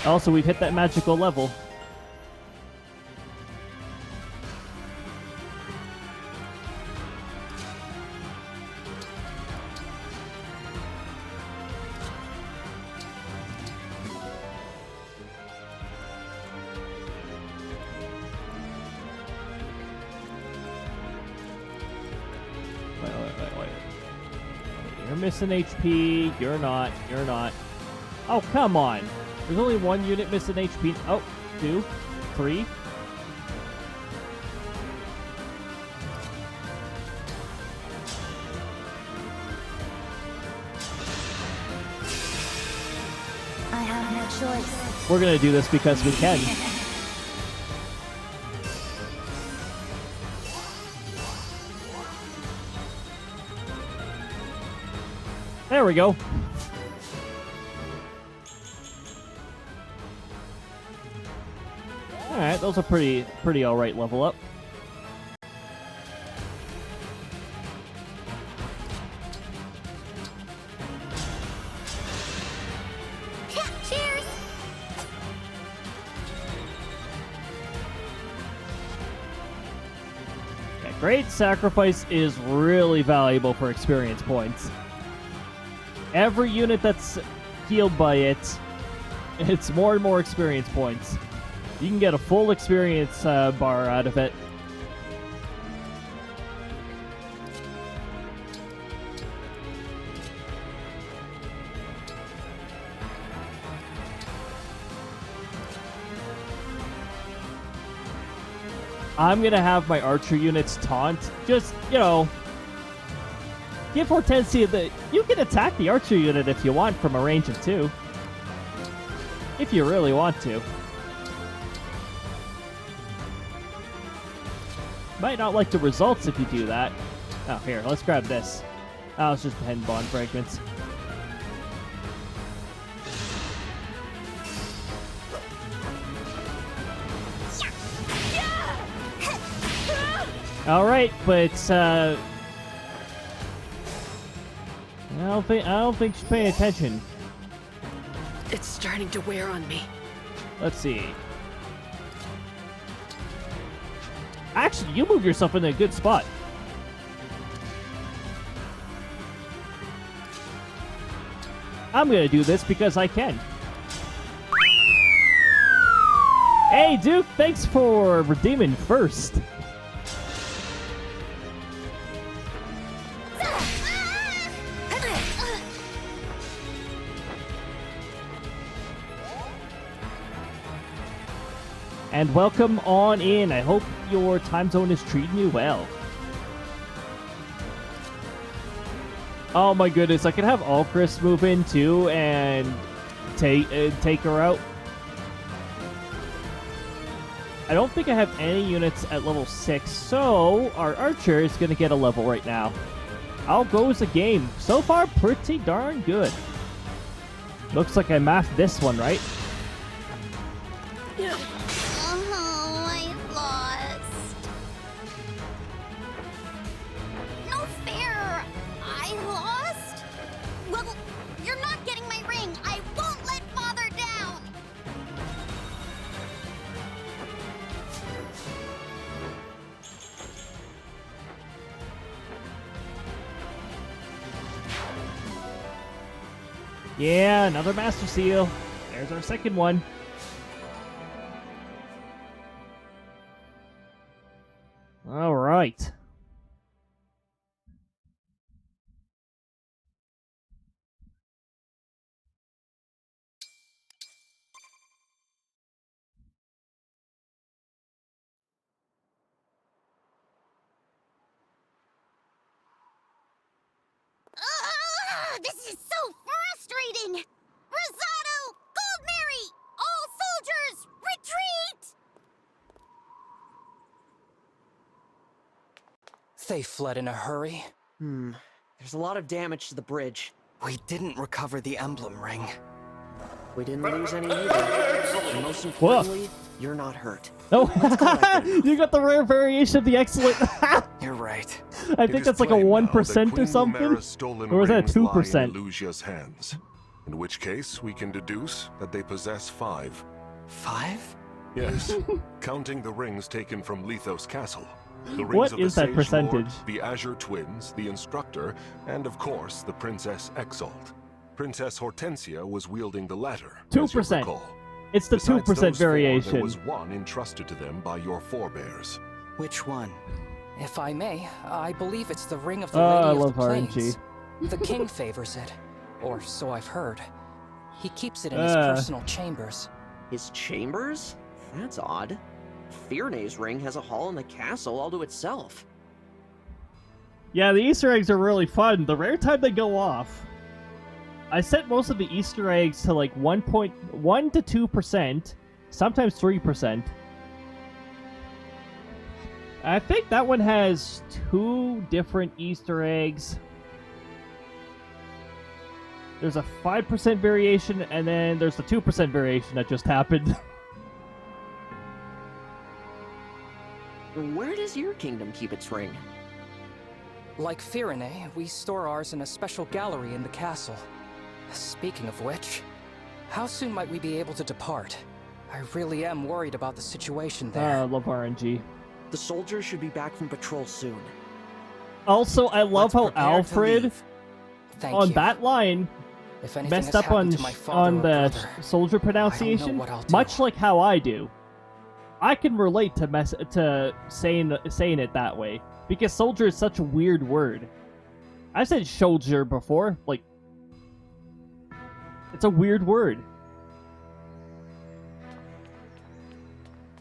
Also, we've hit that magical level. Wait. You're missing HP. You're not. You're not. Oh, come on. There's only 1 unit missing HP. Oh, 2, 3. I have no choice. We're gonna do this because we can. There we go. Alright, those are pretty alright level up. Cheers! Okay, Great Sacrifice is really valuable for experience points. Every unit that's healed by it, it's more and more experience points. You can get a full experience bar out of it. I'm gonna have my archer units taunt. Just, you know, give Hortensia the... You can attack the archer unit if you want from a range of 2. If you really want to. Might not like the results if you do that. Oh, here, let's grab this. Oh, it's just 10 bond fragments. Alright, but I don't think she's paying attention. It's starting to wear on me. Let's see. Actually, you moved yourself in a good spot. I'm gonna do this because I can. Hey, Duke, thanks for redeeming first. And welcome on in. I hope your time zone is treating you well. Oh my goodness, I could have Alchris move in too and take her out. I don't think I have any units at level 6, so our archer is going to get a level right now. How goes the game? So far, pretty darn good. Looks like I mathed this one, right? Oh, I lost. No fair. I lost? Well, you're not getting my ring. I won't let Father down. Yeah, another Master Seal. There's our second one. All right. They fled in a hurry. There's a lot of damage to the bridge. We didn't recover the emblem ring. We didn't lose any either. And most importantly, you're not hurt. Oh, you got the rare variation of the excellent. You're right. I think that's like a 1% or something. Or was that 2%? Lucia's hands. In which case, we can deduce that they possess 5. 5? Yes, counting the rings taken from Lethos Castle. The rings What of is the that Sage percentage? Lord, the Azure Twins, the Instructor, and of course, the Princess Exalt. Princess Hortensia was wielding the latter, as you 2%. recall. It's the Besides 2% those four, variation. there was one entrusted to them by your forebears. Which one? If I may, I believe it's the Ring of the I Lady love of the Plains. RNG. The king favors it, or so I've heard. He keeps it in his personal chambers. His chambers? That's odd. Firne's ring has a hall in the castle all to itself. Yeah, the Easter eggs are really fun. The rare time they go off. I set most of the Easter eggs to like 1.1 to 2%, sometimes 3%. I think that one has 2 different Easter eggs. There's a 5% variation, and then there's the 2% variation that just happened. Where does your kingdom keep its ring? Like Firene, we store ours in a special gallery in the castle. Speaking of which, how soon might we be able to depart? I really am worried about the situation there. I love RNG. The soldiers should be back from patrol soon. Also, I love how Alfred, Thank on you. that line, If anything messed has up happened to my father on or the brother, soldier pronunciation, what I'll do. much like how I do. I can relate to saying it that way, because soldier is such a weird word. I said soldier before, like, it's a weird word.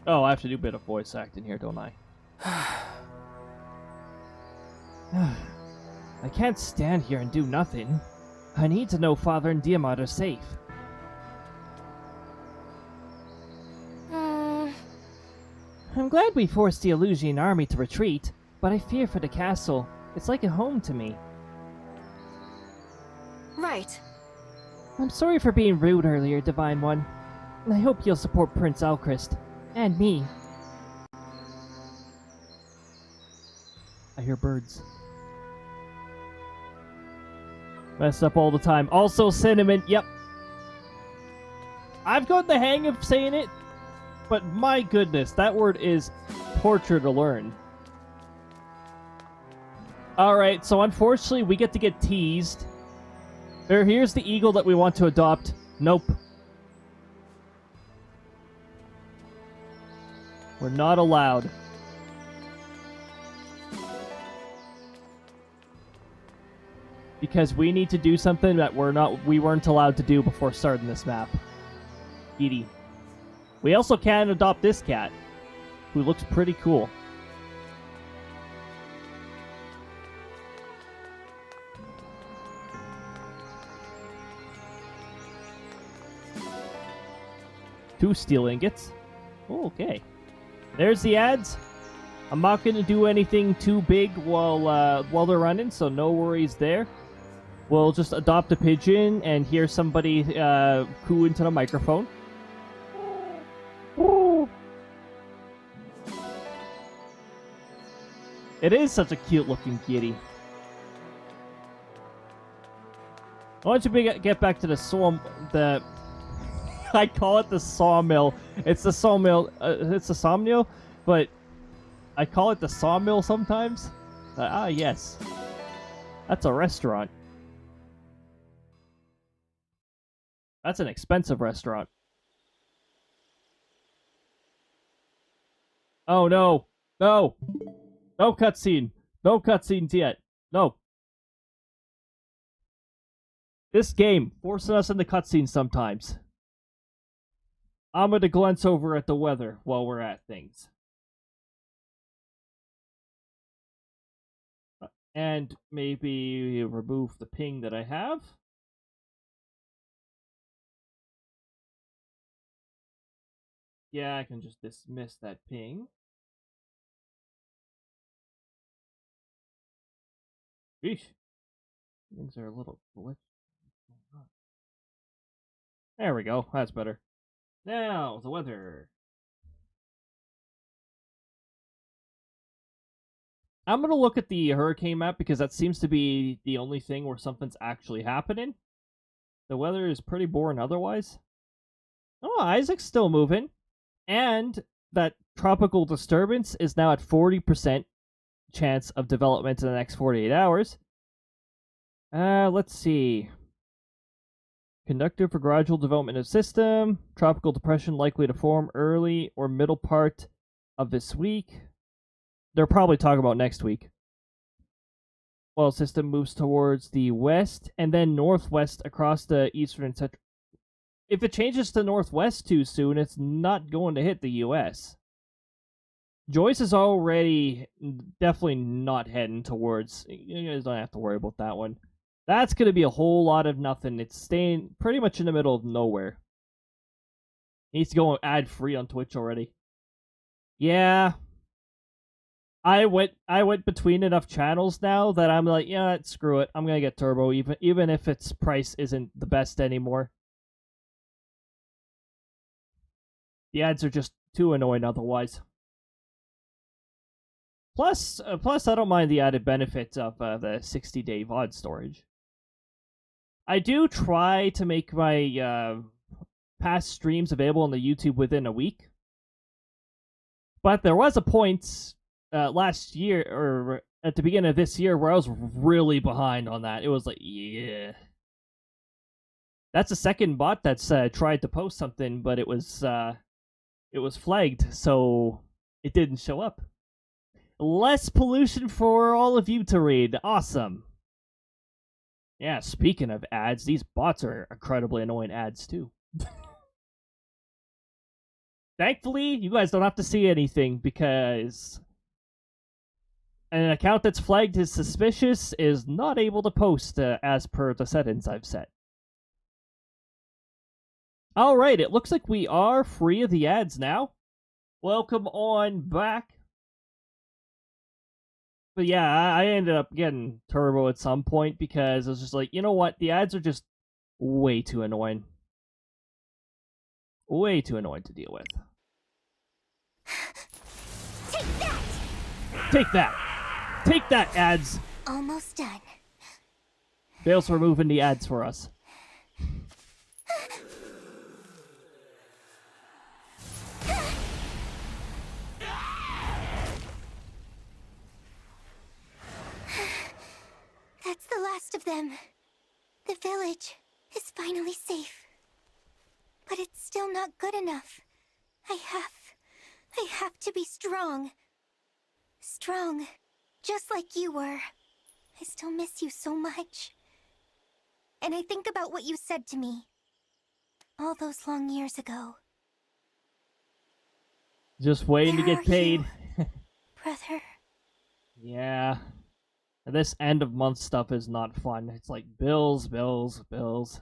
Oh, I have to do a bit of voice acting here, don't I? I can't stand here and do nothing. I need to know Father and Diamond are safe. I'm glad we forced the Elusian army to retreat, but I fear for the castle. It's like a home to me. Right. I'm sorry for being rude earlier, Divine One. I hope you'll support Prince Alchrist. And me. I hear birds. Mess up all the time. Also, cinnamon. Yep. I've got the hang of saying it, but my goodness, that word is torture to learn. Alright, so unfortunately, we get to get teased. Here's the eagle that we want to adopt. Nope. We're not allowed. Because we need to do something that we weren't allowed to do before starting this map. Edie. We also can adopt this cat, who looks pretty cool. Two steel ingots. Oh, okay. There's the ads. I'm not going to do anything too big while they're running, so no worries there. We'll just adopt a pigeon and hear somebody coo into the microphone. It is such a cute-looking kitty. Why don't you get back to the I call it the sawmill. It's the sawmill. It's the sawmill, but I call it the sawmill sometimes. Yes. That's a restaurant. That's an expensive restaurant. Oh no. No. No cutscene. No cutscenes yet. No. This game forcing us into cutscenes sometimes. I'm going to glance over at the weather while we're at things. And maybe remove the ping that I have. Yeah, I can just dismiss that ping. Sheesh. Things are a little glitchy. There we go. That's better. Now, the weather. I'm going to look at the hurricane map because that seems to be the only thing where something's actually happening. The weather is pretty boring otherwise. Oh, Isaac's still moving. And that tropical disturbance is now at 40% chance of development in the next 48 hours. Let's see. Conductive for gradual development of system. Tropical depression likely to form early or middle part of this week. They're probably talking about next week. While system moves towards the west and then northwest across the eastern and central. If it changes to northwest too soon, it's not going to hit the U.S. Joyce is already definitely not heading towards. You guys don't have to worry about that one. That's going to be a whole lot of nothing. It's staying pretty much in the middle of nowhere. Needs to go ad-free on Twitch already. Yeah. I went between enough channels now that I'm like, yeah, screw it. I'm going to get Turbo even if its price isn't the best anymore. The ads are just too annoying otherwise. Plus, I don't mind the added benefit of the 60-day VOD storage. I do try to make my past streams available on the YouTube within a week. But there was a point last year, or at the beginning of this year, where I was really behind on that. It was like, yeah. That's a second bot that's tried to post something, but it was flagged, so it didn't show up. Less pollution for all of you to read. Awesome. Yeah, speaking of ads, these bots are incredibly annoying ads too. Thankfully, you guys don't have to see anything because an account that's flagged as suspicious is not able to post as per the settings I've set. Alright, it looks like we are free of the ads now. Welcome on back. But yeah, I ended up getting Turbo at some point because I was just like, you know what? The ads are just way too annoying. Way too annoying to deal with. Take that! Take that! Take that, ads! Almost done. Bale's removing the ads for us. That's the last of them. The village is finally safe. But it's still not good enough. I have to be strong. Strong. Just like you were. I still miss you so much. And I think about what you said to me. All those long years ago. Just waiting to get paid. Brother. Yeah. This end of month stuff is not fun. It's like bills, bills, bills.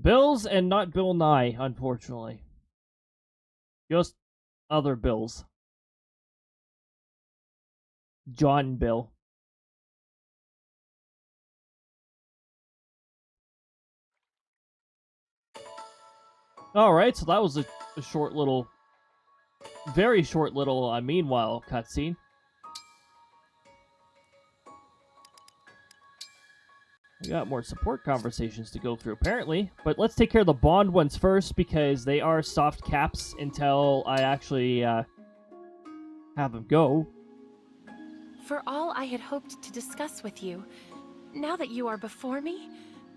Bills and not Bill Nye, unfortunately. Just other bills. John Bill. Alright, so that was a short little, very short little meanwhile cutscene. We got more support conversations to go through, apparently. But let's take care of the Bond ones first, because they are soft caps until I actually have them go. For all I had hoped to discuss with you, now that you are before me,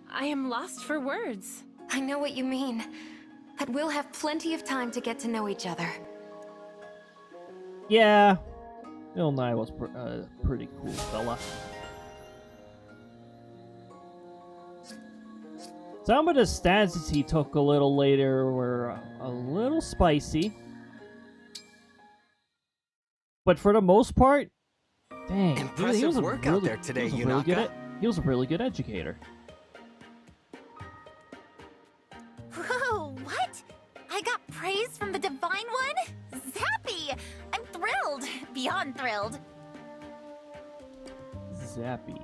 I am lost for words. I know what you mean, but we'll have plenty of time to get to know each other. Yeah, Bill Nye was pretty cool fella. Some of the stances he took a little later were a little spicy. But for the most part, dang. Impressive he was work out there today, he was a really good educator. Whoa, what? I got praise from the Divine One? Zappy! I'm thrilled. Beyond thrilled. Zappy.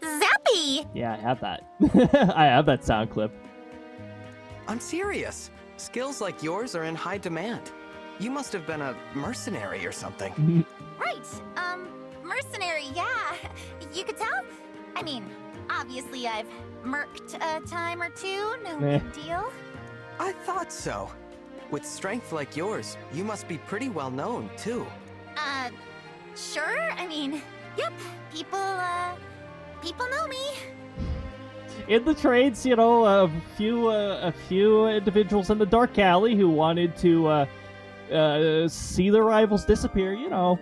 Zappy! Yeah, I have that. I have that sound clip. I'm serious. Skills like yours are in high demand. You must have been a mercenary or something. Right, mercenary, yeah. You could tell? I mean, obviously I've merked a time or two, no big deal. I thought so. With strength like yours, you must be pretty well known, too. Sure, I mean, yep, people know me. In the trades, you know, a few individuals in the dark alley who wanted to see their rivals disappear, you know.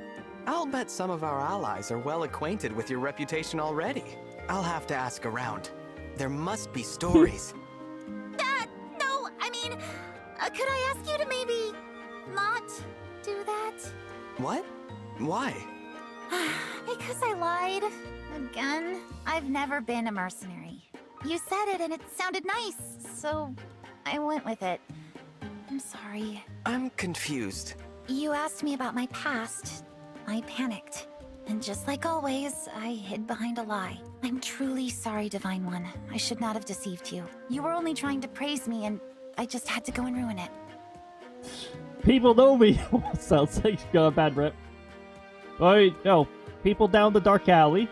I'll bet some of our allies are well acquainted with your reputation already. I'll have to ask around. There must be stories. No, I mean, could I ask you to maybe not do that? What? Why? Because I lied. Again, I've never been a mercenary. You said it and it sounded nice, so I went with it. I'm sorry. I'm confused. You asked me about my past. I panicked. And just like always, I hid behind a lie. I'm truly sorry, Divine One. I should not have deceived you. You were only trying to praise me, and I just had to go and ruin it. People know me. Sounds like you got a bad rep. Oh, no. People down the dark alley.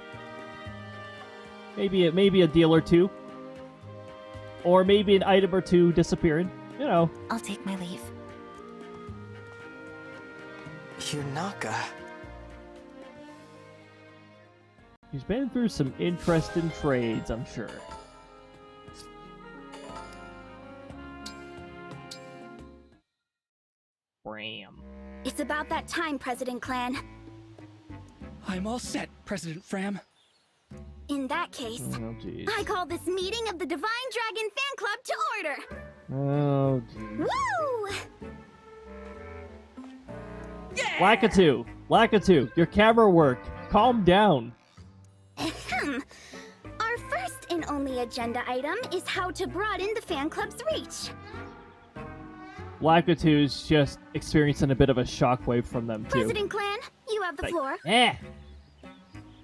Maybe a deal or two. Or maybe an item or two disappearing. You know. I'll take my leave. Yunaka. He's been through some interesting trades, I'm sure. Ram. It's about that time, President Clan. I'm all set, President Fram. In that case, Oh, jeez. I call this meeting of the Divine Dragon Fan Club to order. Oh, jeez. Woo! Lakitu, your camera work. Calm down. Ahem. Our first and only agenda item is how to broaden the fan club's reach. Lakitu's just experiencing a bit of a shockwave from them, too. President Clan, you have the floor.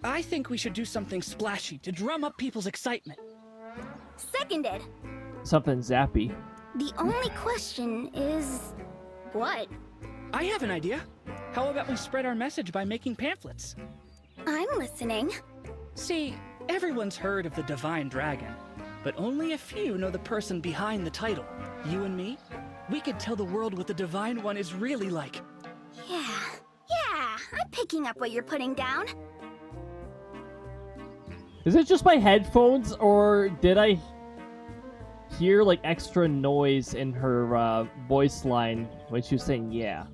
I think we should do something splashy to drum up people's excitement. Seconded. Something zappy. The only question is... what? I have an idea. How about we spread our message by making pamphlets? I'm listening. See, everyone's heard of the Divine Dragon, but only a few know the person behind the title. You and me? We could tell the world what the Divine One is really like. Yeah, I'm picking up what you're putting down. Is it just my headphones, or did I hear, like, extra noise in her voice line when she was saying yeah?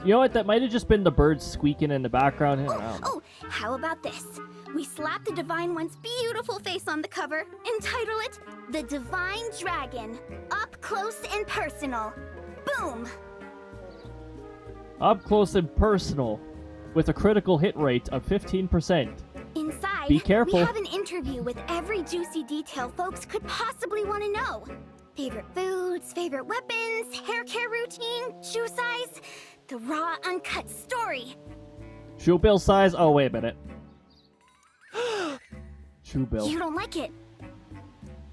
You know what? That might have just been the birds squeaking in the background. I don't know. Oh, how about this? We slap the Divine One's beautiful face on the cover and title it The Divine Dragon, Up Close and Personal. Boom! Up close and personal, with a critical hit rate of 15%. Inside, Be careful. we have an interview with every juicy detail folks could possibly want to know. Favorite foods, favorite weapons, hair care routine, shoe size, the raw, uncut story. Shoe bill size? Oh, wait a minute. Shoe bill. You don't like it?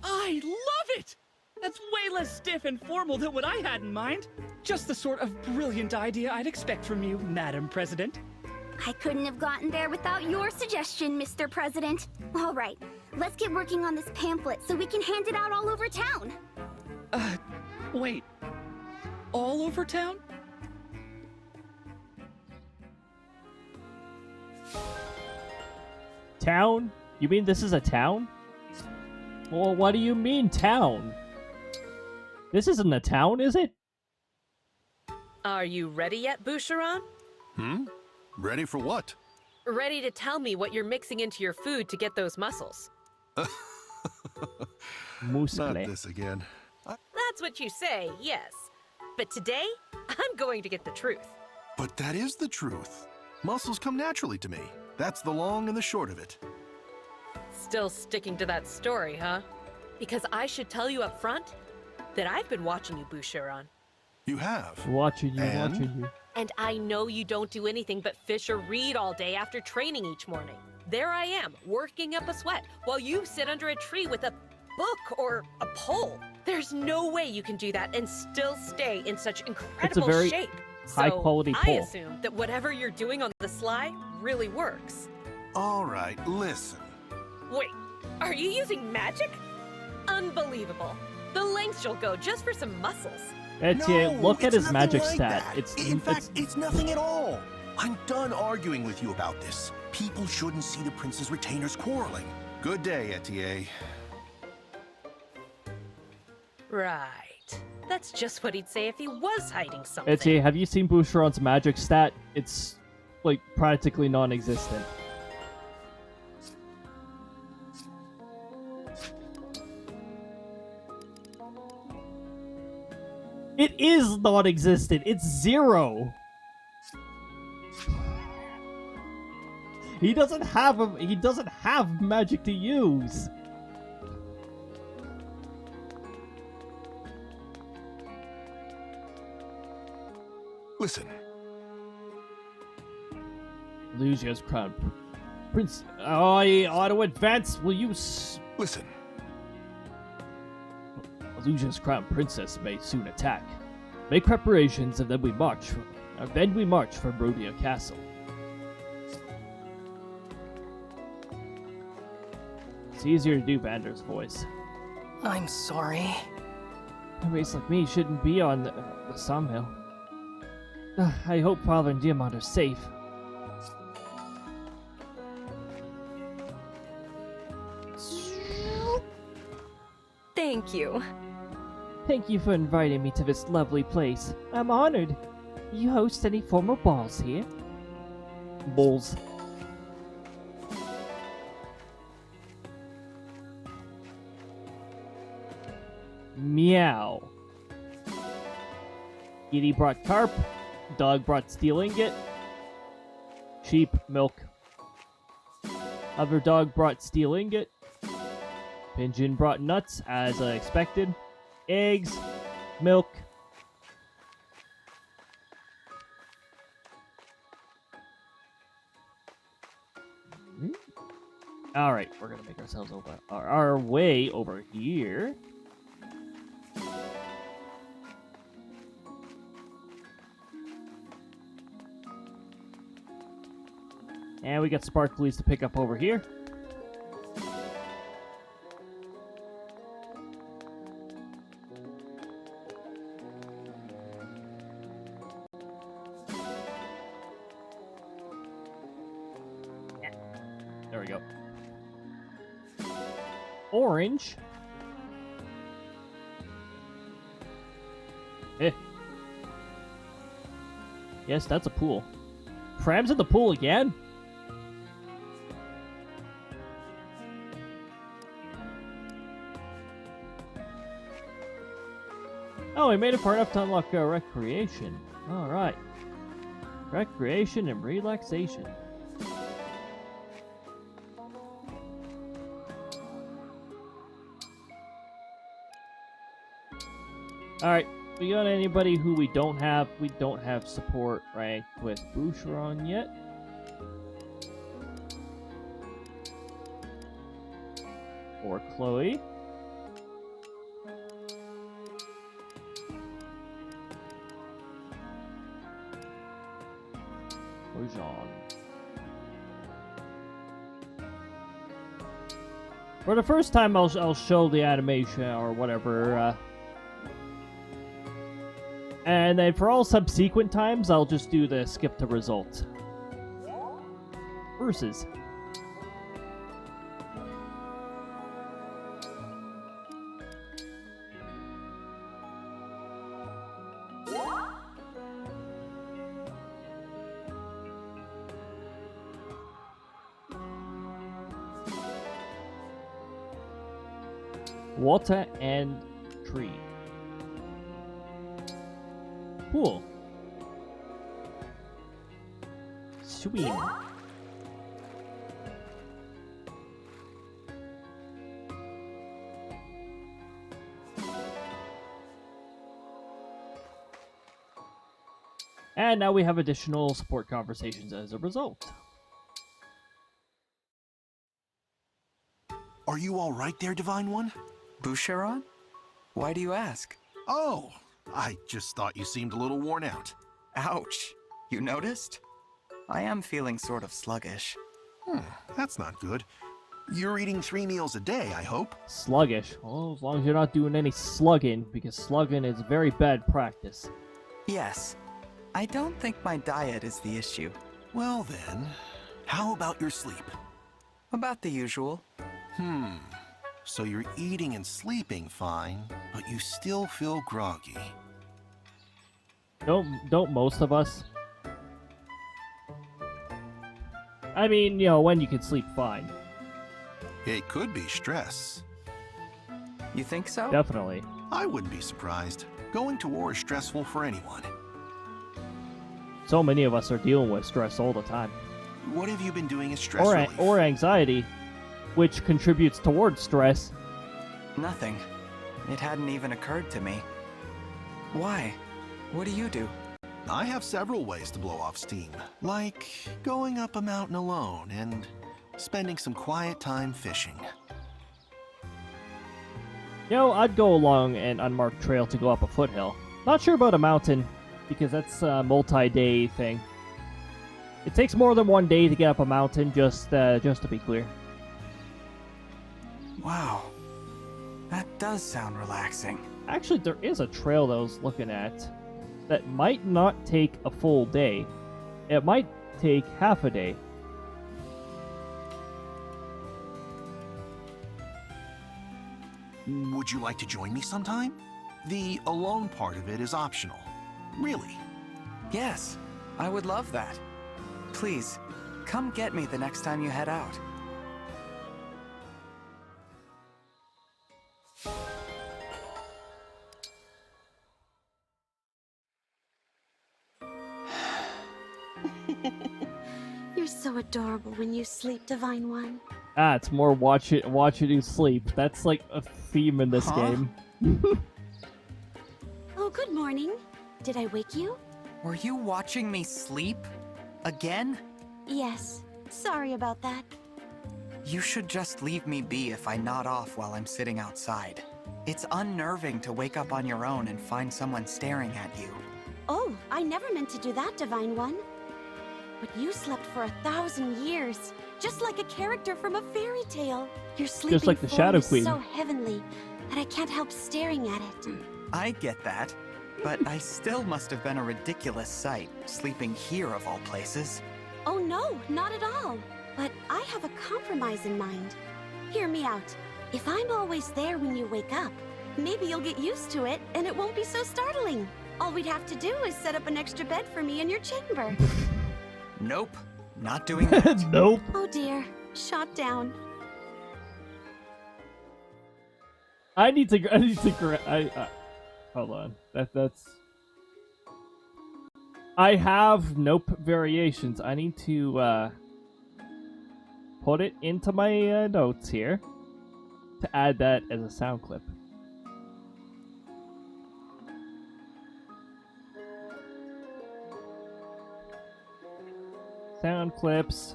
I love it! That's way less stiff and formal than what I had in mind. Just the sort of brilliant idea I'd expect from you, Madam President. I couldn't have gotten there without your suggestion, Mr. President. All right, let's get working on this pamphlet so we can hand it out all over town. Wait. All over town? Town? You mean this is a town? Well, what do you mean, town? This isn't a town, is it? Are you ready yet, Boucheron? Ready for what? Ready to tell me what you're mixing into your food to get those muscles? Not this again. That's what you say, yes. But today, I'm going to get the truth. But that is the truth. Muscles come naturally to me. That's the long and the short of it. Still sticking to that story, huh? Because I should tell you up front that I've been watching you, Boucheron. You have. Watching you, And? watching you. And I know you don't do anything but fish or read all day after training each morning. There I am, working up a sweat, while you sit under a tree with a book or a pole. There's no way you can do that and still stay in such incredible very shape. high-quality I pole. assume that whatever you're doing on the sly really works. All right, listen. Wait, are you using magic? Unbelievable. The lengths you'll go just for some muscles. Etienne, No, look at it's his magic nothing like stat. that. It's In fact, it's nothing at all. I'm done arguing with you about this. People shouldn't see the prince's retainers quarreling. Good day, Etienne. Right. That's just what he'd say if he was hiding something. Etienne, have you seen Boucheron's magic stat? It's like practically non-existent. It is non-existent. It's 0. He doesn't have magic to use. Listen. Lucia's crown. Prince, I auto advance. Will you listen? Lucia's crown princess may soon attack. Make preparations, and then we march. From Rodeo Castle. It's easier to do Vander's voice. I'm sorry. A race like me shouldn't be on the sawmill. I hope Father and Diamond are safe. Thank you. Thank you for inviting me to this lovely place. I'm honored. Do you host any formal balls here? Balls. Meow. Kitty brought carp. Dog brought steel ingot. Sheep, milk. Other dog brought steel ingot. Pigeon brought nuts, as I expected. Eggs, milk. Alright, we're gonna make ourselves over our way over here. And we got sparklies to pick up over here. There we go. Orange. Eh. Yes, that's a pool. Crabs in the pool again? Oh, we made it far enough to unlock recreation. Alright. Recreation and relaxation. Alright, we got anybody who we don't have support rank with Boucheron yet. Or Chloe. Or Jean. For the first time, I'll show the animation or whatever, and then for all subsequent times, I'll just do the skip to result. Versus. Water and tree. Cool. Swim. And now we have additional support conversations as a result. Are you all right there, Divine One? Boucheron? Why do you ask? Oh, I just thought you seemed a little worn out. Ouch. You noticed? I am feeling sort of sluggish. That's not good. You're eating 3 meals a day, I hope? Sluggish? Well, as long as you're not doing any slugging, because slugging is very bad practice. Yes. I don't think my diet is the issue. Well then, how about your sleep? About the usual. So you're eating and sleeping fine, but you still feel groggy. Don't most of us? I mean, you know, when you can sleep fine. It could be stress. You think so? Definitely. I wouldn't be surprised. Going to war is stressful for anyone. So many of us are dealing with stress all the time. What have you been doing as stress relief? Or anxiety, which contributes towards stress. Nothing. It hadn't even occurred to me. Why? What do you do? I have several ways to blow off steam, like going up a mountain alone and spending some quiet time fishing. You know, I'd go along an unmarked trail to go up a foothill. Not sure about a mountain, because that's a multi-day thing. It takes more than 1 day to get up a mountain, just to be clear. Wow. That does sound relaxing. Actually, there is a trail that I was looking at that might not take a full day. It might take half a day. Would you like to join me sometime? The alone part of it is optional. Really? Yes, I would love that. Please, come get me the next time you head out. You're so adorable when you sleep, Divine One. It's more watch it you sleep. That's like a theme in this game. Oh, good morning. Did I wake you? Were you watching me sleep? Again? Yes. Sorry about that. You should just leave me be if I nod off while I'm sitting outside. It's unnerving to wake up on your own and find someone staring at you. Oh, I never meant to do that, Divine One. But you slept for 1,000 years, just like a character from a fairy tale. Your sleeping Just like the form Shadow is Queen. so heavenly that I can't help staring at it. I get that, but I still must have been a ridiculous sight, sleeping here of all places. Oh no, not at all. But I have a compromise in mind. Hear me out. If I'm always there when you wake up, maybe you'll get used to it and it won't be so startling. All we'd have to do is set up an extra bed for me in your chamber. Nope, not doing that. Nope. Oh dear, shot down. Hold on. That's. I have nope variations. I need to put it into my notes here to add that as a sound clip. Sound clips.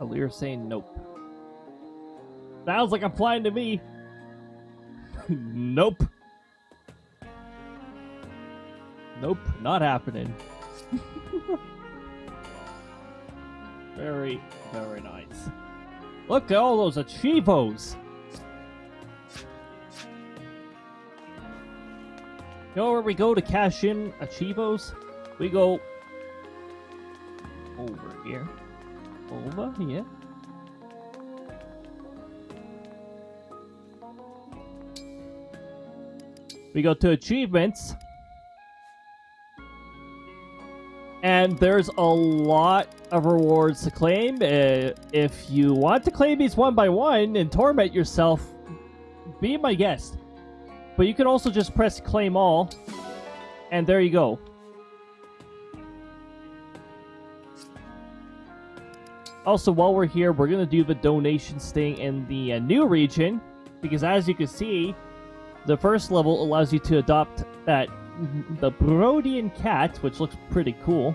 Alir saying nope. Sounds like I'm flying to me. Nope. Nope, not happening. Very, very nice. Look at all those achievos. You know where we go to cash in achievos? We go over here. Over here. We go to achievements. And there's a lot of rewards to claim. If you want to claim these one by one and torment yourself, be my guest. But you can also just press claim all, and there you go. Also, while we're here, we're going to do the donations thing in the new region, because as you can see, The first level allows you to adopt the Brodian cat, which looks pretty cool,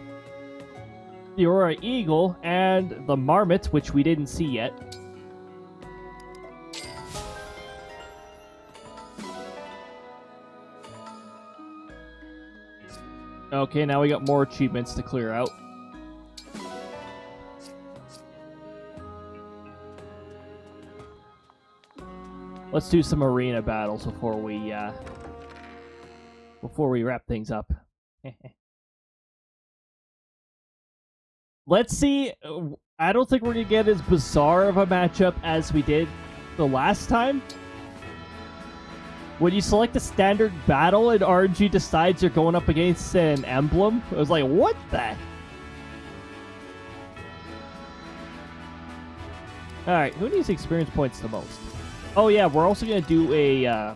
the Aurora Eagle, and the Marmot, which we didn't see yet. Okay, now we got more achievements to clear out. Let's do some arena battles before we wrap things up. Let's see. I don't think we're gonna get as bizarre of a matchup as we did the last time. When you select a standard battle and RNG decides you're going up against an emblem, it was like, what the? Alright, who needs experience points the most? Oh yeah, we're also going to do a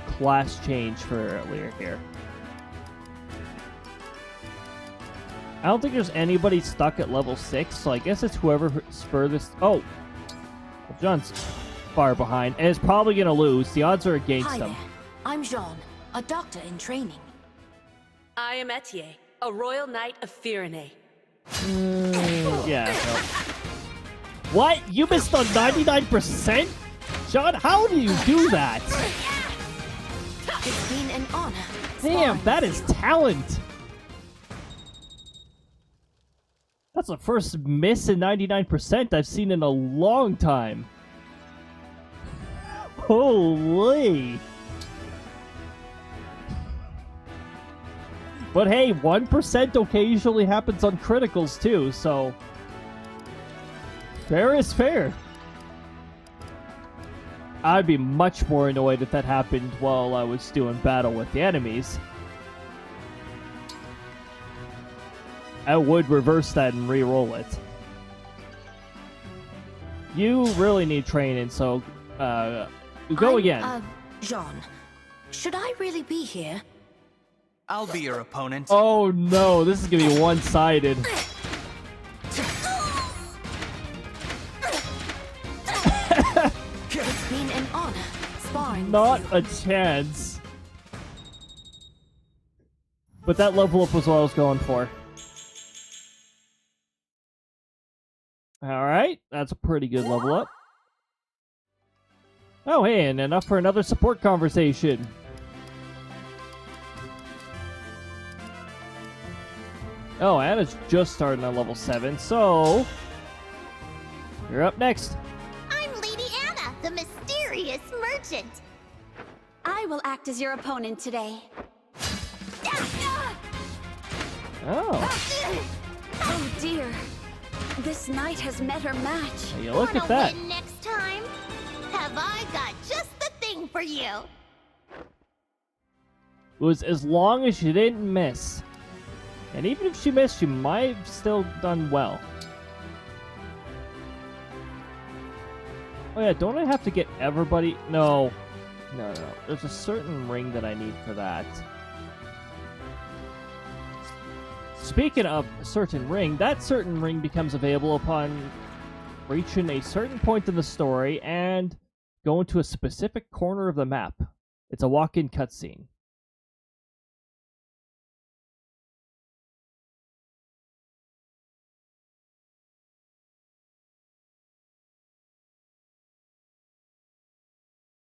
class change for Lear here. I don't think there's anybody stuck at level 6, so I guess it's whoever's furthest... Oh! Well, John's far behind, and is probably going to lose. The odds are against Hi him. there. I'm Jean, a doctor in training. I am Etier, a royal knight of Firene. Yeah. No. What? You missed on 99%? John, how do you do that? It's been an honor. Damn, that is talent. That's the first miss in 99% I've seen in a long time. Holy. But hey, 1% occasionally happens on criticals too, so... fair is fair. I'd be much more annoyed if that happened while I was doing battle with the enemies. I would reverse that and re-roll it. You really need training, so go again. Jean, should I really be here? I'll be your opponent. Oh no, this is gonna be one-sided. It's been an honor sparring. Not a chance. But that level up was what I was going for. Alright, that's a pretty good level up. Oh hey, and enough for another support conversation. Oh, Anna's just starting on level 7, so... you're up next. I'm Lady Anna, the mysterious merchant. I will act as your opponent today. Oh. Oh dear. This knight has met her match. Hey, look at that. Win next time? Have I got just the thing for you? It was as long as she didn't miss. And even if she missed, she might have still done well. Oh yeah, don't I have to get everybody? No. No. There's a certain ring that I need for that. Speaking of a certain ring, that certain ring becomes available upon reaching a certain point in the story and going to a specific corner of the map. It's a walk-in cutscene.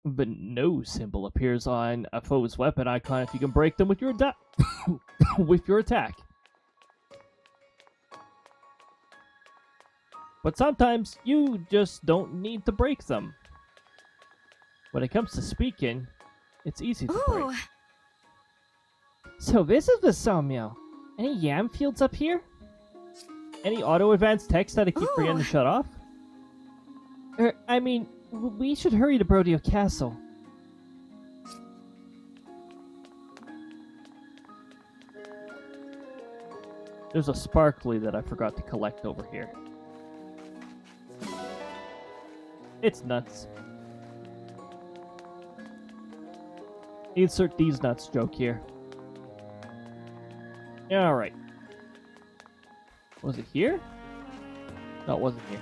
But no symbol appears on a foe's weapon icon if you can break them with your with your attack. But sometimes you just don't need to break them. When it comes to speaking, it's easy to break. So this is the sawmill. Any yam fields up here? Any auto-advanced text that I keep forgetting to shut off? I mean, we should hurry to Brodio Castle. There's a sparkly that I forgot to collect over here. It's nuts. Insert these nuts joke here. Alright. Was it here? No, it wasn't here.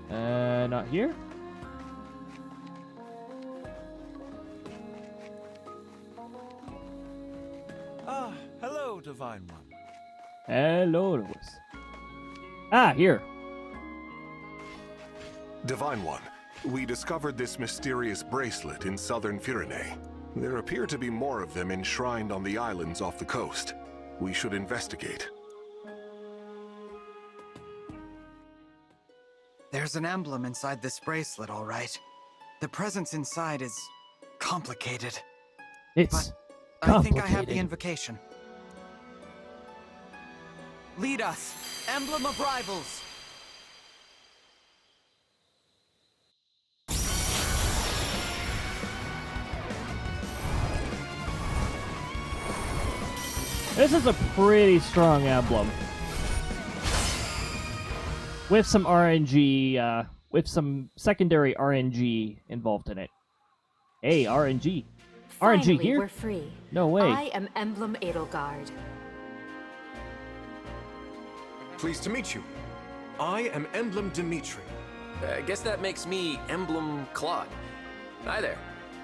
Not here? Ah, hello, Divine One. Hello, Lewis. Ah, here. Divine One, we discovered this mysterious bracelet in southern Firene. There appear to be more of them enshrined on the islands off the coast. We should investigate. There's an emblem inside this bracelet, all right. The presence inside is complicated. It's but I think I have the invocation. Lead us, Emblem of Rivals! This is a pretty strong emblem. With some RNG, with some secondary RNG involved in it. Hey, RNG. Finally, RNG here? We're free. No way. I am Emblem Edelgard. Pleased to meet you. I am Emblem Dimitri. I guess that makes me Emblem Claude. Hi there.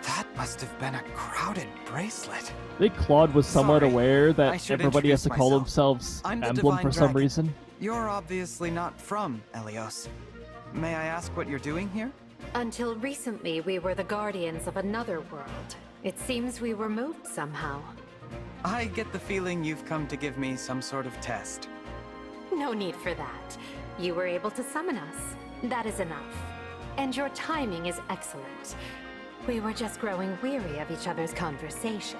That must have been a crowded bracelet. I think Claude was somewhat Sorry, aware I that should everybody has to introduce call myself. themselves I'm the Emblem Divine for some Dragon. reason. You're obviously not from Elios. May I ask what you're doing here? Until recently, we were the guardians of another world. It seems we were moved somehow. I get the feeling you've come to give me some sort of test. No need for that. You were able to summon us. That is enough. And your timing is excellent. We were just growing weary of each other's conversation.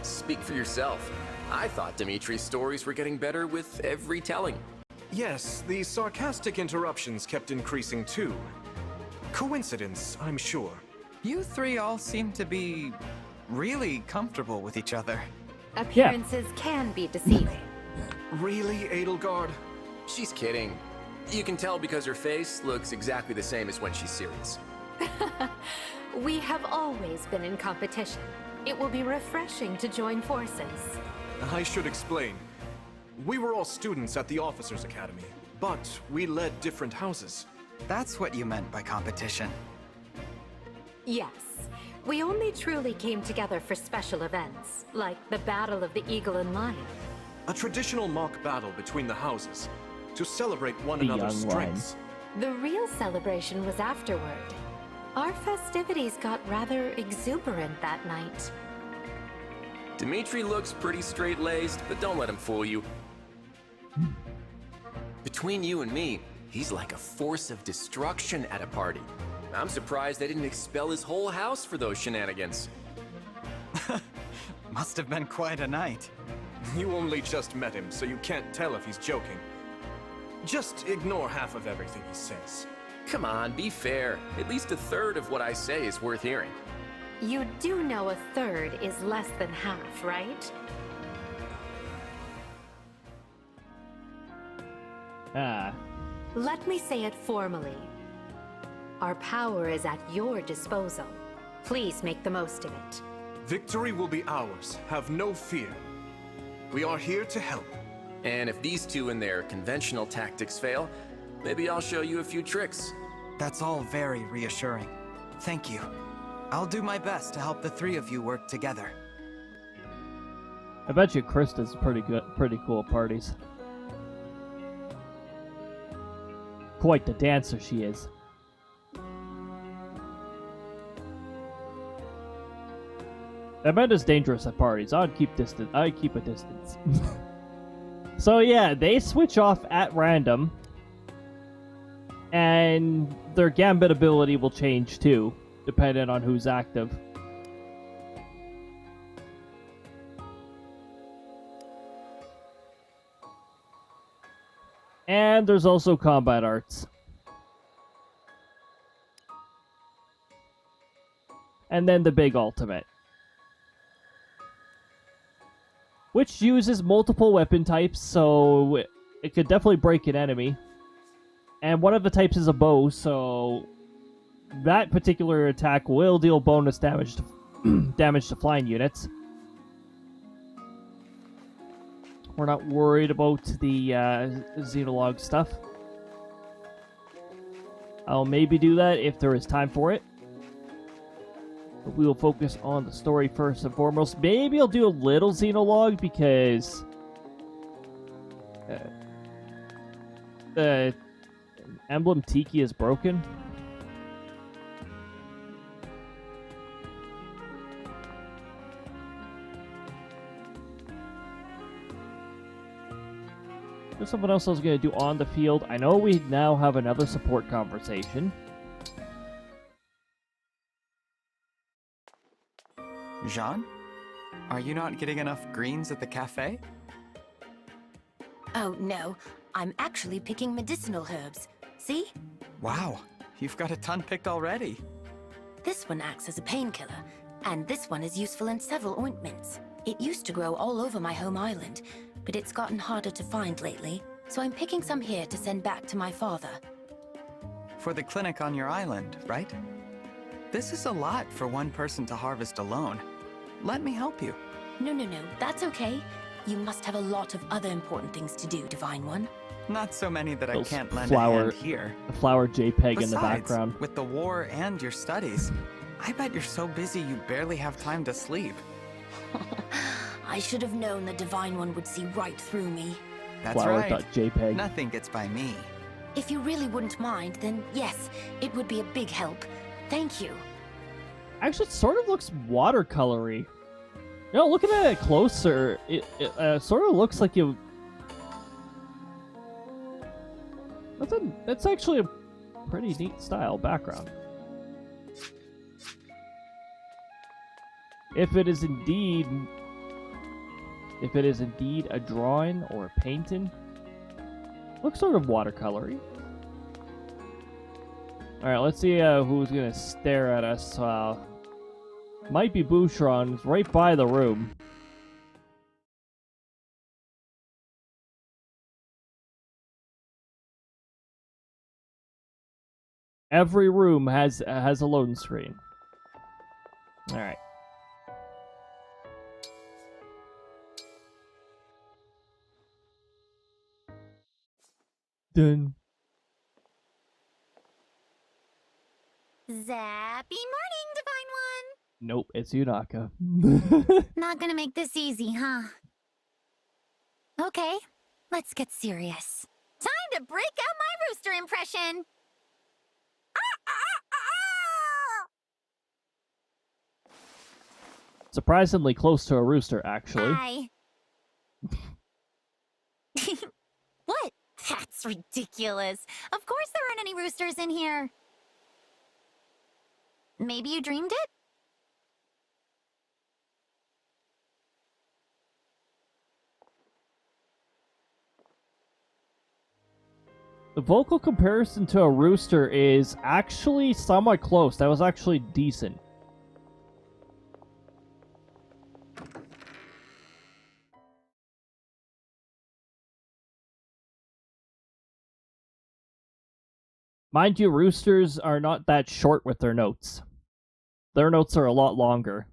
Speak for yourself. I thought Dimitri's stories were getting better with every telling. Yes, the sarcastic interruptions kept increasing too. Coincidence, I'm sure. You three all seem to be really comfortable with each other. Appearances can be deceiving. Really, Edelgard? She's kidding. You can tell because her face looks exactly the same as when she's serious. We have always been in competition. It will be refreshing to join forces. I should explain. We were all students at the Officers' Academy, but we led different houses. That's what you meant by competition. Yes. We only truly came together for special events, like the Battle of the Eagle and Lion. A traditional mock battle between the houses, to celebrate one The another's young lion. strengths. The real celebration was afterward. Our festivities got rather exuberant that night. Dimitri looks pretty straight-laced, but don't let him fool you. Between you and me, he's like a force of destruction at a party. I'm surprised they didn't expel his whole house for those shenanigans. Must have been quite a night. You only just met him, so you can't tell if he's joking. Just ignore half of everything he says. Come on, be fair. At least a third of what I say is worth hearing. You do know a third is less than half, right? Ah. Let me say it formally. Our power is at your disposal. Please make the most of it. Victory will be ours. Have no fear. We are here to help. And if these two and their conventional tactics fail, maybe I'll show you a few tricks. That's all very reassuring. Thank you. I'll do my best to help the three of you work together. I bet you Krista's pretty cool at parties. Quite the dancer she is. Amanda's dangerous at parties. I'd keep a distance. So yeah, they switch off at random. And their gambit ability will change too, depending on who's active. And there's also combat arts. And then the big ultimate, which uses multiple weapon types, so it could definitely break an enemy. And one of the types is a bow, so that particular attack will deal bonus damage to damage to flying units. We're not worried about the Xenolog stuff. I'll maybe do that if there is time for it. But we will focus on the story first and foremost. Maybe I'll do a little Xenologue because the Emblem Tiki is broken. There's something else I was going to do on the field. I know we now have another support conversation. Jean? Are you not getting enough greens at the cafe? Oh, no. I'm actually picking medicinal herbs. See? Wow, you've got a ton picked already. This one acts as a painkiller, and this one is useful in several ointments. It used to grow all over my home island, but it's gotten harder to find lately, so I'm picking some here to send back to my father. For the clinic on your island, right? This is a lot for one person to harvest alone. Let me help you. No, that's okay. You must have a lot of other important things to do, Divine One. Not so many that Those I can't lend a hand here. The flower JPEG Besides, in the background. With the war and your studies, I bet you're so busy you barely have time to sleep. I should have known the Divine One would see right through me. That's right. Flower.jpg. Nothing gets by me. If you really wouldn't mind, then yes, it would be a big help. Thank you. Actually, it sort of looks watercolory. You know, looking at it closer, it sort of looks like you... That's actually a pretty neat style background. If it is indeed a drawing or a painting, looks sort of watercolory. All right, let's see who's gonna stare at us. Might be Boucheron, who's right by the room. Every room has a loading screen. All right. Done. Zappy morning, Divine One! Nope, it's Yunaka. Not gonna make this easy, huh? Okay, let's get serious. Time to break out my rooster impression! Surprisingly close to a rooster, actually. Hi. What? That's ridiculous. Of course there aren't any roosters in here. Maybe you dreamed it? The vocal comparison to a rooster is actually somewhat close. That was actually decent. Mind you, roosters are not that short with their notes. Their notes are a lot longer.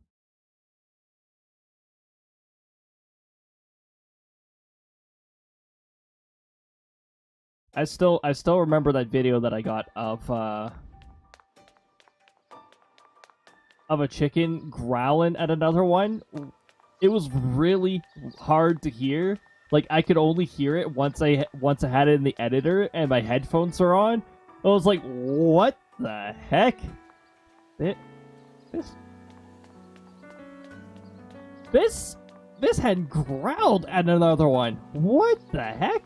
I still remember that video that I got of a chicken growling at another one. It was really hard to hear. Like, I could only hear it once I had it in the editor and my headphones are on. I was like, what the heck? This had growled at another one. What the heck?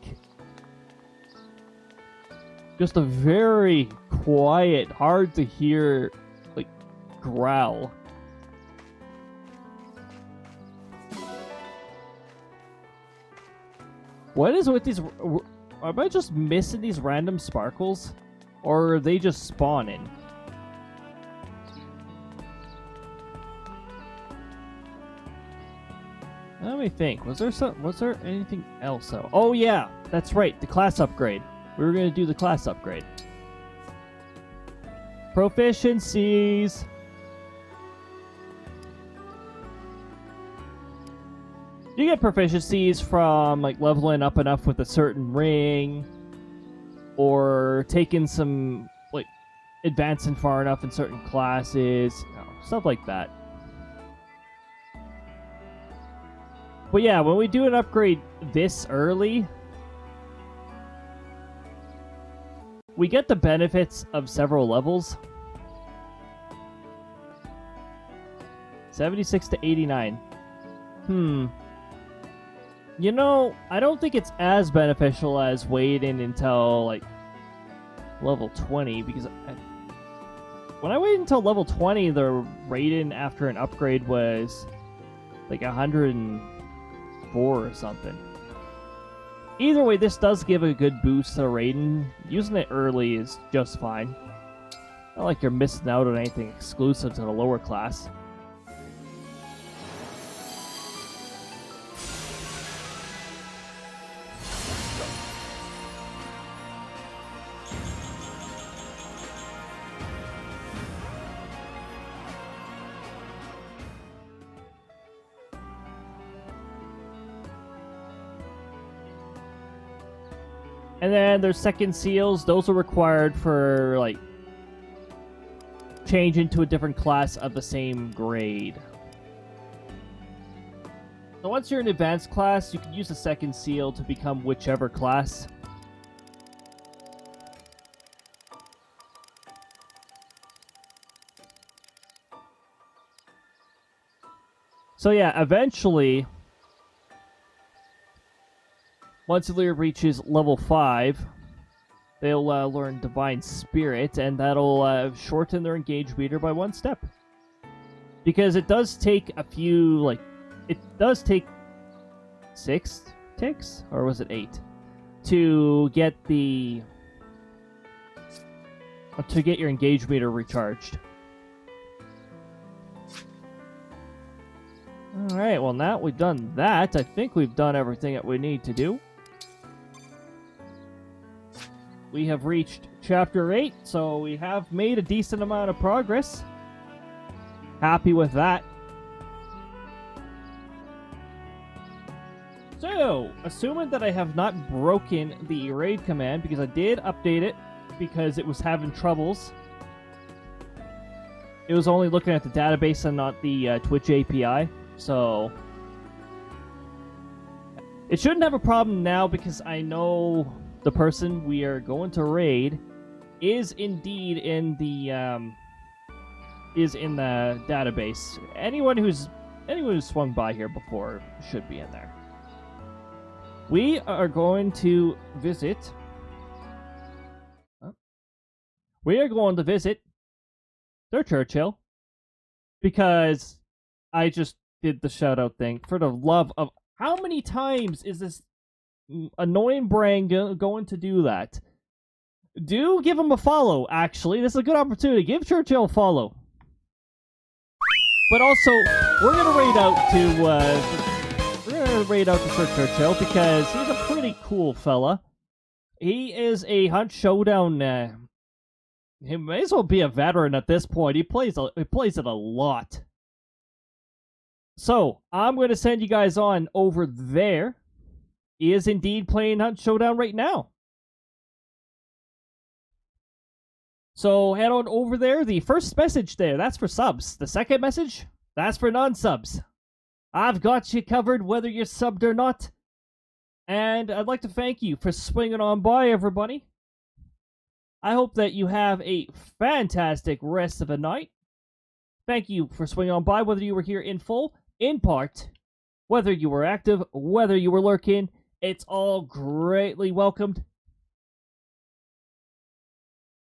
Just a very quiet, hard to hear, like, growl. What is with these? Am I just missing these random sparkles? Or are they just spawning? Let me think. Was there anything else though? Oh yeah, that's right, the class upgrade. We were gonna do the class upgrade. Proficiencies. You get proficiencies from like leveling up enough with a certain ring, or taking some like advancing far enough in certain classes, you know, stuff like that. But yeah, when we do an upgrade this early, we get the benefits of several levels. 76 to 89. You know, I don't think it's as beneficial as waiting until, like, level 20, because when I waited until level 20, the rating after an upgrade was, like, 104 or something. Either way, this does give a good boost to the rating. Using it early is just fine. Not like you're missing out on anything exclusive to the lower class. And then there's second seals. Those are required for, like, change into a different class of the same grade. So once you're in advanced class, you can use the second seal to become whichever class. So yeah, eventually, once the leader reaches level 5, they'll learn Divine Spirit, and that'll shorten their engage meter by 1 step. Because it does take a few, like, it does take 6 ticks, or was it 8, to get the, to get your engage meter recharged. Alright, well now we've done that, I think we've done everything that we need to do. We have reached Chapter 8, so we have made a decent amount of progress. Happy with that. So, assuming that I have not broken the raid command, because I did update it, because it was having troubles. It was only looking at the database and not the Twitch API, so it shouldn't have a problem now, because I know the person we are going to raid is indeed in the database. Anyone who's swung by here before should be in there. We are going to visit. We are going to visit Sir Churchill, because I just did the shout out thing. For the love of, how many times is this annoying brain going to do that? Do give him a follow, actually. This is a good opportunity. Give Churchill a follow. But also, we're gonna raid out to Sir Churchill, because he's a pretty cool fella. He is a Hunt Showdown. He may as well be a veteran at this point. He plays it a lot. So I'm going to send you guys on over there. He is indeed playing Hunt Showdown right now. So head on over there. The first message there, that's for subs. The second message, that's for non-subs. I've got you covered whether you're subbed or not. And I'd like to thank you for swinging on by, everybody. I hope that you have a fantastic rest of the night. Thank you for swinging on by, whether you were here in full, in part, whether you were active, whether you were lurking. It's all greatly welcomed.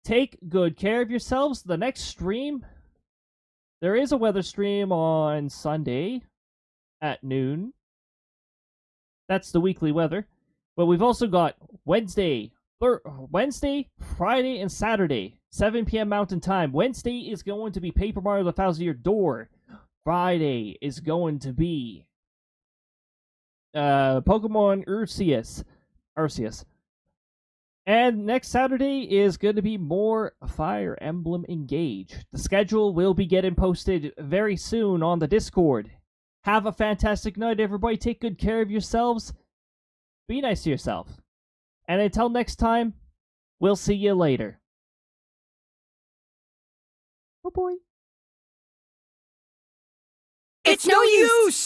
Take good care of yourselves. The next stream, there is a weather stream on Sunday at noon. That's the weekly weather. But we've also got Wednesday, Friday, and Saturday, 7 p.m. Mountain Time. Wednesday is going to be Paper Mario the Thousand Year Door. Friday is going to be Pokemon Arceus. And next Saturday is going to be more Fire Emblem Engage. The schedule will be getting posted very soon on the Discord. Have a fantastic night, everybody. Take good care of yourselves. Be nice to yourself. And until next time, we'll see you later. Oh boy. It's no use!